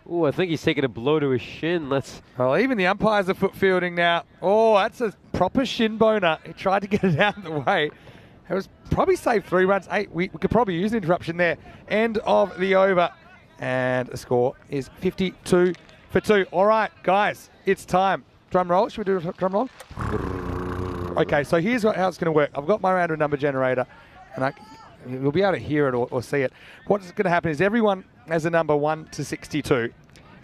Speaker 4: ooh, I think he's taking a blow to his shin.
Speaker 5: Well, even the umpires are foot fielding now. Oh, that's a proper shin boner. He tried to get it out of the way. It was probably saved 3 runs. 8. We could probably use an interruption there. End of the over. And the score is 52 for 2. All right, guys, it's time. Drum roll. Should we do a drum roll? Okay, so here's how it's going to work. I've got my random number generator, and you'll be able to hear it or see it. What's going to happen is everyone has a number 1 to 62,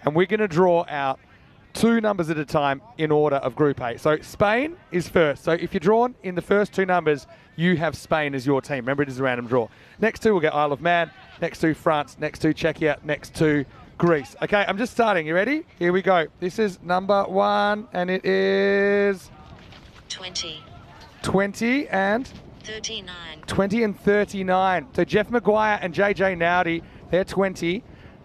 Speaker 5: and we're going to draw out 2 numbers at a time in order of Group A. So Spain is first. So if you're drawn in the first 2 numbers, you have Spain as your team. Remember, it is a random draw. Next 2, we'll get Isle of Man. Next 2, France. Next 2, Czechia. Next 2, Greece. Okay, I'm just starting. You ready? Here we go. This is number 1, and it is
Speaker 7: 20.
Speaker 5: 20 and
Speaker 7: 39.
Speaker 5: 20 and 39. So Jeff Maguire and JJ Nowdy, they're 20.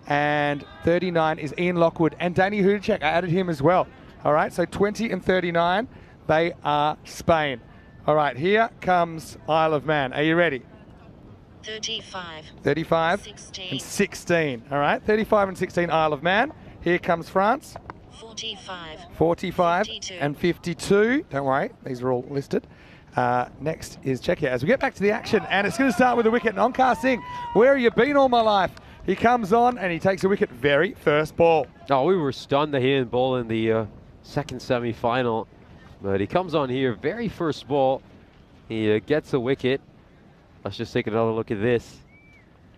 Speaker 5: And 39 is Ian Lockwood. And Danny Hudacek, I added him as well. All right, so 20 and 39, they are Spain. All right, here comes Isle of Man. Are you ready?
Speaker 7: 35.
Speaker 5: 35
Speaker 7: 16.
Speaker 5: and 16. All right, 35 and 16, Isle of Man. Here comes France.
Speaker 7: 45.
Speaker 5: 45
Speaker 7: 52.
Speaker 5: and 52. Don't worry, these are all listed. Next is Czechia. As we get back to the action, and it's going to start with a wicket. Onkar Singh, where have you been all my life? He comes on and he takes a wicket very first ball.
Speaker 4: Oh, we were stunned that he didn't bowl in the second semi-final. But he comes on here, very first ball. He gets a wicket. Let's just take another look at this.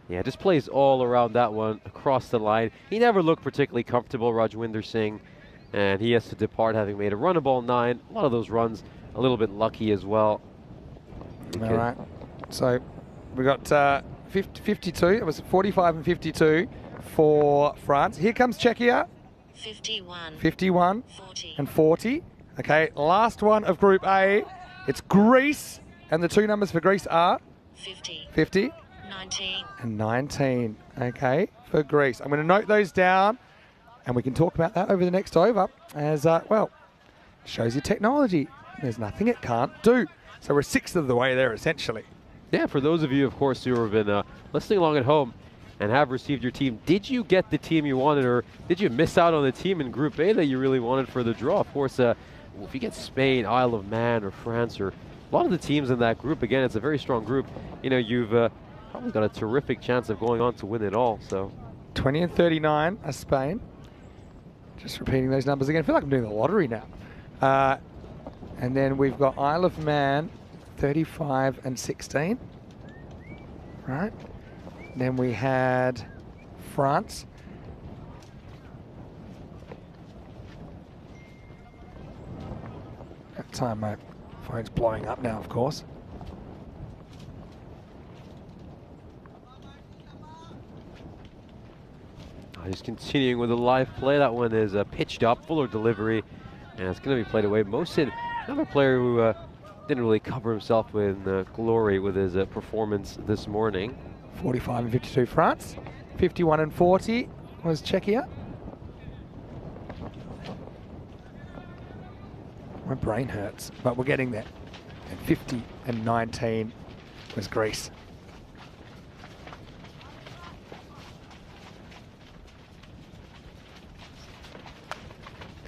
Speaker 4: Yeah, just plays all around that one, across the line. He never looked particularly comfortable, Rajwinder Singh. And he has to depart having made a run of ball 9. A lot of those runs a little bit lucky as well.
Speaker 5: All right, so we got 52. It was 45 and 52 for France. Here comes Czechia.
Speaker 7: 51.
Speaker 5: 51
Speaker 7: 40.
Speaker 5: and 40. Okay, last one of Group A. It's Greece, and the 2 numbers for Greece are
Speaker 7: 50.
Speaker 5: 50
Speaker 7: 19.
Speaker 5: and 19. Okay, for Greece. I'm going to note those down, and we can talk about that over the next over. As well, shows you technology. There's nothing it can't do. So we're 1/6 of the way there, essentially.
Speaker 4: Yeah, for those of you, of course, who have been listening along at home and have received your team, did you get the team you wanted, or did you miss out on the team in Group A that you really wanted for the draw? Of course, if you get Spain, Isle of Man, or France, or a lot of the teams in that group, again, it's a very strong group. You know, you've probably got a terrific chance of going on to win it all. So
Speaker 5: 20 and 39 are Spain. Just repeating those numbers again. I feel like I'm doing the lottery now. And then we've got Isle of Man, 35 and 16. Right. Then we had France. That time my phone's blowing up now, of course.
Speaker 4: Just continuing with the live play. That one is pitched up, fuller delivery, and it's going to be played away. Mohsin, another player who didn't really cover himself with glory with his performance this morning.
Speaker 5: 45 and 52 France. 51 and 40 was Czechia. My brain hurts, but we're getting there. And 50 and 19 was Greece.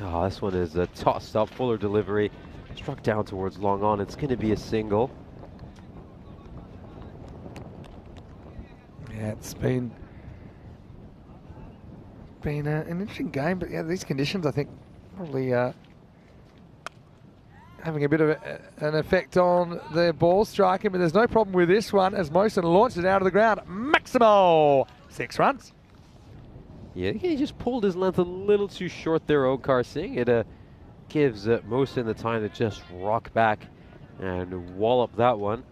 Speaker 4: Oh, this one is tossed up, fuller delivery, struck down towards long on. It's going to be a single.
Speaker 5: Yeah, it's been an interesting game, but yeah, these conditions I think probably having a bit of an effect on their ball striking, but there's no problem with this one as Mohsin launched it out of the ground. Maximo, 6 runs.
Speaker 4: Yeah, he just pulled his length a little too short there, Okar Singh. It gives Mohsin the time to just rock back and wallop that one.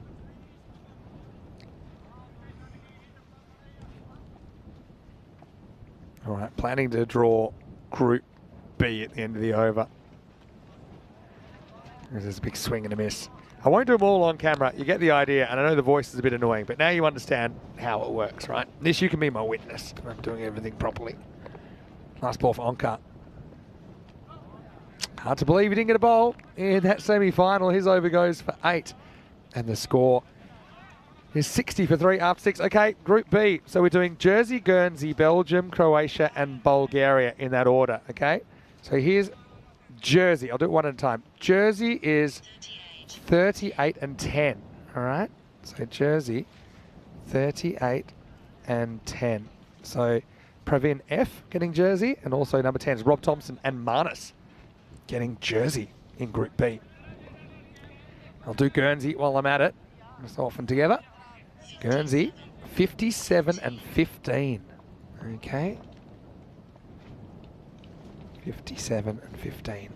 Speaker 5: All right, planning to draw Group B at the end of the over. There's a big swing and a miss. I won't do them all on camera. You get the idea, and I know the voice is a bit annoying, but now you understand how it works, right? This, you can be my witness. I'm doing everything properly. Last ball for Onkar. Hard to believe he didn't get a bowl in that semi-final. His over goes for 8, and the score is 60 for 3 after 6. Okay, Group B. So we're doing Jersey, Guernsey, Belgium, Croatia, and Bulgaria in that order, okay? So here's Jersey. I'll do it one at a time. Jersey is 38 and 10, all right? So Jersey, 38 and 10. So Pravin F getting Jersey, and also number 10 is Rob Thompson and Marnus getting Jersey in Group B. I'll do Guernsey while I'm at it. Just often together. Guernsey, 57 and 15. Okay. 57 and 15.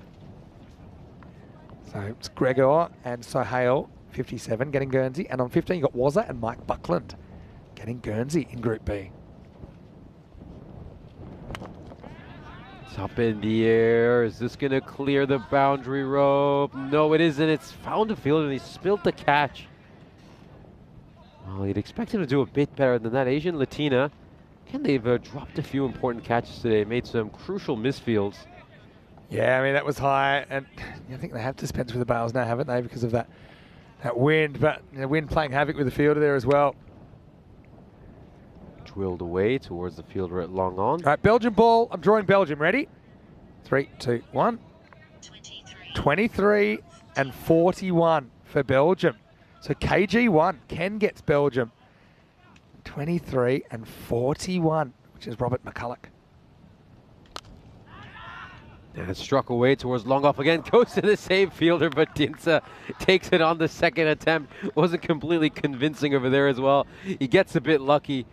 Speaker 5: So it's Gregor and Sohail, 57, getting Guernsey. And on 15, you've got Wazza and Mike Buckland getting Guernsey in Group B.
Speaker 4: It's up in the air. Is this going to clear the boundary rope? No, it isn't. It's found a fielder and he spilled the catch. Well, you'd expect him to do a bit better than that. Asian Latina, again, they've dropped a few important catches today, made some crucial misfields.
Speaker 5: Yeah, I mean, that was high, and I think they have dispensed with the bails now, haven't they, because of that wind, but wind playing havoc with the fielder there as well.
Speaker 4: Drilled away towards the fielder at long on.
Speaker 5: All right, Belgium ball. I'm drawing Belgium. Ready? 3, 2, 1. 23 and 41 for Belgium. So KG1, Ken gets Belgium. 23 and 41, which is Robert McCulloch.
Speaker 4: And it struck away towards long off again. Goes to the same fielder, but Dinsa takes it on the second attempt. Wasn't completely convincing over there as well. He gets a bit lucky.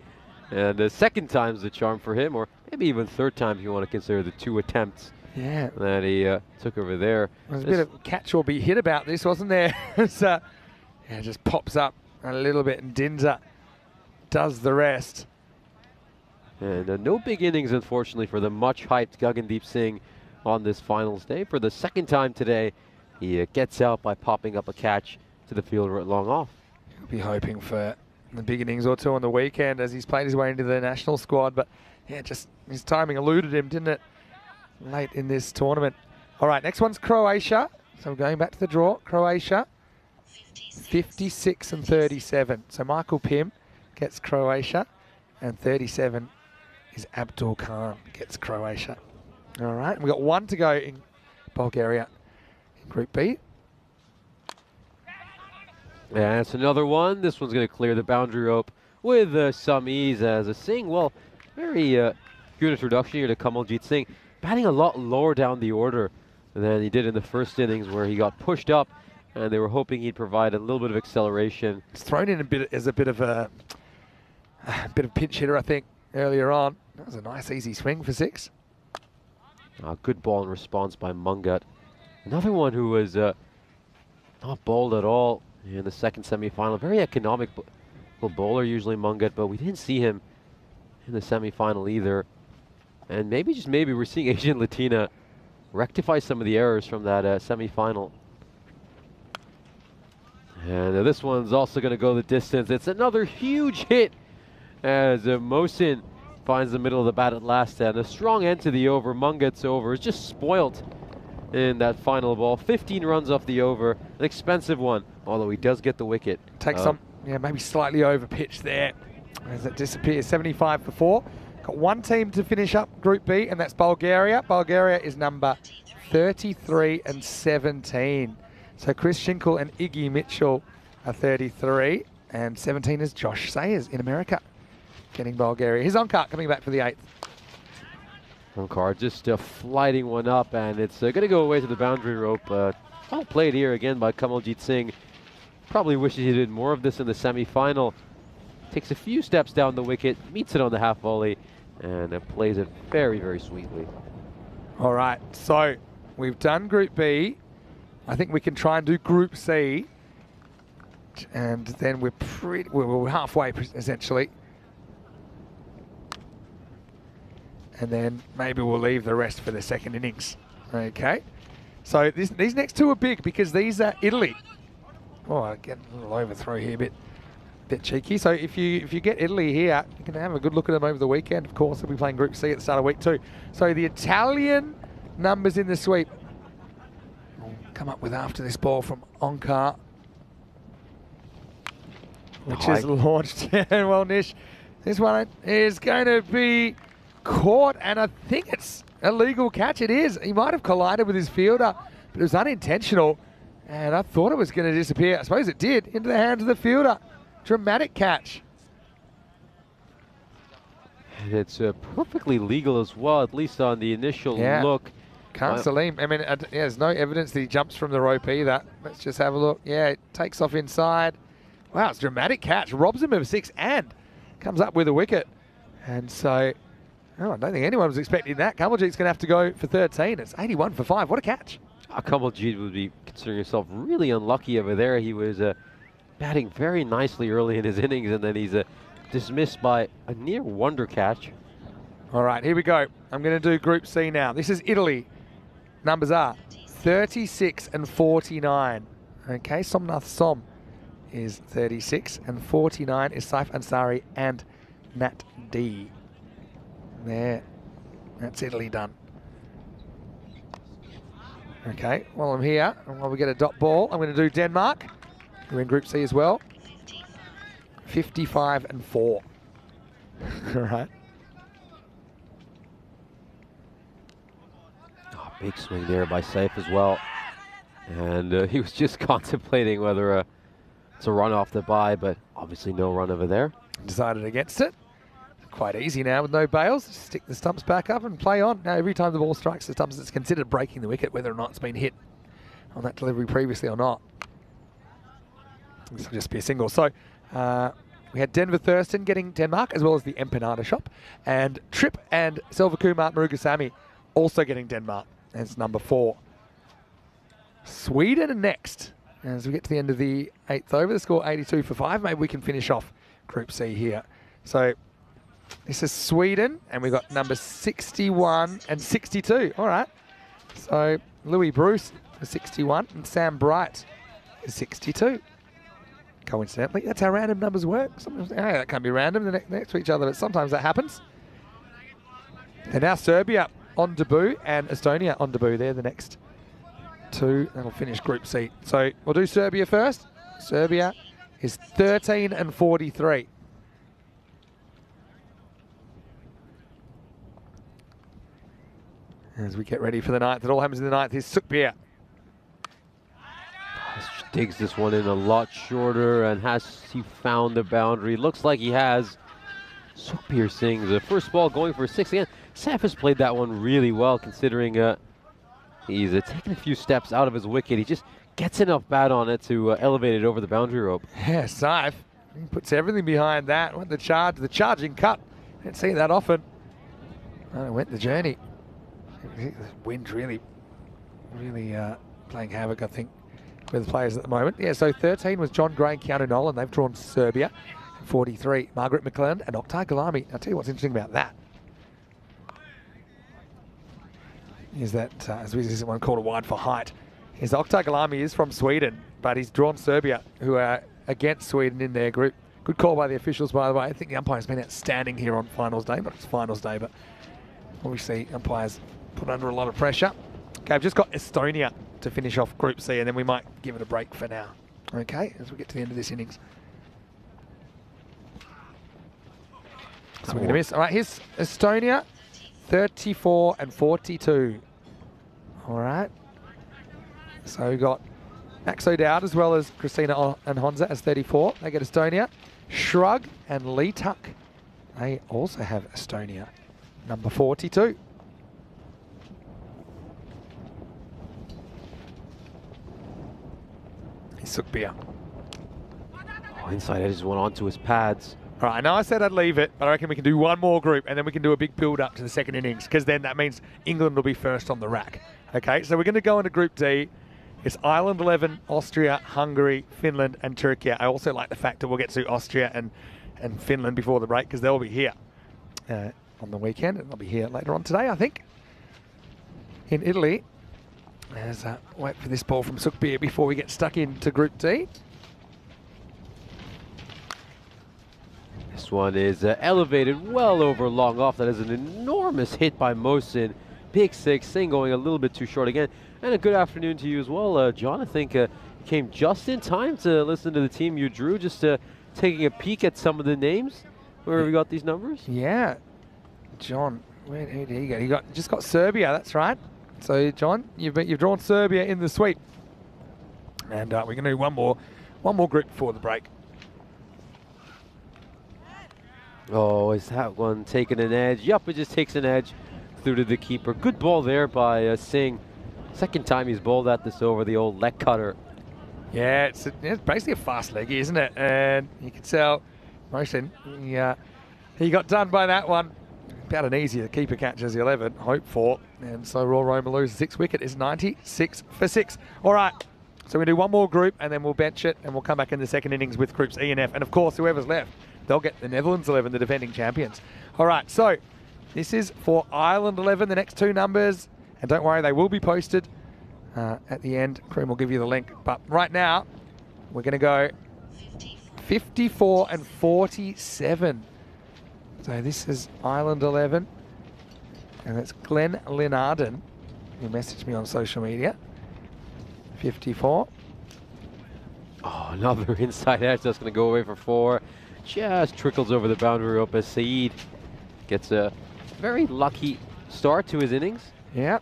Speaker 4: And the second time's the charm for him, or maybe even third time if you want to consider the 2 attempts that he took over there.
Speaker 5: There's a bit of catch or be hit about this, wasn't there? So, yeah, it just pops up a little bit, and Dinsa does the rest.
Speaker 4: And no big innings, unfortunately, for the much-hyped Gagandeep Singh on this finals day. For the second time today, he gets out by popping up a catch to the fielder at long off.
Speaker 5: He'll be hoping for the big innings or 2 on the weekend as he's played his way into the national squad. But, yeah, just his timing eluded him, didn't it, late in this tournament. All right, next one's Croatia. So we're going back to the draw. Croatia, 56 and 37. So Michael Pim gets Croatia, and 37 is Abdul Khan gets Croatia. All right, and we've got 1 to go in Bulgaria in Group B.
Speaker 4: Yeah, it's another one. This one's going to clear the boundary rope with some ease as a Singh. Well, very good introduction here to Kamaljeet Singh. Batting a lot lower down the order than he did in the first innings, where he got pushed up and they were hoping he'd provide a little bit of acceleration.
Speaker 5: He's thrown in a bit as a bit of pinch hitter, I think, earlier on. That was a nice easy swing for 6.
Speaker 4: Good ball in response by Mungat. Another one who was not bowled at all in the second semi-final. Very economical bowler usually, Mungat, but we didn't see him in the semi-final either. And maybe, just maybe, we're seeing Asian Latina rectify some of the errors from that semi-final. And this one's also going to go the distance. It's another huge hit as Mohsin finds the middle of the bat at last, and a strong end to the over. Mungat's over is just spoilt in that final ball. 15 runs off the over, an expensive one, although he does get the wicket.
Speaker 5: Takes some, maybe slightly over pitch there as it disappears. 75 for 4. Got one team to finish up Group B, and that's Bulgaria. Bulgaria is number 33 and 17. So Chris Schinkel and Iggy Mitchell are 33, and 17 is Josh Sayers in America, getting Bulgaria. Here's Onkar coming back for the 8th.
Speaker 4: Onkar just flighting one up, and it's going to go away to the boundary rope. Well played here again by Kamaljit Singh. Probably wishes he did more of this in the semi-final. Takes a few steps down the wicket, meets it on the half volley, and plays it very, very sweetly. All
Speaker 5: right, so we've done Group B. I think we can try and do Group C, and then we're halfway essentially, and then maybe we'll leave the rest for the second innings. Okay, so these next two are big because these are Italy. Oh, I get a little overthrow here, bit cheeky. So if you get Italy here, you can have a good look at them over the weekend. Of course, they'll be playing Group C at the start of week 2. So the Italian numbers in the sweep come up with after this ball from Onkar, which is launched. Well, Nish, this one is going to be caught, and I think it's a legal catch. It is. He might have collided with his fielder, but it was unintentional, and I thought it was going to disappear. I suppose it did, into the hands of the fielder. Dramatic catch.
Speaker 4: And it's perfectly legal as well, at least on the initial look.
Speaker 5: Can't Salim. I mean, there's no evidence that he jumps from the rope either. Let's just have a look. Yeah, it takes off inside. Wow, it's a dramatic catch. Robs him of 6 and comes up with a wicket. And so, I don't think anyone was expecting that. Kamaljit's going to have to go for 13. It's 81 for 5. What a catch.
Speaker 4: Kamaljit would be considering himself really unlucky over there. He was batting very nicely early in his innings, and then he's dismissed by a near wonder catch.
Speaker 5: All right, here we go. I'm going to do Group C now. This is Italy. Numbers are 36 and 49. Okay, Somnath Som is 36, and 49 is Saif Ansari and Nat D. There, that's Italy done. Okay, while I'm here, and while we get a dot ball, I'm going to do Denmark. We're in Group C as well. 55 and 4. All right.
Speaker 4: Big swing there by Saif as well. And he was just contemplating whether it's a run off the bye, but obviously no run over there.
Speaker 5: Decided against it. Quite easy now with no bails. Just stick the stumps back up and play on. Now every time the ball strikes the stumps, it's considered breaking the wicket, whether or not it's been hit on that delivery previously or not. This will just be a single. So we had Denver Thurston getting Denmark, as well as the Empanada Shop. And Tripp and Selvakumar Murugasamy also getting Denmark. That's number 4. Sweden are next. As we get to the end of the 8th over, the score 82 for 5. Maybe we can finish off Group C here. So this is Sweden, and we've got number 61 and 62. All right. So Louis Bruce is 61, and Sam Bright is 62. Coincidentally, that's how random numbers work. Sometimes that can't be random. They're next to each other, but sometimes that happens. And now Serbia on debut and Estonia on debut. They're the next 2. That'll finish Group C. So we'll do Serbia first. Serbia is 13 and 43. As we get ready for the 9th, it all happens in the 9th. Here's Sukbir.
Speaker 4: Digs this one in a lot shorter, and has he found the boundary? Looks like he has. Sukbir Singh's the first ball going for 6 again. Saif has played that one really well, considering He's taking a few steps out of his wicket. He just gets enough bat on it to elevate it over the boundary rope.
Speaker 5: Yeah, Saif. He puts everything behind that. Went the charging cut. Don't see that often. Oh, it went the journey. The wind really playing havoc, I think, with the players at the moment. Yeah, so 13 was John Gray and Keanu Nolan. They've drawn Serbia. 43, Margaret McClelland and Oktay Galami. I'll tell you what's interesting about that. Is that, as we see one called a wide for height, is Oktay Galami is from Sweden, but he's drawn Serbia, who are against Sweden in their group. Good call by the officials, by the way. I think the umpire's been outstanding here on finals day, but it's finals day, but obviously umpires put under a lot of pressure. Okay, I've just got Estonia to finish off Group C, and then we might give it a break for now. Okay, as we get to the end of this innings. So we're going to miss. All right, here's Estonia, 34 and 42. All right. So we've got Max O'Dowd as well as Christina and Honza as 34. They get Estonia. Shrug and Lee Tuck, they also have Estonia, number 42. Here's Sukbir.
Speaker 4: Oh, inside edge went onto his pads.
Speaker 5: All right, now I said I'd leave it, but I reckon we can do one more group and then we can do a big build-up to the second innings, because then that means England will be first on the rack. Okay, so we're going to go into Group D. It's Ireland 11, Austria, Hungary, Finland and Turkey. I also like the fact that we'll get to Austria and Finland before the break, because they'll be here on the weekend, and they'll be here later on today, I think, in Italy. As wait for this ball from Sukbir before we get stuck into Group D.
Speaker 4: This one is elevated well over long off. That is an enormous hit by Mohsin. Big six, thing going a little bit too short again. And a good afternoon to you as well, John. I think you came just in time to listen to the team you drew, just taking a peek at some of the names. Where have we got these numbers?
Speaker 5: Yeah, John, who did he get? He just got Serbia, that's right. So John, you've drawn Serbia in the sweep. And we're going to do one more group before the break.
Speaker 4: Oh, is that one taking an edge? Yup, it just takes an edge through to the keeper. Good ball there by Singh. Second time he's bowled at this over, the old leg cutter.
Speaker 5: Yeah, it's basically a fast leggy, isn't it? And you can tell Mohsin, he got done by that one. About an easier keeper catch as the 11, hope for. And so Royal Roma loses 6 wicket is 96 for 6. All right, so we do one more group and then we'll bench it and we'll come back in the second innings with groups E and F. And of course, whoever's left, they'll get the Netherlands 11, the defending champions. All right, so this is for Ireland 11, the next two numbers. And don't worry, they will be posted at the end. Cream will give you the link. But right now, we're going to go 54 and 47. So this is Ireland 11. And it's Glenn Linarden who messaged me on social media. 54.
Speaker 4: Oh, another inside edge that's going to go away for 4. Just trickles over the boundary rope as Saeed gets a very lucky start to his innings.
Speaker 5: Yeah.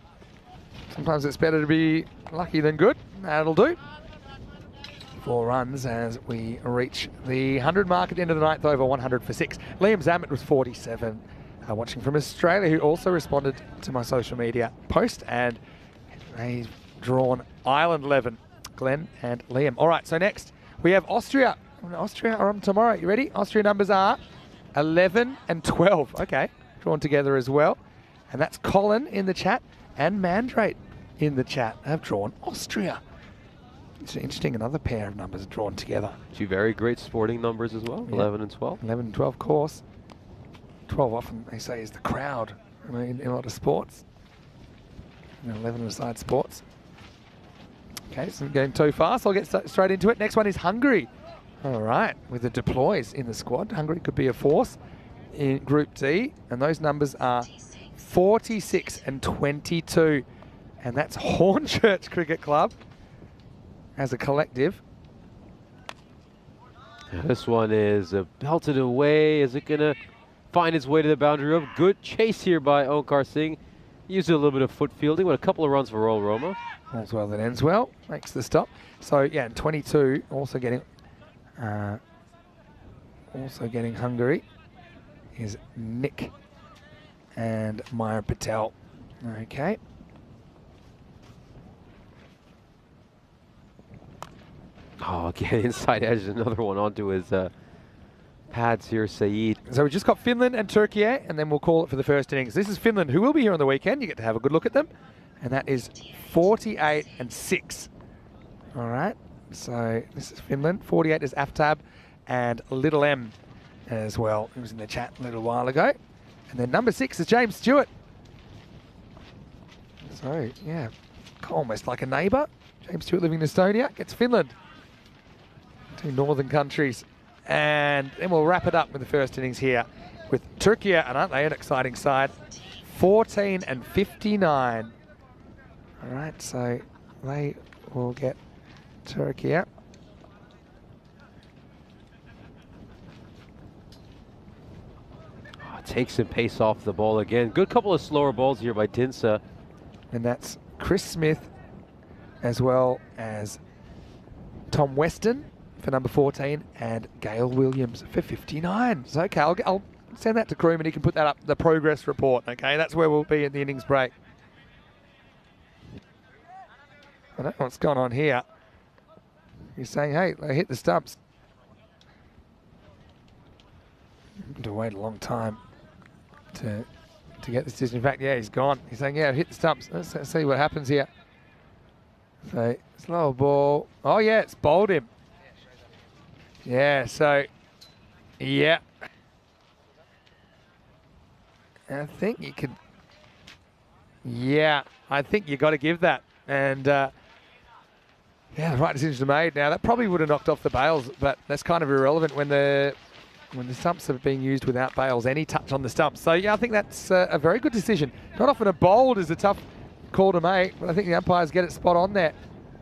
Speaker 5: Sometimes it's better to be lucky than good. That'll do. 4 runs as we reach the 100 mark at the end of the ninth over, 100 for 6. Liam Zammit was 47. Watching from Australia, who also responded to my social media post, and they've drawn Ireland 11, Glenn and Liam. All right, so next we have Austria. Austria are on tomorrow. You ready? Austria numbers are 11 and 12. Okay, drawn together as well. And that's Colin in the chat and Mandrate in the chat have drawn Austria. It's interesting, another pair of numbers drawn together.
Speaker 4: 2 very great sporting numbers as well, yeah. 11 and 12.
Speaker 5: 11 and 12, of course. 12 often, they say, is the crowd in a lot of sports. 11 aside sports. Okay, so I'm going too fast. I'll get straight into it. Next one is Hungary. All right, with the deploys in the squad. Hungary could be a force in Group D, and those numbers are 46 and 22. And that's Hornchurch Cricket Club as a collective.
Speaker 4: This one is belted away. Is it going to find its way to the boundary rope? Good chase here by Onkar Singh. Used a little bit of foot fielding, but a couple of runs for Royal Roma.
Speaker 5: All's well that ends well. Makes the stop. So yeah, and 22 also getting Hungary is Nick and Maya Patel. Okay.
Speaker 4: Oh, again, inside edge, another one onto his pads here, Saeed.
Speaker 5: So we just got Finland and Turkey, and then we'll call it for the first innings. This is Finland, who will be here on the weekend. You get to have a good look at them. And that is 48 and 6. All right. So this is Finland. 48 is Aftab and Little M as well. He was in the chat a little while ago. And then number 6 is James Stewart. So, yeah, almost like a neighbour. James Stewart living in Estonia gets Finland. Two northern countries. And then we'll wrap it up with the first innings here with Turkey, and aren't they an exciting side? 14 and 59. All right, so they will get Turkey out.
Speaker 4: Takes some pace off the ball again. Good couple of slower balls here by Dinsa.
Speaker 5: And that's Chris Smith as well as Tom Weston for number 14 and Gail Williams for 59. So, okay, I'll send that to Kroom and he can put that up, the progress report, okay? That's where we'll be at the innings break. I don't know what's going on here. He's saying, hey, they hit the stumps. To wait a long time to get this decision. In fact, yeah, he's gone. He's saying, yeah, hit the stumps. Let's see what happens here. So, slow ball. Oh, yeah, it's bowled him. Yeah, so, yeah. I think you could, yeah, I think you got to give that. And, yeah, the right decisions are made. Now, that probably would have knocked off the bails, but that's kind of irrelevant when the stumps are being used without bails, any touch on the stumps. So, yeah, I think that's a very good decision. Not often a bowled is a tough call to make, but I think the umpires get it spot on there.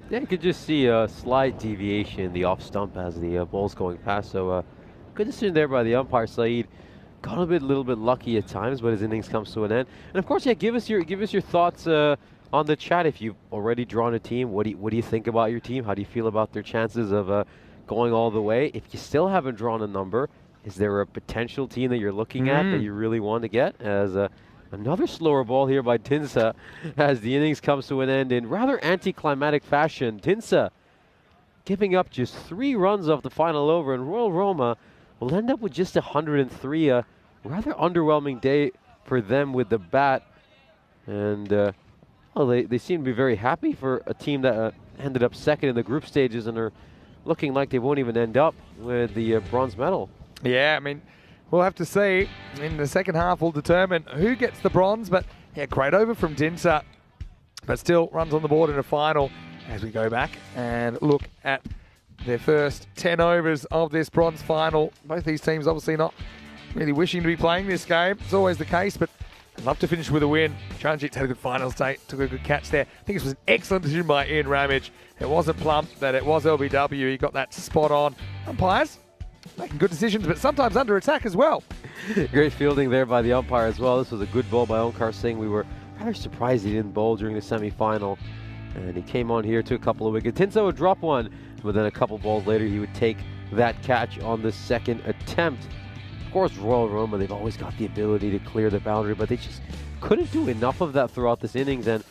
Speaker 4: Yeah, you could just see a slight deviation in the off stump as the ball's going past. So, good decision there by the umpire, Saeed. Got a little bit lucky at times, but his innings comes to an end. And of course, yeah, give us your thoughts on the chat. If you've already drawn a team, what do you think about your team? How do you feel about their chances of going all the way? If you still haven't drawn a number, is there a potential team that you're looking at that you really want to get? As another slower ball here by Dinsa as the innings comes to an end in rather anticlimactic fashion. Dinsa giving up just 3 runs off the final over, and Royal Roma will end up with just 103. A rather underwhelming day for them with the bat. And, well, they seem to be very happy for a team that ended up second in the group stages and are looking like they won't even end up with the bronze medal.
Speaker 5: Yeah, I mean, we'll have to see. In the second half, we'll determine who gets the bronze. But, yeah, great over from Dinsa. But still runs on the board in a final as we go back and look at their first 10 overs of this bronze final. Both these teams obviously not really wishing to be playing this game. It's always the case, but I'd love to finish with a win. Charanjit had a good finals date, took a good catch there. I think this was an excellent decision by Ian Ramage. It wasn't plump, but it was LBW. He got that spot on. Umpires making good decisions, but sometimes under attack as well.
Speaker 4: Great fielding there by the umpire as well. This was a good ball by Onkar Singh. We were rather surprised he didn't bowl during the semi-final. And he came on here, took a couple of wickets. Tinsa would drop one, but then a couple balls later he would take that catch on the second attempt. Of course, Royal Roma, they've always got the ability to clear the boundary, but they just couldn't do enough of that throughout this innings, and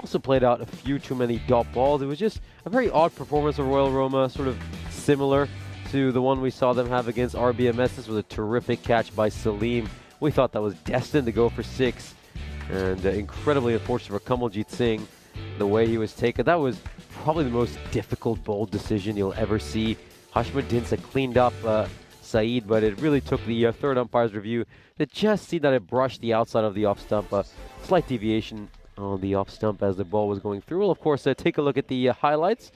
Speaker 4: also played out a few too many dot balls. It was just a very odd performance of Royal Roma, sort of similar to the one we saw them have against RBMS. This was a terrific catch by Salim. We thought that was destined to go for 6, and incredibly unfortunate for Kamaljeet Singh, the way he was taken. That was probably the most difficult bold decision you'll ever see. Hashmat Dinsa cleaned up Saeed, but it really took the third umpire's review to just see that it brushed the outside of the off stump. A slight deviation on the off stump as the ball was going through. We'll, of course, take a look at the highlights.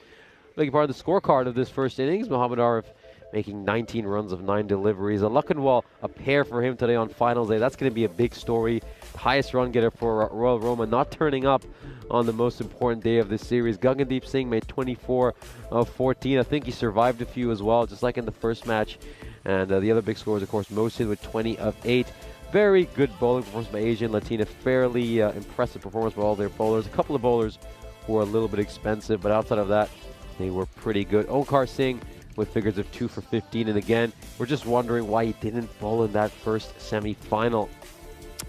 Speaker 4: Looking part of the scorecard of this first innings, Mohammad Arif making 19 runs of 9 deliveries. Lakhanwal, a pair for him today on finals day. That's going to be a big story. Highest run getter for Royal Roma, not turning up on the most important day of this series. Gagandeep Singh made 24 of 14. I think he survived a few as well, just like in the first match. And the other big scores, of course, Mohsin with 20 of 8. Very good bowling performance by Asian Latina. Fairly impressive performance by all their bowlers. A couple of bowlers who were a little bit expensive, but outside of that, they were pretty good. Onkar Singh with figures of 2 for 15. And again, we're just wondering why he didn't bowl in that first semi-final.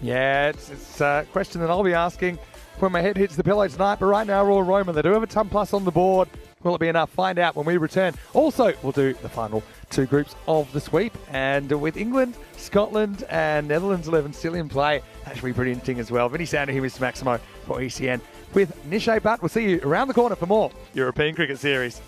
Speaker 5: Yeah, it's a question that I'll be asking when my head hits the pillow tonight. But right now, Royal Roma, they do have a ton plus on the board. Will it be enough? Find out when we return. Also, we'll do the final two groups of the sweep. And with England, Scotland and Netherlands 11 still in play, that should be pretty interesting as well. Vinny Sander here with Maximo for ECN with Nishay Butt. We'll see you around the corner for more European Cricket Series.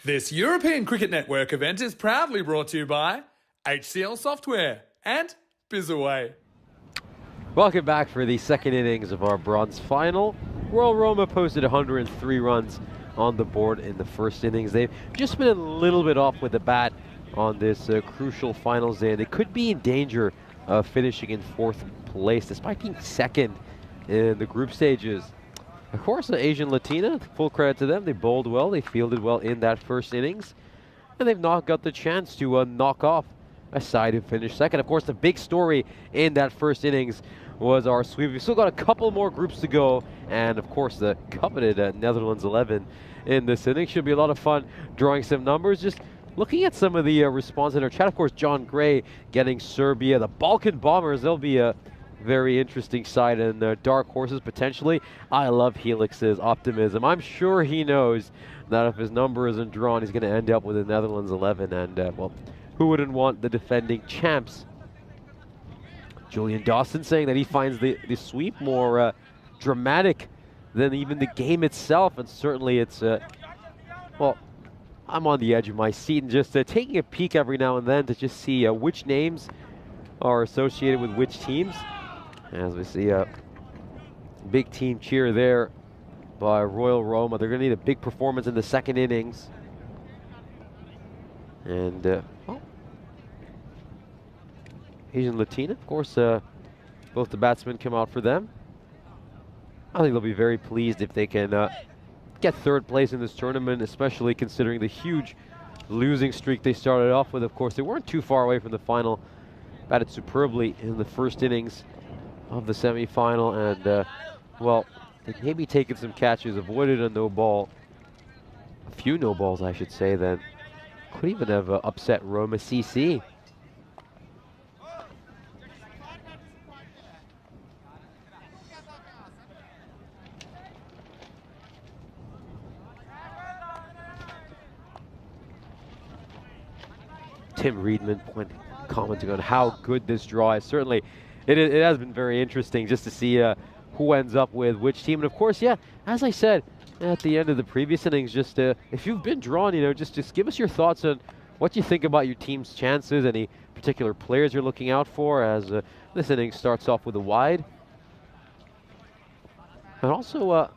Speaker 2: This European Cricket Network event is proudly brought to you by HCL Software and Bizaway.
Speaker 4: Welcome back for the second innings of our bronze final. Royal Roma posted 103 runs on the board in the first innings. They've just been a little bit off with the bat on this crucial finals day. They could be in danger of finishing in fourth place despite being second in the group stages. Of course, Asian Latina, full credit to them. They bowled well, they fielded well in that first innings, and they've not got the chance to knock off a side who finished second. Of course, the big story in that first innings was our sweep. We've still got a couple more groups to go, and of course, the coveted Netherlands 11 in this inning. Should be a lot of fun drawing some numbers. Just looking at some of the response in our chat, of course, John Gray getting Serbia. The Balkan Bombers, they'll be a very interesting side, and dark horses potentially. I love Helix's optimism. I'm sure he knows that if his number isn't drawn, he's going to end up with the Netherlands 11, and well, who wouldn't want the defending champs? Julian Dawson saying that he finds the sweep more dramatic than even the game itself, and certainly it's, well, I'm on the edge of my seat and just taking a peek every now and then to just see which names are associated with which teams. As we see a big team cheer there by Royal Roma. They're going to need a big performance in the second innings. And, well, Asian Latina, of course, both the batsmen come out for them. I think they'll be very pleased if they can get third place in this tournament, especially considering the huge losing streak they started off with. Of course, they weren't too far away from the final. Batted superbly in the first innings of the semi-final, and well, they maybe taken some catches, avoided a no ball, a few no balls I should say, then could even have upset Roma CC. Tim Reedman commenting on how good this draw is. Certainly, it has been very interesting just to see who ends up with which team. And of course, yeah, as I said at the end of the previous innings, just if you've been drawn, you know, just give us your thoughts on what you think about your team's chances, any particular players you're looking out for as this inning starts off with a wide. And also, of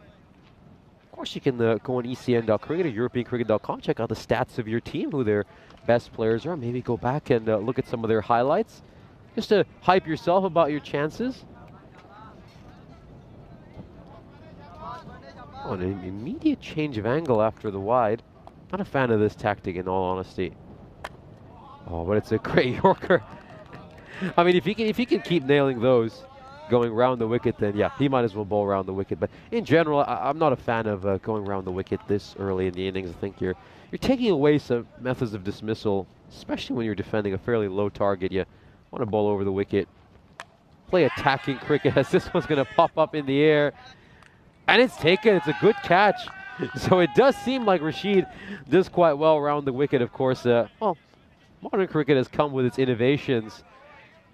Speaker 4: course, you can go on ECN.cricket or EuropeanCricket.com, check out the stats of your team, who their best players are. Maybe go back and look at some of their highlights, just to hype yourself about your chances. Oh, an immediate change of angle after the wide. Not a fan of this tactic, in all honesty. Oh, but it's a great Yorker. I mean, if he can keep nailing those, going round the wicket, then yeah, he might as well bowl round the wicket. But in general, I'm not a fan of going round the wicket this early in the innings. I think you're taking away some methods of dismissal, especially when you're defending a fairly low target. You want to bowl over the wicket, play attacking cricket, as this one's going to pop up in the air, and it's taken. It's a good catch. So it does seem like Rashid does quite well around the wicket. Of course, well, modern cricket has come with its innovations.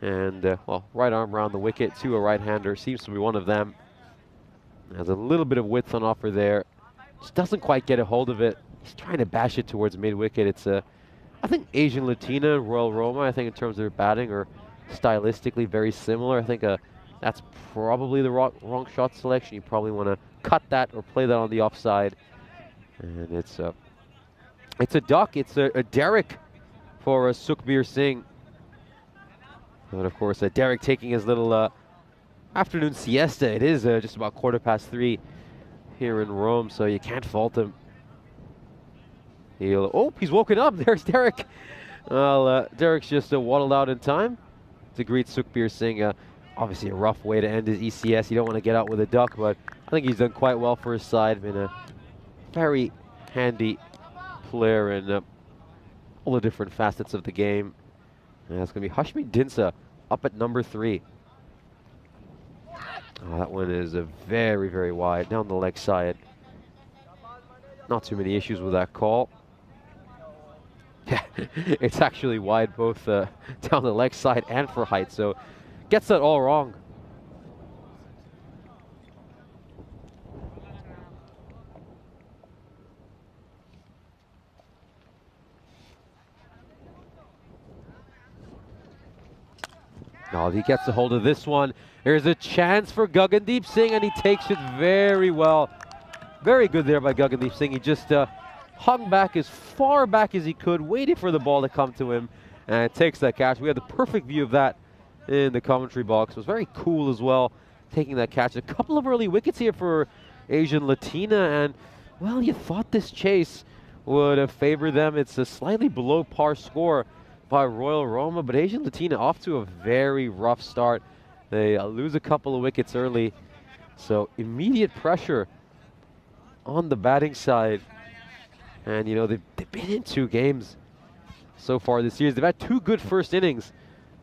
Speaker 4: And, well, right arm around the wicket to a right-hander seems to be one of them. Has a little bit of width on offer there. Just doesn't quite get a hold of it. He's trying to bash it towards mid-wicket. It's, I think Asian Latina, Royal Roma, I think in terms of their batting are stylistically very similar. I think that's probably the wrong shot selection. You probably want to cut that or play that on the offside. And it's a duck. It's a Derek for Sukhbir Singh. And of course, Derek taking his little afternoon siesta. It is just about 3:15 here in Rome, so you can't fault him. Oh, he's woken up. There's Derek. Well, Derek's just waddled out in time to greet Sukhbir Singh. Obviously, a rough way to end his ECS. You don't want to get out with a duck, but I think he's done quite well for his side. Been a very handy player in all the different facets of the game. And it's going to be Hashmi Dinsa up at number 3. Oh, that one is very, very wide down the leg side. Not too many issues with that call. Yeah, it's actually wide both down the leg side and for height, so gets that all wrong. Oh, he gets a hold of this one. There's a chance for Gagandeep Singh, and he takes it very well. Very good there by Gagandeep Singh. He just hung back as far back as he could, waiting for the ball to come to him, and takes that catch. We had the perfect view of that in the commentary box. It was very cool as well, taking that catch. A couple of early wickets here for Asian Latina, and, well, you thought this chase would have favored them. It's a slightly below par score by Royal Roma, but Asian Latina off to a very rough start. They lose a couple of wickets early, so immediate pressure on the batting side. And, you know, they've been in 2 games so far this year. They've had 2 good first innings,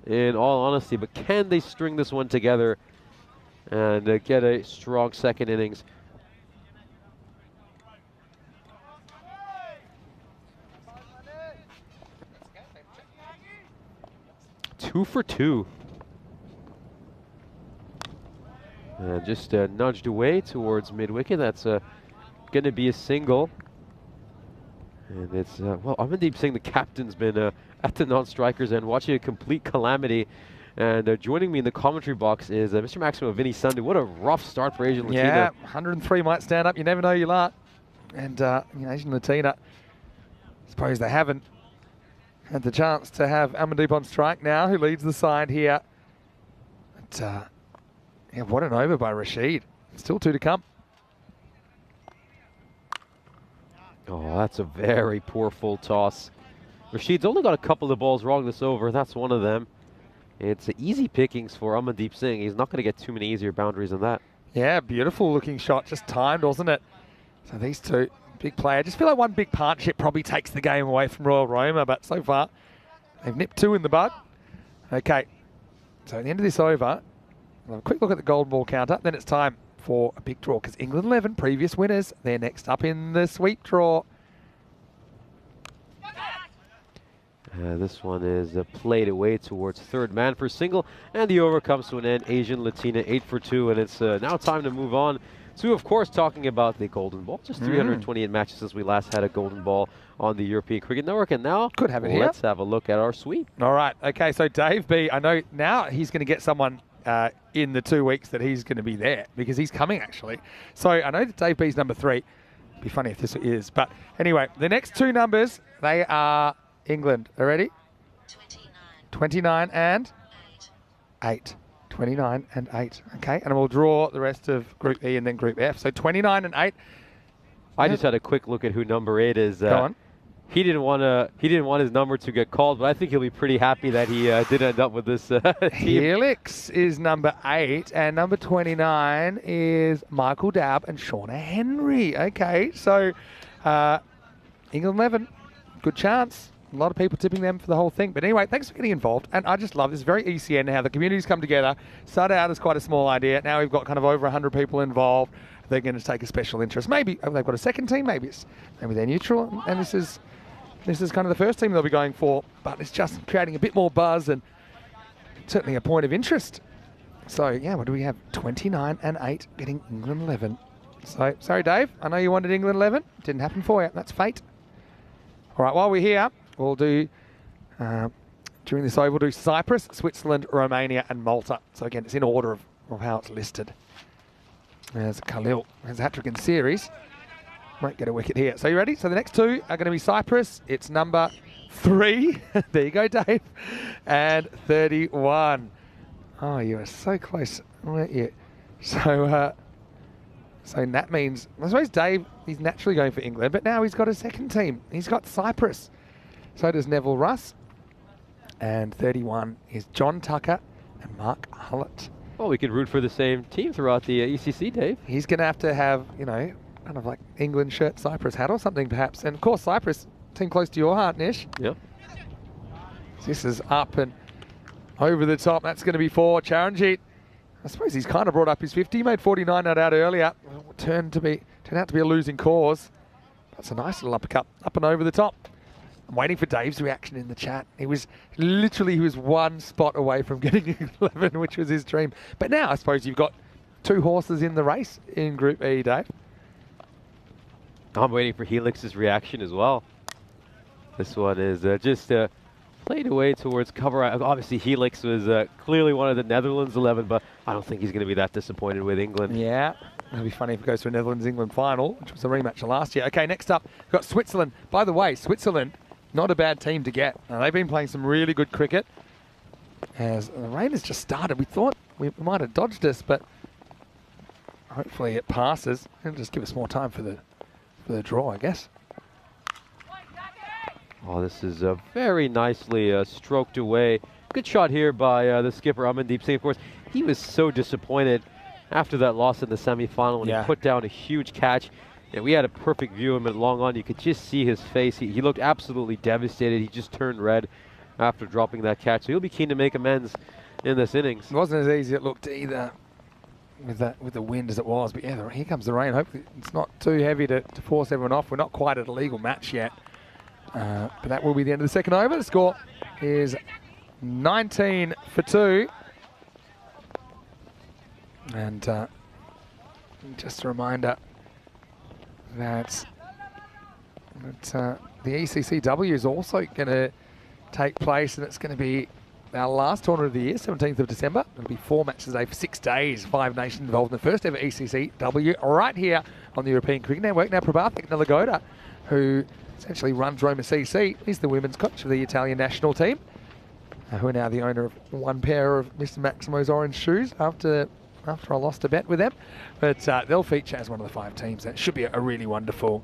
Speaker 4: in all honesty, but can they string this one together and get a strong second innings? Two for 2. And just nudged away towards mid-wicket. That's going to be a single. And it's, well, Amandeep Singh, the captain's been at the non-strikers and watching a complete calamity. And joining me in the commentary box is Mr. Maximo Vinny Sunday. What a rough start for Asian Latina.
Speaker 5: Yeah, 103 might stand up. You never know your luck. And you know, Asian Latina, I suppose they haven't had the chance to have Amandeep on strike now, who leads the side here. But, yeah, what an over by Rashid. Still 2 to come.
Speaker 4: Oh, that's a very poor full toss. Rashid's only got a couple of balls wrong this over. That's one of them. It's easy pickings for Amandeep Singh. He's not going to get too many easier boundaries than that.
Speaker 5: Yeah, beautiful looking shot. Just timed, wasn't it? So these two, big player. Just feel like one big partnership probably takes the game away from Royal Roma, but so far they've nipped 2 in the bud. Okay, so at the end of this over, we'll have a quick look at the golden ball counter. Then it's time for a big draw because England 11, previous winners, they're next up in the sweep draw.
Speaker 4: This one is played away towards third man for single, and the over comes to an end. Asian Latina 8 for 2, and it's now time to move on to, of course, talking about the golden ball. Just 328 matches since we last had a golden ball on the European Cricket Network, and now
Speaker 5: could have it here.
Speaker 4: Let's have a look at our sweep.
Speaker 5: All right, okay, so Dave B, I know now he's going to get someone in the 2 weeks that he's going to be there because he's coming actually. So I know that Dave B's number 3. It'd be funny if this is, but anyway, the next 2 numbers, they are England. Are ready? 29 and 8. 29 and 8. Okay, and we'll draw the rest of Group E and then Group F. So 29 and 8.
Speaker 4: I just had a quick look at who number 8 is.
Speaker 5: Go on.
Speaker 4: He didn't want his number to get called, but I think he'll be pretty happy that he did end up with this team.
Speaker 5: Helix is number 8, and number 29 is Michael Dabb and Shauna Henry. Okay, so England 11, good chance. A lot of people tipping them for the whole thing. But anyway, thanks for getting involved. And I just love this. Very ECN how the community's come together. Started out as quite a small idea. Now we've got kind of over 100 people involved. They're going to take a special interest. Maybe they've got a second team. Maybe they're neutral. And this is kind of the first team they'll be going for. But it's just creating a bit more buzz and certainly a point of interest. So, yeah, what do we have? 29 and 8 getting England 11. So, sorry, Dave. I know you wanted England 11. Didn't happen for you. That's fate. All right, while we're here, we'll do, during this over, we'll do Cyprus, Switzerland, Romania, and Malta. So again, it's in order of how it's listed. There's Khalil, has a hat-trick in series. Won't get a wicket here. So you ready? So the next 2 are going to be Cyprus. It's number 3. There you go, Dave. And 31. Oh, you were so close, weren't you? So, so that means, I suppose Dave, he's naturally going for England, but now he's got a second team. He's got Cyprus. So does Neville Russ. And 31 is John Tucker and Mark Hullett.
Speaker 4: Well, we could root for the same team throughout the ECC, Dave.
Speaker 5: He's going to have, you know, kind of like England shirt, Cyprus hat or something perhaps. And of course, Cyprus, team close to your heart, Nish.
Speaker 4: Yeah.
Speaker 5: This is up and over the top. That's going to be for Charanjit. I suppose he's kind of brought up his 50. He made 49 not out earlier. Turned out to be a losing cause. That's a nice little uppercut, up and over the top. I'm waiting for Dave's reaction in the chat. He was 1 spot away from getting 11, which was his dream. But now I suppose you've got 2 horses in the race in Group E, Dave.
Speaker 4: I'm waiting for Helix's reaction as well. This one is just played away towards cover. Obviously, Helix was clearly one of the Netherlands 11, but I don't think he's going to be that disappointed with England.
Speaker 5: Yeah, it'll be funny if it goes to a Netherlands-England final, which was a rematch of last year. Okay, next up, we've got Switzerland. By the way, Switzerland, not a bad team to get. They've been playing some really good cricket. As the rain has just started, we thought we might have dodged this, but hopefully it passes. It'll just give us more time for the draw, I guess.
Speaker 4: Oh, this is very nicely stroked away. Good shot here by the skipper, Amandeep Singh. Of course, he was so disappointed after that loss in the semi-final when he put down a huge catch. And we had a perfect view of him at long on. You could just see his face. He looked absolutely devastated. He just turned red after dropping that catch. So he'll be keen to make amends in this innings.
Speaker 5: It wasn't as easy as it looked either with the wind as it was. But yeah, here comes the rain. Hopefully it's not too heavy to force everyone off. We're not quite at a legal match yet. But that will be the end of the second over. The score is 19 for 2. And just a reminder that the ECCW is also going to take place, and it's going to be our last tournament of the year, 17th of December. It'll be 4 matches a day for 6 days. 5 nations involved in the first ever ECCW right here on the European Cricket Network. Now, Prabhathik Nalagoda, who essentially runs Roma CC, he's the women's coach of the Italian national team, who are now the owner of one pair of Mr. Maximo's orange shoes after I lost a bet with them. But they'll feature as one of the 5 teams. That should be a really wonderful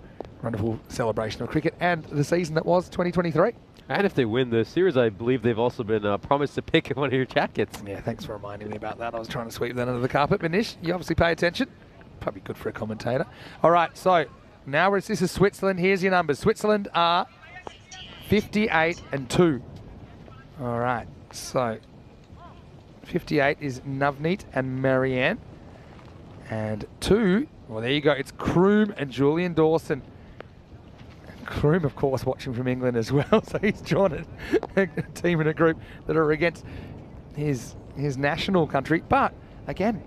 Speaker 5: celebration of cricket and the season that was 2023.
Speaker 4: And if they win the series, I believe they've also been promised to pick one of your jackets.
Speaker 5: Yeah, thanks for reminding me about that. I was trying to sweep that under the carpet. But Nish, you obviously pay attention. Probably good for a commentator. All right, so now this is Switzerland. Here's your numbers. Switzerland are 58 and 2. All right, so 58 is Navneet and Marianne. And 2, well, there you go. It's Kroom and Julian Dawson. And Kroom, of course, watching from England as well. So he's drawn a team in a group that are against his national country. But, again,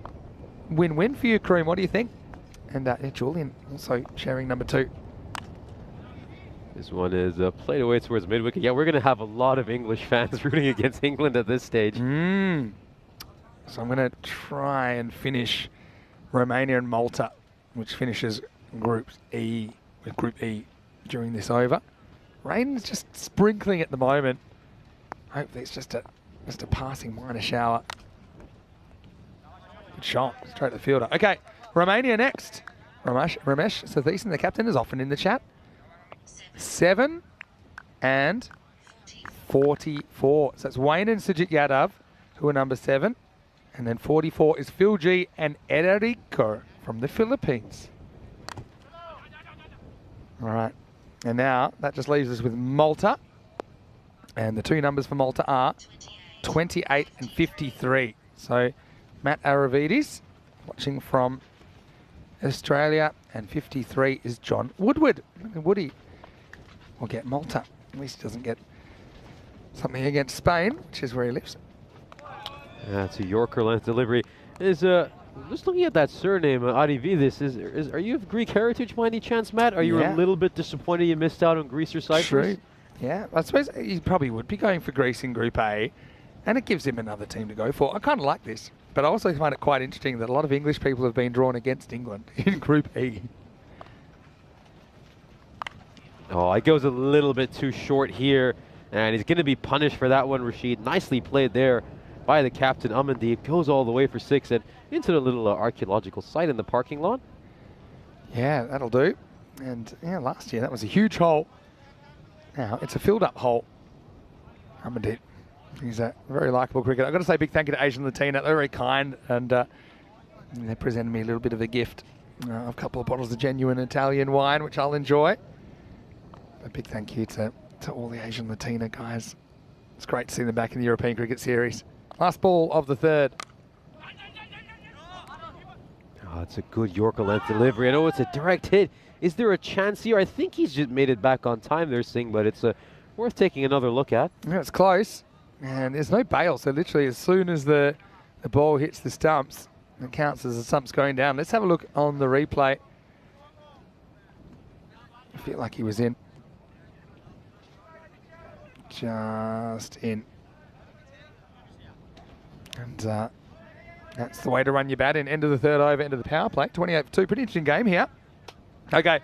Speaker 5: win-win for you, Kroom. What do you think? And Julian also sharing number 2.
Speaker 4: This one is played away towards mid-wicket. Yeah, we're going to have a lot of English fans rooting against England at this stage.
Speaker 5: So I'm going to try and finish Romania and Malta, which finishes Group E during this over. Rain's just sprinkling at the moment. Hopefully it's just a passing minor shower. Good shot, straight to the fielder. Okay, Romania next. Ramesh Satheesan, the captain, is often in the chat. 7 and 44. So it's Wayne and Sujit Yadav, who are number 7. And then 44 is Phil G and Ederico from the Philippines. All right. And now that just leaves us with Malta. And the 2 numbers for Malta are 28 and 53. So Matt Aravides watching from Australia, and 53 is John Woodward. Woody will get Malta. At least he doesn't get something against Spain, which is where he lives.
Speaker 4: That's a Yorker length delivery. Is just looking at that surname, Arividis, are you of Greek heritage by any chance, Matt? Are you a little bit disappointed you missed out on Greece or Cyprus?
Speaker 5: True. Yeah, I suppose he probably would be going for Greece in Group A, and it gives him another team to go for. I kind of like this, but I also find it quite interesting that a lot of English people have been drawn against England in Group E.
Speaker 4: Oh, it goes a little bit too short here, and he's going to be punished for that one, Rashid. Nicely played there by the captain, Amandeep. Goes all the way for 6 and into the little archaeological site in the parking lot. Yeah, that'll do. And yeah, last year that was a huge hole. Now it's a filled-up hole. Amandeep, he's a very likeable cricketer. I've got to say big thank you to Asian Latina. They're very kind, and they presented me a little bit of a gift. A couple of bottles of genuine Italian wine, which I'll enjoy. A big thank you to all the Asian Latina guys. It's great to see them back in the European Cricket Series. Last ball of the 3rd. Oh, it's a good Yorker length delivery. I know it's a direct hit. Is there a chance here? I think he's just made it back on time there, Singh, but it's worth taking another look at. Yeah, it's close. And there's no bail, so literally as soon as the ball hits the stumps, it counts as the stumps going down. Let's have a look on the replay. I feel like he was in.
Speaker 5: just in. And that's the way to run your bat in. End of the third over, end of the power play. 28 for 2. Pretty interesting game here. Okay.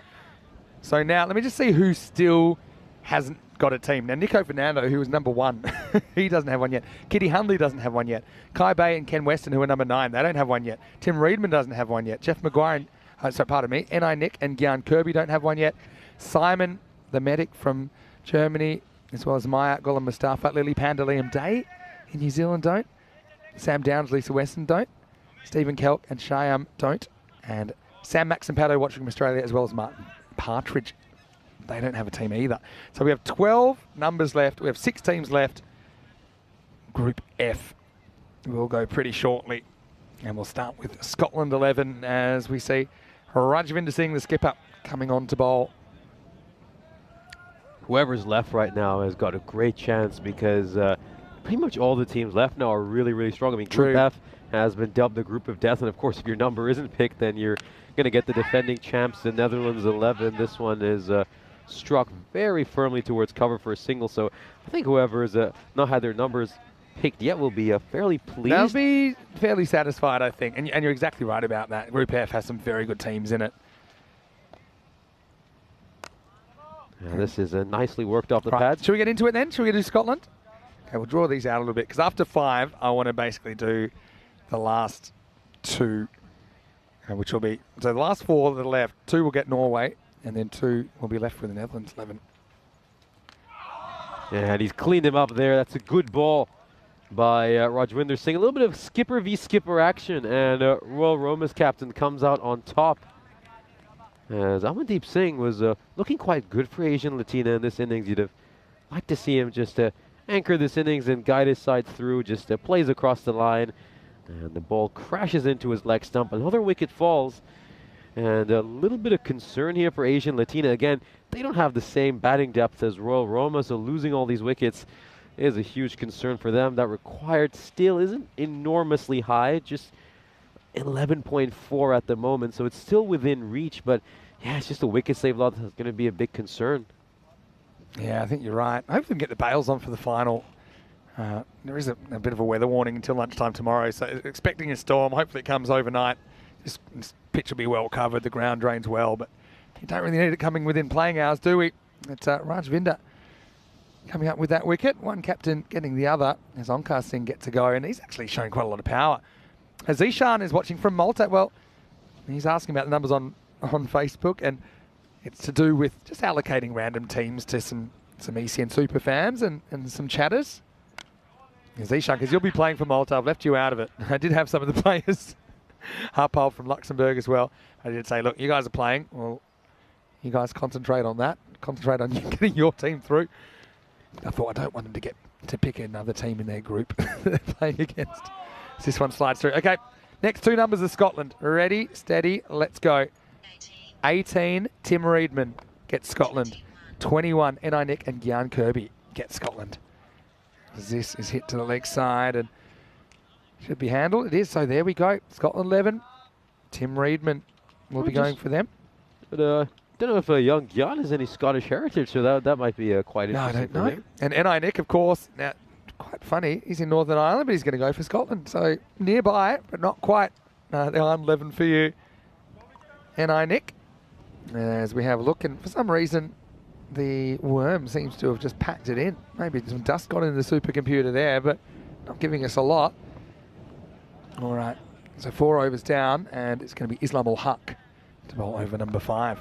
Speaker 5: So now let me just see who still hasn't got a team. Now, Nico Fernando, who was number 1, he doesn't have one yet. Kitty Hundley doesn't have one yet. Kai Bay and Ken Weston, who are number 9, they don't have one yet. Tim Reedman doesn't have one yet. Jeff Maguire, N.I. Nick and Gyan Kirby don't have one yet. Simon, the medic from Germany, as well as Maya Golam Mustafa, Lily Panda, Liam Day in New Zealand don't. Sam Downs, Lisa Weston don't. Stephen Kelk and Shyam don't. And Sam Maximpato watching from Australia, as well as Martin Partridge. They don't have a team either. So we have 12 numbers left. We have 6 teams left. Group F will go pretty shortly. And we'll start with Scotland 11 as we see Rajvinder Singh, the skipper, coming on to bowl.
Speaker 4: Whoever's left right now has got a great chance because pretty much all the teams left now are really, really strong. I mean, Group F has been dubbed the Group of Death. And, of course, if your number isn't picked, then you're going to get the defending champs, the Netherlands 11. This one is struck very firmly towards cover for a single. So I think whoever has not had their numbers picked yet will be fairly pleased.
Speaker 5: They'll be fairly satisfied, I think. And you're exactly right about that. Group F has some very good teams in it.
Speaker 4: Yeah, this is nicely worked off the pad.
Speaker 5: Should we get into it then? Should we do Scotland? Okay, we'll draw these out a little bit because after 5, I want to basically do the last 2, which will be, so the last 4 that are left, 2 will get Norway, and then 2 will be left with the Netherlands 11.
Speaker 4: Yeah, and he's cleaned him up there. That's a good ball by Rajvinder Singh. A little bit of skipper v skipper action, and Royal Roma's captain comes out on top. As Amandeep Singh was looking quite good for Asian Latina in this innings. You'd have liked to see him just anchor this innings and guide his side through, just plays across the line. And the ball crashes into his leg stump. Another wicket falls. And a little bit of concern here for Asian Latina. Again, they don't have the same batting depth as Royal Roma, so losing all these wickets is a huge concern for them. That required still isn't enormously high, just 11.4 at the moment, so it's still within reach, but yeah, it's just a wicket save lot that's going to be a big concern.
Speaker 5: Yeah, I think you're right. Hopefully we can get the bails on for the final. There is a bit of a weather warning until lunchtime tomorrow, so expecting a storm. Hopefully it comes overnight. This pitch will be well covered, the ground drains well, but you don't really need it coming within playing hours, do we? It's Rajvinder coming up with that wicket. One captain getting the other as Onkar Singh gets to go, and he's actually showing quite a lot of power. As Ishan is watching from Malta, well, he's asking about the numbers on Facebook, and it's to do with just allocating random teams to some ECN super fans and some chatters. As Ishan, because you'll be playing for Malta, I've left you out of it. I did have some of the players, Harpal from Luxembourg as well. I did say, look, you guys are playing. Well, you guys concentrate on that. Concentrate on getting your team through. I thought I don't want them to pick another team in their group they're playing against. So this one slides through. Okay, next 2 numbers of Scotland. Ready, steady, let's go. 18, Tim Reedman gets Scotland. 21, N.I. Nick and Gyan Kirby get Scotland. This is hit to the leg side and should be handled. It is, so there we go. Scotland 11. Tim Reedman will be going for them.
Speaker 4: But don't know if young Gyan has any Scottish heritage, so that might be quite interesting.
Speaker 5: No, I don't know. And N.I. Nick, of course, now quite funny, he's in Northern Ireland, but he's going to go for Scotland. So nearby, but not quite. The Ireland 11 for you, N.I. Nick. As we have a look, and for some reason, the worm seems to have just packed it in. Maybe some dust got in the supercomputer there, but not giving us a lot. All right, so 4 overs down, and it's going to be Islam Ul-Haq to bowl over number 5.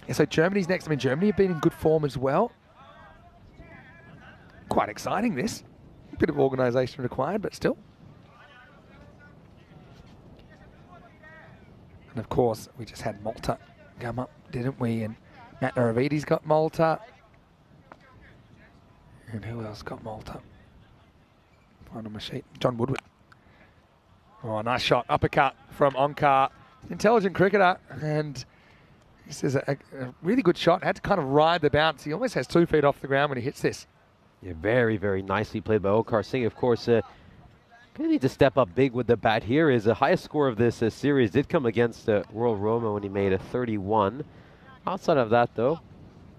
Speaker 5: Yeah, so Germany's next. I mean, Germany have been in good form as well. Quite exciting, this. A bit of organisation required, but still. And of course, we just had Malta come up, didn't we? And Matt Naravidi's got Malta. And who else got Malta? Find on my sheet. John Woodward. Oh, nice shot. Uppercut from Onkar. Intelligent cricketer. And this is a really good shot. Had to kind of ride the bounce. He almost has 2 feet off the ground when he hits this.
Speaker 4: Yeah, very, very nicely played by Onkar Singh. Of course, going to need to step up big with the bat here. His highest score of this series did come against Royal Roma when he made a 31. Outside of that, though,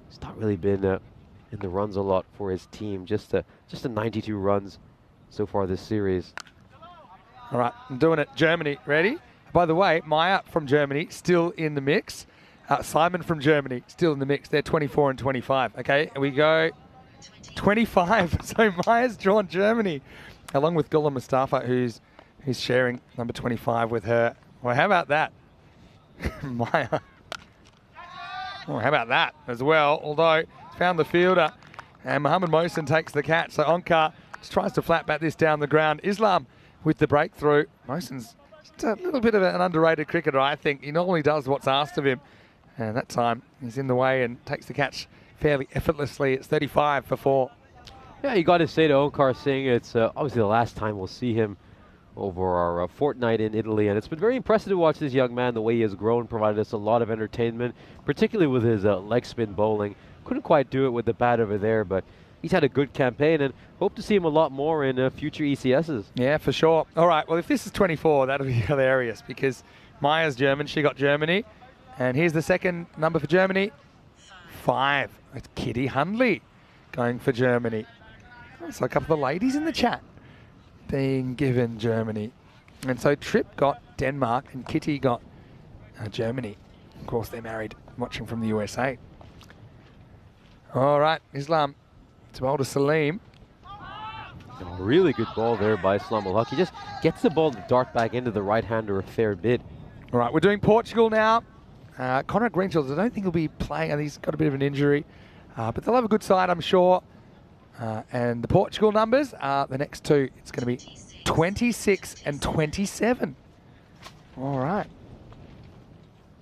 Speaker 4: it's not really been in the runs a lot for his team. Just a 92 runs so far this series.
Speaker 5: All right, I'm doing it. Germany, ready? By the way, Maya from Germany still in the mix. Simon from Germany still in the mix. They're 24 and 25. Okay, and we go 25. So Maya's drawn Germany, along with Gula Mustafa, who's sharing number 25 with her. Well, how about that? Maya. Oh, how about that as well? Although, found the fielder, and Mohammed Mohsen takes the catch. So Onkar just tries to flat bat this down the ground. Islam with the breakthrough. Mohsen's just a little bit of an underrated cricketer, I think. He normally does what's asked of him. And that time, he's in the way and takes the catch fairly effortlessly. It's 35 for 4.
Speaker 4: Yeah, you got to say to Onkar Singh, it's obviously the last time we'll see him over our fortnight in Italy, and it's been very impressive to watch this young man, the way he has grown, provided us a lot of entertainment, particularly with his leg spin bowling. Couldn't quite do it with the bat over there, but he's had a good campaign, and hope to see him a lot more in future ECSs.
Speaker 5: Yeah, for sure. All right, well, if this is 24, that'll be hilarious, because Maya's German, she got Germany, and here's the second number for Germany, 5. It's Kitty Hundley going for Germany. So a couple of the ladies in the chat being given Germany. And so Tripp got Denmark and Kitty got Germany. Of course, they're married, watching from the USA. All right, Islam to bowl to Salim.
Speaker 4: A really good ball there by Islam Al Haq. He just gets the ball to dart back into the right-hander a fair bit.
Speaker 5: All right, we're doing Portugal now. Conrad Greenshields, I don't think he'll be playing. He's got a bit of an injury. But they'll have a good side, I'm sure. And the Portugal numbers are the next two. It's going to be 26 and 27. All right.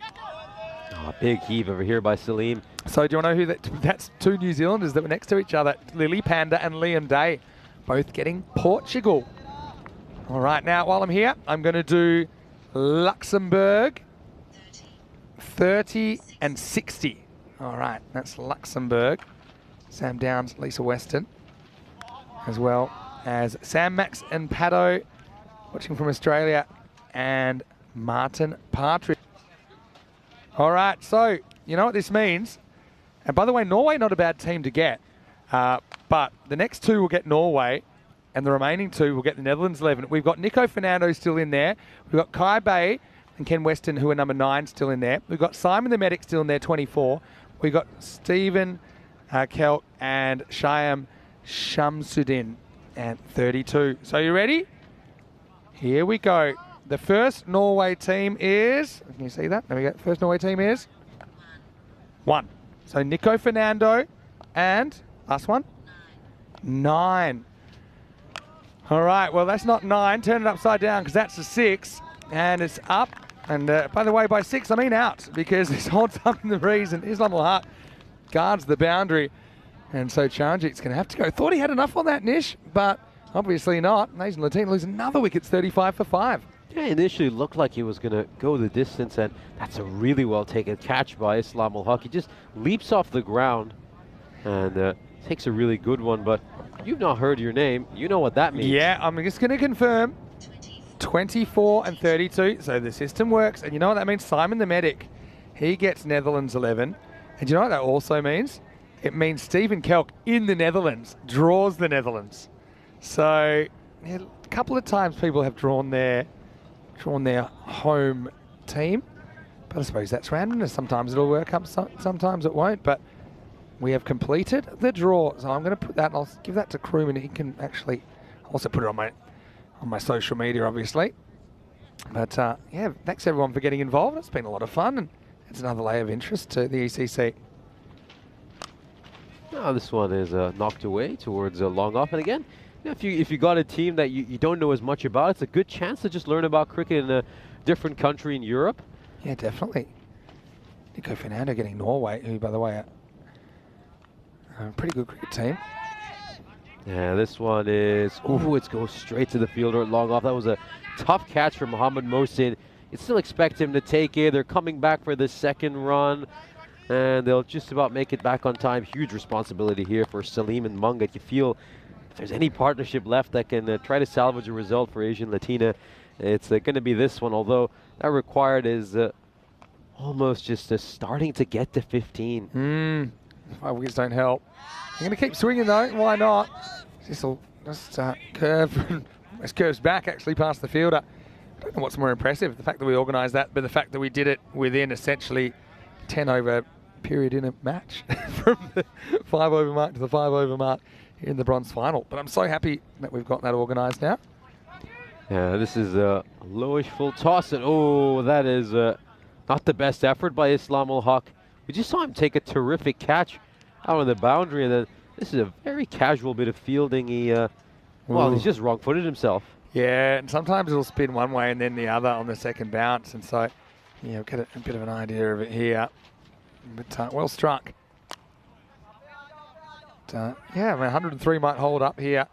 Speaker 4: Oh, big heave over here by Salim.
Speaker 5: So do you want to know who that's two New Zealanders that were next to each other? Lily Panda and Liam Day, both getting Portugal. All right, now while I'm here, I'm going to do Luxembourg, 30 and 60. All right, that's Luxembourg. Sam Downs, Lisa Weston, as well as Sam Max and Paddo, watching from Australia, and Martin Partridge. All right, so you know what this means. And by the way, Norway not a bad team to get, but the next two will get Norway, and the remaining two will get the Netherlands 11. We've got Nico Fernando still in there. We've got Kai Bay and Ken Weston, who are number 9, still in there. We've got Simon the Medic still in there, 24. We've got Stephen Kelk and Shyam Shamsuddin at 32. So you ready? Here we go. The first Norway team is, can you see that? There we go. First Norway team is 1. So Nico Fernando and last one? 9. All right, well, that's not 9. Turn it upside down because that's a 6. And it's up. And by the way, by 6, I mean out, because this holds up in the breeze and Islam Al Haq guards the boundary. And so Chanjit's going to have to go. Thought he had enough on that, Nish, but obviously not. Asian Latina loses another wicket. It's 35 for 5.
Speaker 4: Yeah, initially looked like he was going to go the distance, and that's a really well taken catch by Islam Al Haq. He just leaps off the ground and takes a really good one, but you've not heard your name. You know what that means.
Speaker 5: Yeah, I'm just going to confirm. 24 and 32, so the system works. And you know what that means? Simon the Medic, he gets Netherlands 11. And you know what that also means? It means Stephen Kelk in the Netherlands draws the Netherlands. So yeah, a couple of times people have drawn their home team, but I suppose that's randomness. Sometimes it'll work up, sometimes it won't. But we have completed the draw, so I'm going to put that. I'll give that to Crewman. He can actually also put it on my social media, obviously. But yeah, thanks everyone for getting involved. It's been a lot of fun, and it's another layer of interest to the ECC.
Speaker 4: Oh, this one is knocked away towards a long off. And again, if you got a team that you don't know as much about, it's a good chance to just learn about cricket in a different country in Europe.
Speaker 5: Yeah, definitely. Nico Fernando getting Norway, who, by the way, are a pretty good cricket team.
Speaker 4: Yeah, this one is, ooh, it goes straight to the fielder at long off. That was a tough catch from Mohammed Mohsen. You still expect him to take it. They're coming back for the second run, and they'll just about make it back on time. Huge responsibility here for Salim and Mungat. You feel if there's any partnership left that can try to salvage a result for Asian Latina, it's going to be this one, although that required is almost just starting to get to 15.
Speaker 5: 5 wickets don't help. I'm going to keep swinging though. Why not? This will just curve. This curves back actually past the fielder. I don't know what's more impressive, the fact that we organised that, but the fact that we did it within essentially 10 over period in a match from the 5 over mark to the 5 over mark in the bronze final. But I'm so happy that we've got that organised now.
Speaker 4: Yeah, this is a lowish full toss, and oh, that is not the best effort by Islam ul Haq. We just saw him take a terrific catch out on the boundary, and then this is a very casual bit of fielding. Well, he's just wrong-footed himself.
Speaker 5: Yeah, and sometimes it'll spin one way and then the other on the second bounce, and so yeah, get a bit of an idea of it here. But well struck. But, yeah, I mean, 103 might hold up here.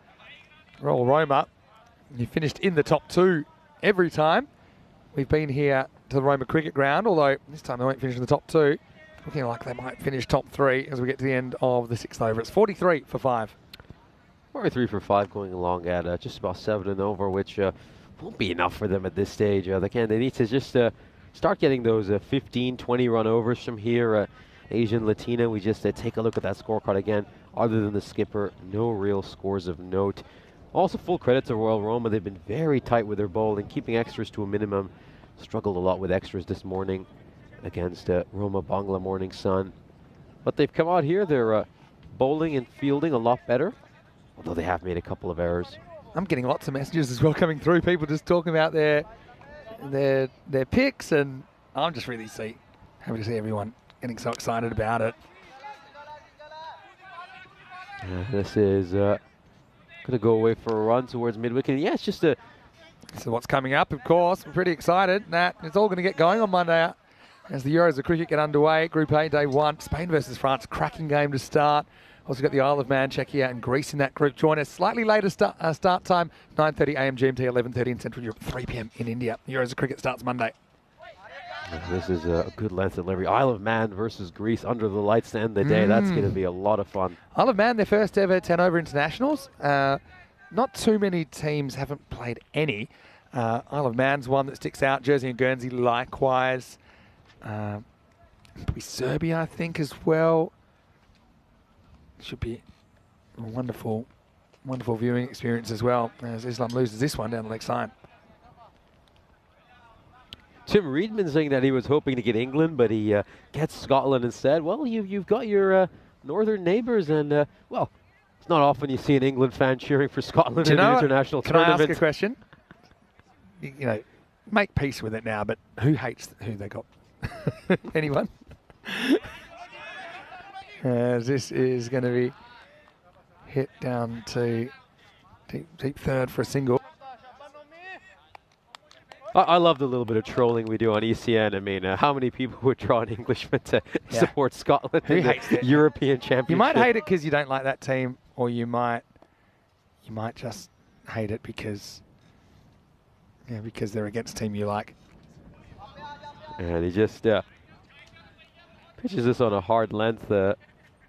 Speaker 5: Roll Roma. He finished in the top 2 every time. We've been here to the Roma Cricket Ground, although this time they won't finish in the top 2. Looking like they might finish top 3 as we get to the end of the 6th over. It's 43 for 5.
Speaker 4: 43 for 5 going along at just about 7 and over, which won't be enough for them at this stage. They need to just start getting those 15, 20 run overs from here. Asian Latina, we just take a look at that scorecard again. Other than the skipper, no real scores of note. Also, full credit to Royal Roma. They've been very tight with their bowling, keeping extras to a minimum. Struggled a lot with extras this morning against Roma Bangla Morning Sun. But they've come out here. They're bowling and fielding a lot better, although they have made a couple of errors.
Speaker 5: I'm getting lots of messages as well coming through. People just talking about their picks, and I'm just really happy to see everyone getting so excited about it.
Speaker 4: This is going to go away for a run towards mid-wicket. Yeah, it's just a...
Speaker 5: So what's coming up, of course, we're pretty excited. It's all going to get going on Monday as the Euros of Cricket get underway. Group A, Day 1, Spain versus France, cracking game to start. Also got the Isle of Man, Czechia and Greece in that group. Join us. Slightly later start time, 9:30 a.m. GMT, 11:30 in Central Europe, 3 p.m. in India. Euros of Cricket starts Monday.
Speaker 4: This is a good length delivery. Isle of Man versus Greece under the lights to end the day. That's going to be a lot of fun.
Speaker 5: Isle of Man, their first ever 10 over internationals. Not too many teams haven't played any. Isle of Man's one that sticks out. Jersey and Guernsey likewise. Probably Serbia, I think, as well. Should be a wonderful viewing experience as well, as Islam loses this one down the leg side.
Speaker 4: Tim Reedman saying that he was hoping to get England, but he gets Scotland instead. Well, you've got your northern neighbours, and well, it's not often you see an England fan cheering for Scotland in an international tournament.
Speaker 5: Can I ask a question? You know, make peace with it now, but who hates who they got? Anyone? This is going to be hit down to deep third for a single.
Speaker 4: I love the little bit of trolling we do on ECN. I mean, how many people would draw an Englishman to support Scotland in the European Championship?
Speaker 5: You might hate it because you don't like that team, or you might just hate it because they're against a team you like.
Speaker 4: And he just pitches this on a hard length,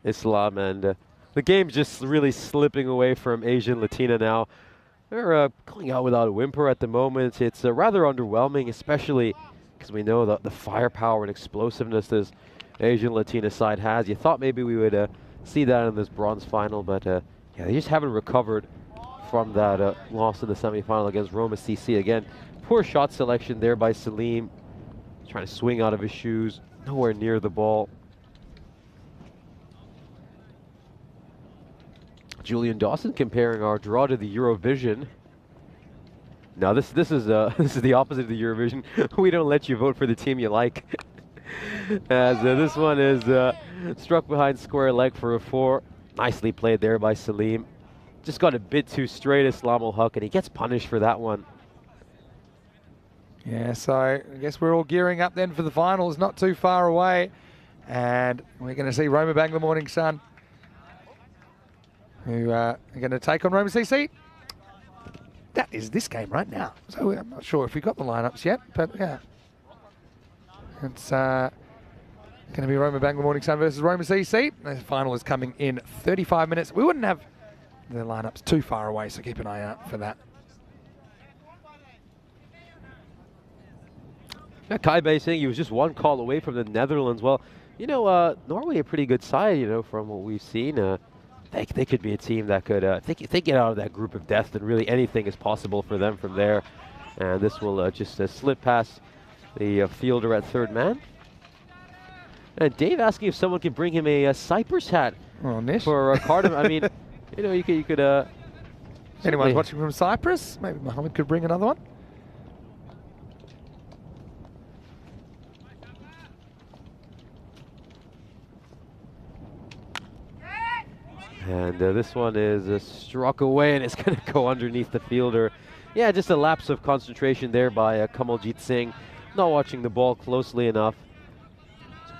Speaker 4: Islam, and the game's just really slipping away from Asian Latina now. They're going out without a whimper at the moment. It's rather underwhelming, especially because we know the firepower and explosiveness this Asian Latina side has. You thought maybe we would see that in this bronze final, but yeah, they just haven't recovered from that loss in the semi-final against Roma CC. Again, poor shot selection there by Salim, trying to swing out of his shoes, nowhere near the ball. Julian Dawson comparing our draw to the Eurovision. Now this is the opposite of the Eurovision. We don't let you vote for the team you like. As this one is struck behind square leg for a 4. Nicely played there by Salim. Just got a bit too straight, Islam ul Haq, and he gets punished for that one.
Speaker 5: Yeah, so I guess we're all gearing up then for the finals, not too far away. And we're going to see Roma Bangla Morning Sun, who are going to take on Roma CC. That is this game right now. So I'm not sure if we got the lineups yet, but yeah. It's going to be Roma Bangla Morning Sun versus Roma CC. The final is coming in 35 minutes. We wouldn't have the lineups too far away, so keep an eye out for that.
Speaker 4: Yeah, Kai Bei saying he was just one call away from the Netherlands. Well, You know, Norway a pretty good side, you know, from what we've seen. They could be a team that could, if they get out of that group of death, then really anything is possible for them from there. And this will just slip past the fielder at third man. And Dave asking if someone can bring him a Cyprus hat for Cardam. I mean, you know, you could.
Speaker 5: Anyone's watching from Cyprus? Maybe Mohammed could bring another one.
Speaker 4: And this one is struck away, and it's going to go underneath the fielder. Yeah, just a lapse of concentration there by Kamaljit Singh. Not watching the ball closely enough.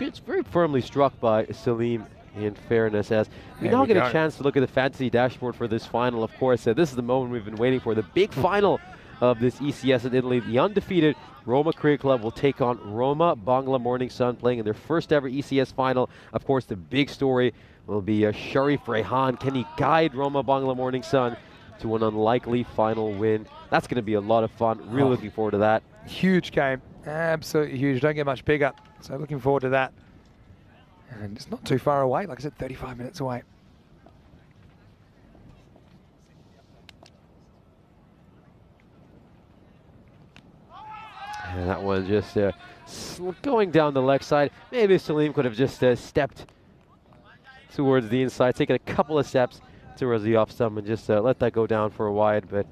Speaker 4: It's very firmly struck by Salim, in fairness, as we now get a chance to look at the fantasy dashboard for this final. Of course, this is the moment we've been waiting for, the big final of this ECS in Italy. The undefeated Roma Cricket Club will take on Roma Bangla Morning Sun, playing in their first ever ECS final. Of course, the big story will be Sharif Rehan. Can he guide Roma Bangla Morning Sun to an unlikely final win? That's going to be a lot of fun. Really looking forward to that.
Speaker 5: Huge game. Absolutely huge. Don't get much bigger. So looking forward to that. And it's not too far away. Like I said, 35 minutes away.
Speaker 4: And that one just going down the leg side. Maybe Salim could have just stepped towards the inside, taken a couple of steps towards the off stump and just let that go down for a wide. But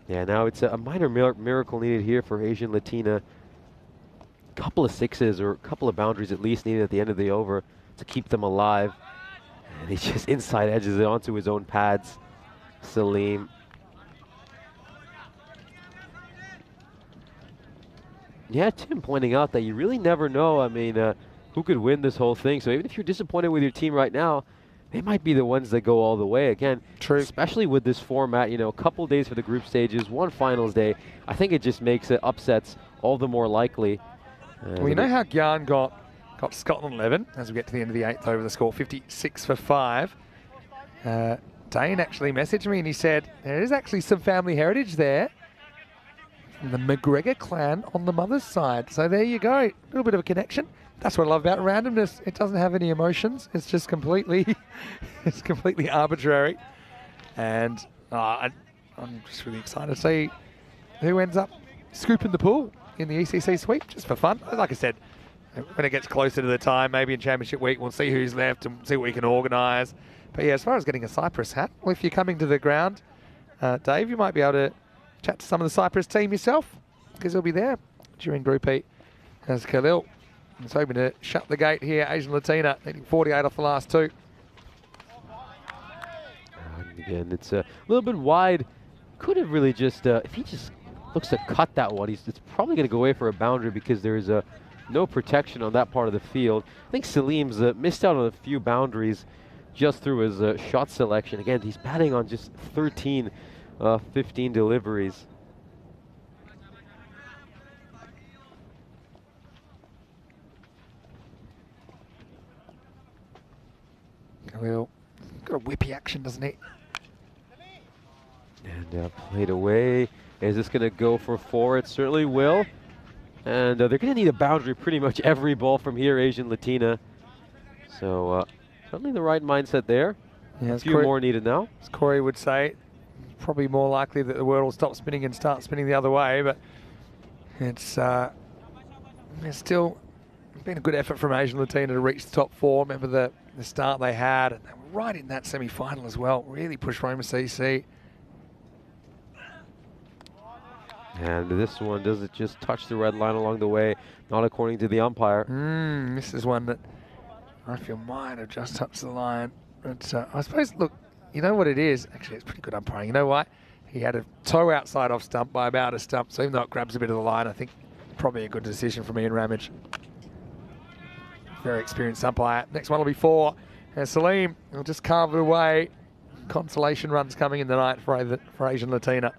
Speaker 4: yeah, now it's a minor miracle needed here for Asian Latina. Couple of sixes or a couple of boundaries at least needed at the end of the over to keep them alive. And he just inside edges it onto his own pads. Salim. Yeah, Tim pointing out that you really never know, I mean, who could win this whole thing. So even if you're disappointed with your team right now, they might be the ones that go all the way. Again,
Speaker 5: true. Especially
Speaker 4: with this format, you know, a couple days for the group stages, one finals day. I think it just makes upsets all the more likely.
Speaker 5: Well, you know how Gyan got Scotland 11 as we get to the end of the 8th over the score, 56 for 5. Dane actually messaged me and he said there is actually some family heritage there from the McGregor clan on the mother's side. So there you go, a little bit of a connection. That's what I love about randomness. It doesn't have any emotions. It's just completely, it's completely arbitrary. And I'm just really excited to see who ends up scooping the pool in the ECC sweep, just for fun. Like I said, when it gets closer to the time, maybe in Championship Week, we'll see who's left and see what we can organise. But yeah, as far as getting a Cyprus hat, well, if you're coming to the ground, Dave, you might be able to chat to some of the Cyprus team yourself, because he'll be there during Group E. As Khalil is hoping to shut the gate here. Asian Latina needing 48 off the last two.
Speaker 4: And again, it's a little bit wide. Could have really just, if he just looks to cut that one, it's probably going to go away for a boundary because there's no protection on that part of the field. I think Salim's missed out on a few boundaries just through his shot selection. Again, he's batting on just 13, 15 deliveries.
Speaker 5: Khalil got a whippy action, doesn't he?
Speaker 4: And played away. Is this going to go for 4? It certainly will. And they're going to need a boundary pretty much every ball from here, Asian Latina. So certainly the right mindset there.
Speaker 5: Yeah,
Speaker 4: a few more needed now.
Speaker 5: As Corey would say, probably more likely that the world will stop spinning and start spinning the other way. But it's still been a good effort from Asian Latina to reach the top 4. Remember the start they had, and they were right in that semi-final as well. Really pushed Roma CC.
Speaker 4: And this one, does it just touch the red line along the way? Not according to the umpire.
Speaker 5: This is one that I feel might have just touched the line. But I suppose, look, you know what it is? Actually, it's pretty good umpiring. You know what? He had a toe outside off stump by about a stump, so even though it grabs a bit of the line, I think probably a good decision from Ian Ramage. Very experienced umpire. Next one will be 4. And Salim will just carve it away. Consolation runs coming in the night for Asian Latina.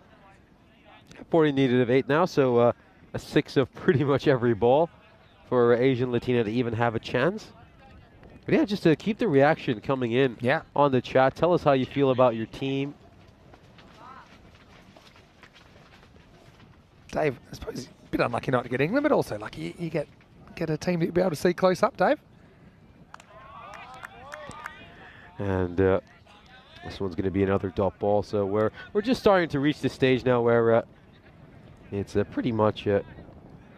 Speaker 4: 40 needed of 8 now, so a 6 of pretty much every ball for Asian Latina to even have a chance. But yeah, just to keep the reaction coming in on the chat. Tell us how you feel about your team.
Speaker 5: Dave, I suppose a bit unlucky not to get England, but also lucky you get a team that you'll be able to see close up, Dave.
Speaker 4: And this one's going to be another dot ball. So we're just starting to reach the stage now where it's pretty much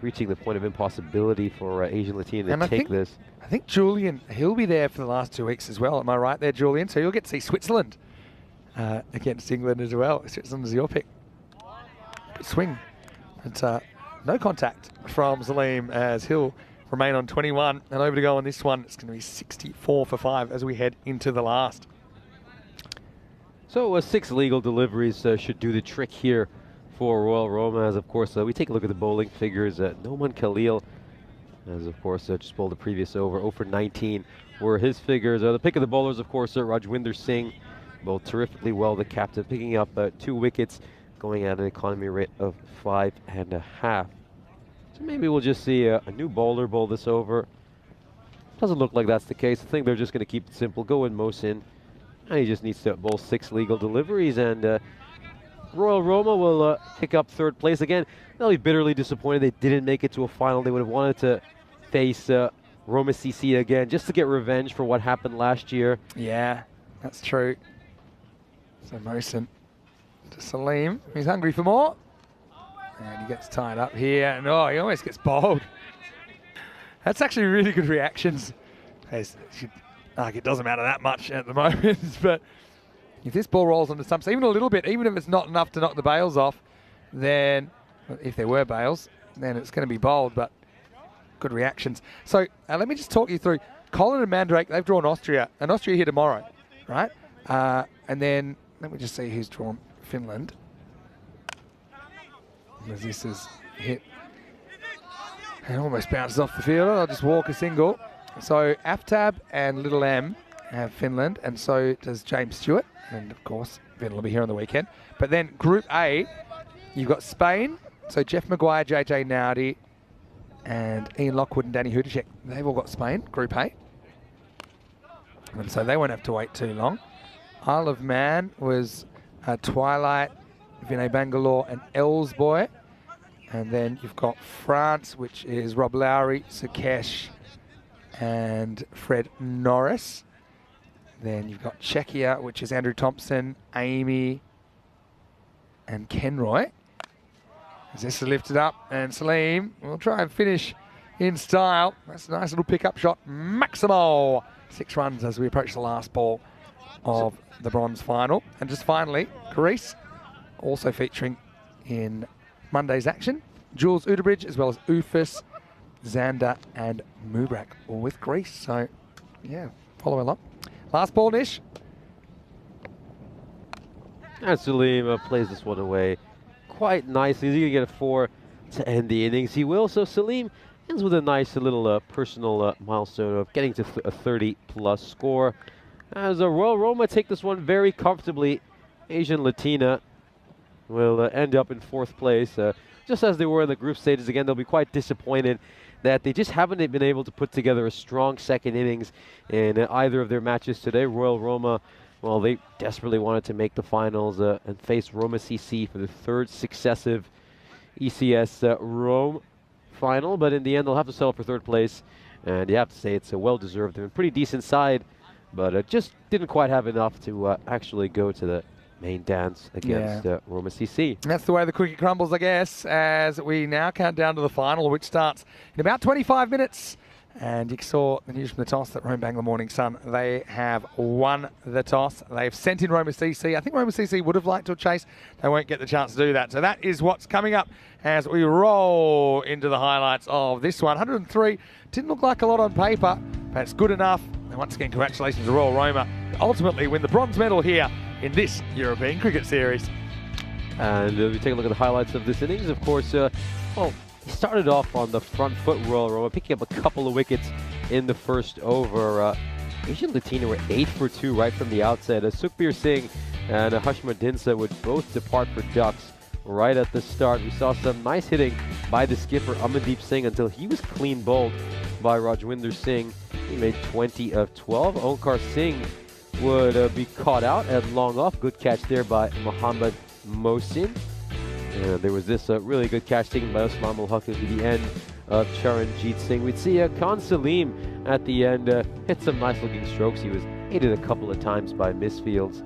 Speaker 4: reaching the point of impossibility for Asian Latina to take this.
Speaker 5: I think Julian, he'll be there for the last 2 weeks as well. Am I right there, Julian? So you'll get to see Switzerland against England as well. Switzerland is your pick. Good swing. But no contact from Salim as he'll remain on 21. And over to go on this one. It's going to be 64 for 5 as we head into the last.
Speaker 4: So 6 legal deliveries should do the trick here for Royal Roma, as of course we take a look at the bowling figures. Noman Khalil, as of course just bowled the previous over, 0 for 19 were his figures. The pick of the bowlers, of course, Rajwinder Singh, bowled terrifically well, the captain, picking up 2 wickets, going at an economy rate of 5.5. So maybe we'll just see a new bowler bowl this over. Doesn't look like that's the case. I think they're just going to keep it simple, go in Mohsin, and he just needs to bowl 6 legal deliveries, and Royal Roma will pick up 3rd place. Again, they'll be bitterly disappointed they didn't make it to a final. They would have wanted to face Roma CC again just to get revenge for what happened last year.
Speaker 5: Yeah, that's true. So Mohsin to Salim. He's hungry for more. And he gets tied up here. And oh, he almost gets bowled. That's actually really good reactions. Like, it doesn't matter that much at the moment, but if this ball rolls onto stumps, even a little bit, even if it's not enough to knock the bails off, then, if there were bails, then it's going to be bowled, but good reactions. So let me just talk you through. Colin and Mandrake, they've drawn Austria, and Austria here tomorrow, right? And then, let me just see who's drawn Finland. As this is hit. And almost bounces off the field. I'll just walk a single. So Aftab and Little M have Finland, and so does James Stewart. And of course, Finland will be here on the weekend. But then Group A, you've got Spain. So Jeff Maguire, JJ Nowdy, and Ian Lockwood and Danny Hudacek. They've all got Spain, Group A. And so they won't have to wait too long. Isle of Man was Twilight, Vinay Bangalore, and Elsboy. And then you've got France, which is Rob Lowry, Sukesh, and Fred Norris. Then you've got Czechia, which is Andrew Thompson, Amy, and Kenroy. As this is lifted up, and Salim will try and finish in style. That's a nice little pickup shot. Maximo! 6 runs as we approach the last ball of the bronze final. And just finally, Greece, also featuring in Monday's action. Jules Udebridge, as well as Ufus, Xander, and Mubrak, all with Greece. So, yeah, follow along. Last ball, Nish.
Speaker 4: And Salim plays this one away quite nicely. He's going to get a 4 to end the innings. He will. So Salim ends with a nice little personal milestone of getting to a 30-plus score. As Royal Roma take this one very comfortably, Asian Latina will end up in 4th place. Just as they were in the group stages. Again, they'll be quite disappointed that they just haven't been able to put together a strong second innings in either of their matches today. Royal Roma, well, they desperately wanted to make the finals and face Roma CC for the 3rd successive ECS Rome final, but in the end they'll have to settle for 3rd place, and you have to say it's a well-deserved. They're a pretty decent side, but it just didn't quite have enough to actually go to the main dance against Roma CC.
Speaker 5: That's the way the cricket crumbles, I guess, as we now count down to the final, which starts in about 25 minutes. And you saw the news from the toss that Rome Bangla Morning Sun, they have won the toss. They've sent in Roma CC. I think Roma CC would have liked to chase. They won't get the chance to do that. So that is what's coming up as we roll into the highlights of this one. 103 didn't look like a lot on paper, but it's good enough. And once again, congratulations to Royal Roma. Ultimately win the bronze medal here in this European Cricket Series.
Speaker 4: And we take a look at the highlights of this innings. Of course, well, he started off on the front foot, Royal Roma, picking up a couple of wickets in the first over. Asian Latina were 8 for 2 right from the outset. Sukhbir Singh and Hashma Dinsa would both depart for ducks right at the start. We saw some nice hitting by the skipper, Amandeep Singh, until he was clean bowled by Rajwinder Singh. He made 20 of 12. Onkar Singh would be caught out at long off. Good catch there by Mohammad Mohsin. And there was this really good catch taken by Usman Mulhaq at the end of Charanjit Singh. We'd see Khan Salim at the end hit some nice looking strokes. He was aided a couple of times by misfields.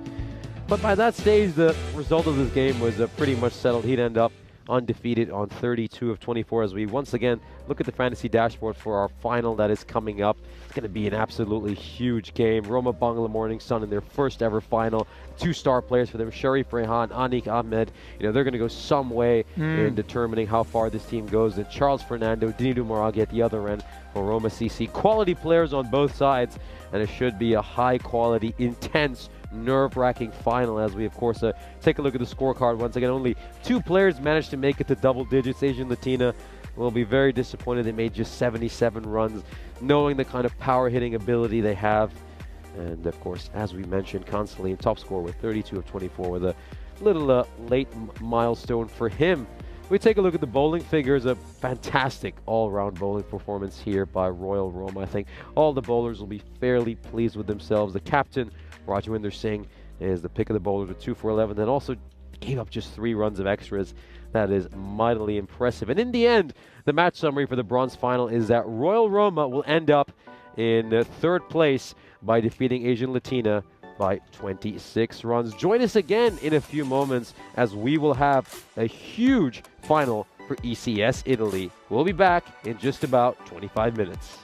Speaker 4: But by that stage, the result of this game was pretty much settled. He'd end up undefeated on 32 of 24 as we once again look at the fantasy dashboard for our final that is coming up. It's going to be an absolutely huge game. Roma Bangla Morning Sun in their first ever final. 2 star players for them, Sharif Rehan, Anik Ahmed. You know, they're going to go some way in determining how far this team goes. And Charles Fernando, Dinidu Moragi at the other end for Roma CC. Quality players on both sides, and it should be a high quality, intense, nerve-wracking final as we, of course, take a look at the scorecard once again. Only 2 players managed to make it to double digits. Asian Latina will be very disappointed they made just 77 runs, knowing the kind of power-hitting ability they have. And, of course, as we mentioned, constantly in top score with 32 of 24 with a little late milestone for him. We take a look at the bowling figures. A fantastic all-round bowling performance here by Royal Roma. I think all the bowlers will be fairly pleased with themselves. The captain, Rajwinder Singh, is the pick of the bowlers with 2 for 11, and also gave up just 3 runs of extras. That is mightily impressive. And in the end, the match summary for the bronze final is that Royal Roma will end up in 3rd place by defeating Asian Latina by 26 runs. Join us again in a few moments as we will have a huge final for ECS Italy. We'll be back in just about 25 minutes.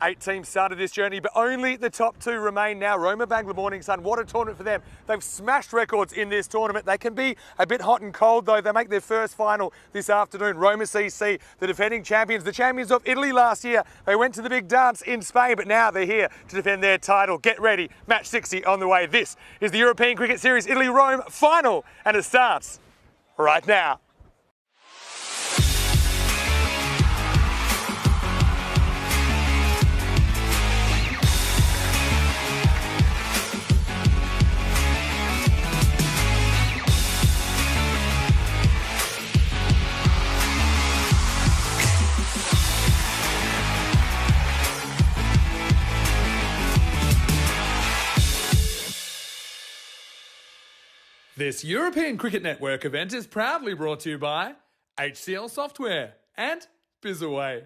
Speaker 1: 8 teams started this journey, but only the top 2 remain now. Roma Bangla Morning Sun, what a tournament for them. They've smashed records in this tournament. They can be a bit hot and cold though. They make their first final this afternoon. Roma CC, the defending champions, the champions of Italy last year. They went to the big dance in Spain, but now they're here to defend their title. Get ready, match 60 on the way. This is the European Cricket Series Italy-Rome final, and it starts right now.
Speaker 2: This European Cricket Network event is proudly brought to you by HCL Software and Bizaway.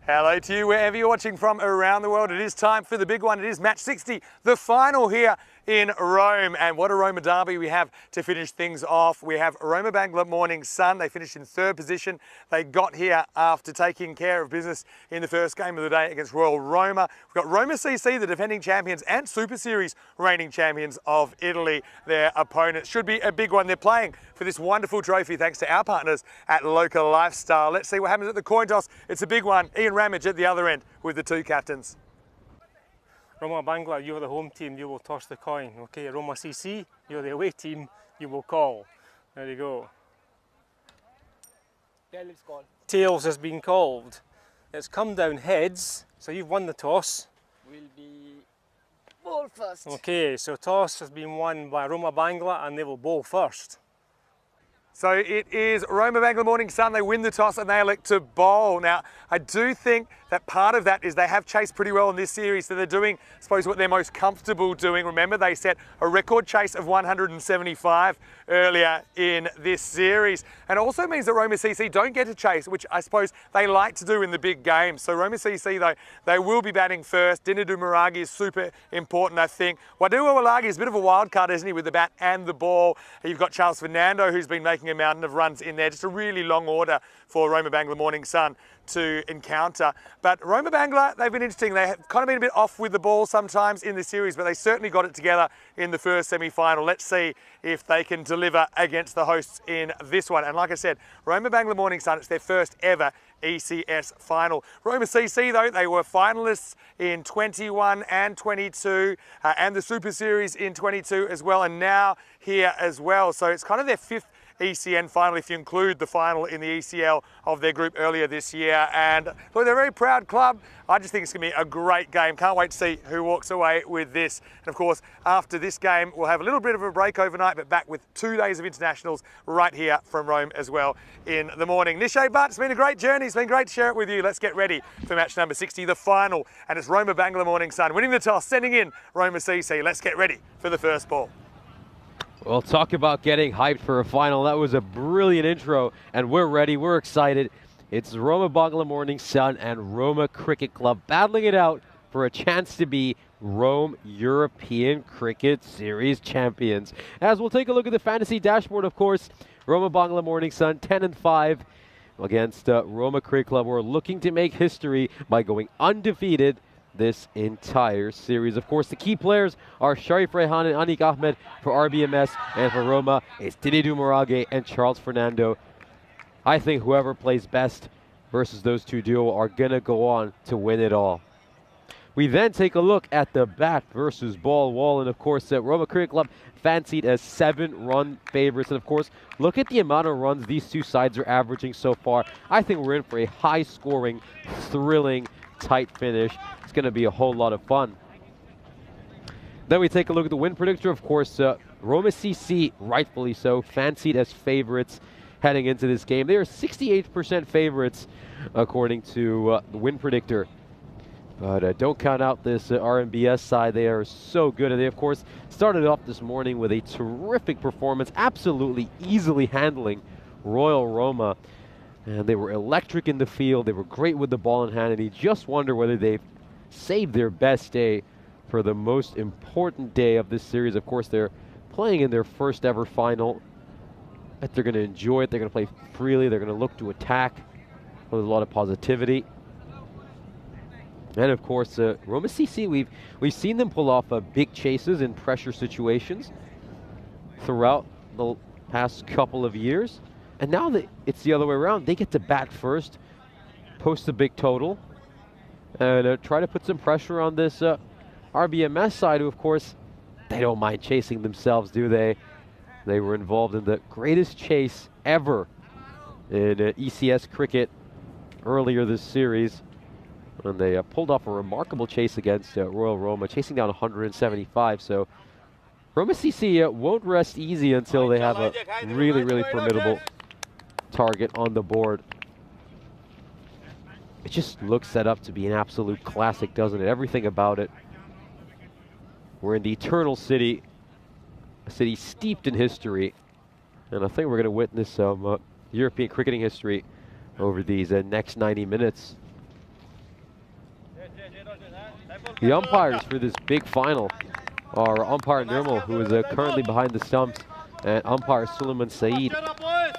Speaker 1: Hello to you wherever you're watching from around the world. It is time for the big one. It is match 60, the final here in Rome. And what a Roma derby we have to finish things off. We have Roma Bangla Morning Sun. They finished in 3rd position. They got here after taking care of business in the first game of the day against Royal Roma. We've got Roma CC, the defending champions and Super Series reigning champions of Italy. Their opponent should be a big one. They're playing for this wonderful trophy thanks to our partners at Local Lifestyle. Let's see what happens at the coin toss. It's a big one. Ian Ramage at the other end with the 2 captains.
Speaker 3: Roma Bangla, you're the home team, you will toss the coin. Okay, Roma CC, you're the away team, you will call. There you go.
Speaker 6: Tail is called.
Speaker 3: Tails has been called. It's come down heads, so you've won the toss.
Speaker 6: Will be ball first.
Speaker 3: Okay, so toss has been won by Roma Bangla and they will bowl first.
Speaker 1: So it is Roma Bangla Morning Sun. They win the toss and they elect to bowl. Now, I do think that part of that is they have chased pretty well in this series, so they're doing, I suppose, what they're most comfortable doing. Remember, they set a record chase of 175 earlier in this series. And it also means that Roma CC don't get to chase, which I suppose they like to do in the big games. So Roma CC, though, they will be batting first. Dinadu Maragi is super important, I think. Wadua Walagi is a bit of a wild card, isn't he, with the bat and the ball. You've got Charles Fernando, who's been making a mountain of runs in there. Just a really long order for Roma Bangla Morning Sun to encounter. But Roma Bangla, they've been interesting. They have kind of been a bit off with the ball sometimes in the series, but they certainly got it together in the first semi-final. Let's see if they can deliver against the hosts in this one. And like I said, Roma Bangla Morning Sun, it's their first ever ECS final. Roma CC, though, they were finalists in 21 and 22 and the Super Series in 22 as well, and now here as well. So it's kind of their 5th ECN final, if you include the final in the ECL of their group earlier this year. And look, they're a very proud club. I just think it's going to be a great game. Can't wait to see who walks away with this. And of course, after this game, we'll have a little bit of a break overnight, but back with 2 days of internationals right here from Rome as well in the morning. Nishay Butt, it's been a great journey. It's been great to share it with you. Let's get ready for match number 60, the final. And it's Roma Bangla Morning Sun winning the toss, sending in Roma CC. Let's get ready for the first ball.
Speaker 4: Well, talk about getting hyped for a final. That was a brilliant intro, and we're ready. We're excited. It's Roma Bangla Morning Sun and Roma Cricket Club battling it out for a chance to be Rome European Cricket Series champions. As we'll take a look at the fantasy dashboard, of course, Roma Bangla Morning Sun 10-5 against Roma Cricket Club. We're looking to make history by going undefeated this entire series. Of course, the key players are Sharif Rehan and Anik Ahmed for RBMS, and for Roma, it's Dinidou Marage and Charles Fernando. I think whoever plays best versus those 2 duo are going to go on to win it all. We then take a look at the bat versus ball wall, and of course, Roma Cricket Club fancied as 7-run favorites. And of course, look at the amount of runs these 2 sides are averaging so far. I think we're in for a high-scoring, thrilling, tight finish. It's going to be a whole lot of fun. Then we take a look at the win predictor. Of course, Roma CC, rightfully so, fancied as favorites heading into this game. They are 68% favorites according to the win predictor. But don't count out this RMBS side. They are so good. And they, of course, started off this morning with a terrific performance, absolutely easily handling Royal Roma. And they were electric in the field. They were great with the ball in hand. And you just wonder whether they've saved their best day for the most important day of this series. Of course, they're playing in their first ever final. But they're going to enjoy it. They're going to play freely. They're going to look to attack with a lot of positivity. And of course, Roma CC, we've seen them pull off big chases in pressure situations throughout the past couple of years. And now that it's the other way around, they get to bat first, post a big total, and try to put some pressure on this RBMS side, who of course, they don't mind chasing themselves, do they? They were involved in the greatest chase ever in ECS cricket earlier this series. And they pulled off a remarkable chase against Royal Roma, chasing down 175. So Roma CC won't rest easy until they have a really, really formidable target on the board. It just looks set up to be an absolute classic, doesn't it? Everything about it. We're in the Eternal City, a city steeped in history. And I think we're going to witness some European cricketing history over these next 90 minutes. The umpires for this big final are umpire Nirmal, who is currently behind the stumps, and umpire Suleiman Saeed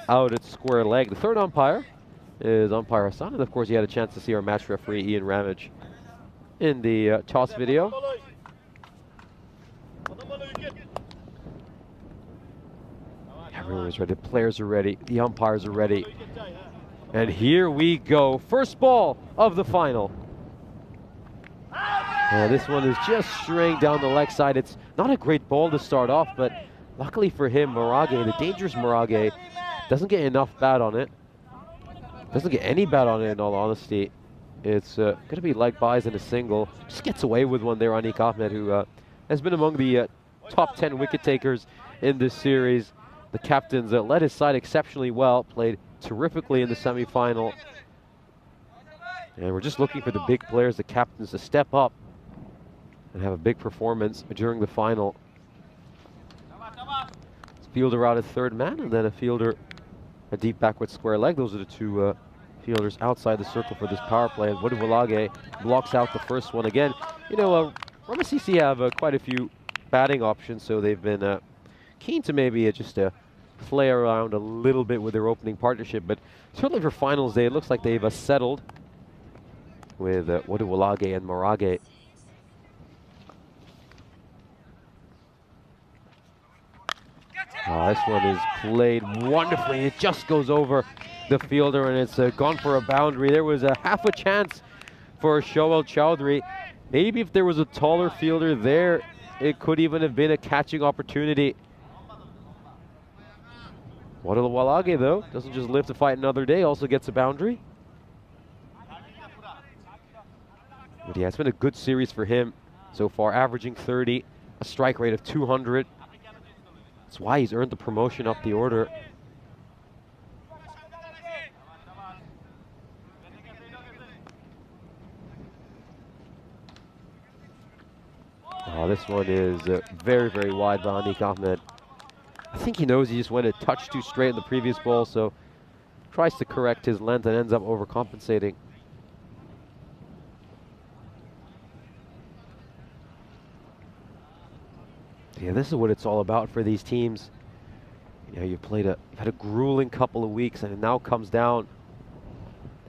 Speaker 4: out at square leg. The third umpire is umpire Hassan, and of course you had a chance to see our match referee Ian Ramage in the toss video. Everyone is ready, the players are ready, the umpires are ready. And here we go, first ball of the final. This one is just straying down the leg side. It's not a great ball to start off, but luckily for him, Marage, the dangerous Marage, doesn't get enough bat on it. Doesn't get any bat on it, in all honesty. It's going to be leg buys and a single. Just gets away with one there, Anik Ahmed, who has been among the top 10 wicket takers in this series. The captains led his side exceptionally well, played terrifically in the semi-final. And we're just looking for the big players, the captains, to step up and have a big performance during the final. Fielder out at third man, and then a fielder a deep backward square leg. Those are the two fielders outside the circle for this power play. And Wodewalage blocks out the first one again. You know, Roma CC have quite a few batting options, so they've been keen to maybe just play around a little bit with their opening partnership. But certainly for finals day, it looks like they've settled with Wodewalage and Marage. This one is played wonderfully. It just goes over the fielder, and it's gone for a boundary. There was a half a chance for Shoel Chowdhury. Maybe if there was a taller fielder there, it could even have been a catching opportunity. Wodewalage, though, doesn't just live to fight another day, also gets a boundary. But yeah, it's been a good series for him so far, averaging 30, a strike rate of 200. That's why he's earned the promotion up the order. This one is very, very wide by Anik Ahmed. I think he knows he just went a touch too straight in the previous ball, so tries to correct his length and ends up overcompensating. Yeah, this is what it's all about for these teams. You know, you've had a grueling couple of weeks, and it now comes down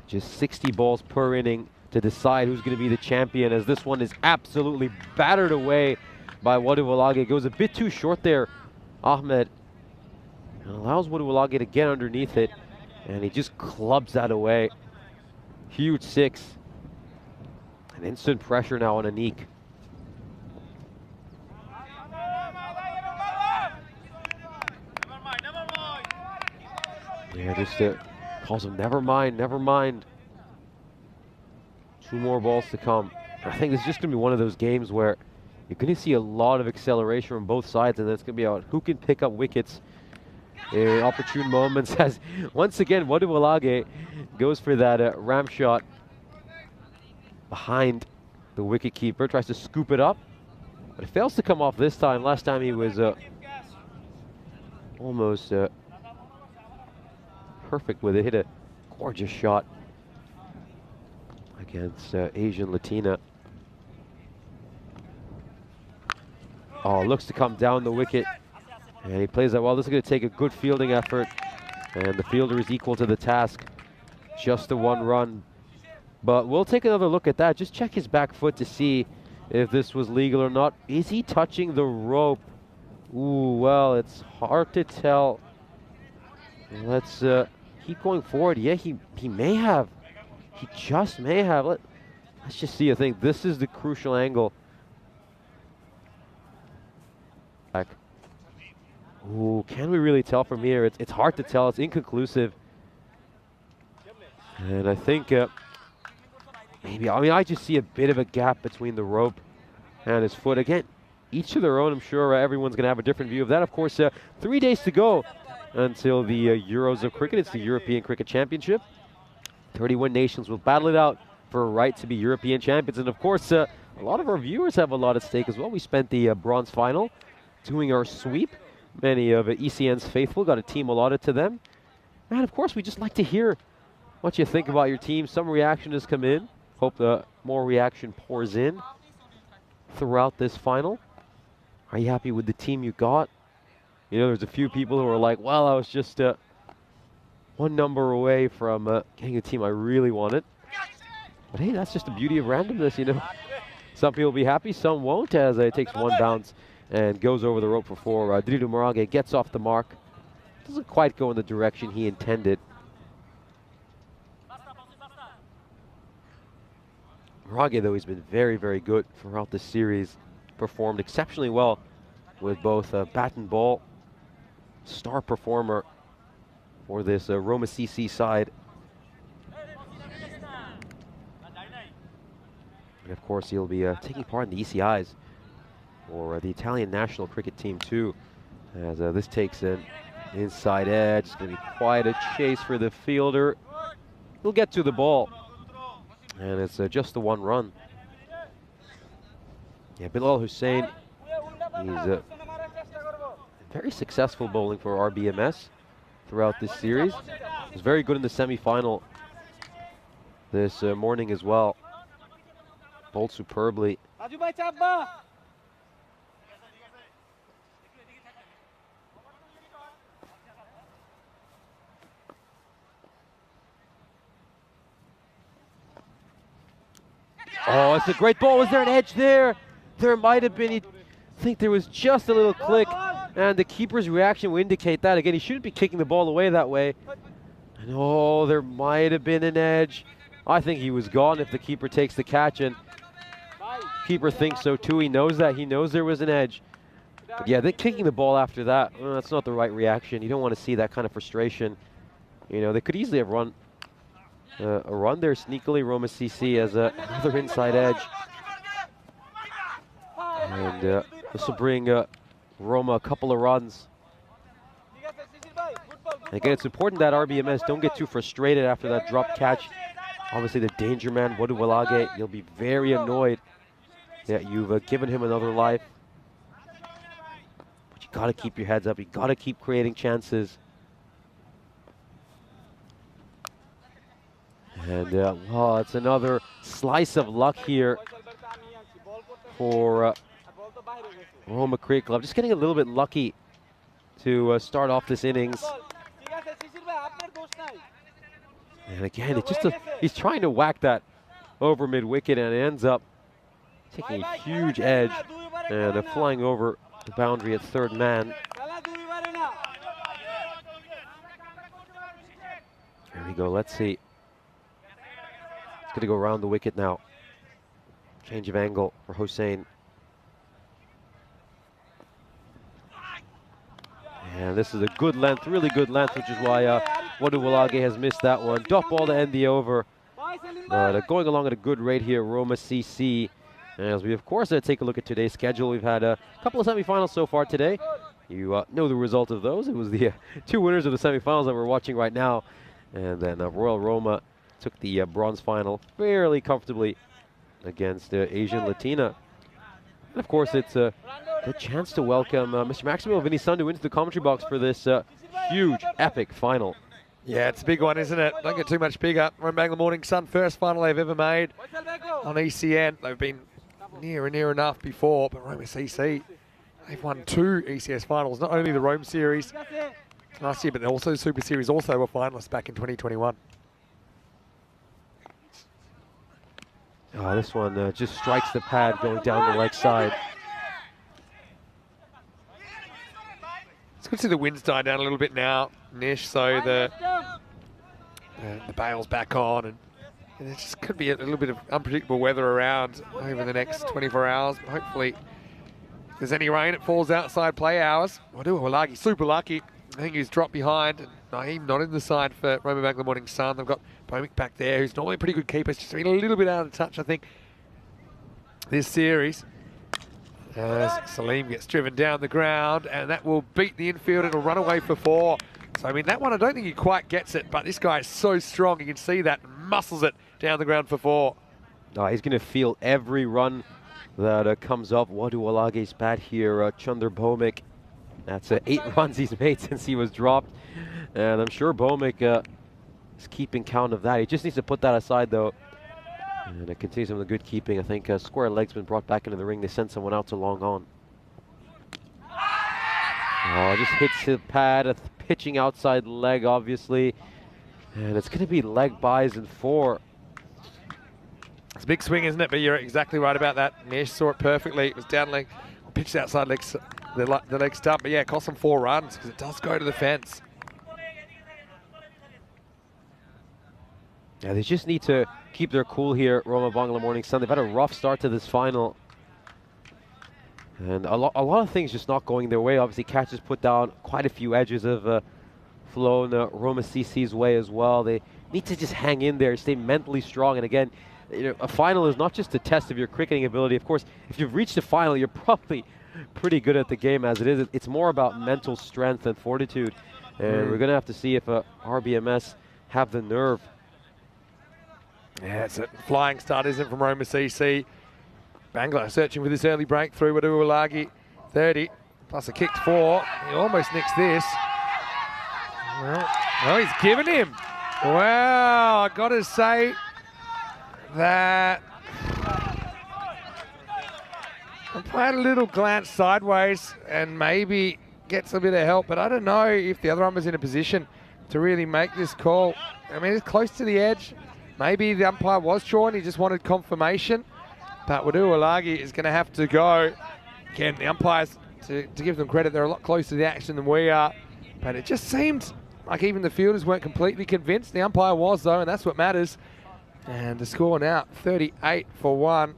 Speaker 4: just 60 balls per inning to decide who's going to be the champion, as this one is absolutely battered away by Wodewalage. It goes a bit too short there, Ahmed. And allows Wodewalage to get underneath it, and he just clubs that away. Huge six. And instant pressure now on Anik. Yeah, just calls him, never mind, never mind. 2 more balls to come. I think this is just going to be one of those games where you're going to see a lot of acceleration from both sides, and then it's going to be about who can pick up wickets in opportune moments. As once again, Wodewalage goes for that ram shot behind the wicketkeeper, tries to scoop it up, but it fails to come off this time. Last time he was almost perfect with it. Hit a gorgeous shot against Asian Latina. Looks to come down the wicket, and he plays that well. This is going to take a good fielding effort, and the fielder is equal to the task. Just the 1 run But we'll take another look at that. Just check his back foot to see if this was legal or not. Is he touching the rope? Ooh, well, it's hard to tell. Let's keep going forward. Yeah, he may have. He just may have. Let's just see. I think this is the crucial angle. Ooh, can we really tell from here? It's hard to tell. It's inconclusive. And I think maybe, I mean, I just see a bit of a gap between the rope and his foot. Again, each to their own. I'm sure everyone's going to have a different view of that. Of course, 3 days to go until the Euros of cricket. It's the European Cricket Championship. 31 nations will battle it out for a right to be European champions. And of course, a lot of our viewers have a lot at stake as well. We spent the bronze final doing our sweep. Many of ECN's faithful got a team allotted to them. And of course, we just like to hear what you think about your team. Some reaction has come in. Hope more reaction pours in throughout this final. Are you happy with the team you got? You know, there's a few people who are like, well, I was just one number away from getting a team I really wanted. But hey, that's just the beauty of randomness, you know. Some people will be happy, some won't, as it takes one bounce and goes over the rope for four. Diridu Morage gets off the mark. Doesn't quite go in the direction he intended. Morage, though, he's been very, very good throughout the series. Performed exceptionally well with both bat and ball. Star performer for this Roma CC side. And of course, he'll be taking part in the ECIs for the Italian national cricket team too, as this takes an inside edge. It's going to be quite a chase for the fielder. He'll get to the ball, and it's just the one run. Yeah, Bilal Hussein, he's very successful bowling for RBMS throughout this series. He was very good in the semi-final this morning as well. Bowled superbly. Oh, it's a great ball. Was there an edge there? There might have been. I think there was just a little click, and the keeper's reaction will indicate that. Again, he shouldn't be kicking the ball away that way. And oh, there might have been an edge. I think he was gone if the keeper takes the catch, and keeper thinks so too. He knows that. He knows there was an edge. But yeah, kicking the ball after that, well, that's not the right reaction. You don't want to see that kind of frustration. You know, they could easily have run a run there sneakily. Roma CC as another inside edge. And this will bring Roma a couple of runs. Again, it's important that RBMS don't get too frustrated after that drop catch. Obviously, the danger man, Bodu Walage, you'll be very annoyed that you've given him another life. But you got to keep your heads up. You got to keep creating chances. And, well, it's another slice of luck here for Roma Cricket Club. Just getting a little bit lucky to start off this innings. And again, it's just he's trying to whack that over mid-wicket, and it ends up taking a huge edge and flying over the boundary at third man. There we go, let's see. It's going to go around the wicket now. Change of angle for Hossein. And this is a good length, really good length, which is why Bodu Walage has missed that one. Dot ball to end the over. But going along at a good rate here, Roma CC. As we, of course, take a look at today's schedule. We've had a couple of semifinals so far today. You know the result of those. It was the two winners of the semifinals that we're watching right now. And then Royal Roma took the bronze final fairly comfortably against Asian Latina. And of course, it's a chance to welcome Mr. Maximo Vinisandu into the commentary box for this huge, epic final.
Speaker 5: Yeah, it's a big one, isn't it? Don't get too much bigger. Bangla Morning Sun, first final they've ever made on ECN. They've been near enough before, but Roma CC, they've won 2 ECS finals, not only the Rome Series last year, but also Super Series also were finalists back in 2021.
Speaker 4: Oh, this one just strikes the pad going down the leg side.
Speaker 5: It's good to see the wind's died down a little bit now, Nish, so the bail's back on, and there just could be a little bit of unpredictable weather around over the next 24 hours. Hopefully, if there's any rain, it falls outside play hours. Walagi super lucky. I think he's dropped behind. And Naeem not in the side for Roma Bangla Morning Sun. They've got Bomic back there, who's normally a pretty good keeper. It's just been a little bit out of touch, I think, this series. As Salim gets driven down the ground, and that will beat the infield. It'll run away for 4. So, I mean, that one, I don't think he quite gets it, but this guy is so strong. You can see that, muscles it down the ground for 4.
Speaker 4: He's going to feel every run that comes up. Walagi's bat here, Chunder Bomic. That's 8 runs he's made since he was dropped. And I'm sure Bomic is keeping count of that. He just needs to put that aside, though. And it continues with the good keeping. I think square leg's been brought back into the ring. They send someone out to long on. Oh, just hits the pad, pitching outside leg, obviously. And it's going to be leg buys in 4.
Speaker 5: It's a big swing, isn't it? But you're exactly right about that. Nish saw it perfectly. It was down leg, pitched outside leg, the leg stump. But yeah, it cost them 4 runs because it does go to the fence.
Speaker 4: Yeah, they just need to keep their cool here at Roma Bangla Morning Sun. They've had a rough start to this final. And a lot of things just not going their way. Obviously, catches put down quite a few edges of flown Roma CC's way as well. They need to just hang in there, stay mentally strong. And again, you know, a final is not just a test of your cricketing ability. Of course, if you've reached a final, you're probably pretty good at the game as it is. It's more about mental strength and fortitude. And we're going to have to see if RBMS have the nerve.
Speaker 5: Yeah, it's a flying start, isn't it, from Roma CC. Bangla searching for this early breakthrough. Walagi 30, plus a kicked 4. He almost nicks this. Well, he's given him. Wow, I got to say that I had a little glance sideways and maybe gets a bit of help, but I don't know if the other umpire's in a position to really make this call. I mean, it's close to the edge. Maybe the umpire was drawn, he just wanted confirmation. But Walagi is going to have to go. Again, the umpires, to give them credit, they're a lot closer to the action than we are. But it just seemed like even the fielders weren't completely convinced. The umpire was, though, and that's what matters. And the score now, 38 for 1.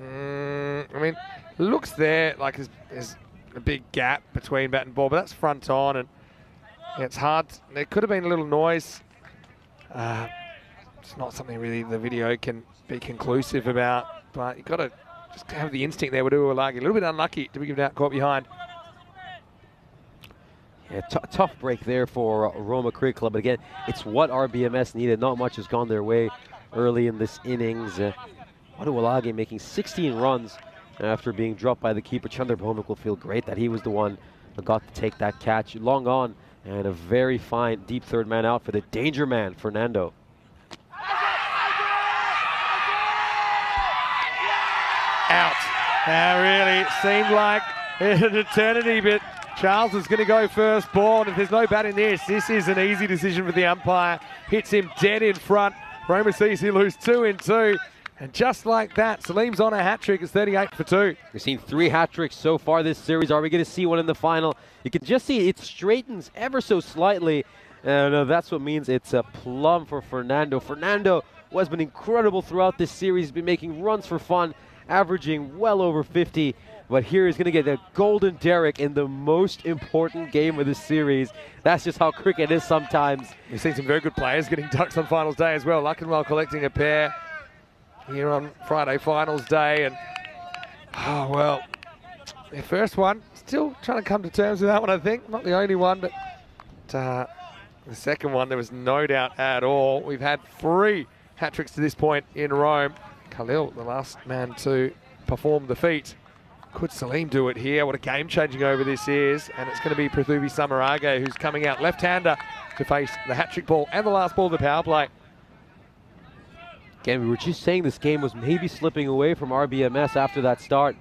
Speaker 5: I mean, looks there like there's a big gap between bat and ball, but that's front on, and yeah, it's hard. There could have been a little noise. It's not something really the video can be conclusive about, but you've got to just have the instinct there with Walagi. A little bit unlucky to be given out caught behind.
Speaker 4: Yeah, tough break there for Roma Cricket Club. But again, it's what RBMS needed. Not much has gone their way early in this innings. Walagi making 16 runs after being dropped by the keeper. Chunder Bomic will feel great that he was the one that got to take that catch. Long on, and a very fine deep third man out for the danger man, Fernando.
Speaker 5: Out. Now really, it seemed like an eternity, but Charles is going to go first ball, and if there's no bat in this is an easy decision for the umpire. Hits him dead in front. Roma CC lose 2 in 2. And just like that, Salim's on a hat-trick. It's 38 for 2.
Speaker 4: We've seen 3 hat-tricks so far this series. Are we going to see one in the final? You can just see it straightens ever so slightly. And that's what means it's a plum for Fernando. Fernando has been incredible throughout this series. He's been making runs for fun, averaging well over 50. But here he's going to get a golden derrick in the most important game of the series. That's just how cricket is sometimes.
Speaker 5: We've seen some very good players getting ducks on finals day as well. Luckenwell collecting a pair here on Friday finals day. And, oh, well, their first one, still trying to come to terms with that one, I think. Not the only one, but the second one, there was no doubt at all. We've had 3 hat-tricks to this point in Rome. Khalil, the last man to perform the feat. Could Salim do it here? What a game-changing over this is. And it's going to be Prithuvi Samarage who's coming out left-hander to face the hat-trick ball and the last ball of the power play.
Speaker 4: Again, we were just saying this game was maybe slipping away from RBMS after that start.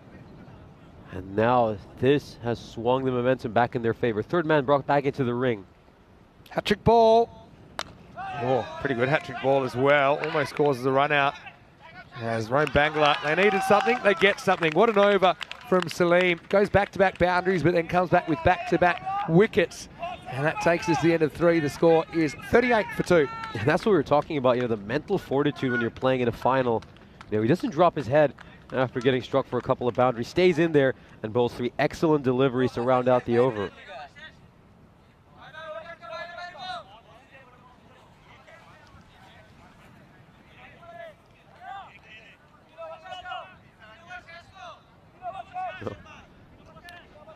Speaker 4: And now this has swung the momentum back in their favor. Third man brought back into the ring.
Speaker 5: Hat-trick ball. Oh, pretty good hat-trick ball as well. Almost causes a run out. As Rome Bangla, they needed something, they get something. What an over from Salim. Goes back-to-back boundaries, but then comes back with back-to-back wickets. And that takes us to the end of 3. The score is 38 for 2.
Speaker 4: And that's what we were talking about, the mental fortitude when you're playing in a final. He doesn't drop his head after getting struck for a couple of boundaries. Stays in there and bowls 3 excellent deliveries to round out the over.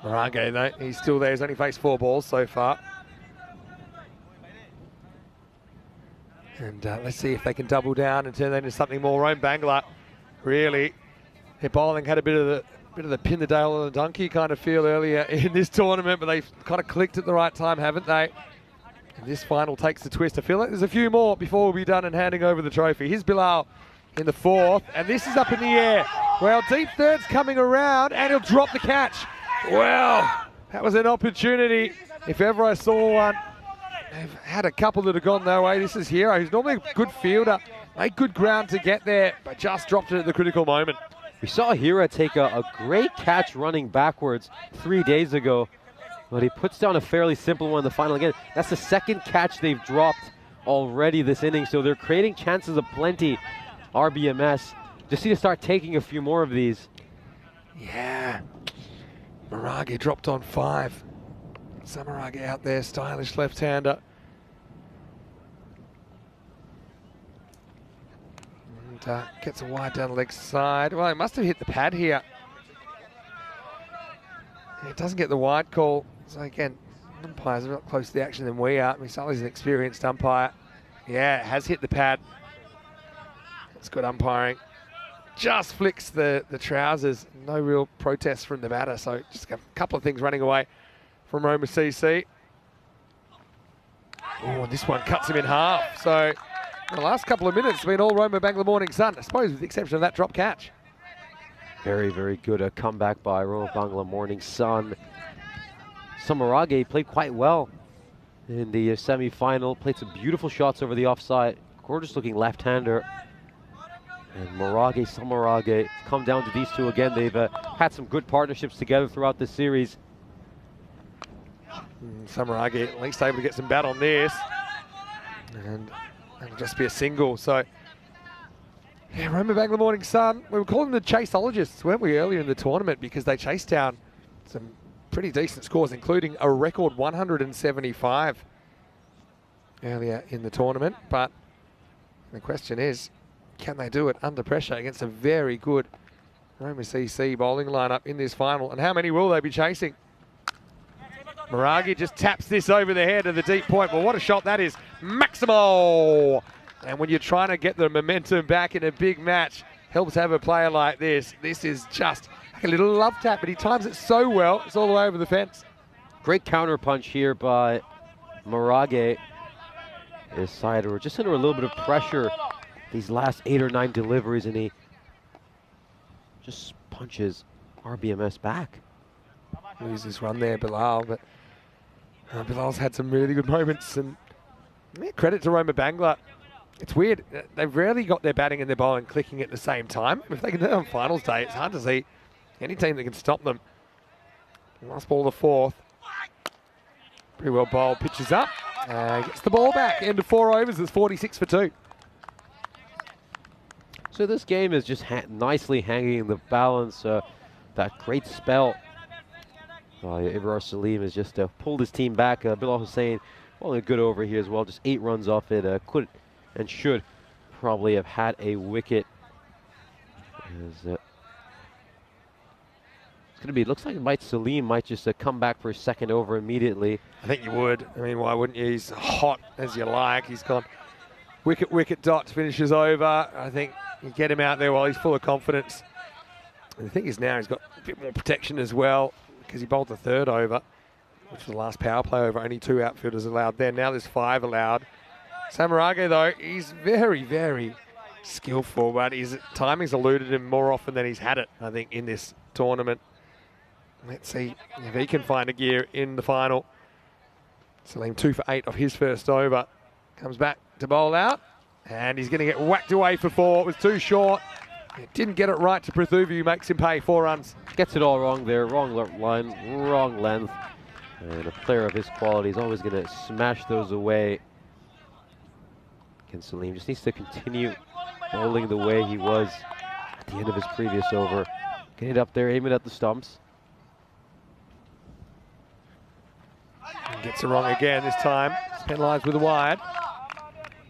Speaker 5: Marage, though, he's still there. He's only faced 4 balls so far. And let's see if they can double down and turn that into something more. Rome Bangla, really, their bowling had a bit of the pin the tail on the donkey kind of feel earlier in this tournament, but they've kind of clicked at the right time, haven't they? And this final takes a twist. I feel like there's a few more before we'll be done and handing over the trophy. Here's Bilal in the 4th, and this is up in the air. Well, deep third's coming around, and he'll drop the catch. Well, that was an opportunity. If ever I saw one. They've had a couple that have gone their way. This is Hero, who's normally a good fielder. Made good ground to get there, but just dropped it at the critical moment.
Speaker 4: We saw Hira take a great catch running backwards 3 days ago, but he puts down a fairly simple one in the final again. That's the 2nd catch they've dropped already this inning, so they're creating chances of plenty. RBMS just need to start taking a few more of these.
Speaker 5: Yeah. Marage dropped on 5. Samarage out there, stylish left-hander. And gets a wide down the leg side. Well, he must have hit the pad here. It doesn't get the wide call. So again, umpires are a lot closer to the action than we are. I mean, Sully's an experienced umpire. Yeah, it has hit the pad. It's good umpiring. Just flicks the trousers. No real protest from the batter. So just a couple of things running away from Roma CC. Oh, and this one cuts him in half. So the last couple of minutes have been all Roma Bangla Morning Sun, I suppose, with the exception of that drop catch.
Speaker 4: Very, very good comeback by Roma Bangla Morning Sun. Samarage played quite well in the semi-final. Played some beautiful shots over the offside. Gorgeous looking left-hander. And Samarage come down to these two again. They've had some good partnerships together throughout the series.
Speaker 5: Samarage at least able to get some bat on this. And it'll just be a single. So, yeah, Roma Bangla Morning Sun, we were calling them the chaseologists, weren't we, earlier in the tournament, because they chased down some pretty decent scores, including a record 175 earlier in the tournament. But the question is, can they do it under pressure against a very good Roma CC bowling lineup in this final? And how many will they be chasing? Maragi just taps this over the head of the deep point. Well, what a shot that is. Maximo! And when you're trying to get the momentum back in a big match, helps have a player like this. This is just like a little love tap, but he times it so well, it's all the way over the fence.
Speaker 4: Great counter punch here by Maragi. His side, we're just under a little bit of pressure these last 8 or 9 deliveries, and he just punches RBMS back.
Speaker 5: Loses run there, Bilal, but Bilal's had some really good moments, and credit to Roma Bangla. It's weird, they've rarely got their batting and their bowling clicking at the same time. If they can do it on finals day, it's hard to see any team that can stop them. Last ball, the 4th. Pretty well bowled, pitches up, gets the ball back. End of 4 overs, it's 46 for 2.
Speaker 4: So this game is just nicely hanging in the balance. That great spell. Ibrar Salim has just pulled his team back. Bilal Hussain, well, a good over here as well. Just 8 runs off it. Could and should probably have had a wicket. It's going to be, it looks like Salim might just come back for a second over immediately.
Speaker 5: I think you would. I mean, why wouldn't you? He's hot as you like. He's gone wicket, dot, finishes over. I think you get him out there while he's full of confidence. And the thing is now he's got a bit more protection as well, because he bowled the 3rd over, which was the last power play over. Only 2 outfielders allowed there. Now there's 5 allowed. Samarage, though, he's very, very skillful, but his timing's eluded him more often than he's had it, I think, in this tournament. Let's see if he can find a gear in the final. Salim 2 for 8 off his first over. Comes back to bowl out, and he's going to get whacked away for 4. It was too short. Didn't get it right to Prithuvi, who makes him pay 4 runs.
Speaker 4: Gets it all wrong there, wrong line, wrong length. And a player of his quality is always going to smash those away. And Salim just needs to continue bowling the way he was at the end of his previous over. Get it up there, aim it at the stumps.
Speaker 5: And gets it wrong again this time. It's penalised with a wide.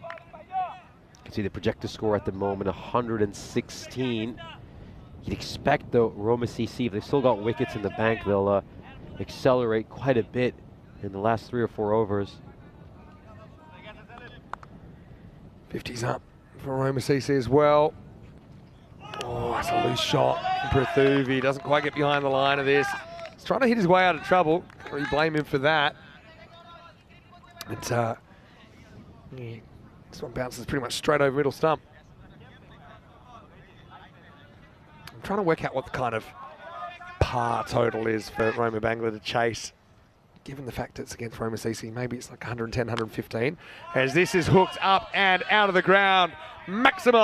Speaker 4: You can see the projected score at the moment, 116. You'd expect, though, Roma CC, if they've still got wickets in the bank, they'll accelerate quite a bit in the last 3 or 4 overs.
Speaker 5: 50's up for Roma CC as well. Oh, that's a loose shot. Prithuvi doesn't quite get behind the line of this. He's trying to hit his way out of trouble. Can't really blame him for that. But yeah, this one bounces pretty much straight over middle stump. I'm trying to work out what the kind of par total is for Roma Bangla to chase. Given the fact it's against Roma CC, maybe it's like 110, 115. As this is hooked up and out of the ground. Maximo!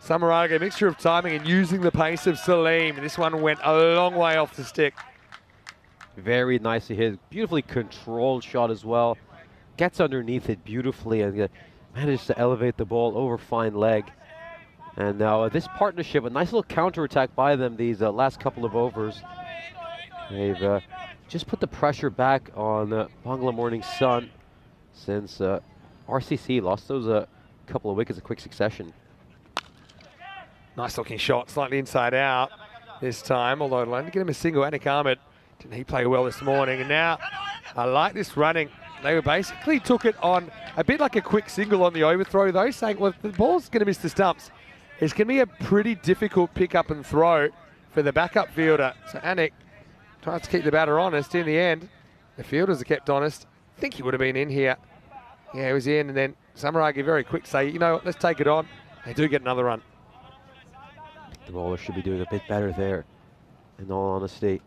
Speaker 5: Samarage, mixture of timing and using the pace of Salim. This one went a long way off the stick.
Speaker 4: Very nicely hit. Beautifully controlled shot as well. Gets underneath it beautifully and manages to elevate the ball over fine leg. And now this partnership, a nice little counter-attack by them these last couple of overs. They've just put the pressure back on Bangla Morning Sun since RCC lost those couple of wickets in quick succession.
Speaker 5: Nice looking shot, slightly inside out this time, although it'll only get him a single. Anik Ahmed, didn't he play well this morning? And now I like this running. They were basically took it on a bit like a quick single on the overthrow though, saying, well, if the ball's going to miss the stumps, it's going to be a pretty difficult pick up and throw for the backup fielder. So Anik tries to keep the batter honest. In the end, the fielders are kept honest. I think he would have been in here. Yeah, he was in, and then Samaragi very quick say, you know what, let's take it on. They do get another run.
Speaker 4: The bowler should be doing a bit better there, in all honesty.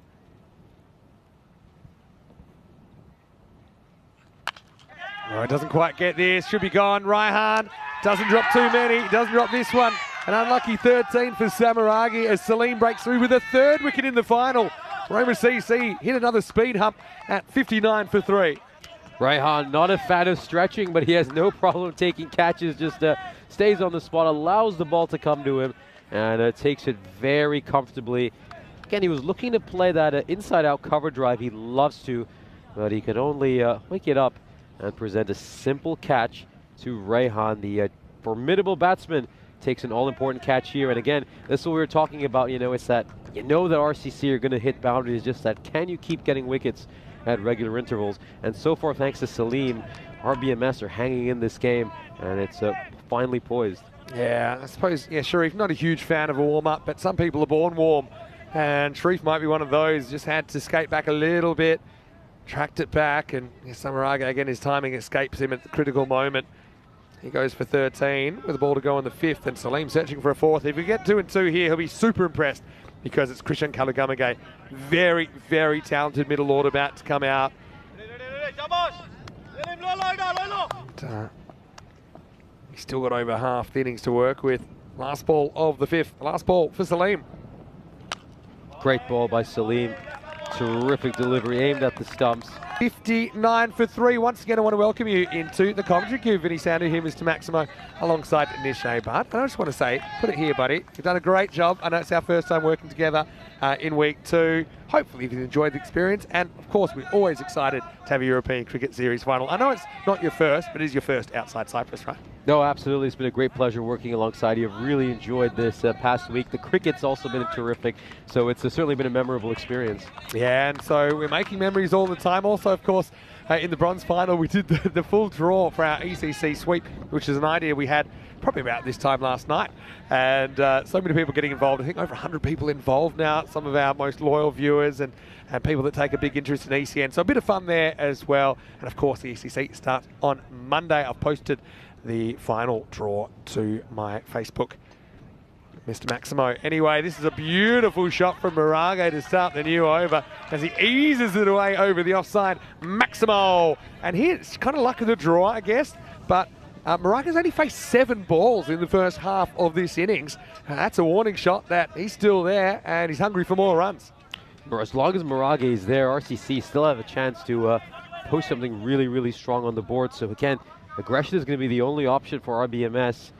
Speaker 5: Oh, it doesn't quite get this. Should be gone. Raihan doesn't drop too many. Doesn't drop this one. An unlucky 13 for Samaragi as Salim breaks through with a 3rd wicket in the final. Roma CC hit another speed hump at 59 for 3.
Speaker 4: Raihan, not a fan of stretching, but he has no problem taking catches, just stays on the spot, allows the ball to come to him, and takes it very comfortably. Again, he was looking to play that inside-out cover drive. He loves to, but he could only wake it up and present a simple catch to Raihan. The formidable batsman takes an all-important catch here. And again, this is what we were talking about. You know, it's that you know that RCC are going to hit boundaries. Just that, can you keep getting wickets at regular intervals? And so far, thanks to Salim, RBMS are hanging in this game, and it's finally poised.
Speaker 5: Yeah, I suppose, yeah, Sharif, not a huge fan of a warm-up, but some people are born warm. And Sharif might be one of those. Just had to skate back a little bit, tracked it back, and Samarage, again, his timing escapes him at the critical moment. He goes for 13 with the ball to go on the 5th, and Salim searching for a 4th. If we get 2 and 2 here, he'll be super impressed because it's Krishan Kalagamage. Very, very talented middle order bat to come out. And, he's still got over half the innings to work with. Last ball of the 5th. Last ball for Salim.
Speaker 4: Great ball by Salim. Terrific delivery, aimed at the stumps.
Speaker 5: 59 for 3. Once again, I want to welcome you into the commentary cube. Vinny Sandu here, Mr. Maximo, alongside Nishay Bhatt. And I just want to say, put it here, buddy. You've done a great job. I know it's our first time working together in week 2. Hopefully you've enjoyed the experience. And of course, we're always excited to have a European Cricket Series final. I know it's not your first, but it is your first outside Cyprus, right?
Speaker 4: No, absolutely. It's been a great pleasure working alongside you. I've really enjoyed this past week. The cricket's also been terrific, so it's certainly been a memorable experience.
Speaker 5: Yeah, and so we're making memories all the time. Also, of course, in the bronze final, we did the full draw for our ECC sweep, which is an idea we had probably about this time last night. And so many people getting involved. I think over 100 people involved now, some of our most loyal viewers and people that take a big interest in ECN. So a bit of fun there as well. And of course, the ECC starts on Monday. I've posted the final draw to my Facebook, Mr. Maximo. Anyway, this is a beautiful shot from Mirage to start the new over as he eases it away over the offside. Maximo! And here it's kind of luck of the draw, I guess, but Maraga's only faced 7 balls in the first half of this innings. That's a warning shot that he's still there and he's hungry for more runs.
Speaker 4: As long as Marage is there, RCC still have a chance to post something really, really strong on the board. So again, aggression is going to be the only option for RBMS,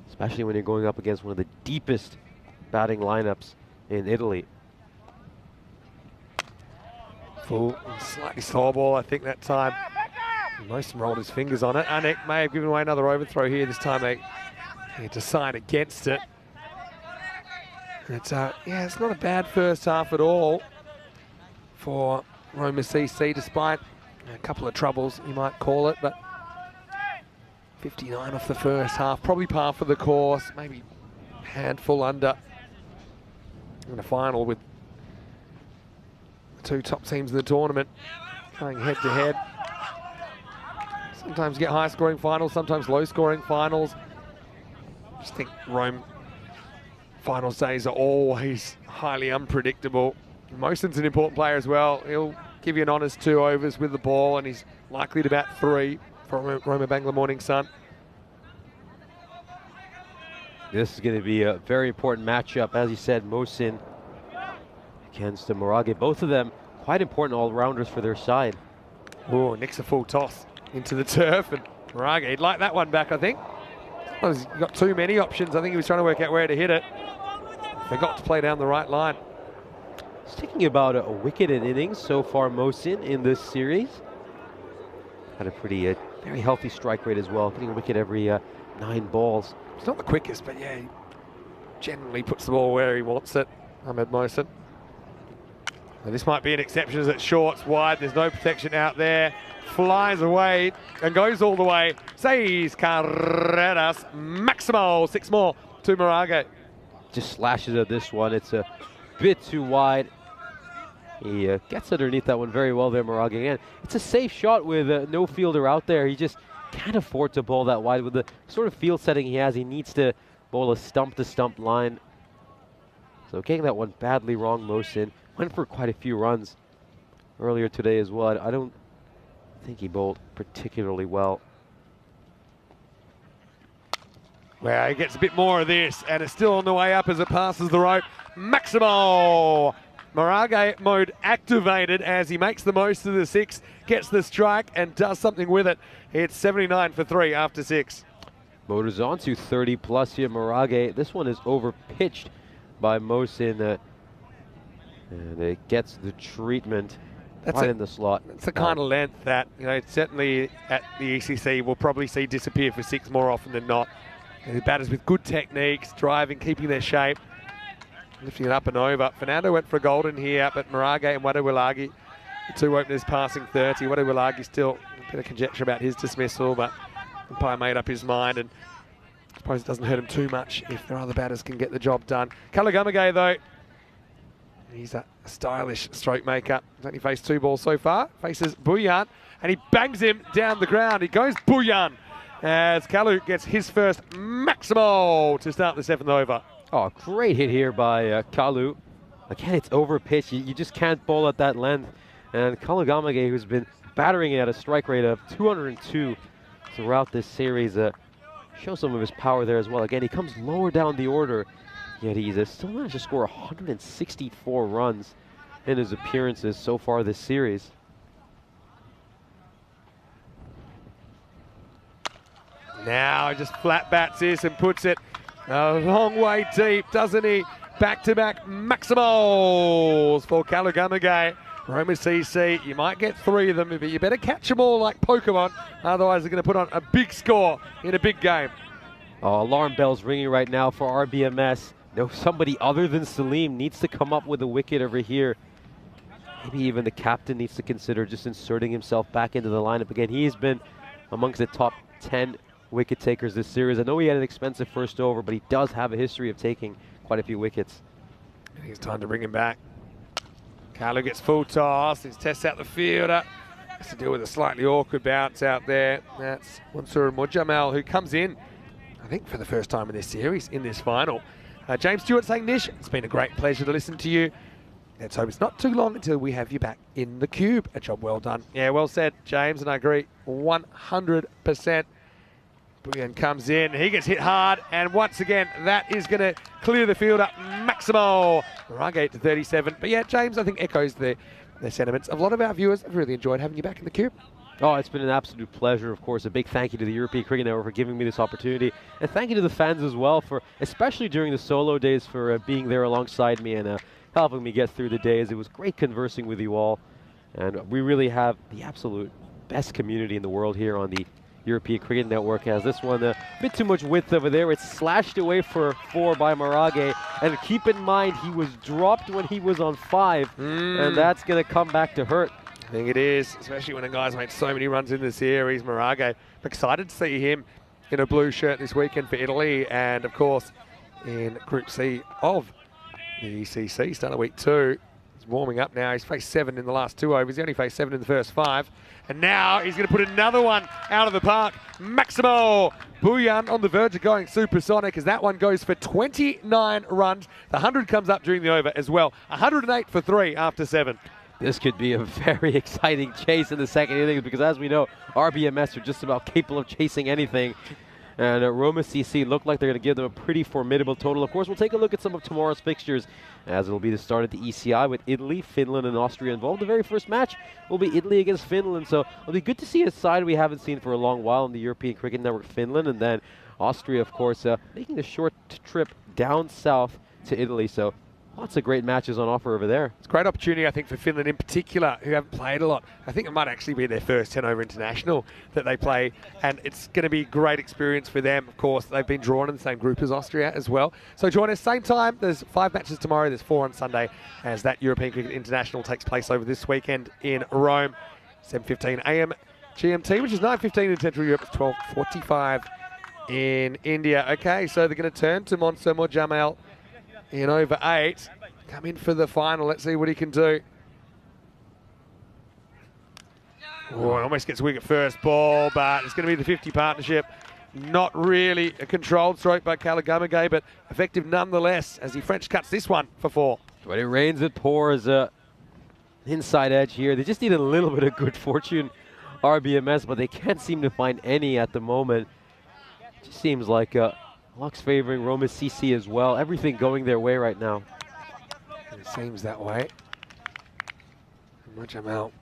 Speaker 4: especially when you're going up against one of the deepest batting lineups in Italy.
Speaker 5: Full, slightly slow ball, I think, that time. Most of them rolled his fingers on it. Anek may have given away another overthrow here. This time they decide against it. It's, yeah, it's not a bad first half at all for Roma CC, despite a couple of troubles, you might call it. But 59 off the first half, probably par for the course, maybe a handful under in a final with the 2 top teams in the tournament going head to head. Sometimes get high scoring finals, sometimes low scoring finals. I just think Rome finals days are always highly unpredictable. Moson's an important player as well. He'll give you an honest 2 overs with the ball and he's likely to bat 3 for Roma Bangla Morning Sun.
Speaker 4: This is going to be a very important matchup. As you said, Mosin against Marage. Both of them quite important all-rounders for their side.
Speaker 5: Oh, Nick's a full toss into the turf, and Marage, he'd like that one back, I think. Well, he's got too many options. I think he was trying to work out where to hit it. Forgot to play down the right line.
Speaker 4: He's taking about a wicket in innings so far, Mosin, in this series. Had a pretty, very healthy strike rate as well, getting a wicket every 9 balls.
Speaker 5: It's not the quickest, but yeah, he generally puts the ball where he wants it, Ahmed Mosin. Now this might be an exception as it's short, wide, there's no protection out there. Flies away and goes all the way. Seis carreras Maximo, 6 more to Marage.
Speaker 4: Just slashes at this one. It's a bit too wide. He gets underneath that one very well there, Marage. Again, it's a safe shot with no fielder out there. He just can't afford to bowl that wide with the sort of field setting he has. He needs to bowl a stump-to-stump line. So getting that one badly wrong, Mosin. Went for quite a few runs earlier today as well. I don't think he bowled particularly well.
Speaker 5: Well, he gets a bit more of this, and it's still on the way up as it passes the rope. Maximo! Marage mode activated as he makes the most of the 6, gets the strike and does something with it. It's 79 for 3 after 6.
Speaker 4: Motors on to 30 plus here, Marage. This one is over pitched by Mosin, and it gets the treatment right in the slot.
Speaker 5: It's the kind of length that, you know, certainly at the ECC we'll probably see disappear for 6 more often than not. And the batters with good techniques, driving, keeping their shape, lifting it up and over. Fernando went for a golden here, but Marage and Wadawilagi, the 2 openers passing 30. Wadawilagi still a bit of conjecture about his dismissal, but the umpire made up his mind, and I suppose it doesn't hurt him too much if their other batters can get the job done. Kalagamage, though, he's a stylish stroke maker. He's only faced 2 balls so far. Faces Buyan, and he bangs him down the ground. He goes Buyan as Kalu gets his first Maximo to start the 7th over.
Speaker 4: Oh, great hit here by Kalu. Again, it's over pitch. You just can't bowl at that length. And Kalagamage, who's been battering it at a strike rate of 202 throughout this series, shows some of his power there as well. Again, he comes lower down the order, yet he's still managed to score 164 runs in his appearances so far this series.
Speaker 5: Now just flat bats this and puts it a long way deep, doesn't he? Back-to-back Maximals for Kalagamage. Roma CC, you might get 3 of them, but you better catch them all like Pokemon, otherwise they're going to put on a big score in a big game.
Speaker 4: Oh, alarm bells ringing right now for RBMS. No, somebody other than Salim needs to come up with a wicket over here. Maybe even the captain needs to consider just inserting himself back into the lineup again. He's been amongst the top 10 wicket takers this series. I know he had an expensive first over, but he does have a history of taking quite a few wickets.
Speaker 5: I think it's time to bring him back. Kalu gets full toss, he tests out the fielder. Has to deal with a slightly awkward bounce out there. That's Mansour Mujamal, who comes in, I think, for the first time in this series, in this final. James Stewart saying, Nish, it's been a great pleasure to listen to you. Let's hope it's not too long until we have you back in the cube. A job well done. Yeah, well said, James, and I agree 100%. Bullion comes in, he gets hit hard, and once again, that is going to clear the field up. Maximo Maragate to 37. But yeah, James, I think echoes their sentiments. A lot of our viewers have really enjoyed having you back in the cube.
Speaker 4: Oh, it's been an absolute pleasure. Of course, a big thank you to the European Cricket Network for giving me this opportunity. And thank you to the fans as well, for, especially during the solo days, for being there alongside me and helping me get through the days. It was great conversing with you all. And we really have the absolute best community in the world here on the European Cricket Network. Has this one a bit too much width over there. It's slashed away for 4 by Maragate. And keep in mind, he was dropped when he was on 5. And that's going to come back to hurt.
Speaker 5: I think it is, especially when a guy's made so many runs in the series, Maragate. I'm excited to see him in a blue shirt this weekend for Italy, and of course in Group C of the ECC, starting at week 2. He's warming up now. He's faced 7 in the last 2 overs. He only faced 7 in the first 5. And now he's going to put another one out of the park. Maximo Bullion on the verge of going supersonic, as that one goes for 29 runs. The 100 comes up during the over as well. 108 for 3 after 7.
Speaker 4: This could be a very exciting chase in the second innings, because as we know, RBMS are just about capable of chasing anything. And Roma CC look like they're going to give them a pretty formidable total. Of course, we'll take a look at some of tomorrow's fixtures, as it will be the start of the ECI with Italy, Finland, and Austria involved. The very first match will be Italy against Finland, so it'll be good to see a side we haven't seen for a long while in the European Cricket Network, Finland, and then Austria, of course, making a short trip down south to Italy. So lots of great matches on offer over there.
Speaker 5: It's a great opportunity, I think, for Finland in particular, who haven't played a lot. I think it might actually be their first 10-over international that they play, and it's going to be a great experience for them. Of course, they've been drawn in the same group as Austria as well. So join us same time. There's 5 matches tomorrow. There's 4 on Sunday, as that European Cricket International takes place over this weekend in Rome. 7:15 a.m. GMT, which is 9:15 in Central Europe. It's 12:45 in India. Okay, so they're going to turn to Monster Mojamal in over 8. Come in for the final. Let's see what he can do. Oh, it almost gets wicket first ball, but it's going to be the 50 partnership. Not really a controlled stroke by Kalagamage, but effective nonetheless, as he French cuts this one for 4.
Speaker 4: When it rains, it pours. Inside edge here. They just need a little bit of good fortune, RBMS, but they can't seem to find any at the moment. It just seems like luck's favoring Roma CC as well. Everything going their way right now.
Speaker 5: It seems that way. Mojamal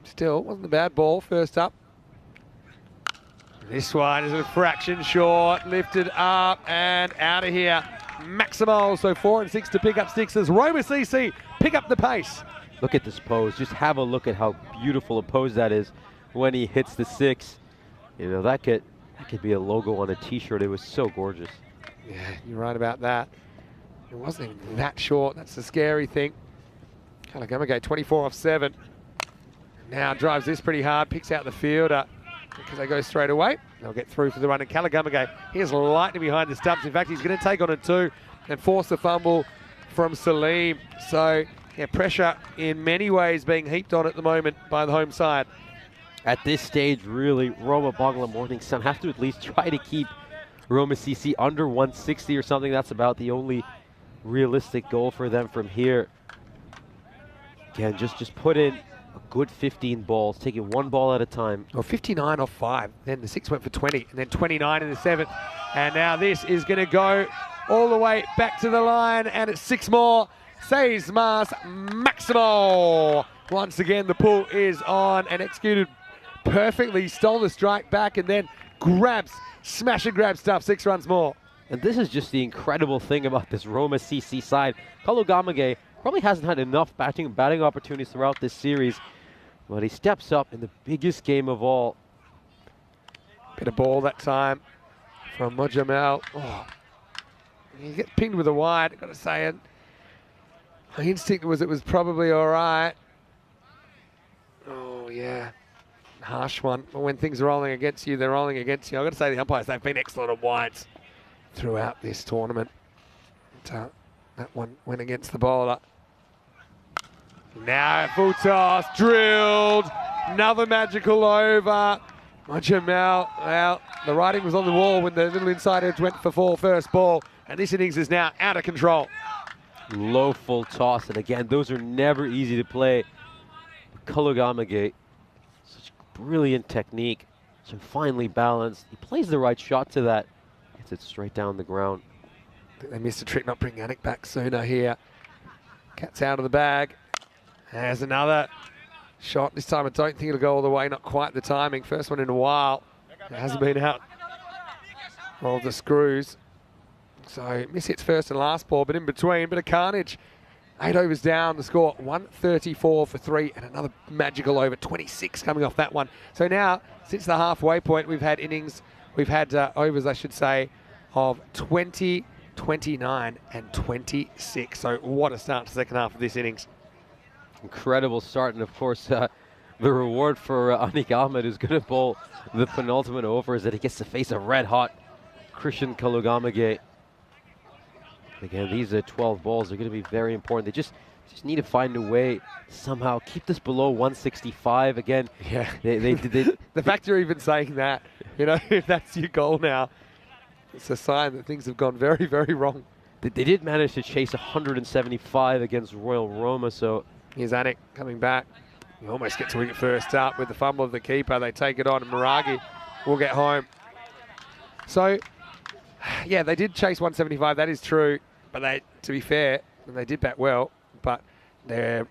Speaker 5: still wasn't a bad ball first up. This one is a fraction short, lifted up and out of here. Maximal, so 4 and 6 to pick up 6 as Roma CC pick up the pace.
Speaker 4: Look at this pose. Just have a look at how beautiful a pose that is when he hits the 6. You know, that could be a logo on a t-shirt. It was so gorgeous.
Speaker 5: Yeah, you're right about that. It wasn't even that short. That's the scary thing. Kalagamage 24 off 7. Now drives this pretty hard, picks out the fielder because they go straight away. They'll get through for the run. And Kalagamage, he is lightning behind the stumps. In fact, he's going to take on a 2 and force a fumble from Salim. So, yeah, pressure in many ways being heaped on at the moment by the home side.
Speaker 4: At this stage, really, Roma Bangla Morning Sun have to at least try to keep Roma CC under 160 or something. That's about the only realistic goal for them from here. Again, just put in a good 15 balls, taking 1 ball at a time.
Speaker 5: Well, 59 off 5. Then the 6 went for 20, and then 29 in the 7th. And now this is going to go all the way back to the line, and it's 6 more. 6 más Maximo. Once again, the pull is on and executed perfectly. Stole the strike back and then smash and grab stuff. 6 runs more.
Speaker 4: And this is just the incredible thing about this Roma CC side. Kalagamage probably hasn't had enough batting opportunities throughout this series, but he steps up in the biggest game of all.
Speaker 5: Bit of ball that time from Mojamal. Oh, he gets pinged with a wide, I've got to say it. My instinct was it was probably all right. Oh, yeah. Harsh one. But when things are rolling against you, they're rolling against you. I've got to say the umpires, they've been excellent at wides throughout this tournament. But, that one went against the bowler. Now full toss, drilled. Another magical over. Mojamal, well, the writing was on the wall when the little inside edge went for 4 first ball. And this innings is now out of control.
Speaker 4: Low full toss, and again, those are never easy to play. Kalagamage, such brilliant technique. So finely balanced. He plays the right shot to that. Gets it straight down the ground.
Speaker 5: I think they missed a trick not bringing Anik back sooner here. Cat's out of the bag. There's another shot. This time I don't think it'll go all the way. Not quite the timing. First one in a while. It hasn't been out of the screws. So miss hits first and last ball, but in between, bit of carnage. 8 overs down, the score 134 for 3, and another magical over, 26 coming off that one. So now, since the halfway point, we've had overs, I should say, of 20, 29 and 26. So what a start to the second half of this innings.
Speaker 4: Incredible start, and of course, the reward for Anik Ahmed, who's going to bowl the penultimate over, is that he gets to face a red-hot Christian Kalugamage. Again, these 12 balls are going to be very important. They just need to find a way to somehow keep this below 165 again.
Speaker 5: Yeah,
Speaker 4: they
Speaker 5: the fact you're even saying that, you know, if that's your goal now, it's a sign that things have gone very, very wrong.
Speaker 4: They did manage to chase 175 against Royal Roma, so...
Speaker 5: Here's Anik coming back. He almost gets a wicket first up with the fumble of the keeper. They take it on, and Maragi will get home. So, yeah, they did chase 175, that is true. But they, to be fair, and they did bat well, but there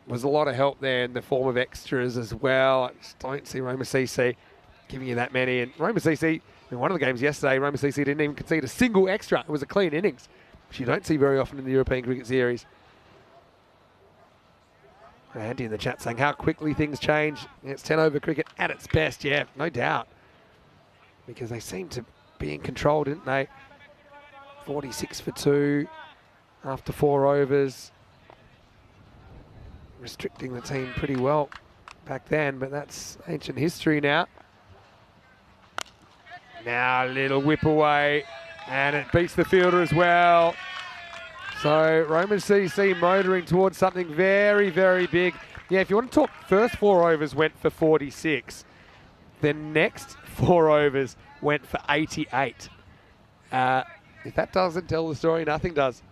Speaker 5: was a lot of help there in the form of extras as well. I just don't see Roma CC giving you that many. And Roma CC, in one of the games yesterday, Roma CC didn't even concede a single extra. It was a clean innings, which you don't see very often in the European Cricket Series. Andy in the chat saying how quickly things change. It's 10 over cricket at its best, yeah, no doubt. Because they seem to be in control, didn't they? 46 for 2 after 4 overs. Restricting the team pretty well back then, but that's ancient history now. Now a little whip away, and it beats the fielder as well. So Roman CC motoring towards something very, very big. Yeah, if you want to talk, first 4 overs went for 46. The next 4 overs went for 88. If that doesn't tell the story, nothing does.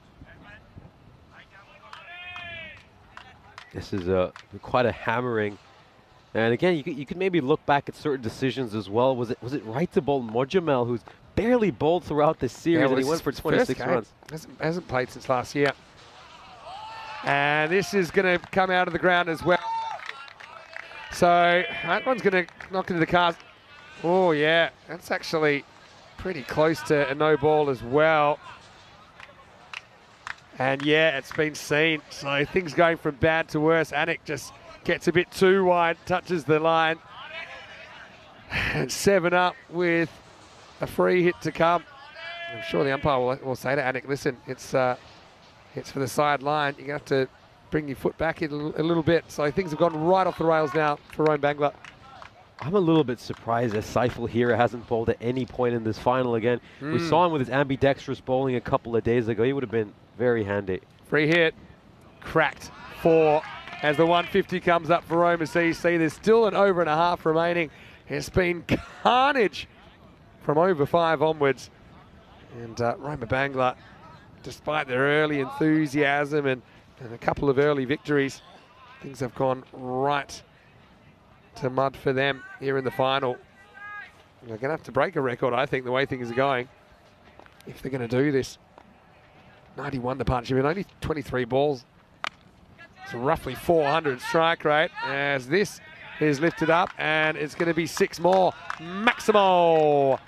Speaker 4: This is quite a hammering. And again, you could maybe look back at certain decisions as well. Was it right to bowl Mojamel, who's barely bowled throughout this series, and he went for 26 runs?
Speaker 5: Hasn't played since last year. And this is going to come out of the ground as well. So that one's going to knock into the cast. Oh, yeah, that's actually pretty close to a no ball as well. And yeah, it's been seen. So things going from bad to worse. Anik just gets a bit too wide, touches the line. And 7 up with a free hit to come. I'm sure the umpire will say to Anik, listen, it's for the sideline. You're going to have to bring your foot back in a little bit. So things have gone right off the rails now for Rome Bangla.
Speaker 4: I'm a little bit surprised that Saiful Hira hasn't bowled at any point in this final again. We saw him with his ambidextrous bowling a couple of days ago. He would have been very handy.
Speaker 5: Free hit, cracked 4 as the 150 comes up for Roma CC. There's still an over and a half remaining. It's been carnage from over 5 onwards. And Roma Bangla, despite their early enthusiasm and a couple of early victories, things have gone right to mud for them here in the final. They're going to have to break a record, I think, the way things are going, if they're going to do this. 91 the partnership in only 23 balls. It's roughly 400 strike rate as this is lifted up, and it's going to be 6 more. Maximo!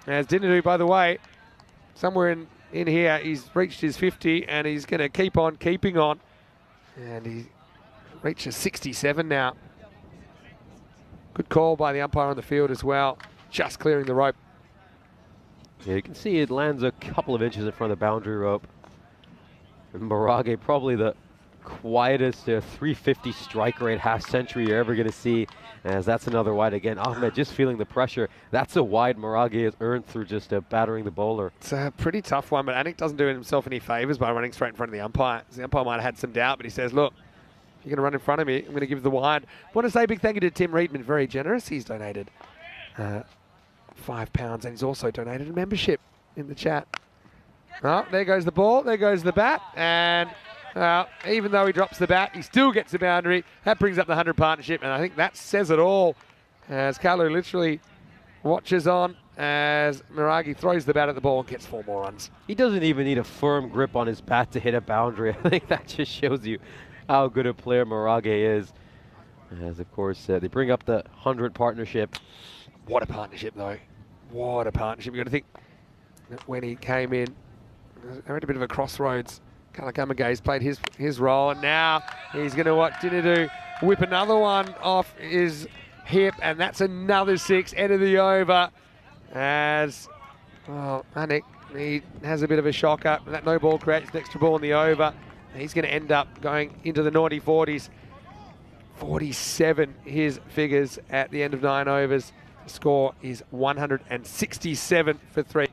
Speaker 5: As Dinadu, by the way, somewhere in here, he's reached his 50, and he's going to keep on keeping on. And he reaches 67 now. Good call by the umpire on the field as well, just clearing the rope.
Speaker 4: Yeah, you can see it lands a couple of inches in front of the boundary rope. And Maragi, probably the quietest 350 strike rate half century you're ever going to see, as that's another wide again. Ahmed just feeling the pressure. That's a wide Maragi has earned through just battering the bowler.
Speaker 5: It's a pretty tough one, but Anik doesn't do himself any favours by running straight in front of the umpire. The umpire might have had some doubt, but he says, look, if you're going to run in front of me, I'm going to give the wide. I want to say a big thank you to Tim Reedman, very generous. He's donated £5, and he's also donated a membership in the chat. Oh, there goes the ball, there goes the bat, and even though he drops the bat, he still gets the boundary. That brings up the 100 partnership, and I think that says it all, as Carlo literally watches on as Miragi throws the bat at the ball and gets 4 more runs.
Speaker 4: He doesn't even need a firm grip on his bat to hit a boundary. I think that just shows you how good a player Mirage is. As, of course, they bring up the 100 partnership.
Speaker 5: What a partnership, though. What a partnership. You've got to think that when he came in, they're at a bit of a crossroads. Kalakamaga's played his role, and now he's going to watch Dinadu whip another one off his hip, and that's another 6, end of the over. As, well, Anik, he has a bit of a shocker. That no ball creates an extra ball in the over. He's going to end up going into the naughty 40s. 47 his figures at the end of 9 overs. The score is 167 for 3.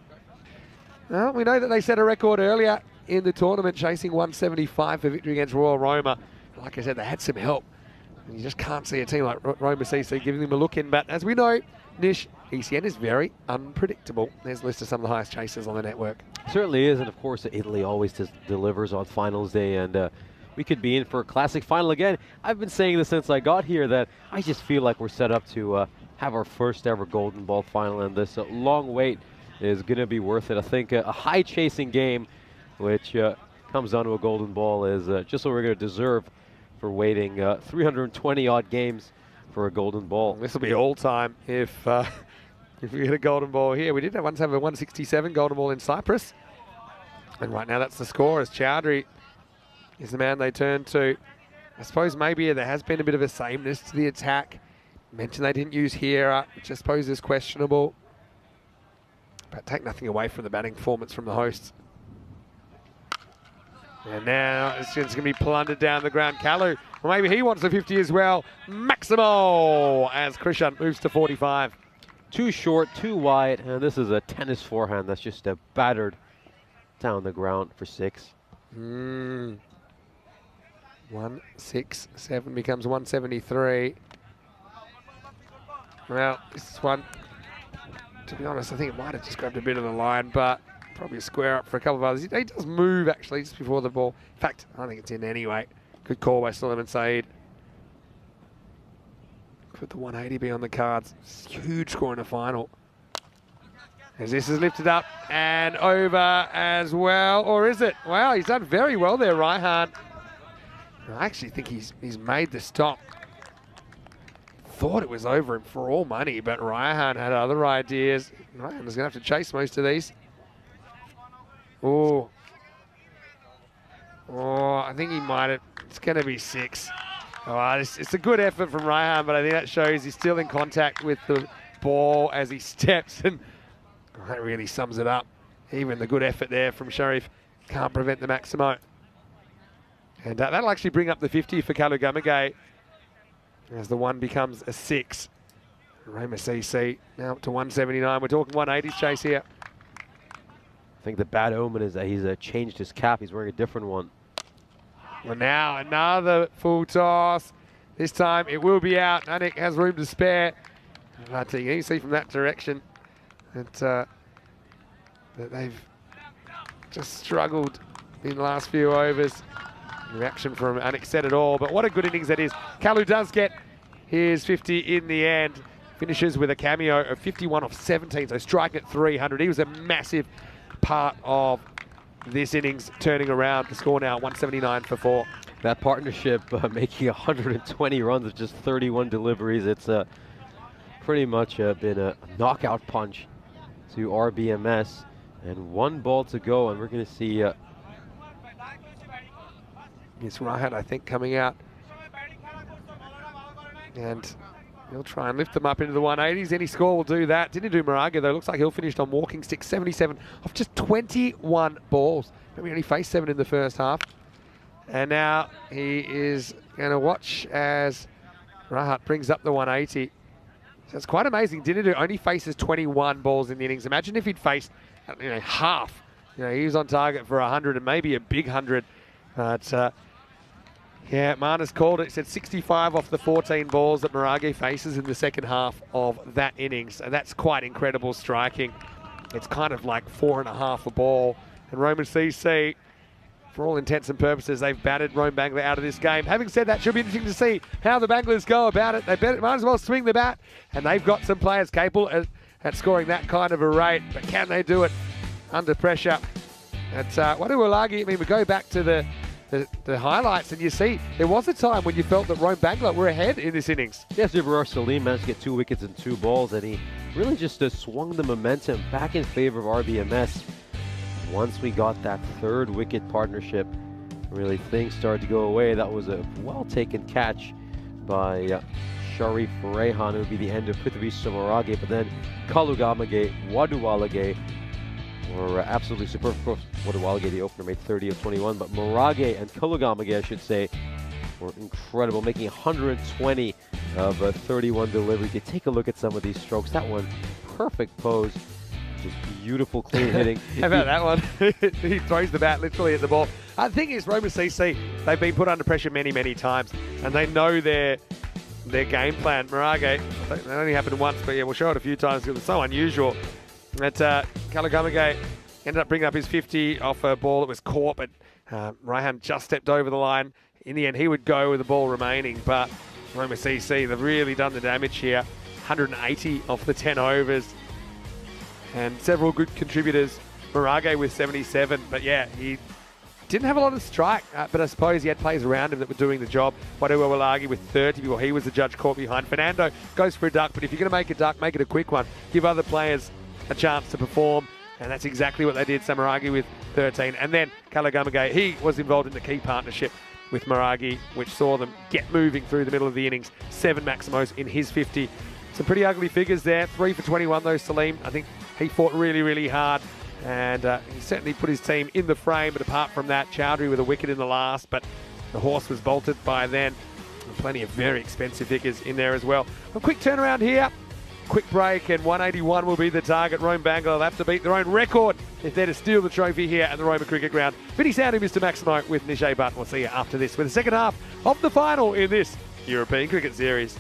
Speaker 5: Well, we know that they set a record earlier in the tournament, chasing 175 for victory against Royal Roma. Like I said, they had some help. And you just can't see a team like Roma CC giving them a look in. But as we know, Nish, ECN is very unpredictable. There's a list of some of the highest chasers on the network.
Speaker 4: Certainly is, and of course, Italy always delivers on finals day, and we could be in for a classic final again. I've been saying this since I got here, that I just feel like we're set up to have our first ever Golden Ball final, and this long wait is going to be worth it. I think a high chasing game, which comes down to a Golden Ball, is just what we're going to deserve for waiting 320 odd games for a Golden Ball.
Speaker 5: This will be all time if we get a Golden Ball here. We did once have a 167 Golden Ball in Cyprus, and right now that's the score, as Chowdhury is the man they turn to. I suppose maybe there has been a bit of a sameness to the attack. Mentioned they didn't use Hira, which I suppose is questionable. But take nothing away from the batting performance from the hosts. And now it's going to be plundered down the ground. Kalu, well, maybe he wants a 50 as well. Maximo, as Krishan moves to 45.
Speaker 4: Too short, too wide, and this is a tennis forehand that's just battered down the ground for 6.
Speaker 5: 167 becomes 173. Well, this one, to be honest, I think it might have just grabbed a bit of the line, but probably a square up for a couple of others. He does move, actually, just before the ball. In fact, I think it's in anyway. Good call by Suleiman Saeed. Could the 180 be on the cards? Huge score in the final. As this is lifted up and over as well, or is it? Wow, he's done very well there, Raihan. I actually think he's made the stop. Thought it was over him for all money, but Raihan had other ideas. Raihan is going to have to chase most of these. Oh, I think he might have. It's going to be 6. Oh, it's a good effort from Raihan, but I think that shows he's still in contact with the ball as he steps, and that really sums it up. Even the good effort there from Sharif can't prevent the Maximo. And that'll actually bring up the 50 for Kalu Gamage as the 1 becomes a 6. Roma CC now up to 179. We're talking 180s chase here.
Speaker 4: I think the bad omen is that he's changed his cap. He's wearing a different one.
Speaker 5: Well, now another full toss. This time it will be out. Anik has room to spare. But you can see from that direction that they've just struggled in the last few overs. Reaction from Anik said it all, but what a good innings that is. Kalu does get his 50 in the end. Finishes with a cameo of 51 off 17, so striking at 300. He was a massive part of this innings turning around. The score now 179 for 4.
Speaker 4: That partnership making 120 runs with just 31 deliveries. It's pretty much been a knockout punch to RBMS. And 1 ball to go, and we're going to see
Speaker 5: it's Rahat, I think, coming out. And he'll try and lift them up into the 180s. Any score will do that. Didn't do Moraga, though. Looks like he'll finish on walking stick, 77 off just 21 balls. But we only faced 7 in the first half. And now he is going to watch as Rahat brings up the 180. So it's quite amazing. Dinadu only faces 21 balls in the innings. Imagine if he'd faced, half. He was on target for 100 and maybe a big 100. But yeah, Marna's called it. Said 65 off the 14 balls that Mirage faces in the second half of that innings. And that's quite incredible striking. It's kind of like 4.5 a ball. And Roman CC, for all intents and purposes, they've battered Rome Bangla out of this game. Having said that, should be interesting to see how the Banglers go about it. They might as well swing the bat. And they've got some players capable, as at scoring that kind of a rate, but can they do it under pressure? It's Waduwalagi. I mean, we go back to the highlights, and you see there was a time when you felt that Rome Bangla were ahead in this innings.
Speaker 4: Yes, Ibrahim Salim managed to get 2 wickets and 2 balls, and he really just swung the momentum back in favor of RBMS. Once we got that 3rd wicket partnership, really things started to go away. That was a well-taken catch by Sharif Rehan. It would be the end of Prithvi Samarage, but then Kalugamage, Waduwalage were absolutely superb. Of course, Waduwalage, the opener, made 30 of 21, but Marage and Kalugamage, I should say, were incredible, making 120 of 31 deliveries. You take a look at some of these strokes. That one, perfect pose, just beautiful, clean hitting.
Speaker 5: How about that one? He throws the bat literally at the ball. The thing is, Roma CC, they've been put under pressure many, many times, and they know their game plan. Marage, that only happened once, but yeah, we'll show it a few times because it's so unusual. That Kalugamage ended up bringing up his 50 off a ball that was caught, but Rehan just stepped over the line. In the end, he would go with the ball remaining, but Roma CC, they've really done the damage here. 180 off the 10 overs, and several good contributors. Marage with 77, but yeah, he didn't have a lot of strike, but I suppose he had players around him that were doing the job. Waduwalagi with 30 before he was the judge caught behind. Fernando goes for a duck, but if you're going to make a duck, make it a quick one. Give other players a chance to perform, and that's exactly what they did. Samaragi with 13, and then Kalugamage, he was involved in the key partnership with Maragi, which saw them get moving through the middle of the innings. 7 Maximos in his 50. Some pretty ugly figures there. 3 for 21 though, Salim. I think he fought really, really hard, and he certainly put his team in the frame, but apart from that, Chowdhury with a wicket in the last, but the horse was bolted by then. And plenty of very expensive figures in there as well. A quick turnaround here. Quick break, and 181 will be the target. Rome Bangla will have to beat their own record if they're to steal the trophy here at the Roma Cricket Ground. Vinny Sandy, Mr. Maximo with Nishay Butt. We'll see you after this with the second half of the final in this European Cricket Series.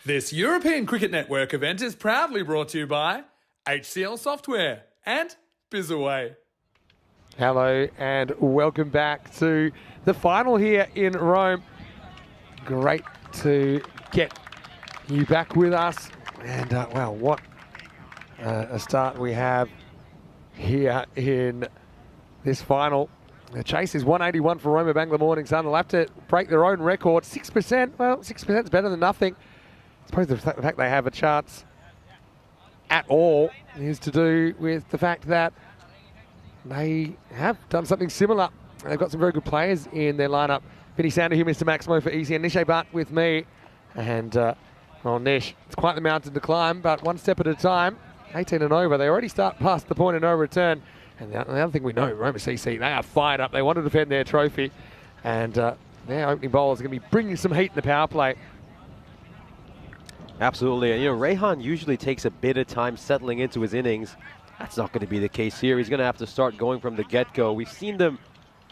Speaker 2: This European Cricket Network event is proudly brought to you by HCL Software and Bizaway.
Speaker 5: Hello and welcome back to the final here in Rome. Great to get you back with us. And wow, what a start we have here in this final. The chase is 181 for Roma Bangla Morning Sun. They'll have to break their own record. 6%, well, 6% is better than nothing. I suppose the fact they have a chance at all is to do with the fact that they have done something similar. They've got some very good players in their lineup. Vinny Sanderhu, Mr. Maximo for ECN, Nish Butt with me. And, well, Nish, it's quite the mountain to climb, but one step at a time. 18 and over. They already start past the point of no return. And the other thing we know, Roma CC, they are fired up. They want to defend their trophy. And their opening bowlers are going to be bringing some heat in the power play.
Speaker 4: Absolutely. And, you know, Rehan usually takes a bit of time settling into his innings. That's not going to be the case here. He's going to have to start going from the get-go. We've seen them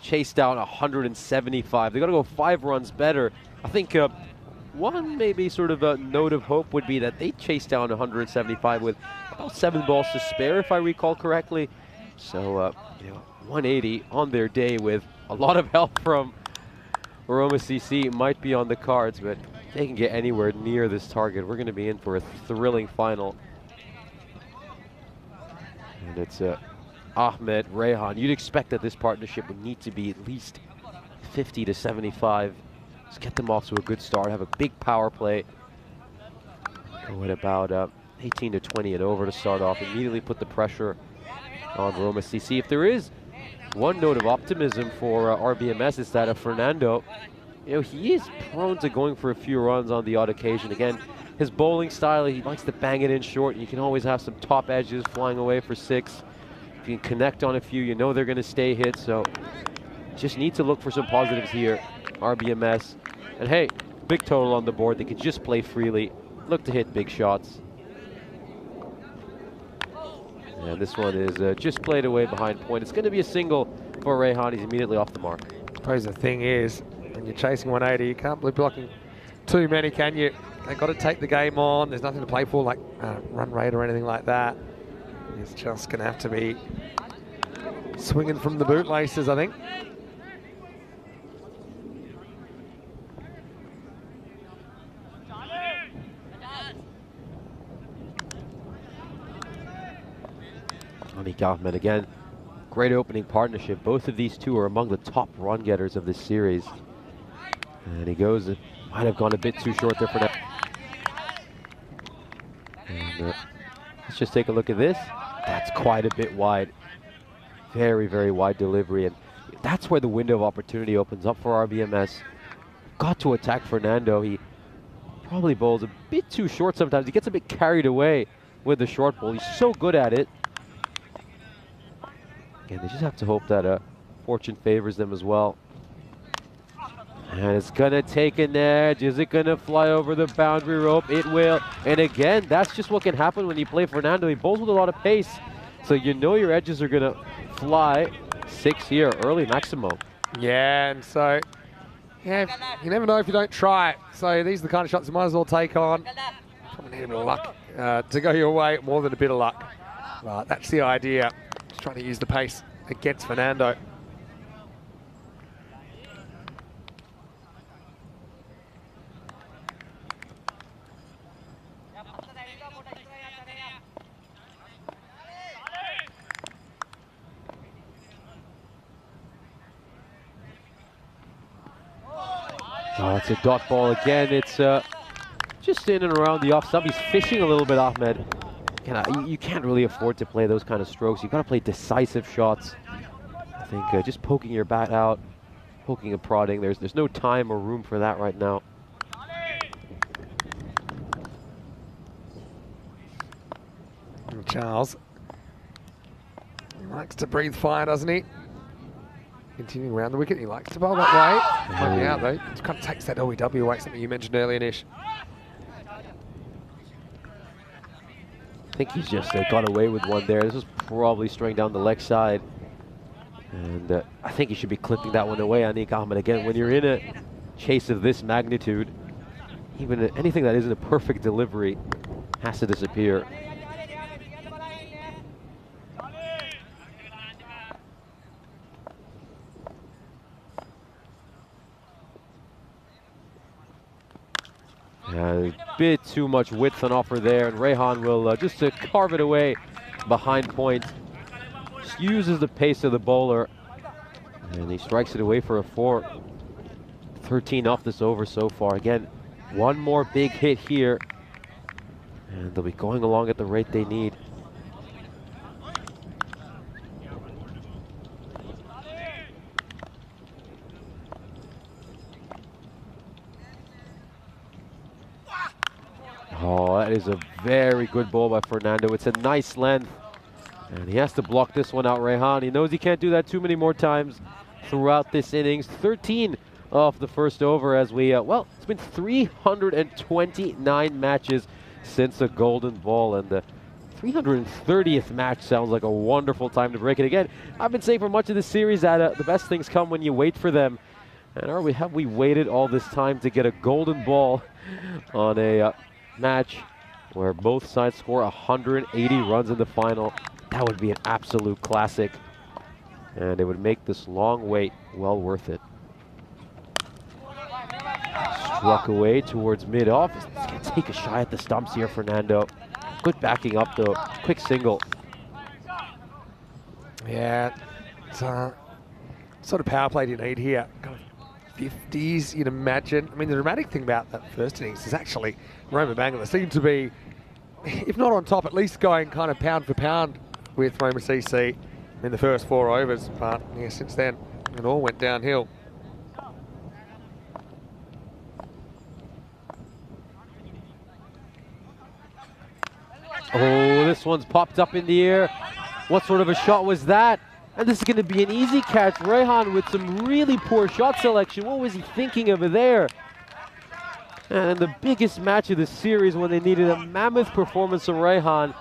Speaker 4: chase down 175. They've got to go 5 runs better. I think one maybe sort of a note of hope would be that they chased down 175 with about 7 balls to spare, if I recall correctly. So, you know, 180 on their day with a lot of help from Roma CC might be on the cards, but if they can get anywhere near this target, we're going to be in for a thrilling final. And it's Ahmed, Rehan. You'd expect that this partnership would need to be at least 50 to 75. Let's get them off to a good start, have a big power play. Go at about 18 to 20 and over to start off. Immediately put the pressure on Roma CC. If there is one note of optimism for RBMS, is that of Fernando. You know, he is prone to going for a few runs on the odd occasion. Again, his bowling style, he likes to bang it in short. You can always have some top edges flying away for 6. If you can connect on a few, you know they're going to stay hit. So just need to look for some positives here, RBMS. And hey, big total on the board. They can just play freely, look to hit big shots. And this one is just played away behind point. It's going to be a single for Rehan. He's immediately off the mark.
Speaker 5: I suppose the thing is, when you're chasing 180, you can't be blocking too many, can you? They've got to take the game on. There's nothing to play for, like run rate or anything like that. It's just going to have to be swinging from the bootlaces, I think.
Speaker 4: Anik Ahmed again, great opening partnership. Both of these two are among the top run getters of this series. And he goes, it might have gone a bit too short there for now. And, let's just take a look at this. That's quite a bit wide. Very, very wide delivery. And that's where the window of opportunity opens up for RBMS. Got to attack Fernando. He probably bowls a bit too short sometimes. He gets a bit carried away with the short ball. He's so good at it. Again, they just have to hope that fortune favors them as well. And it's going to take an edge. Is it going to fly over the boundary rope? It will. And again, that's just what can happen when you play Fernando. He bowls with a lot of pace. So you know your edges are going to fly. 6 here, early Maximo.
Speaker 5: Yeah, and so, yeah, you never know if you don't try it. So these are the kind of shots you might as well take on. Probably need a bit of luck to go your way, more than a bit of luck. But that's the idea. Just trying to use the pace against Fernando.
Speaker 4: Oh, it's a dot ball again. It's just in and around the off stump. He's fishing a little bit, Ahmed. You can't really afford to play those kind of strokes. You've got to play decisive shots. I think just poking your bat out, poking and prodding, there's no time or room for that right now.
Speaker 5: Charles, he likes to breathe fire, doesn't he? Continuing around the wicket, he likes to bowl that way. Poking out though, it kind of takes that OEW away, something you mentioned earlier, Nish.
Speaker 4: I think he's just got away with one there. This was probably straying down the leg side. And I think he should be clipping that one away. Anik Ahmed again, when you're in a chase of this magnitude, even anything that isn't a perfect delivery has to disappear. A bit too much width on offer there, and Rehan will just carve it away behind point. Just uses the pace of the bowler, and he strikes it away for a 4. 13 off this over so far. Again, one more big hit here, and they'll be going along at the rate they need. Oh, that is a very good ball by Fernando. It's a nice length, and he has to block this one out, Rehan. He knows he can't do that too many more times throughout this innings. 13 off the first over as we, well, it's been 329 matches since a golden ball, and the 330th match sounds like a wonderful time to break it. Again, I've been saying for much of this series that the best things come when you wait for them. And have we waited all this time to get a golden ball on a match where both sides score 180 runs in the final? That would be an absolute classic, and it would make this long wait well worth it. Struck away towards mid-off. He's going to take a shot at the stumps here, Fernando. Good backing up, though. Quick single.
Speaker 5: Yeah, it's sort of power play you need here. Kind of 50s, you'd imagine. I mean, the dramatic thing about that first innings is actually Roma Bangla seemed to be, if not on top, at least going kind of pound for pound with Roma CC in the first 4 overs. But yeah, since then, it all went downhill.
Speaker 4: Oh, this one's popped up in the air. What sort of a shot was that? And this is going to be an easy catch. Rehan with some really poor shot selection. What was he thinking over there? And the biggest match of the series, when they needed a mammoth performance from Rehan,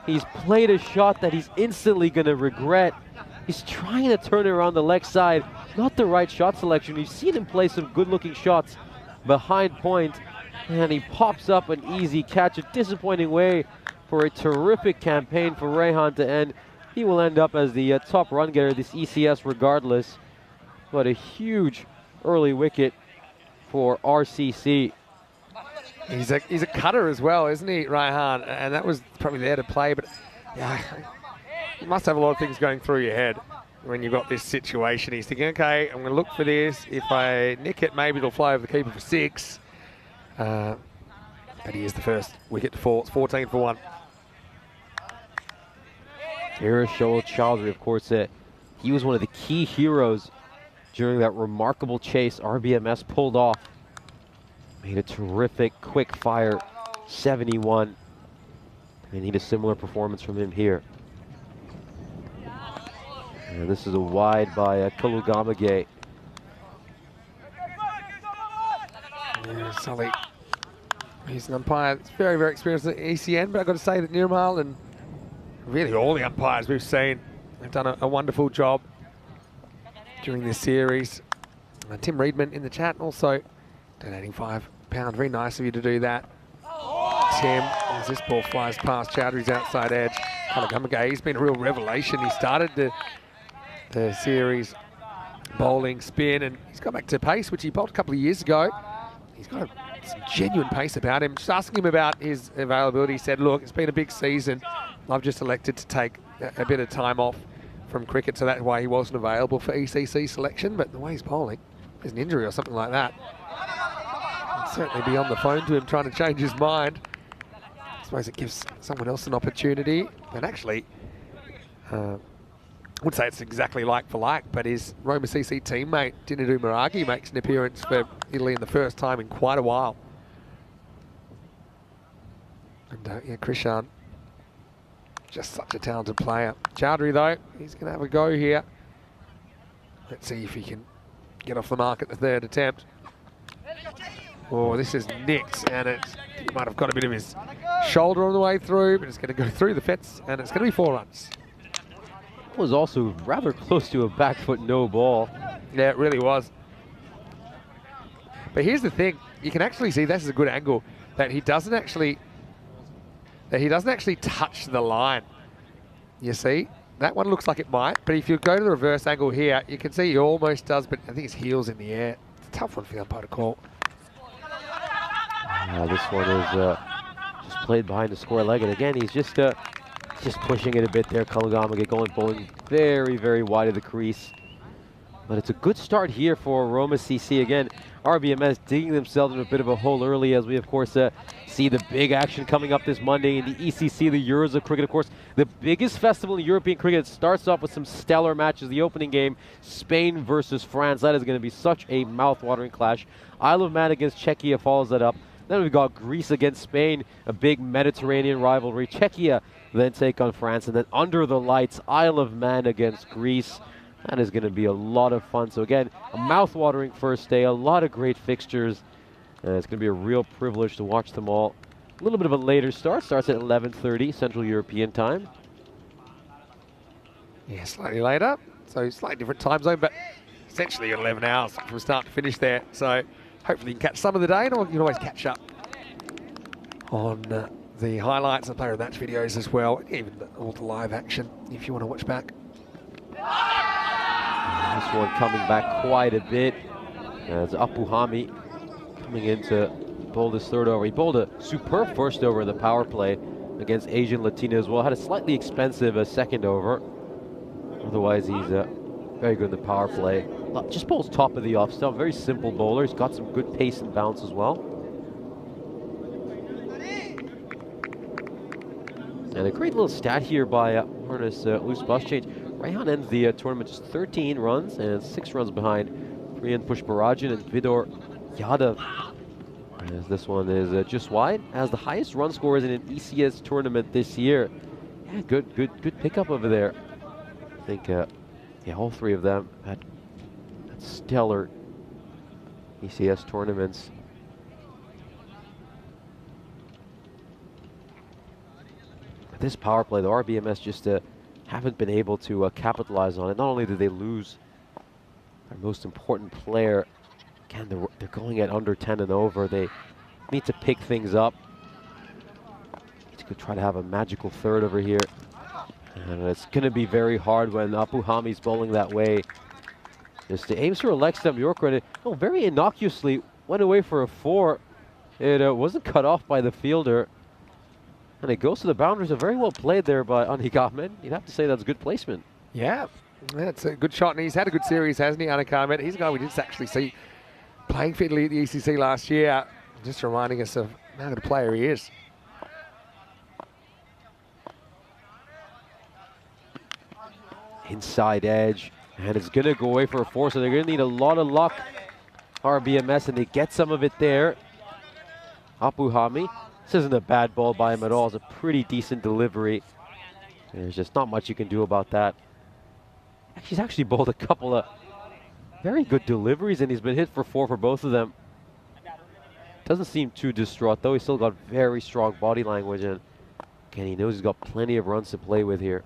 Speaker 4: he's played a shot that he's instantly going to regret. He's trying to turn it around the leg side. Not the right shot selection. You've seen him play some good-looking shots behind point, and he pops up an easy catch. A disappointing way for a terrific campaign for Rehan to end. He will end up as the top run getter this ECS regardless. But a huge early wicket for RCC.
Speaker 5: He's a cutter as well, isn't he, Rehan? And that was probably there to play, but yeah, you must have a lot of things going through your head when you've got this situation. He's thinking, okay, I'm going to look for this. If I nick it, maybe it'll fly over the keeper for 6. But he is the first wicket to fall. It's 14 for 1.
Speaker 4: Shoal Chowdhury, of course, he was one of the key heroes during that remarkable chase RBMS pulled off. Made a terrific quick fire 71. I need a similar performance from him here. And this is a wide by Kalugamage.
Speaker 5: Yeah, Sully. He's an umpire that's very, very experienced at ECN, but I've got to say that Nirmal and really all the umpires we've seen have done a wonderful job during this series. Tim Reedman in the chat also donating £5. Very nice of you to do that, Tim. As this ball flies past Chowdhury's outside edge. Kalugamage, he's been a real revelation. He started the series bowling spin, and he's got back to pace, which he bowled a couple of years ago. He's got some genuine pace about him. Just asking him about his availability, he said, look, it's been a big season. I've just elected to take a bit of time off from cricket, so that's why he wasn't available for ECC selection. But the way he's bowling, there's an injury or something like that. I'd certainly be on the phone to him trying to change his mind. I suppose it gives someone else an opportunity. And actually, I would say it's exactly like for like, but his Roma CC teammate, Dinadu Maragi, makes an appearance for Italy in the first time in quite a while. And yeah, Krishan, just such a talented player. Chowdhury, though, he's going to have a go here. Let's see if he can get off the mark at the 3rd attempt. Oh, this is nicked, and he might have got a bit of his shoulder on the way through, but it's going to go through the fence, and it's going to be 4 runs.
Speaker 4: It was also rather close to a back foot no ball.
Speaker 5: Yeah, it really was. But here's the thing. you can actually see this is a good angle that he doesn't actually touch the line. You see, that one looks like it might, but if you go to the reverse angle here, you can see he almost does, but I think his heel's in the air. It's a tough one for the umpire to call.
Speaker 4: This one is just played behind the square leg, and again, he's just pushing it a bit there. Kalugamage going bowling very, very wide of the crease. But it's a good start here for Roma CC. Again, RBMS digging themselves in a bit of a hole early, as we, of course, see the big action coming up this Monday in the ECC, the Euros of Cricket. Of course, the biggest festival in European cricket. It starts off with some stellar matches. The opening game, Spain versus France. That is going to be such a mouth-watering clash. Isle of Man against Czechia follows that up. Then we've got Greece against Spain, a big Mediterranean rivalry. Czechia then take on France, and then under the lights, Isle of Man against Greece. That is going to be a lot of fun. So again, a mouth-watering first day, a lot of great fixtures. And it's going to be a real privilege to watch them all. A little bit of a later start. Starts at 11:30 Central European time.
Speaker 5: Yeah, slightly later. So slightly different time zone, but essentially 11 hours from start to finish there. So hopefully you can catch some of the day, and you can always catch up on the highlights and player of match videos as well, even all the live action if you want to watch back.
Speaker 4: This one coming back quite a bit as Apuhami coming in to bowl this third over. He bowled a superb first over in the power play against Asian Latina as well. Had a slightly expensive second over. Otherwise, he's very good in the power play. Just bowls top of the off stump. Very simple bowler. He's got some good pace and bounce as well. And a great little stat here by Ernest Loose Bus Change. Raihan ends the tournament just 13 runs and 6 runs behind Priyan Pushparajan and Vidor Yadav. As this one is just wide, as the highest run scorers in an ECS tournament this year. Yeah, good pickup over there. I think yeah, all three of them had stellar ECS tournaments. This power play, the RBMS just haven't been able to capitalize on it. Not only did they lose their most important player, again, they're going at under 10 and over. They need to pick things up. Need to try to have a magical third over here. And it's going to be very hard when Apuhami's bowling that way. Just aims for a leg stump Yorker, and it very innocuously went away for a 4. It wasn't cut off by the fielder. And it goes to the boundaries. Very well played there by Anik Ahmed. You'd have to say that's good placement.
Speaker 5: Yeah, it's a good shot. And he's had a good series, hasn't he, Anik Ahmed? He's a guy we did actually see playing fiddly at the ECC last year. Just reminding us of how good a player he is.
Speaker 4: Inside edge. And it's going to go away for a 4, so they're going to need a lot of luck. RBMS, and they get some of it there. Apuhami. This isn't a bad ball by him at all. It's a pretty decent delivery. There's just not much you can do about that. He's actually bowled a couple of very good deliveries, and he's been hit for 4 for both of them. Doesn't seem too distraught, though. He's still got very strong body language, and again, he knows he's got plenty of runs to play with here.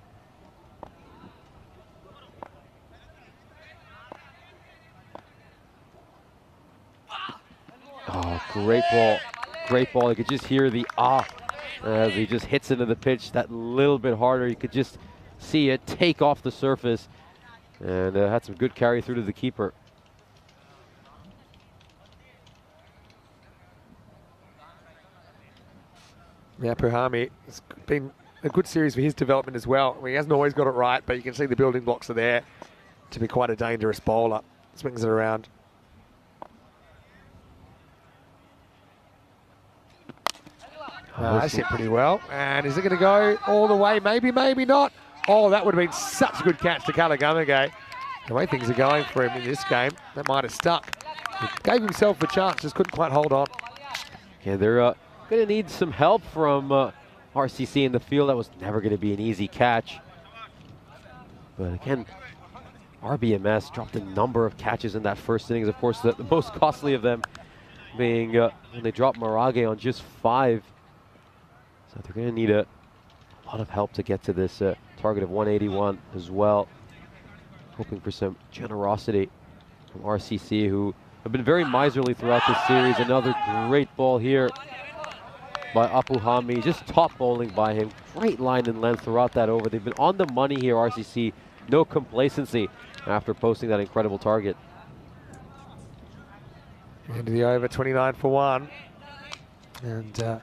Speaker 4: Oh, great ball. Great ball. You could just hear the as he just hits into the pitch that little bit harder. You could just see it take off the surface, and had some good carry through to the keeper.
Speaker 5: Yeah, Puhami, it's been a good series for his development as well. I mean, he hasn't always got it right, but you can see the building blocks are there to be quite a dangerous bowler. Swings it around. That's hit pretty well. And is it going to go all the way? Maybe, maybe not. Oh, that would have been such a good catch to Kalugamage. The way things are going for him in this game, that might have stuck. He gave himself a chance, just couldn't quite hold on.
Speaker 4: Yeah, they're going to need some help from RCC in the field. That was never going to be an easy catch. But again, RBMS dropped a number of catches in that first innings. Of course, the most costly of them being when they dropped Marage on just 5. So they're going to need a lot of help to get to this target of 181 as well. Hoping for some generosity from RCC, who have been very miserly throughout this series. Another great ball here by Apuhami, just top bowling by him. Great line and length throughout that over. They've been on the money here, RCC. No complacency after posting that incredible target.
Speaker 5: Into the over, 29 for 1. And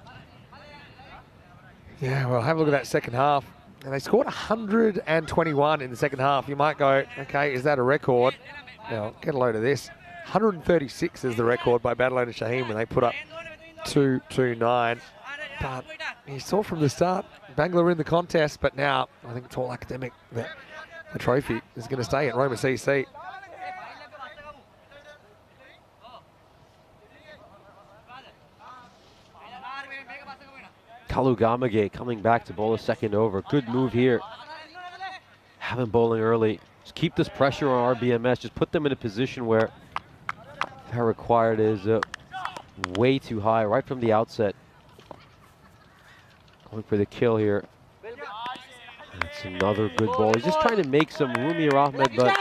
Speaker 5: yeah, well, have a look at that second half. And they scored 121 in the second half. You might go, okay, is that a record? Well, get a load of this. 136 is the record by Badalona Shaheen when they put up 229. But you saw from the start, Bangla in the contest, but now I think it's all academic that the trophy is going to stay at Roma CC.
Speaker 4: Kalugamage coming back to bowl a second over. Good move here. Have him bowling early. Just keep this pressure on RBMS. Just put them in a position where that required is way too high right from the outset. Going for the kill here. That's another good ball. He's just trying to make some room here, Ahmed, but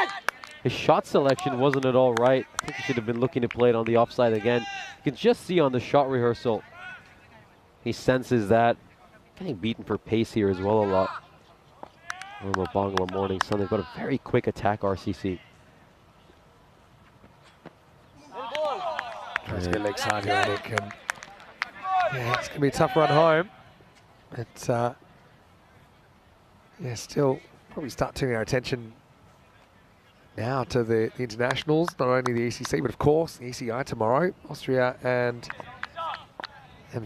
Speaker 4: his shot selection wasn't at all right. I think he should have been looking to play it on the offside again. You can just see on the shot rehearsal, he senses that. Getting beaten for pace here as well a lot. Roma Bangla Morning Sun, they've got a very quick attack, RCC.
Speaker 5: Tries to get leg side here, Nick. And yeah, it's going to be a tough run home. It's yeah, still probably start turning our attention now to the internationals, not only the ECC, but of course the ECI tomorrow. Austria and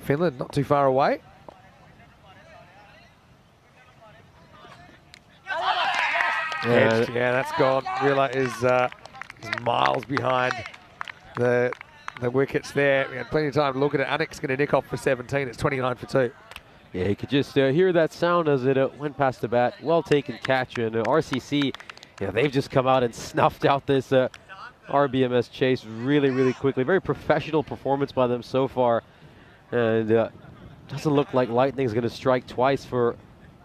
Speaker 5: Finland not too far away. Edged, yeah, that's gone. Rilla is miles behind the wickets there. We had plenty of time to look at it. Anik's going to nick off for 17. It's 29 for 2.
Speaker 4: Yeah, you could just hear that sound as it went past the bat. Well taken catch, and RCC, yeah, they've just come out and snuffed out this RBMS chase really, really quickly. Very professional performance by them so far. And doesn't look like lightning's going to strike twice for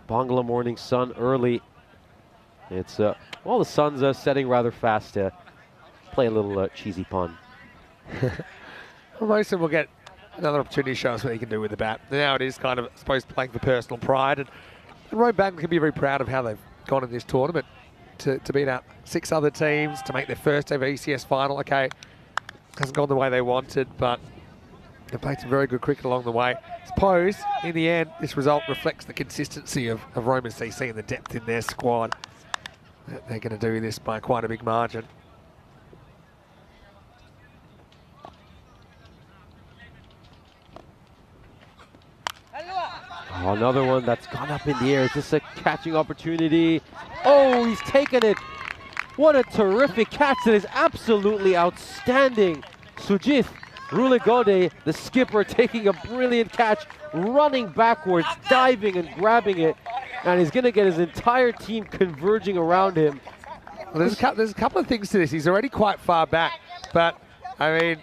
Speaker 4: Bangla Morning Sun early. It's, well, the sun's setting rather fast to play a little cheesy pun.
Speaker 5: Well, most of them will get another opportunity to show us what he can do with the bat. Now it is kind of, I suppose, playing for personal pride. And Rome Bangla can be very proud of how they've gone in this tournament to beat out 6 other teams, to make their first ever ECS final. Okay, hasn't gone the way they wanted, but they've played some very good cricket along the way. I suppose, in the end, this result reflects the consistency of Roma CC and the depth in their squad. They're going to do this by quite a big margin.
Speaker 4: Oh, another one that's gone up in the air. Is this a catching opportunity? Oh, he's taken it. What a terrific catch. That is absolutely outstanding. Sujith Rulegode, the skipper, taking a brilliant catch, running backwards, diving and grabbing it. And he's going to get his entire team converging around him.
Speaker 5: Well, there's a couple of things to this. He's already quite far back, but I mean,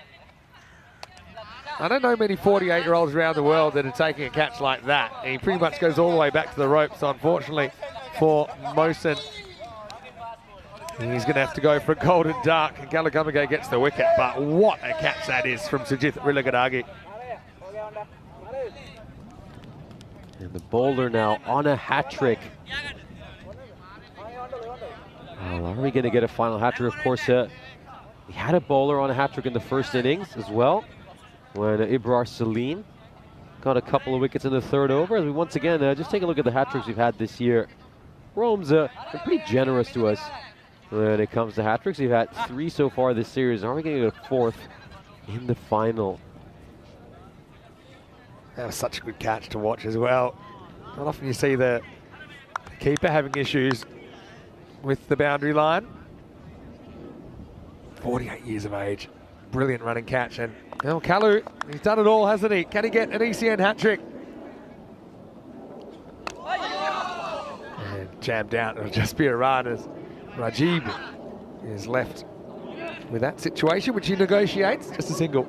Speaker 5: I don't know many 48-year-olds around the world that are taking a catch like that. And he pretty much goes all the way back to the ropes, unfortunately, for Mosen. He's going to have to go for a golden duck, and Galagamage gets the wicket. But what a catch that is from Sujith Rilagadagi.
Speaker 4: And the bowler now on a hat-trick. Well, are we going to get a final hat-trick? Of course, we had a bowler on a hat-trick in the first innings as well, when Ibrar Salim got a couple of wickets in the third over. As we once again, just take a look at the hat-tricks we've had this year. Rome's been pretty generous to us when it comes to hat-tricks. We've had 3 so far this series. Are we going to get a 4th in the final?
Speaker 5: That was such a good catch to watch as well. Not often you see the keeper having issues with the boundary line. 48 years of age. Brilliant running catch. And well, Kalu, he's done it all, hasn't he? Can he get an ECN hat-trick? And jammed out. It'll just be a run as Rajib is left with that situation, which he negotiates. Just a single.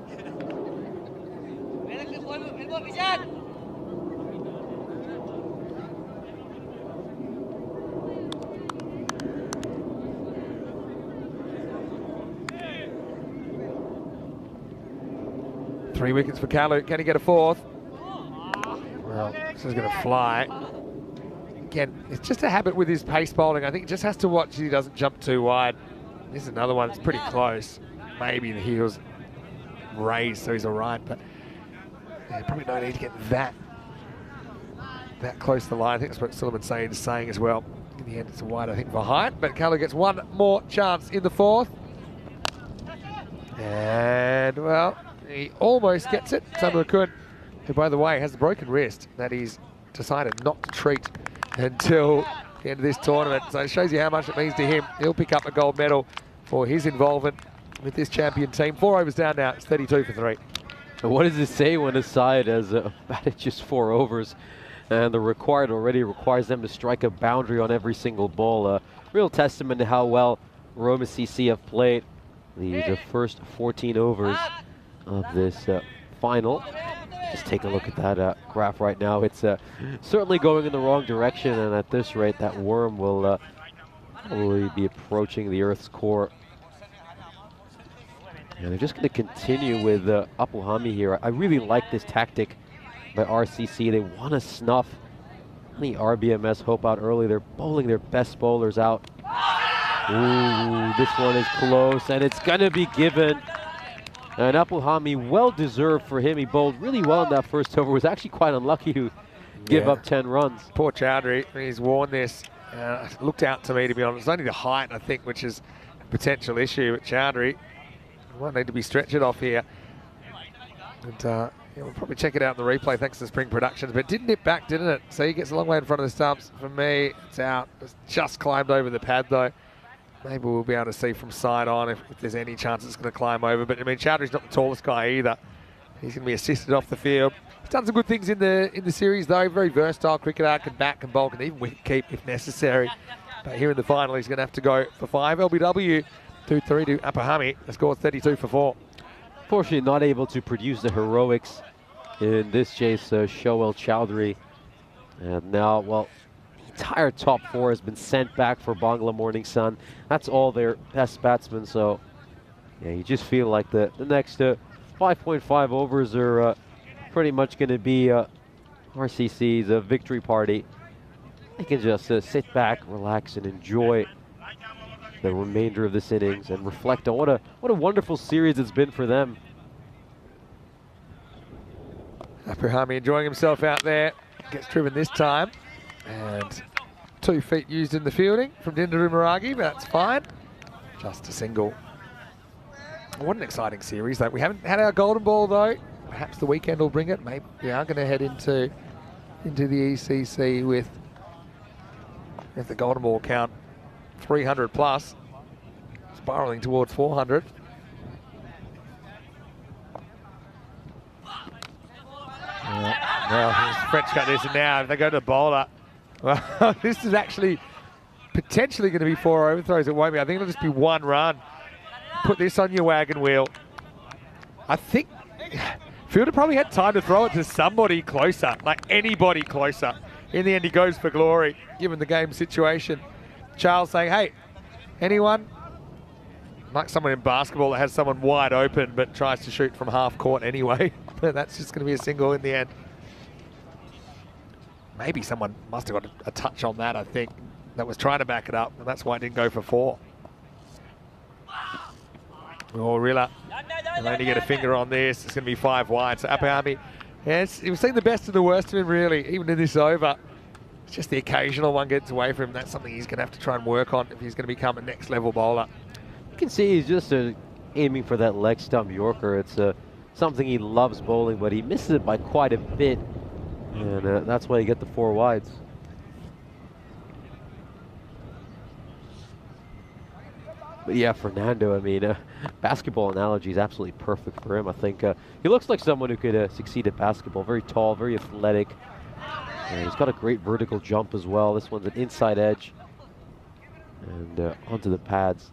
Speaker 5: 3 wickets for Kalu. Can he get a fourth? Well, this is going to fly. Again, it's just a habit with his pace bowling. I think he just has to watch he doesn't jump too wide. This is another one that's pretty close. Maybe the heels raised, so he's all right, but yeah, probably no need to get that close to the line. I think that's what Sullivan Saeed is saying as well. In the end, it's a wide, I think, for height, but Kalu gets one more chance in the fourth. And, well, he almost gets it. Sandra Kun, who, by the way, has a broken wrist that he's decided not to treat until the end of this tournament. So it shows you how much it means to him. He'll pick up a gold medal for his involvement with this champion team. 4 overs down now. It's 32 for 3.
Speaker 4: What does it say when a side has batted just 4 overs and the required already requires them to strike a boundary on every single ball? Real testament to how well Roma CC have played the first 14 overs of this final. Just take a look at that graph right now. It's certainly going in the wrong direction, and at this rate, that worm will probably be approaching the Earth's core. And they're just going to continue with Apuhami here. I really like this tactic by RCC. They want to snuff the RBMS Hope out early. They're bowling their best bowlers out. Ooh, this one is close, and it's going to be given. And Apuhami, well-deserved for him. He bowled really well in that first over. Was actually quite unlucky to give up 10 runs.
Speaker 5: Poor Chowdhury, he's worn this. Looked out to me, to be honest. It's only the height, I think, which is a potential issue. But Chowdhury might need to be stretched off here. And yeah, we'll probably check it out in the replay thanks to Spring Productions. But it did nip back, didn't it? So he gets a long way in front of the stumps. For me, it's out. It's just climbed over the pad, though. Maybe we'll be able to see from side on if there's any chance it's going to climb over. But I mean, Chowdhury's not the tallest guy either. He's going to be assisted off the field. He's done some good things in the series though. Very versatile cricketer, can bat, can bowl, can even wicket keep if necessary. But here in the final, he's going to have to go for 5. LBW 2-3 to Apuhami. The score is 32 for 4.
Speaker 4: Unfortunately, not able to produce the heroics in this chase. Shoel Chowdhury, and now, well, entire top 4 has been sent back for Bangla Morning Sun. That's all their best batsmen, so yeah, you just feel like the next 5.5 overs are pretty much going to be RCC's victory party. They can just sit back, relax, and enjoy the remainder of this innings and reflect on what a wonderful series it's been for them.
Speaker 5: Apuhami enjoying himself out there. Gets driven this time. And 2 feet used in the fielding from Dindaru Maragi, but that's fine. Just a single. What an exciting series, though. We haven't had our golden ball, though. Perhaps the weekend will bring it. Maybe we are going to head into the ECC with, if the golden ball count, 300 plus, spiralling towards 400. Well, French got this, and now if they go to the bowler, well, this is actually potentially going to be 4 overthrows. It won't be. I think it'll just be 1 run. Put this on your wagon wheel. I think fielder probably had time to throw it to somebody closer, like anybody closer. In the end, he goes for glory, given the game situation. Charles saying, hey, anyone? Like someone in basketball that has someone wide open but tries to shoot from half court anyway. But that's just going to be a single in the end. Maybe someone must have got a touch on that, I think, that was trying to back it up, and that's why it didn't go for 4. Oh, Rilla, he'll only get a finger on this. It's going to be 5 wide. So Apuhami, yes, we've seen the best and the worst of him, really, even in this over. It's just the occasional one gets away from him. That's something he's going to have to try and work on if he's going to become a next-level bowler.
Speaker 4: You can see he's just aiming for that leg stump Yorker. It's something he loves bowling, but he misses it by quite a bit. And that's why you get the 4 wides. But yeah, Fernando, I mean, basketball analogy is absolutely perfect for him. I think he looks like someone who could succeed at basketball. Very tall, very athletic. And he's got a great vertical jump as well. This one's an inside edge. And onto the pads.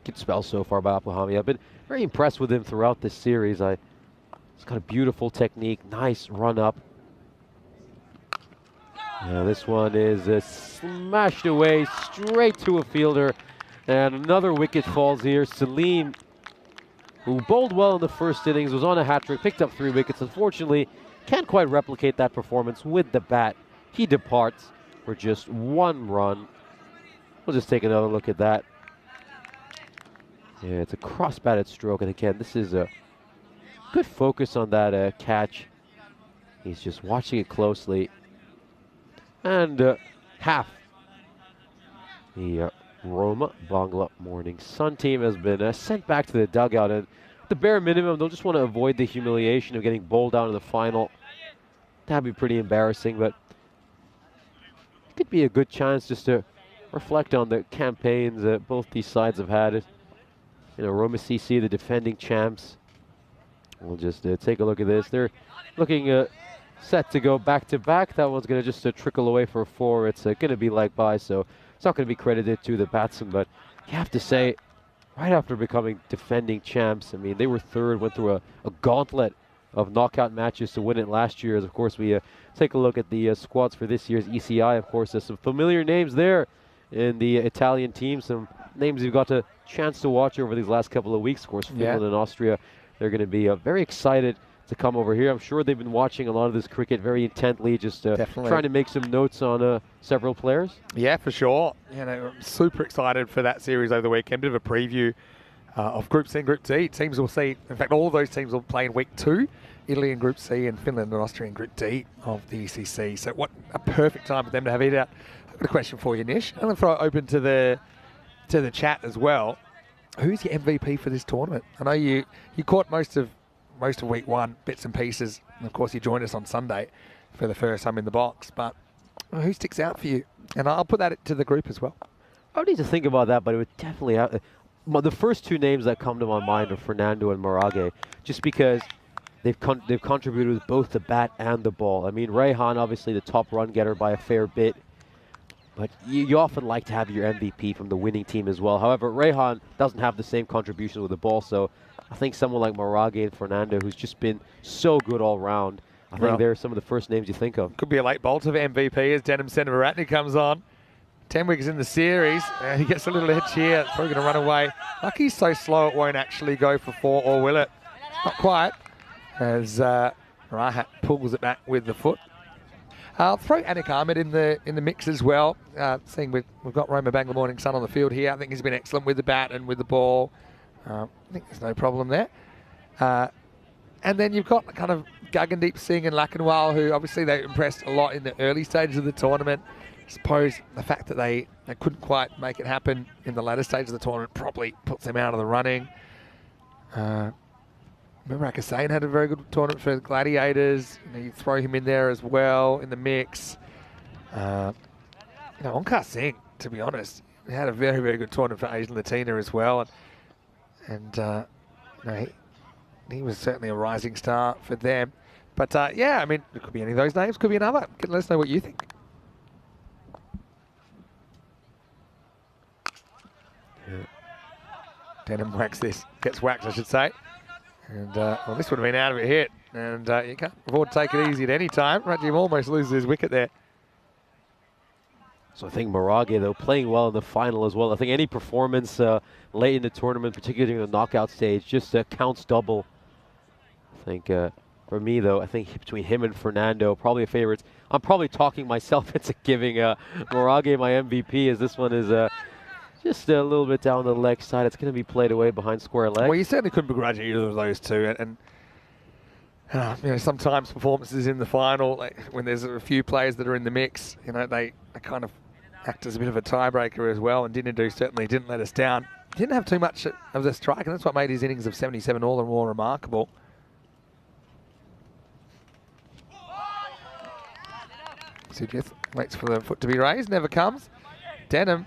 Speaker 4: Good spell so far by Apuhami. I've been very impressed with him throughout this series. I It's got a beautiful technique, nice run up. This one is smashed away straight to a fielder. And another wicket falls here. Salim, who bowled well in the first innings, was on a hat-trick, picked up 3 wickets. Unfortunately, can't quite replicate that performance with the bat. He departs for just 1 run. We'll just take another look at that. Yeah, it's a cross-batted stroke, and again, this is a good focus on that catch. He's just watching it closely. And half the Roma Bangla Morning Sun team has been sent back to the dugout, and at the bare minimum, they'll just want to avoid the humiliation of getting bowled out in the final. That'd be pretty embarrassing, but it could be a good chance just to reflect on the campaigns that both these sides have had. You know, Roma CC, the defending champs. We'll just take a look at this. They're looking set to go back-to-back. That one's going to just trickle away for a 4. It's going to be like by, so it's not going to be credited to the batsman, but you have to say, right after becoming defending champs, I mean, they were 3rd, went through a gauntlet of knockout matches to win it last year. As of course, we take a look at the squads for this year's ECI. Of course, there's some familiar names there in the Italian team, some names you've got a chance to watch over these last couple of weeks. Of course, Finland and Austria, they're going to be very excited to come over here. I'm sure they've been watching a lot of this cricket very intently, just trying to make some notes on several players.
Speaker 5: Yeah, for sure. You know, I'm super excited for that series over the weekend. Bit of a preview of Group C and Group D. Teams will see, in fact, all of those teams will play in week 2. Italy in Group C and Finland and Austria in Group D of the ECC. So what a perfect time for them to have it out. I've got a question for you, Nish. I'm going to throw it open to the chat as well. Who's your MVP for this tournament? I know you caught most of week 1, bits and pieces. And of course, you joined us on Sunday for the first time in the box. But who sticks out for you? And I'll put that to the group as well.
Speaker 4: I would need to think about that, but it would definitely have... the first 2 names that come to my mind are Fernando and Marage, just because they've contributed with both the bat and the ball. I mean, Rehan, obviously the top run getter by a fair bit, but you often like to have your MVP from the winning team as well. However, Rehan doesn't have the same contribution with the ball, so I think someone like Marage and Fernando, who's just been so good all round, I think they're some of the first names you think of.
Speaker 5: Could be a late bolt of MVP as Denim Senavaratne comes on. 10 wickets in the series, and he gets a little edge here. It's probably going to run away. Lucky he's so slow it won't actually go for 4, or will it? Not quite, as Rahat pulls it back with the foot. I'll throw Anik Ahmed in the mix as well. Seeing we've got Roma Bangla Morning Sun on the field here. I think he's been excellent with the bat and with the ball. I think there's no problem there. And then you've got kind of Gagandeep Singh and Lakanwal, who obviously they impressed a lot in the early stages of the tournament. I suppose the fact that they couldn't quite make it happen in the latter stage of the tournament probably puts them out of the running. Remember, Akasain had a very good tournament for the Gladiators. You throw him in there as well in the mix. Onkar Singh, to be honest, he had a very, very good tournament for Asian Latina as well. And he was certainly a rising star for them. But yeah, I mean, it could be any of those names, could be another. Let us know what you think. Denim gets whacked, I should say. And well, this would have been out of a hit. And you can't afford to take it easy at any time. Rajim almost loses his wicket there.
Speaker 4: So I think Marage, though, playing well in the final as well. I think any performance late in the tournament, particularly during the knockout stage, just counts double. I think for me, though, I think between him and Fernando, probably a favorite. I'm probably talking myself into giving Marage my MVP, as this one is just a little bit down the leg side. It's going to be played away behind square leg.
Speaker 5: Well, you certainly couldn't begrudge either of those two. And sometimes performances in the final, like when there's a few players that are in the mix, they kind of act as a bit of a tiebreaker as well. And Dinadu certainly didn't let us down. Didn't have too much of the strike, and that's what made his innings of 77 all the more remarkable. Sujith waits for the foot to be raised, never comes. Denham,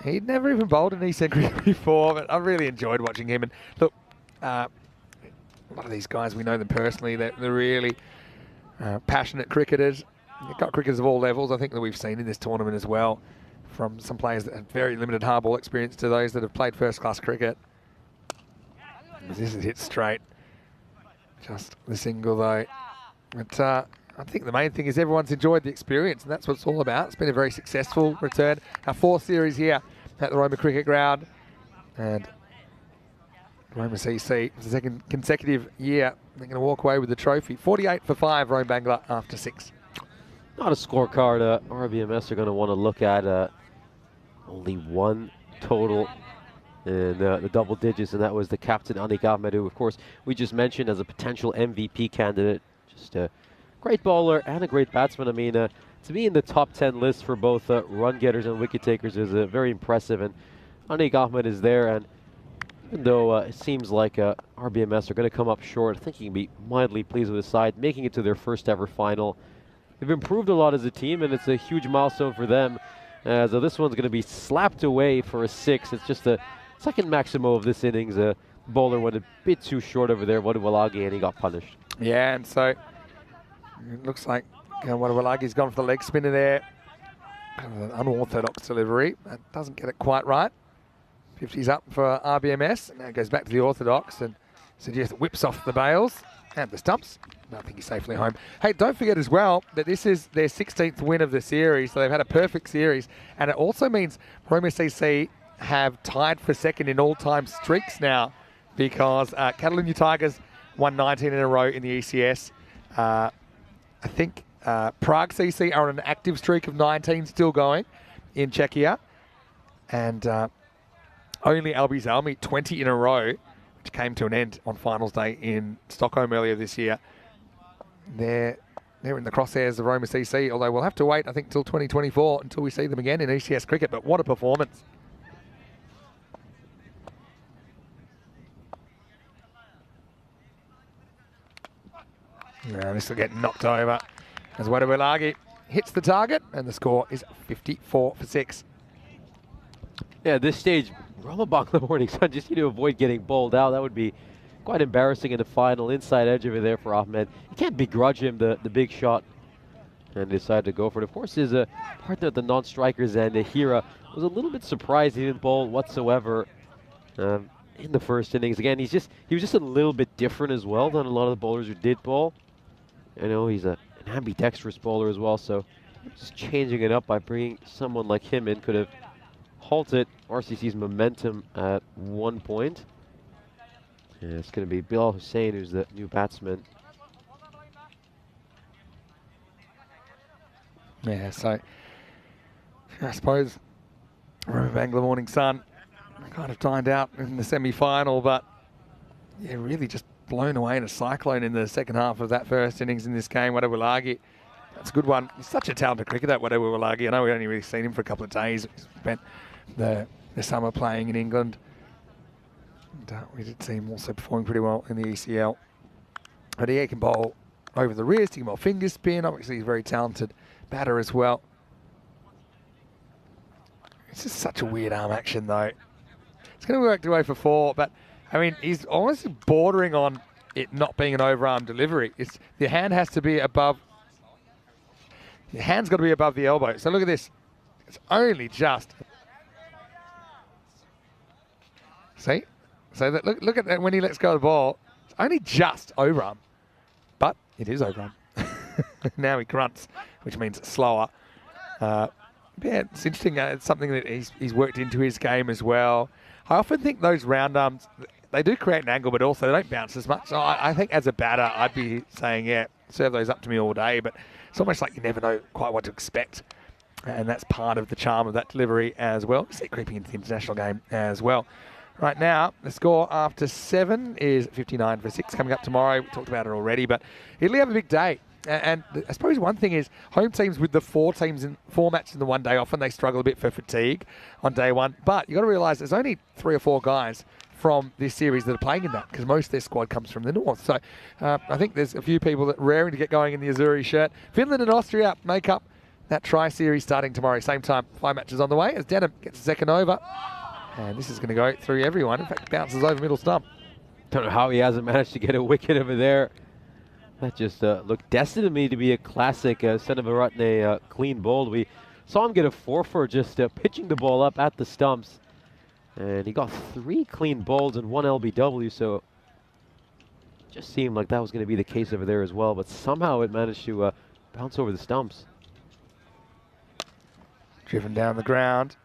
Speaker 5: he'd never even bowled an ECN cricket before, but I really enjoyed watching him. And look, a lot of these guys, we know them personally. They're really passionate cricketers. They've got cricketers of all levels, I think, that we've seen in this tournament as well, from some players that have very limited hard ball experience to those that have played first-class cricket. This is hit straight. Just the single though. But I think the main thing is everyone's enjoyed the experience, and that's what it's all about. It's been a very successful return. Our fourth series here at the Roma Cricket Ground. And Roma CC, for the second consecutive year, they're going to walk away with the trophy. 48 for 5, Rome Bangla after 6.
Speaker 4: Not a scorecard RBMS are going to want to look at. Only one total in the double digits, and that was the captain, Anik Ahmed, who, of course, we just mentioned as a potential MVP candidate. Just a great bowler and a great batsman. I mean, to be in the top 10 list for both run getters and wicket takers is very impressive, and Anik Ahmed is there. And even though it seems like RBMS are going to come up short, I think he can be mildly pleased with his side, making it to their first ever final. They've improved a lot as a team, and it's a huge milestone for them. So this one's going to be slapped away for a 6. It's just the second maximo of this innings. Bowler went a bit too short over there, Wadawalagi, and he got punished.
Speaker 5: Yeah, and so it looks like Wadawalagi's gone for the leg spinner there. An unorthodox delivery. That doesn't get it quite right. 50's up for RBMS, and now it goes back to the orthodox, and Sajith whips off the bails and the stumps. I think he's safely home. Hey, don't forget as well that this is their 16th win of the series, so they've had a perfect series, and it also means Roma CC have tied for second in all-time streaks now, because Catalunya Tigers won 19 in a row in the ECS. I think Prague CC are on an active streak of 19 still going in Czechia, and only Albi Zalmi 20 in a row, which came to an end on finals day in Stockholm earlier this year. They're in the crosshairs of Roma CC, although we'll have to wait, I think, till 2024 until we see them again in ECS cricket. But what a performance. Now this will get knocked over as Wadawalagi hits the target, and the score is 54 for 6.
Speaker 4: Yeah, at this stage, Roma Bangla Morning Sun just need to avoid getting bowled out. That would be quite embarrassing in the final. Inside edge over there for Ahmed. You can't begrudge him the big shot, and decided to go for it. Of course, his partner at the non-strikers and Hira was a little bit surprised he didn't bowl whatsoever in the first innings. Again, he was just a little bit different as well than a lot of the bowlers who did bowl. You know, he's an ambidextrous bowler as well, so just changing it up by bringing someone like him in could have halted RCC's momentum at one point. Yeah, it's going to be Bilal Hussain, who's the new batsman.
Speaker 5: Yeah, so I suppose Roma Bangla Morning Sun kind of dined out in the semi-final, but yeah, really just blown away in a cyclone in the second half of that first innings in this game. Wadawalagi, that's a good one. He's such a talented cricketer, Wadawalagi. I know we've only really seen him for a couple of days. He's spent the summer playing in England. And, we did see him also performing pretty well in the ECL. But he can bowl over the wrist, he can bowl finger spin. Obviously, he's a very talented batter as well. It's just such a weird arm action, though. It's going to work away for 4, but I mean, he's almost bordering on it not being an overarm delivery. The hand has to be above. The hand's got to be above the elbow. So look at this. It's only just. See? So that, look at that when he lets go of the ball. It's only just overarm, but it is overarm. Now he grunts, which means slower. Yeah, it's interesting. It's something that he's worked into his game as well. I often think those round arms, they do create an angle, but also they don't bounce as much. So I think as a batter, I'd be saying, yeah, serve those up to me all day. But it's almost like you never know quite what to expect. And that's part of the charm of that delivery as well. You see it creeping into the international game as well. Right now, the score after 7 is 59 for 6. Coming up tomorrow, we talked about it already, but Italy have a big day. And I suppose one thing is home teams with the 4 matches in the one day, often they struggle a bit for fatigue on day one. But you've got to realise there's only 3 or 4 guys from this series that are playing in that, because most of their squad comes from the north. So I think there's a few people that are raring to get going in the Azzurri shirt. Finland and Austria make up that tri-series starting tomorrow. Same time, 5 matches on the way as Denham gets a second over. And this is going to go through everyone. In fact, bounces over middle stump.
Speaker 4: Don't know how he hasn't managed to get a wicket over there. That just looked destined to me to be a classic Seneviratne clean bowled. We saw him get a 4 for just pitching the ball up at the stumps. And he got 3 clean bowls and 1 LBW, so Just seemed like that was going to be the case over there as well, but somehow it managed to bounce over the stumps.
Speaker 5: Driven down the ground.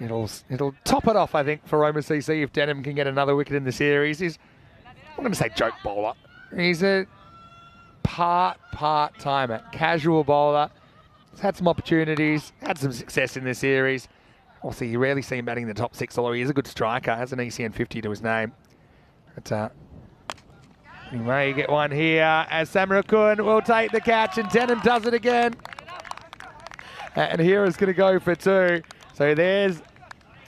Speaker 5: It'll top it off, I think, for Roma CC if Denham can get another wicket in the series. He's, I'm going to say joke bowler. He's a part-timer, casual bowler. He's had some opportunities, had some success in this series. Also, you rarely see him batting in the top 6, although he is a good striker, has an ECN 50 to his name. But he may get one here as Samarakun will take the catch, and Denham does it again. And here is going to go for 2. So there's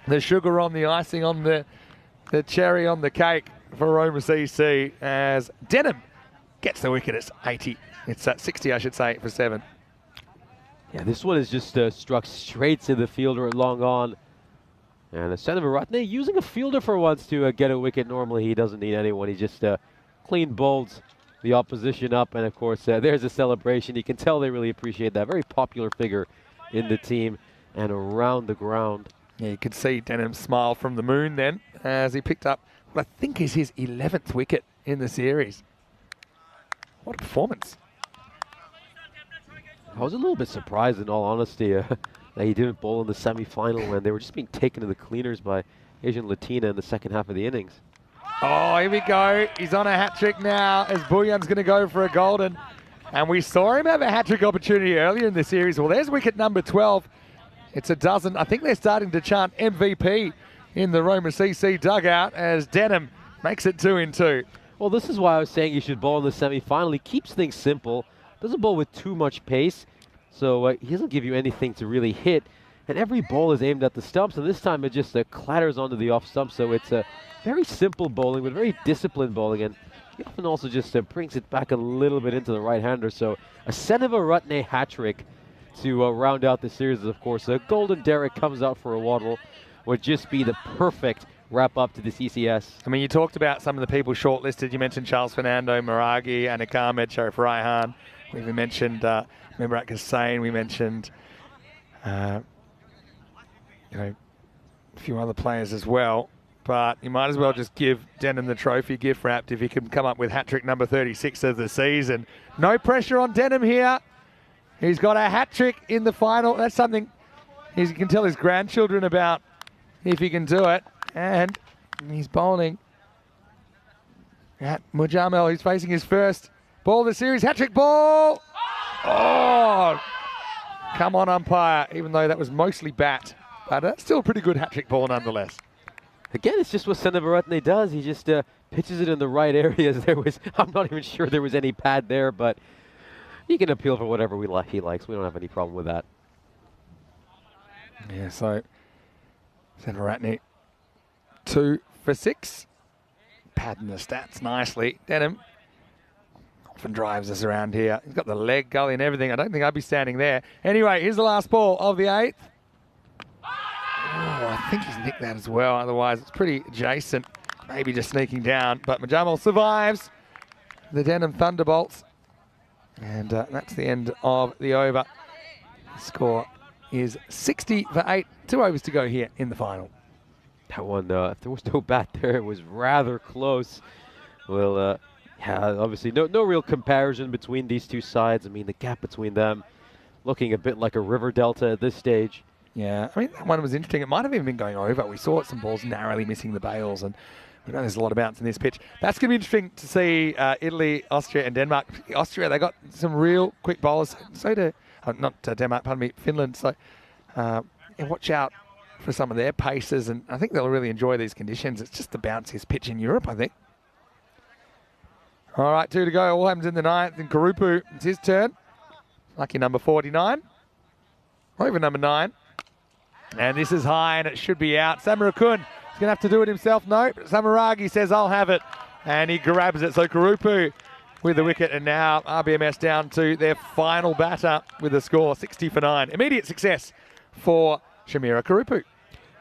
Speaker 5: the sugar on the icing on the cherry on the cake for Roma CC as Denham gets the wicket. It's 80. It's at 60, I should say, for 7.
Speaker 4: Yeah, this one is just struck straight to the fielder at long on. And Seneviratne using a fielder for once to get a wicket. Normally he doesn't need anyone. He just clean bowls the opposition up. And of course, there's a celebration. You can tell they really appreciate that. Very popular figure in the team and around the ground.
Speaker 5: Yeah, you could see Denham smile from the moon then as he picked up what I think is his 11th wicket in the series. What a performance.
Speaker 4: I was a little bit surprised, in all honesty, that he didn't bowl in the semi-final when they were just being taken to the cleaners by Asian Latina in the second half of the innings.
Speaker 5: Oh, here we go. He's on a hat-trick now as Bullian's going to go for a golden. And we saw him have a hat-trick opportunity earlier in the series. Well, there's wicket number 12. It's a dozen. I think they're starting to chant MVP in the Roma CC dugout as Denham makes it 2 in 2.
Speaker 4: Well, this is why I was saying he should bowl in the semi-final. He keeps things simple. Doesn't bowl with too much pace, so he doesn't give you anything to really hit. And every ball is aimed at the stumps, and this time it just clatters onto the off stump. So it's a very simple bowling, but very disciplined bowling. And he often also just brings it back a little bit into the right-hander. So a Seneviratne hat-trick to round out the series. Of course, a Golden Derrick comes out for a waddle. Would just be the perfect wrap-up to this ECS.
Speaker 5: I mean, you talked about some of the people shortlisted. You mentioned Charles Fernando, Maragi, Anik Ahmed, Sharif Raihan. We even mentioned Memrat Hussain. We mentioned a few other players as well. But you might as well just give Denham the trophy gift wrapped if he can come up with hat-trick number 36 of the season. No pressure on Denham here. He's got a hat-trick in the final. That's something he can tell his grandchildren about if he can do it. And he's bowling at Mujamel. He's facing his first ball of the series. Hat-trick ball. Oh, come on, umpire. Even though that was mostly bat. But still a pretty good hat-trick ball nonetheless.
Speaker 4: Again, it's just what Seneviratne does. He just pitches it in the right areas. I'm not even sure there was any pad there, but he can appeal for whatever he likes. We don't have any problem with that.
Speaker 5: Yeah, so Seneviratne 2 for 6. Padding the stats nicely. Denham often drives us around here. He's got the leg, gully and everything. I don't think I'd be standing there. Anyway, here's the last ball of the 8th. Oh, I think he's nicked that as well. Otherwise, it's pretty adjacent. Maybe just sneaking down. But Mujamel survives the Denham Thunderbolts. And that's the end of the over. The score is 60 for 8. 2 overs to go here in the final.
Speaker 4: That one, if there was no bat there, it was rather close. Well, yeah, obviously no real comparison between these two sides. I mean, the gap between them looking a bit like a river delta at this stage.
Speaker 5: Yeah, I mean, that one was interesting. It might have even been going over. We saw some balls narrowly missing the bails, and we know there's a lot of bounce in this pitch. That's going to be interesting to see Italy, Austria, and Denmark. Austria, they got some real quick bowlers. So do, not Denmark, pardon me, Finland. So yeah, watch out for some of their paces, and I think they'll really enjoy these conditions. It's just the bounciest pitch in Europe, I think. All right, 2 to go. All happens in the 9th, and Karupu, it's his turn. Lucky number 49. Or even number 9. And this is high, and it should be out. Samarakun is going to have to do it himself. No, but Samaragi says, I'll have it. And he grabs it. So Karupu with the wicket, and now RBMS down to their final batter with a score 60 for 9. Immediate success for Shamira Karupu.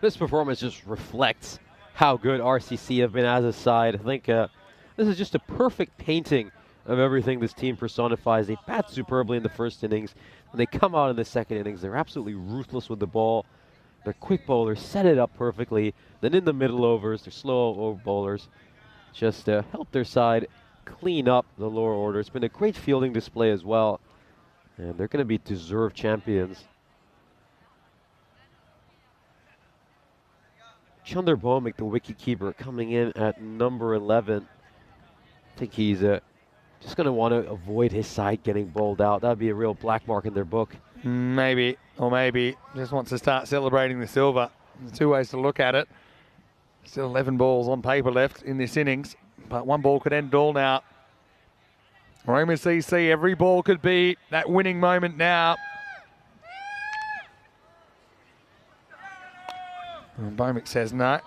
Speaker 4: This performance just reflects how good RCC have been as a side. I think this is just a perfect painting of everything this team personifies. They bat superbly in the first innings. When they come out in the second innings, they're absolutely ruthless with the ball. They're quick bowlers, set it up perfectly. Then in the middle overs, they're slow over bowlers. Just help their side clean up the lower order. It's been a great fielding display as well, and they're going to be deserved champions. Chunder Bhowmick, the wicketkeeper, coming in at number 11. I think he's just going to want to avoid his side getting bowled out. That would be a real black mark in their book.
Speaker 5: Maybe, or maybe just wants to start celebrating the silver. There's two ways to look at it. Still 11 balls on paper left in this innings, but one ball could end it all now. Roma CC, every ball could be that winning moment now. And Bhowmick says, no,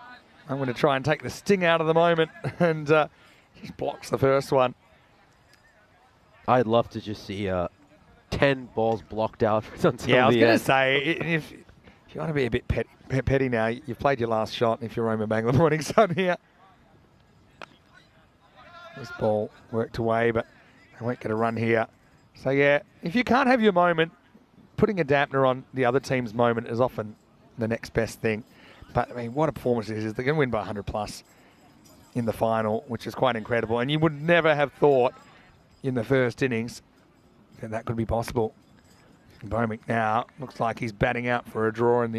Speaker 5: I'm going to try and take the sting out of the moment, and just blocks the first one.
Speaker 4: I'd love to just see 10 balls blocked out until the end.
Speaker 5: Yeah, I was going to say, if you want to be a bit petty now, you've played your last shot if you're Roma Bangla Morning Sun here. This ball worked away, but they won't get a run here. So yeah, if you can't have your moment, putting a dampener on the other team's moment is often the next best thing. But I mean, what a performance it is. They're going to win by 100 plus in the final, which is quite incredible. And you would never have thought in the first innings that that could be possible. Bhowmick now looks like he's batting out for a draw in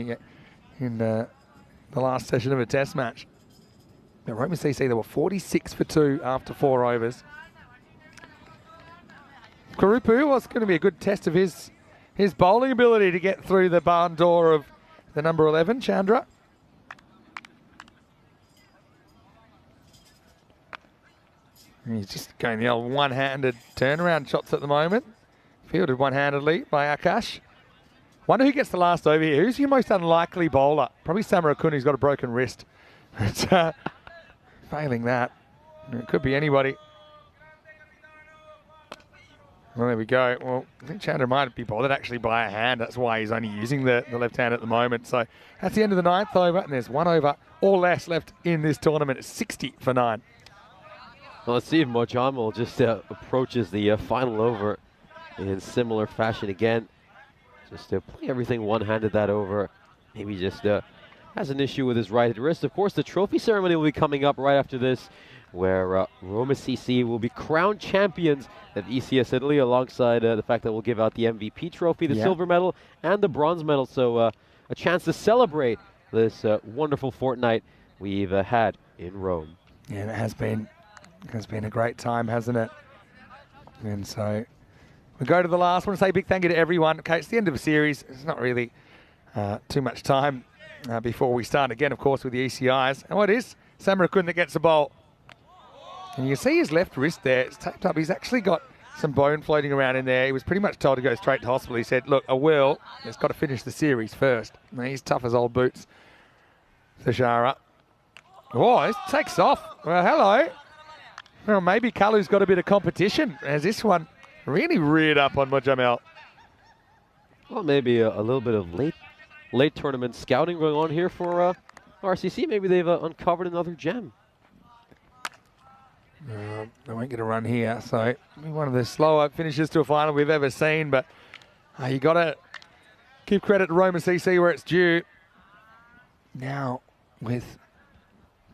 Speaker 5: the last session of a test match. Now, Roma CC, they were 46 for 2 after 4 overs. Kurupu was going to be a good test of his bowling ability to get through the barn door of the number 11, Chandra. And he's just going the old one-handed turnaround shots at the moment. Fielded one-handedly by Akash. Wonder who gets the last over here. Who's your most unlikely bowler? Probably Samarakun, who's got a broken wrist. But, failing that, it could be anybody. Well, there we go. Well, I think Chandra might be bothered actually by a hand. That's why he's only using the left hand at the moment. So that's the end of the 9th over, and there's 1 over or less left in this tournament. It's 60 for 9.
Speaker 4: Well, let's see if Mojamal just approaches the final over in similar fashion again. Just play everything one-handed that over. Maybe just has an issue with his right wrist. Of course, the trophy ceremony will be coming up right after this, where Roma CC will be crowned champions of ECS Italy, alongside the fact that we'll give out the MVP trophy, the silver medal, and the bronze medal. So a chance to celebrate this wonderful fortnight we've had in Rome.
Speaker 5: Yeah, it has been a great time, hasn't it? And so we go to the last one. Say a big thank you to everyone. Okay, it's the end of the series. It's not really too much time before we start again, of course, with the ECIs. And what is Samarakun that gets the bowl? And you can see his left wrist there. It's taped up. He's actually got some bone floating around in there. He was pretty much told to go straight to hospital. He said, look, I will. He's got to finish the series first. And he's tough as old boots. Thashara. Oh, this takes off. Well, hello. Well, maybe Kalu's got a bit of competition, as this one really reared up on Mujamel.
Speaker 4: Well, maybe a little bit of late tournament scouting going on here for RCC. Maybe they've uncovered another gem.
Speaker 5: They won't get a run here, so one of the slower finishes to a final we've ever seen, but you got to give credit to Roma CC where it's due. Now, with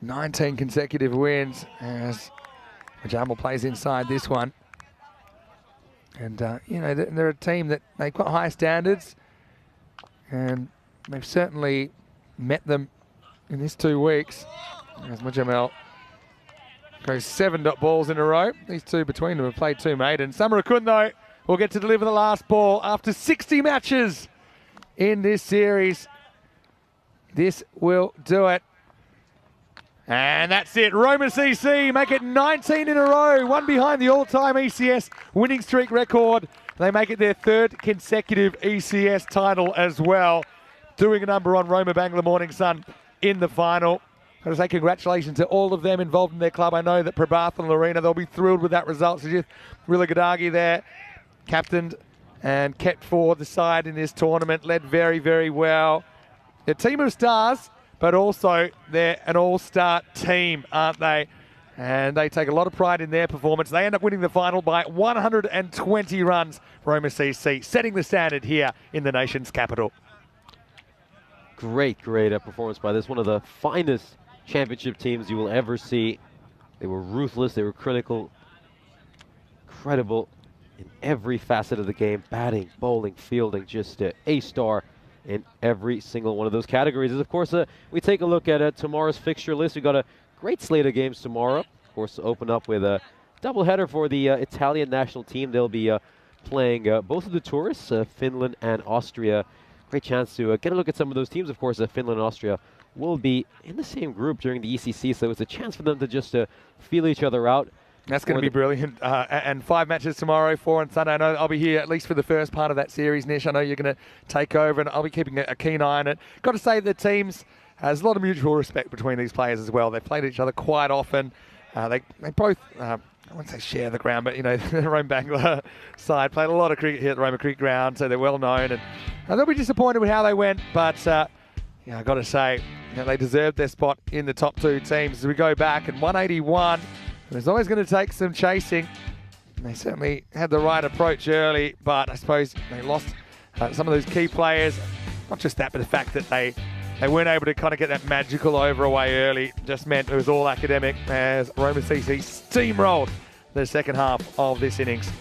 Speaker 5: 19 consecutive wins, as Jamal plays inside this one. And, you know, they're a team that they've got high standards, and they've certainly met them in these 2 weeks. As Mujamel goes 7 balls in a row. These two between them have played 2 maidens. Samarakun, though, will get to deliver the last ball after 60 matches in this series. This will do it. And that's it. Roma CC make it 19 in a row, one behind the all-time ECS winning streak record. They make it their 3rd consecutive ECS title as well, doing a number on Roma Bangla Morning Sun in the final. Got to say congratulations to all of them involved in their club. I know that Prabhath and Lorena, they'll be thrilled with that result. So just Rilagadagi there, captained and kept for the side in this tournament, led very, very well. A team of stars, but also they're an all-star team, aren't they? And they take a lot of pride in their performance. They end up winning the final by 120 runs for Roma CC, setting the standard here in the nation's capital.
Speaker 4: Great performance by this. One of the finest championship teams you will ever see. They were ruthless, they were critical, incredible in every facet of the game. Batting, bowling, fielding, just A-star in every single one of those categories. As of course, we take a look at tomorrow's fixture list. We got a great slate of games tomorrow. Of course, open up with a doubleheader for the Italian national team. They'll be playing both of the tourists, Finland and Austria. Great chance to get a look at some of those teams. Of course, Finland and Austria will be in the same group during the ECC, so it's a chance for them to just feel each other out.
Speaker 5: That's going to be brilliant. And 5 matches tomorrow, 4 on Sunday. I know I'll be here at least for the first part of that series, Nish. I know you're going to take over, and I'll be keeping a keen eye on it. Got to say, the teams, there's a lot of mutual respect between these players as well. They've played each other quite often. They both, I wouldn't say share the ground, but, you know, the Rome Bangla side played a lot of cricket here at the Roma Cricket Ground, so they're well known. And they'll be disappointed with how they went, but yeah, I've got to say, you know, they deserved their spot in the top 2 teams. As we go back, and 181, it was always going to take some chasing. And they certainly had the right approach early, but I suppose they lost some of those key players. Not just that, but the fact that they weren't able to kind of get that magical over away early just meant it was all academic as Roma CC steamrolled the second half of this innings.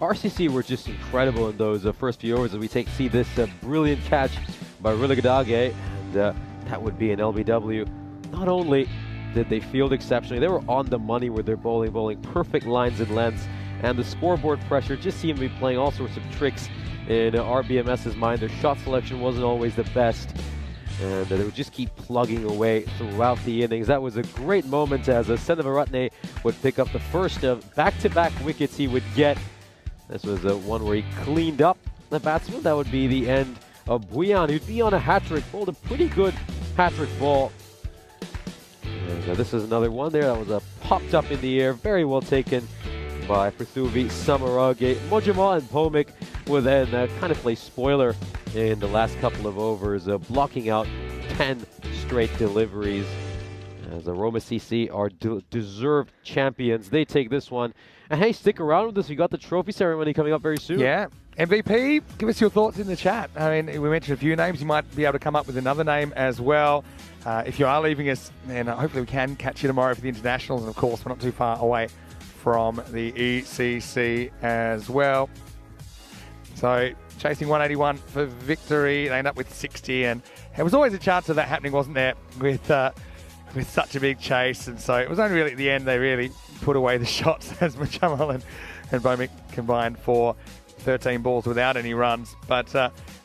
Speaker 4: RCC were just incredible in those first few overs as we see this brilliant catch by Religadage, and that would be an LBW. Not only did they field exceptionally, they were on the money with their bowling perfect lines and lengths, and the scoreboard pressure just seemed to be playing all sorts of tricks in RBMS's mind. Their shot selection wasn't always the best, and they would just keep plugging away throughout the innings. That was a great moment as Senavaratne would pick up the first of back-to-back wickets he would get. This was one where he cleaned up the batsman. That would be the end of Buyan, who'd be on a hat-trick, bowled a pretty good hat-trick ball. And this is another one there that was popped up in the air, very well taken by Prithuvi, Samarage. Mojima and Pomik would then kind of play spoiler in the last couple of overs, blocking out 10 straight deliveries. As the Roma CC are deserved champions, they take this one. And hey, stick around with us. We got the trophy ceremony coming up very soon.
Speaker 5: Yeah. MVP, give us your thoughts in the chat. I mean, we mentioned a few names. You might be able to come up with another name as well. If you are leaving us, then hopefully we can catch you tomorrow for the internationals. And of course, we're not too far away from the ECC as well. So chasing 181 for victory. They end up with 60, and there was always a chance of that happening, wasn't there, with such a big chase. And so it was only really at the end they really put away the shots as Machamal and Bomik combined for 13 balls without any runs. But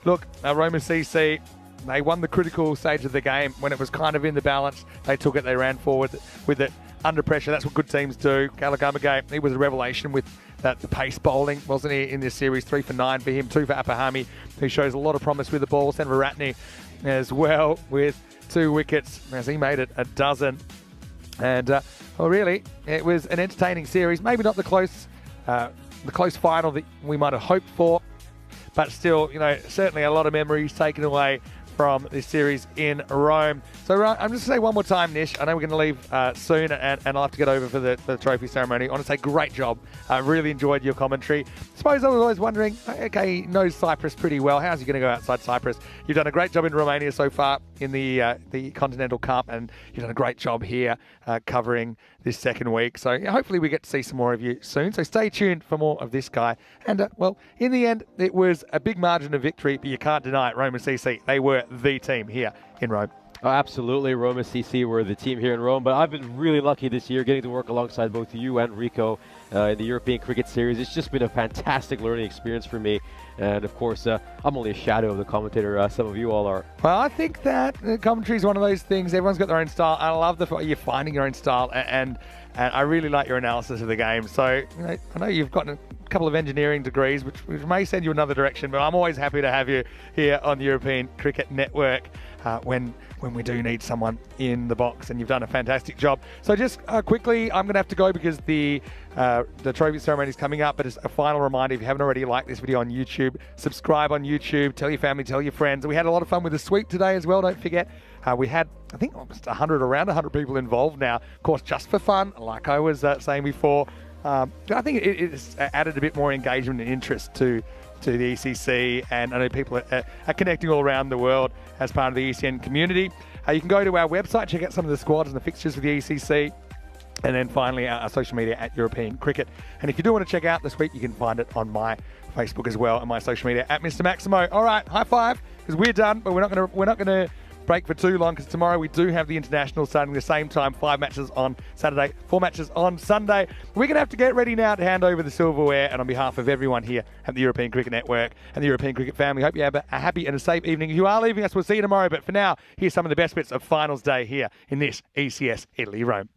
Speaker 5: look, Roma CC, they won the critical stage of the game when it was kind of in the balance. They took it, they ran forward with it under pressure. That's what good teams do. Kalagamage, he was a revelation with the pace bowling, wasn't he, in this series? 3 for 9 for him, 2 for Apahami, who shows a lot of promise with the ball. Senvaratne as well with 2 wickets as he made it a dozen. And well, really, it was an entertaining series. Maybe not the close final that we might have hoped for, but still, you know, certainly a lot of memories taken away from this series in Rome. So I'm just going to say one more time, Nish, I know we're going to leave soon and I'll have to get over for the trophy ceremony. I want to say great job. I really enjoyed your commentary. I suppose I was always wondering, okay, he knows Cyprus pretty well. How's he going to go outside Cyprus? You've done a great job in Romania so far in the Continental Cup, and you've done a great job here covering this second week. So hopefully we get to see some more of you soon. So stay tuned for more of this guy. And well, in the end, it was a big margin of victory, but you can't deny it. Roma CC, they were the team here in Rome.
Speaker 4: Oh, absolutely, Roma CC were the team here in Rome, but I've been really lucky this year getting to work alongside both you and Rico in the European Cricket Series. It's just been a fantastic learning experience for me, and of course, I'm only a shadow of the commentator some of you all are.
Speaker 5: Well, I think that commentary is one of those things, everyone's got their own style. I love the fact you're finding your own style, and I really like your analysis of the game. So, you know, I know you've got a couple of engineering degrees, which may send you another direction, but I'm always happy to have you here on the European Cricket Network when we do need someone in the box, and you've done a fantastic job. So just quickly, I'm going to have to go because the trophy ceremony is coming up, but as a final reminder, if you haven't already liked this video on YouTube, subscribe on YouTube, tell your family, tell your friends. We had a lot of fun with the sweep today as well, don't forget. We had, I think, almost around 100 people involved now, of course, just for fun, like I was saying before. I think it's added a bit more engagement and interest to the ECC, and I know people are connecting all around the world as part of the ECN community. You can go to our website, check out some of the squads and the fixtures for the ECC. And then finally, our social media at European Cricket. And if you do want to check out this week, you can find it on my Facebook as well, and my social media at Mr. Maximo. All right, high five, because we're done, but we're not gonna break for too long, because tomorrow we do have the international starting the same time, 5 matches on Saturday, 4 matches on Sunday. We're going to have to get ready now to hand over the silverware, and on behalf of everyone here at the European Cricket Network and the European Cricket family, hope you have a happy and a safe evening. If you are leaving us, we'll see you tomorrow, but for now, here's some of the best bits of finals day here in this ECS Italy Rome.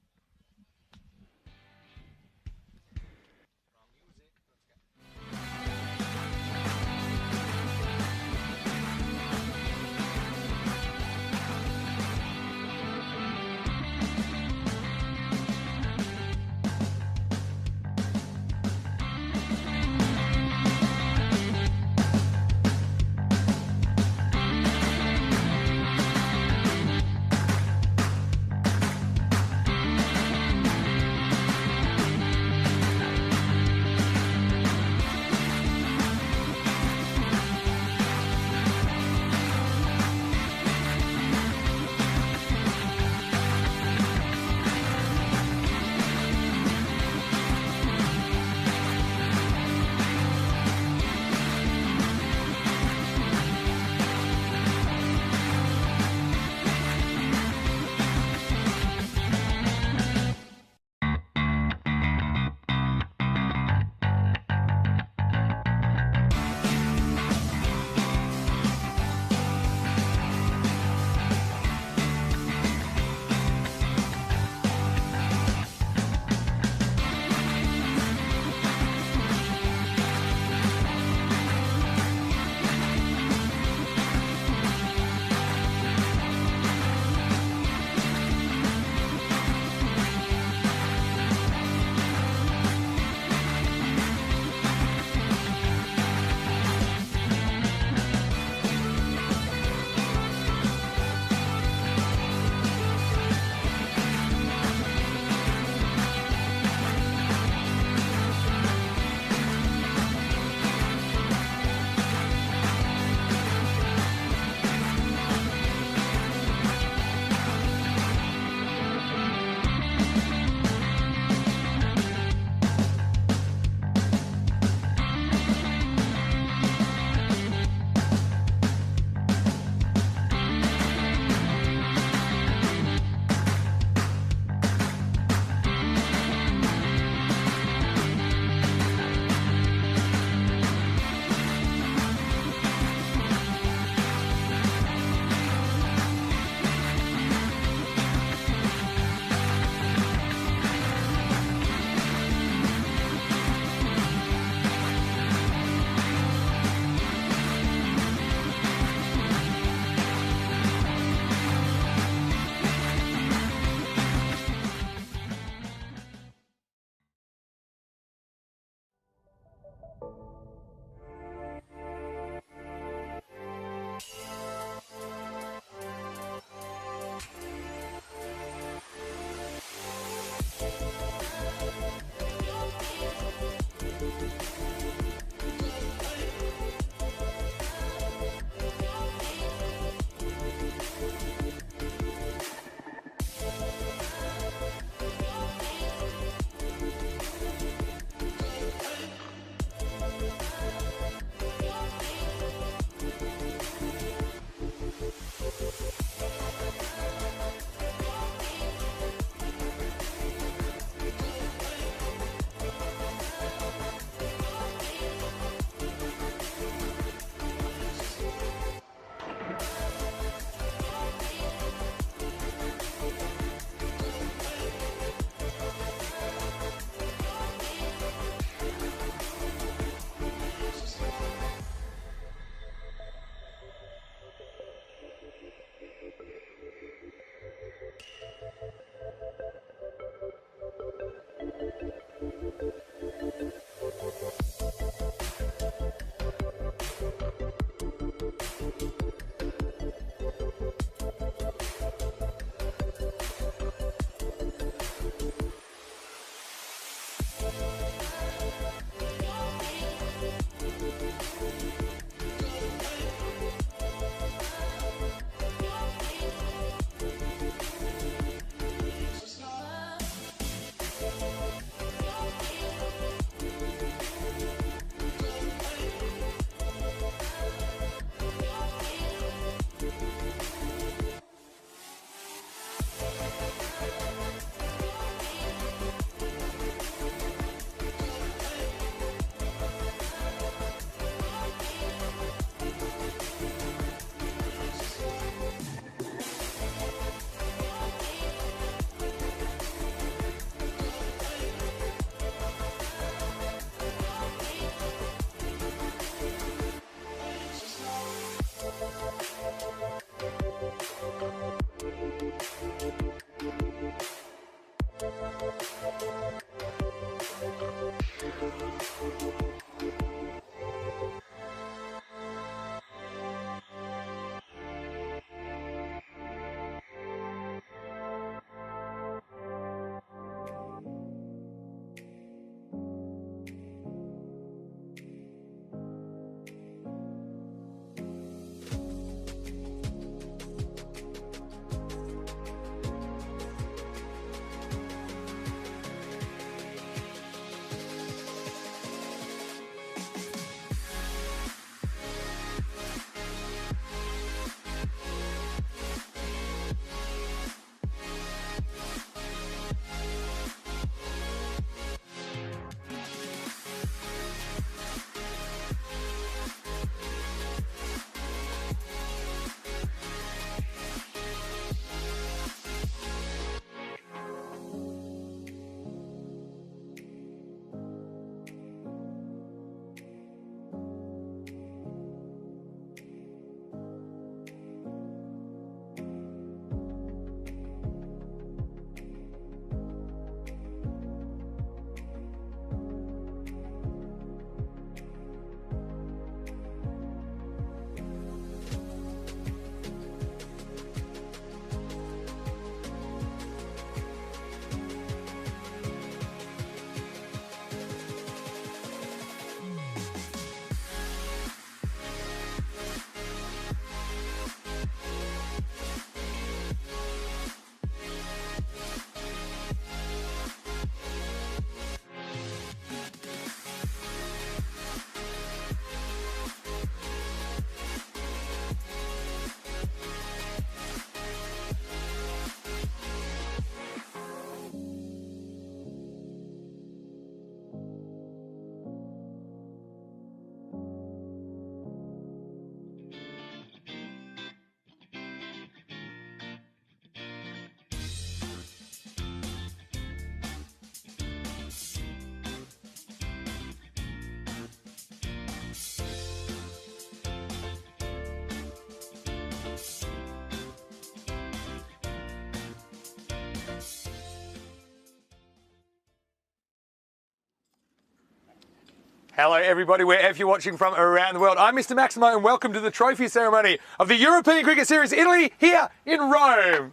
Speaker 1: Hello everybody, wherever you're watching from around the world. I'm Mr. Maximo and welcome to the trophy ceremony of the European Cricket Series Italy here in Rome.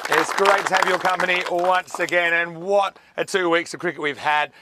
Speaker 1: It's great to have your company once again, and what a 2 weeks of cricket we've had.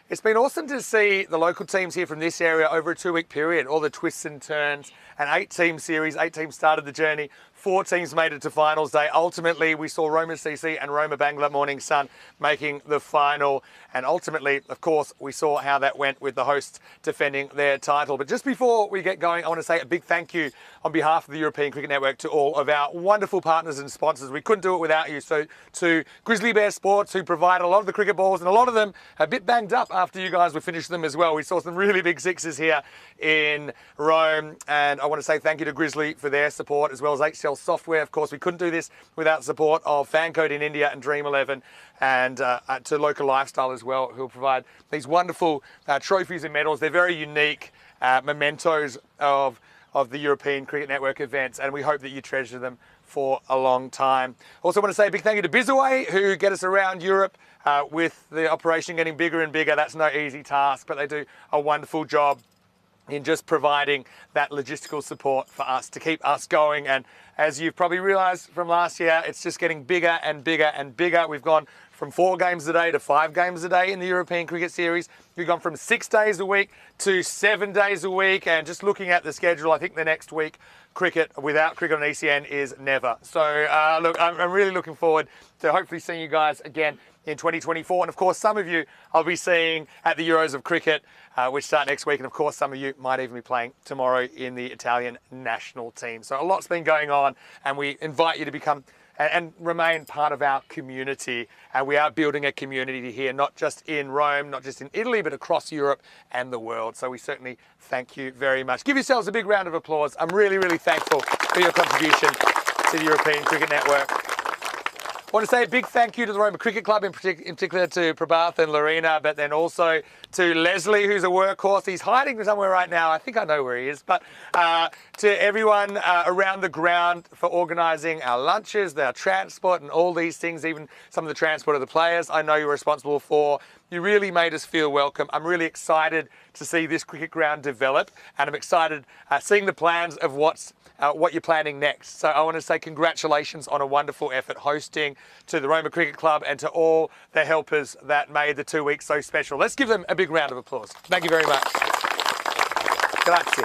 Speaker 1: It's been awesome to see the local teams here from this area over a 2 week period, all the twists and turns. An 8-team series, 8 teams started the journey, 4 teams made it to finals day. Ultimately, we saw Roma CC and Roma Bangla Morning Sun making the final. And ultimately, of course, we saw how that went with the hosts defending their title. But just before we get going, I want to say a big thank you on behalf of the European Cricket Network to all of our wonderful partners and sponsors. We couldn't do it without you. So to Grizzly Bear Sports, who provide a lot of the cricket balls, and a lot of them a bit banged up after you guys were finished them as well. We saw some really big sixes here in Rome. And I want to say thank you to Grizzly for their support, as well as HCL Software. Of course, we couldn't do this without support of Fancode in India and Dream 11, and to Local Lifestyle as well, who will provide these wonderful trophies and medals. They're very unique mementos of the European Cricket Network events, and we hope that you treasure them for a long time. Also want to say a big thank you to Bizaway, who get us around Europe with the operation getting bigger and bigger. That's no easy task, but they do a wonderful job in just providing that logistical support for us to keep us going. And as you've probably realised from last year, it's just getting bigger and bigger and bigger. We've gone from 4 games a day to 5 games a day in the European Cricket Series. We've gone from 6 days a week to 7 days a week. And just looking at the schedule, I think the next week, cricket without cricket on ECN is never. So look, I'm really looking forward to hopefully seeing you guys again in 2024. And of course, some of you I'll be seeing at the Euros of Cricket, which start next week. And of course, some of you might even be playing tomorrow in the Italian national team. So a lot's been going on, and we invite you to become and remain part of our community. And we are building a community here, not just in Rome, not just in Italy, but across Europe and the world. So we certainly thank you very much. Give yourselves a big round of applause. I'm really, really thankful for your contribution to the European Cricket Network. I want to say a big thank you to the Roma Cricket Club, in particular to Prabhath and Lorena, but then also to Leslie, who's a workhorse. He's hiding somewhere right now. I think I know where he is. But to everyone around the ground for organising our lunches, our transport and all these things, even some of the transport of the players I know you're responsible for. You really made us feel welcome. I'm really excited to see this cricket ground develop, and I'm excited seeing the plans of what you're planning next. So I want to say congratulations on a wonderful effort hosting, to the Roma Cricket Club and to all the helpers that made the 2 weeks so special. Let's give them a big round of applause. Thank you very much. Grazie.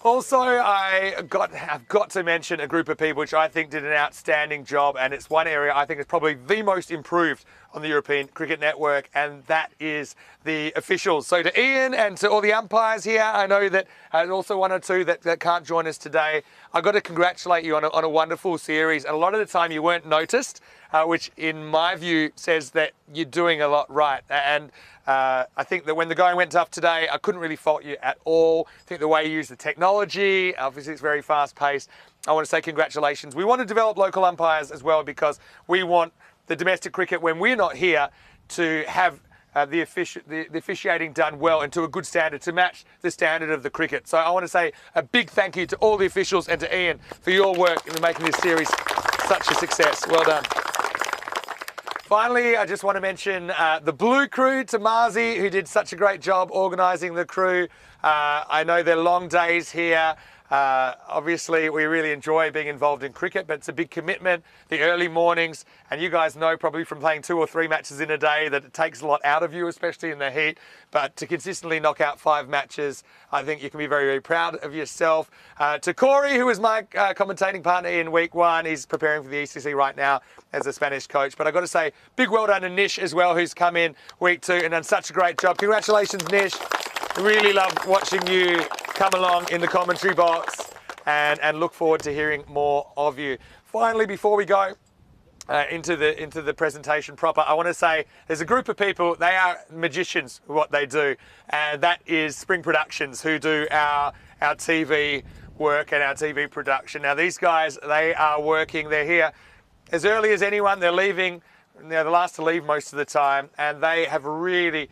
Speaker 1: Also, I've got to mention a group of people which I think did an outstanding job, and it's one area I think is probably the most improved on the European Cricket Network, and that is the officials. So to Ian and to all the umpires here, I know that there's also 1 or 2 that can't join us today. I've got to congratulate you on a wonderful series, and a lot of the time you weren't noticed, which in my view says that you're doing a lot right. And I think that when the going went tough today, I couldn't really fault you at all. I think the way you use the technology, obviously it's very fast paced. I want to say congratulations. We want to develop local umpires as well, because we want the domestic cricket, when we're not here, to have the officiating done well and to a good standard, to match the standard of the cricket. So I want to say a big thank you to all the officials and to Ian for your work in making this series such a success. Well done. Finally, I just want to mention the Blue Crew, to Marzi, who did such a great job organising the crew. I know they're long days here. Obviously, we really enjoy being involved in cricket, but it's a big commitment, the early mornings, and you guys know probably from playing 2 or 3 matches in a day that it takes a lot out of you, especially in the heat. But to consistently knock out 5 matches, I think you can be very, very proud of yourself. To Corey, who was my commentating partner in week 1, he's preparing for the ECC right now as a Spanish coach. But I've got to say, big well done to Nish as well, who's come in week 2 and done such a great job. Congratulations, Nish. Really love watching you come along in the commentary box, and look forward to hearing more of you. Finally, before we go into the presentation proper, I want to say there's a group of people, they are magicians what they do, and that is Spring Productions, who do our TV work and our TV production. Now these guys, they are working, they're here as early as anyone, they're leaving, they're the last to leave most of the time, and they have really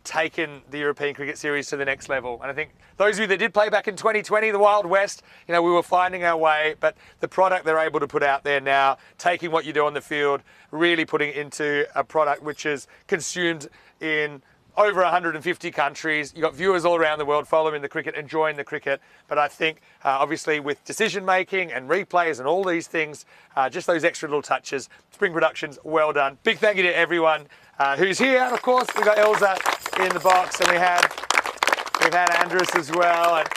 Speaker 1: taken the European Cricket Series to the next level. And I think those of you that did play back in 2020, the Wild West, you know, we were finding our way, but the product they're able to put out there now, taking what you do on the field, really putting it into a product which is consumed in over 150 countries. You've got viewers all around the world following the cricket, enjoying the cricket. But I think, obviously, with decision-making and replays and all these things, just those extra little touches, Spring Productions, well done. Big thank you to everyone who's here. And of course, we've got Elsa in the box, and we've had Andrus as well. And,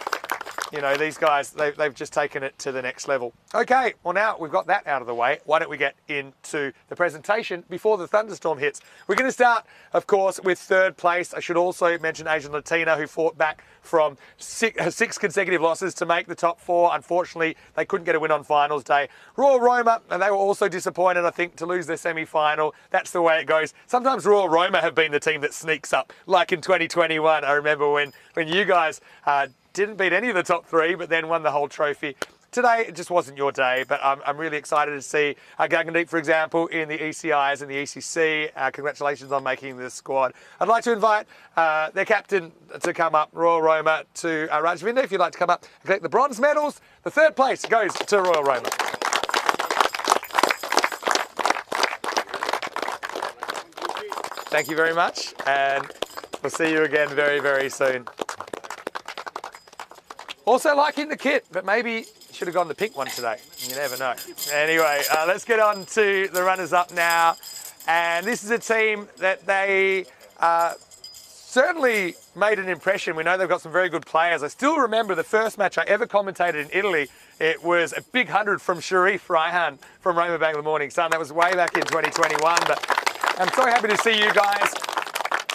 Speaker 1: you know, these guys, they've just taken it to the next level. Okay, well now we've got that out of the way, why don't we get into the presentation before the thunderstorm hits. We're going to start, of course, with third place. I should also mention Asian Latina, who fought back from six consecutive losses to make the top four. Unfortunately, they couldn't get a win on finals day. Royal Roma, and they were also disappointed, I think, to lose their semi-final. That's the way it goes. Sometimes Royal Roma have been the team that sneaks up, like in 2021. I remember when you guys didn't beat any of the top three, but then won the whole trophy. Today, it just wasn't your day, but I'm really excited to see Gagandeep, for example, in the ECIs and the ECC. Congratulations on making this squad. I'd like to invite their captain to come up, Royal Roma, to Rajvinder, if you'd like to come up and collect the bronze medals. The third place goes to Royal Roma. Thank you very much, and we'll see you again very, very soon. Also liking the kit, but maybe should have gone the pink one today. You never know. Anyway, let's get on to the runners-up now. And this is a team that they certainly made an impression. We know they've got some very good players. I still remember the first match I ever commentated in Italy. It was a big 100 from Sharif Raihan from Roma Bangla Morning Sun. That was way back in 2021. But I'm so happy to see you guys.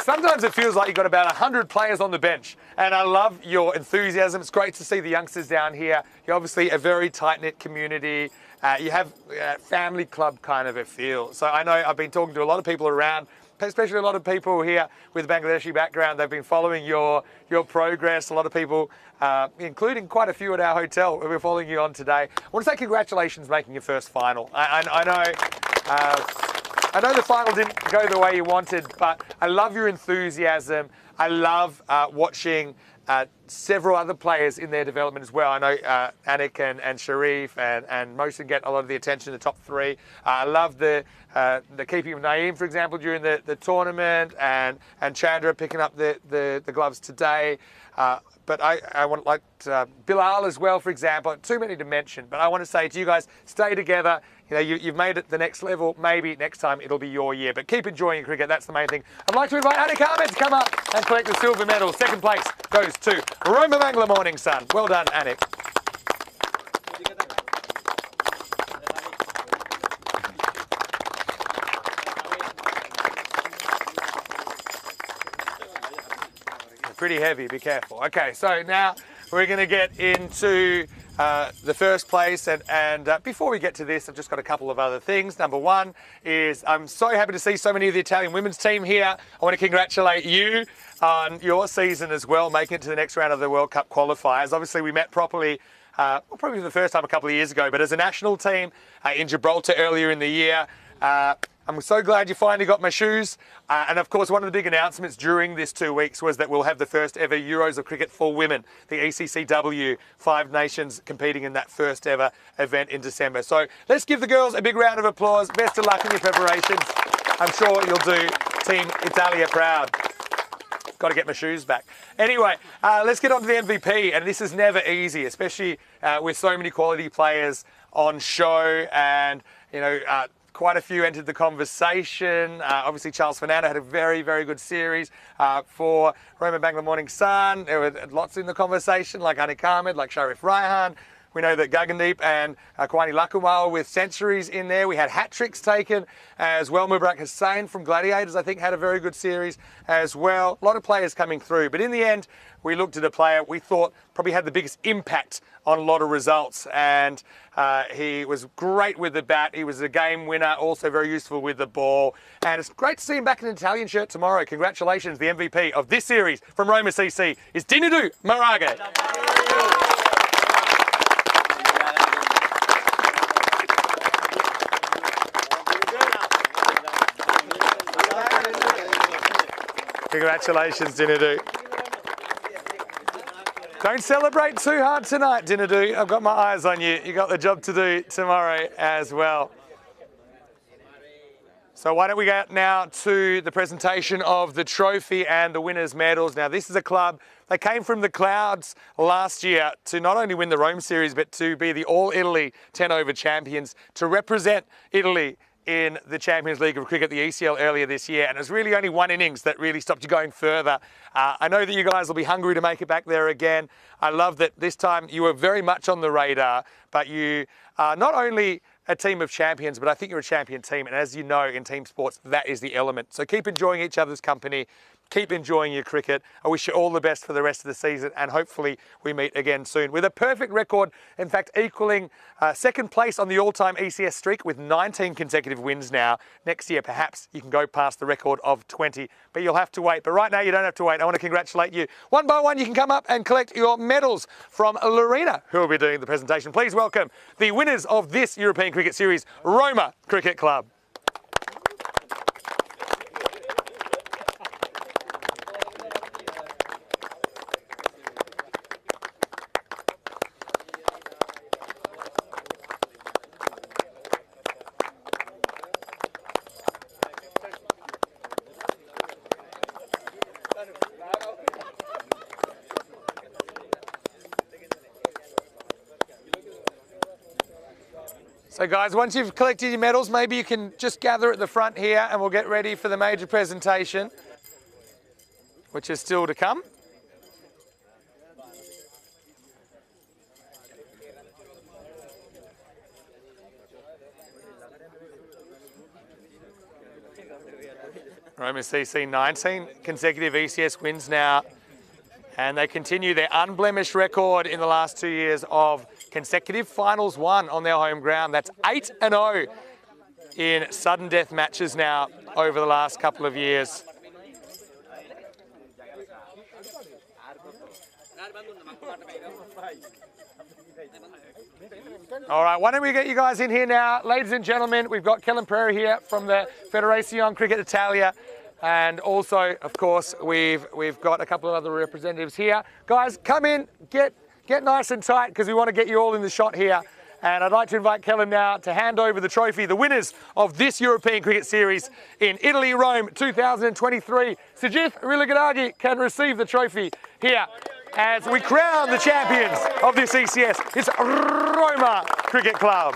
Speaker 1: Sometimes it feels like you've got about 100 players on the bench, and I love your enthusiasm. It's great to see the youngsters down here. You're obviously a very tight-knit community. You have a family club kind of a feel. So I know I've been talking to a lot of people around, especially a lot of people here with a Bangladeshi background. They've been following your progress. A lot of people, including quite a few at our hotel, who are following you on today. I want to say congratulations making your first final. I know the final didn't go the way you wanted, but I love your enthusiasm. I love watching several other players in their development as well. I know Anik and Sharif and Mohsin get a lot of the attention in the top three. I love the keeping of Naeem, for example, during the tournament, and Chandra picking up the gloves today. But I want like Bilal as well, for example. Too many to mention, but I want to say to you guys, stay together. You know, you've made it the next level. Maybe next time it'll be your year, but keep enjoying your cricket. That's the main thing. I'd like to invite Anik Ahmed to come up and collect the silver medal. Second place goes to Roma Bangla Morning Sun. Well done, Anik. Pretty heavy, be careful. Okay, so now we're going to get into the first place, and before we get to this, I've just got a couple of other things. Number one is I'm so happy to see so many of the Italian women's team here. I want to congratulate you on your season as well, making it to the next round of the World Cup qualifiers. Obviously, we met properly, probably for the first time a couple of years ago, but as a national team in Gibraltar earlier in the year. I'm so glad you finally got my shoes. And of course, one of the big announcements during this 2 weeks was that we'll have the first ever Euros of Cricket for women, the ECCW, 5 nations competing in that first ever event in December. So let's give the girls a big round of applause. Best of luck in your preparations. I'm sure you'll do Team Italia proud. Got to get my shoes back. Anyway, let's get on to the MVP. And this is never easy, especially with so many quality players on show. And, you know, quite a few entered the conversation. Obviously, Charles Fernando had a very, very good series for Roma Bangla Morning Sun. There were lots in the conversation, like Anik Ahmed, like Sharif Raihan. We know that Gagandeep and Kwani Lakumal with centuries in there. We had hat-tricks taken as well. Mubarak Hussain from Gladiators, I think, had a very good series as well. A lot of players coming through. But in the end, we looked at a player we thought probably had the biggest impact on a lot of results. And he was great with the bat. He was a game winner, also very useful with the ball. And it's great to see him back in an Italian shirt tomorrow. Congratulations, the MVP of this series from Roma CC is Dinadu Marage. Congratulations, Dinadu. Don't celebrate too hard tonight, Dinadu. I've got my eyes on you. You got the job to do tomorrow as well. So why don't we get now to the presentation of the trophy and the winners' medals. Now, this is a club, they came from the clouds last year to not only win the Rome Series, but to be the All-Italy 10-over champions, to represent Italy in the Champions League of Cricket, the ECL, earlier this year. And it was really only one innings that really stopped you going further. I know that you guys will be hungry to make it back there again. I love that this time you were very much on the radar, but you are not only a team of champions, but I think you're a champion team. And as you know, in team sports, that is the element. So keep enjoying each other's company. Keep enjoying your cricket. I wish you all the best for the rest of the season, and hopefully we meet again soon. With a perfect record, in fact, equaling second place on the all-time ECS streak with 19 consecutive wins now. Next year, perhaps you can go past the record of 20, but you'll have to wait. But right now, you don't have to wait. I want to congratulate you. One by one, you can come up and collect your medals from Lorena, who will be doing the presentation. Please welcome the winners of this European Cricket Series, Roma Cricket Club. So guys, once you've collected your medals, maybe you can just gather at the front here and we'll get ready for the major presentation, which is still to come. Roma CC 19 consecutive ECS wins now, and they continue their unblemished record in the last 2 years of consecutive finals won on their home ground. That's 8-0 in sudden death matches now over the last couple of years. All right, why don't we get you guys in here now? Ladies and gentlemen, we've got Kellen Pereira here from the Federazione Cricket Italia. And also, of course, we've got a couple of other representatives here. Guys, come in, get nice and tight, because we want to get you all in the shot here. And I'd like to invite Kellen now to hand over the trophy, the winners of this European Cricket Series in Italy, Rome 2023. Sajith Rilagadagi can receive the trophy here as we crown the champions of this ECS. It's Roma Cricket Club.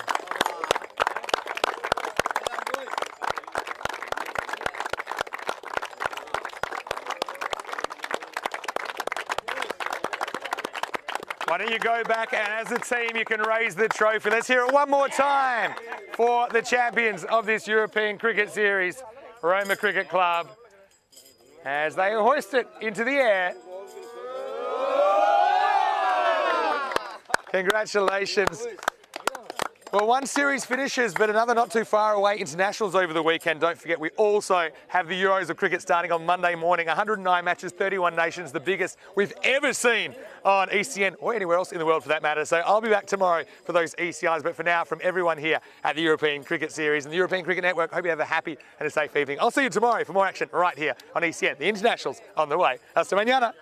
Speaker 1: Why don't you go back, and as a team you can raise the trophy. Let's hear it one more time for the champions of this European Cricket Series, Roma Cricket Club, as they hoist it into the air. Congratulations. Well, one series finishes, but another not too far away. Internationals over the weekend. Don't forget, we also have the Euros of cricket starting on Monday morning. 109 matches, 31 nations, the biggest we've ever seen on ECN or anywhere else in the world for that matter. So I'll be back tomorrow for those ECIs. But for now, from everyone here at the European Cricket Series and the European Cricket Network, hope you have a happy and a safe evening. I'll see you tomorrow for more action right here on ECN. The Internationals on the way. Hasta mañana.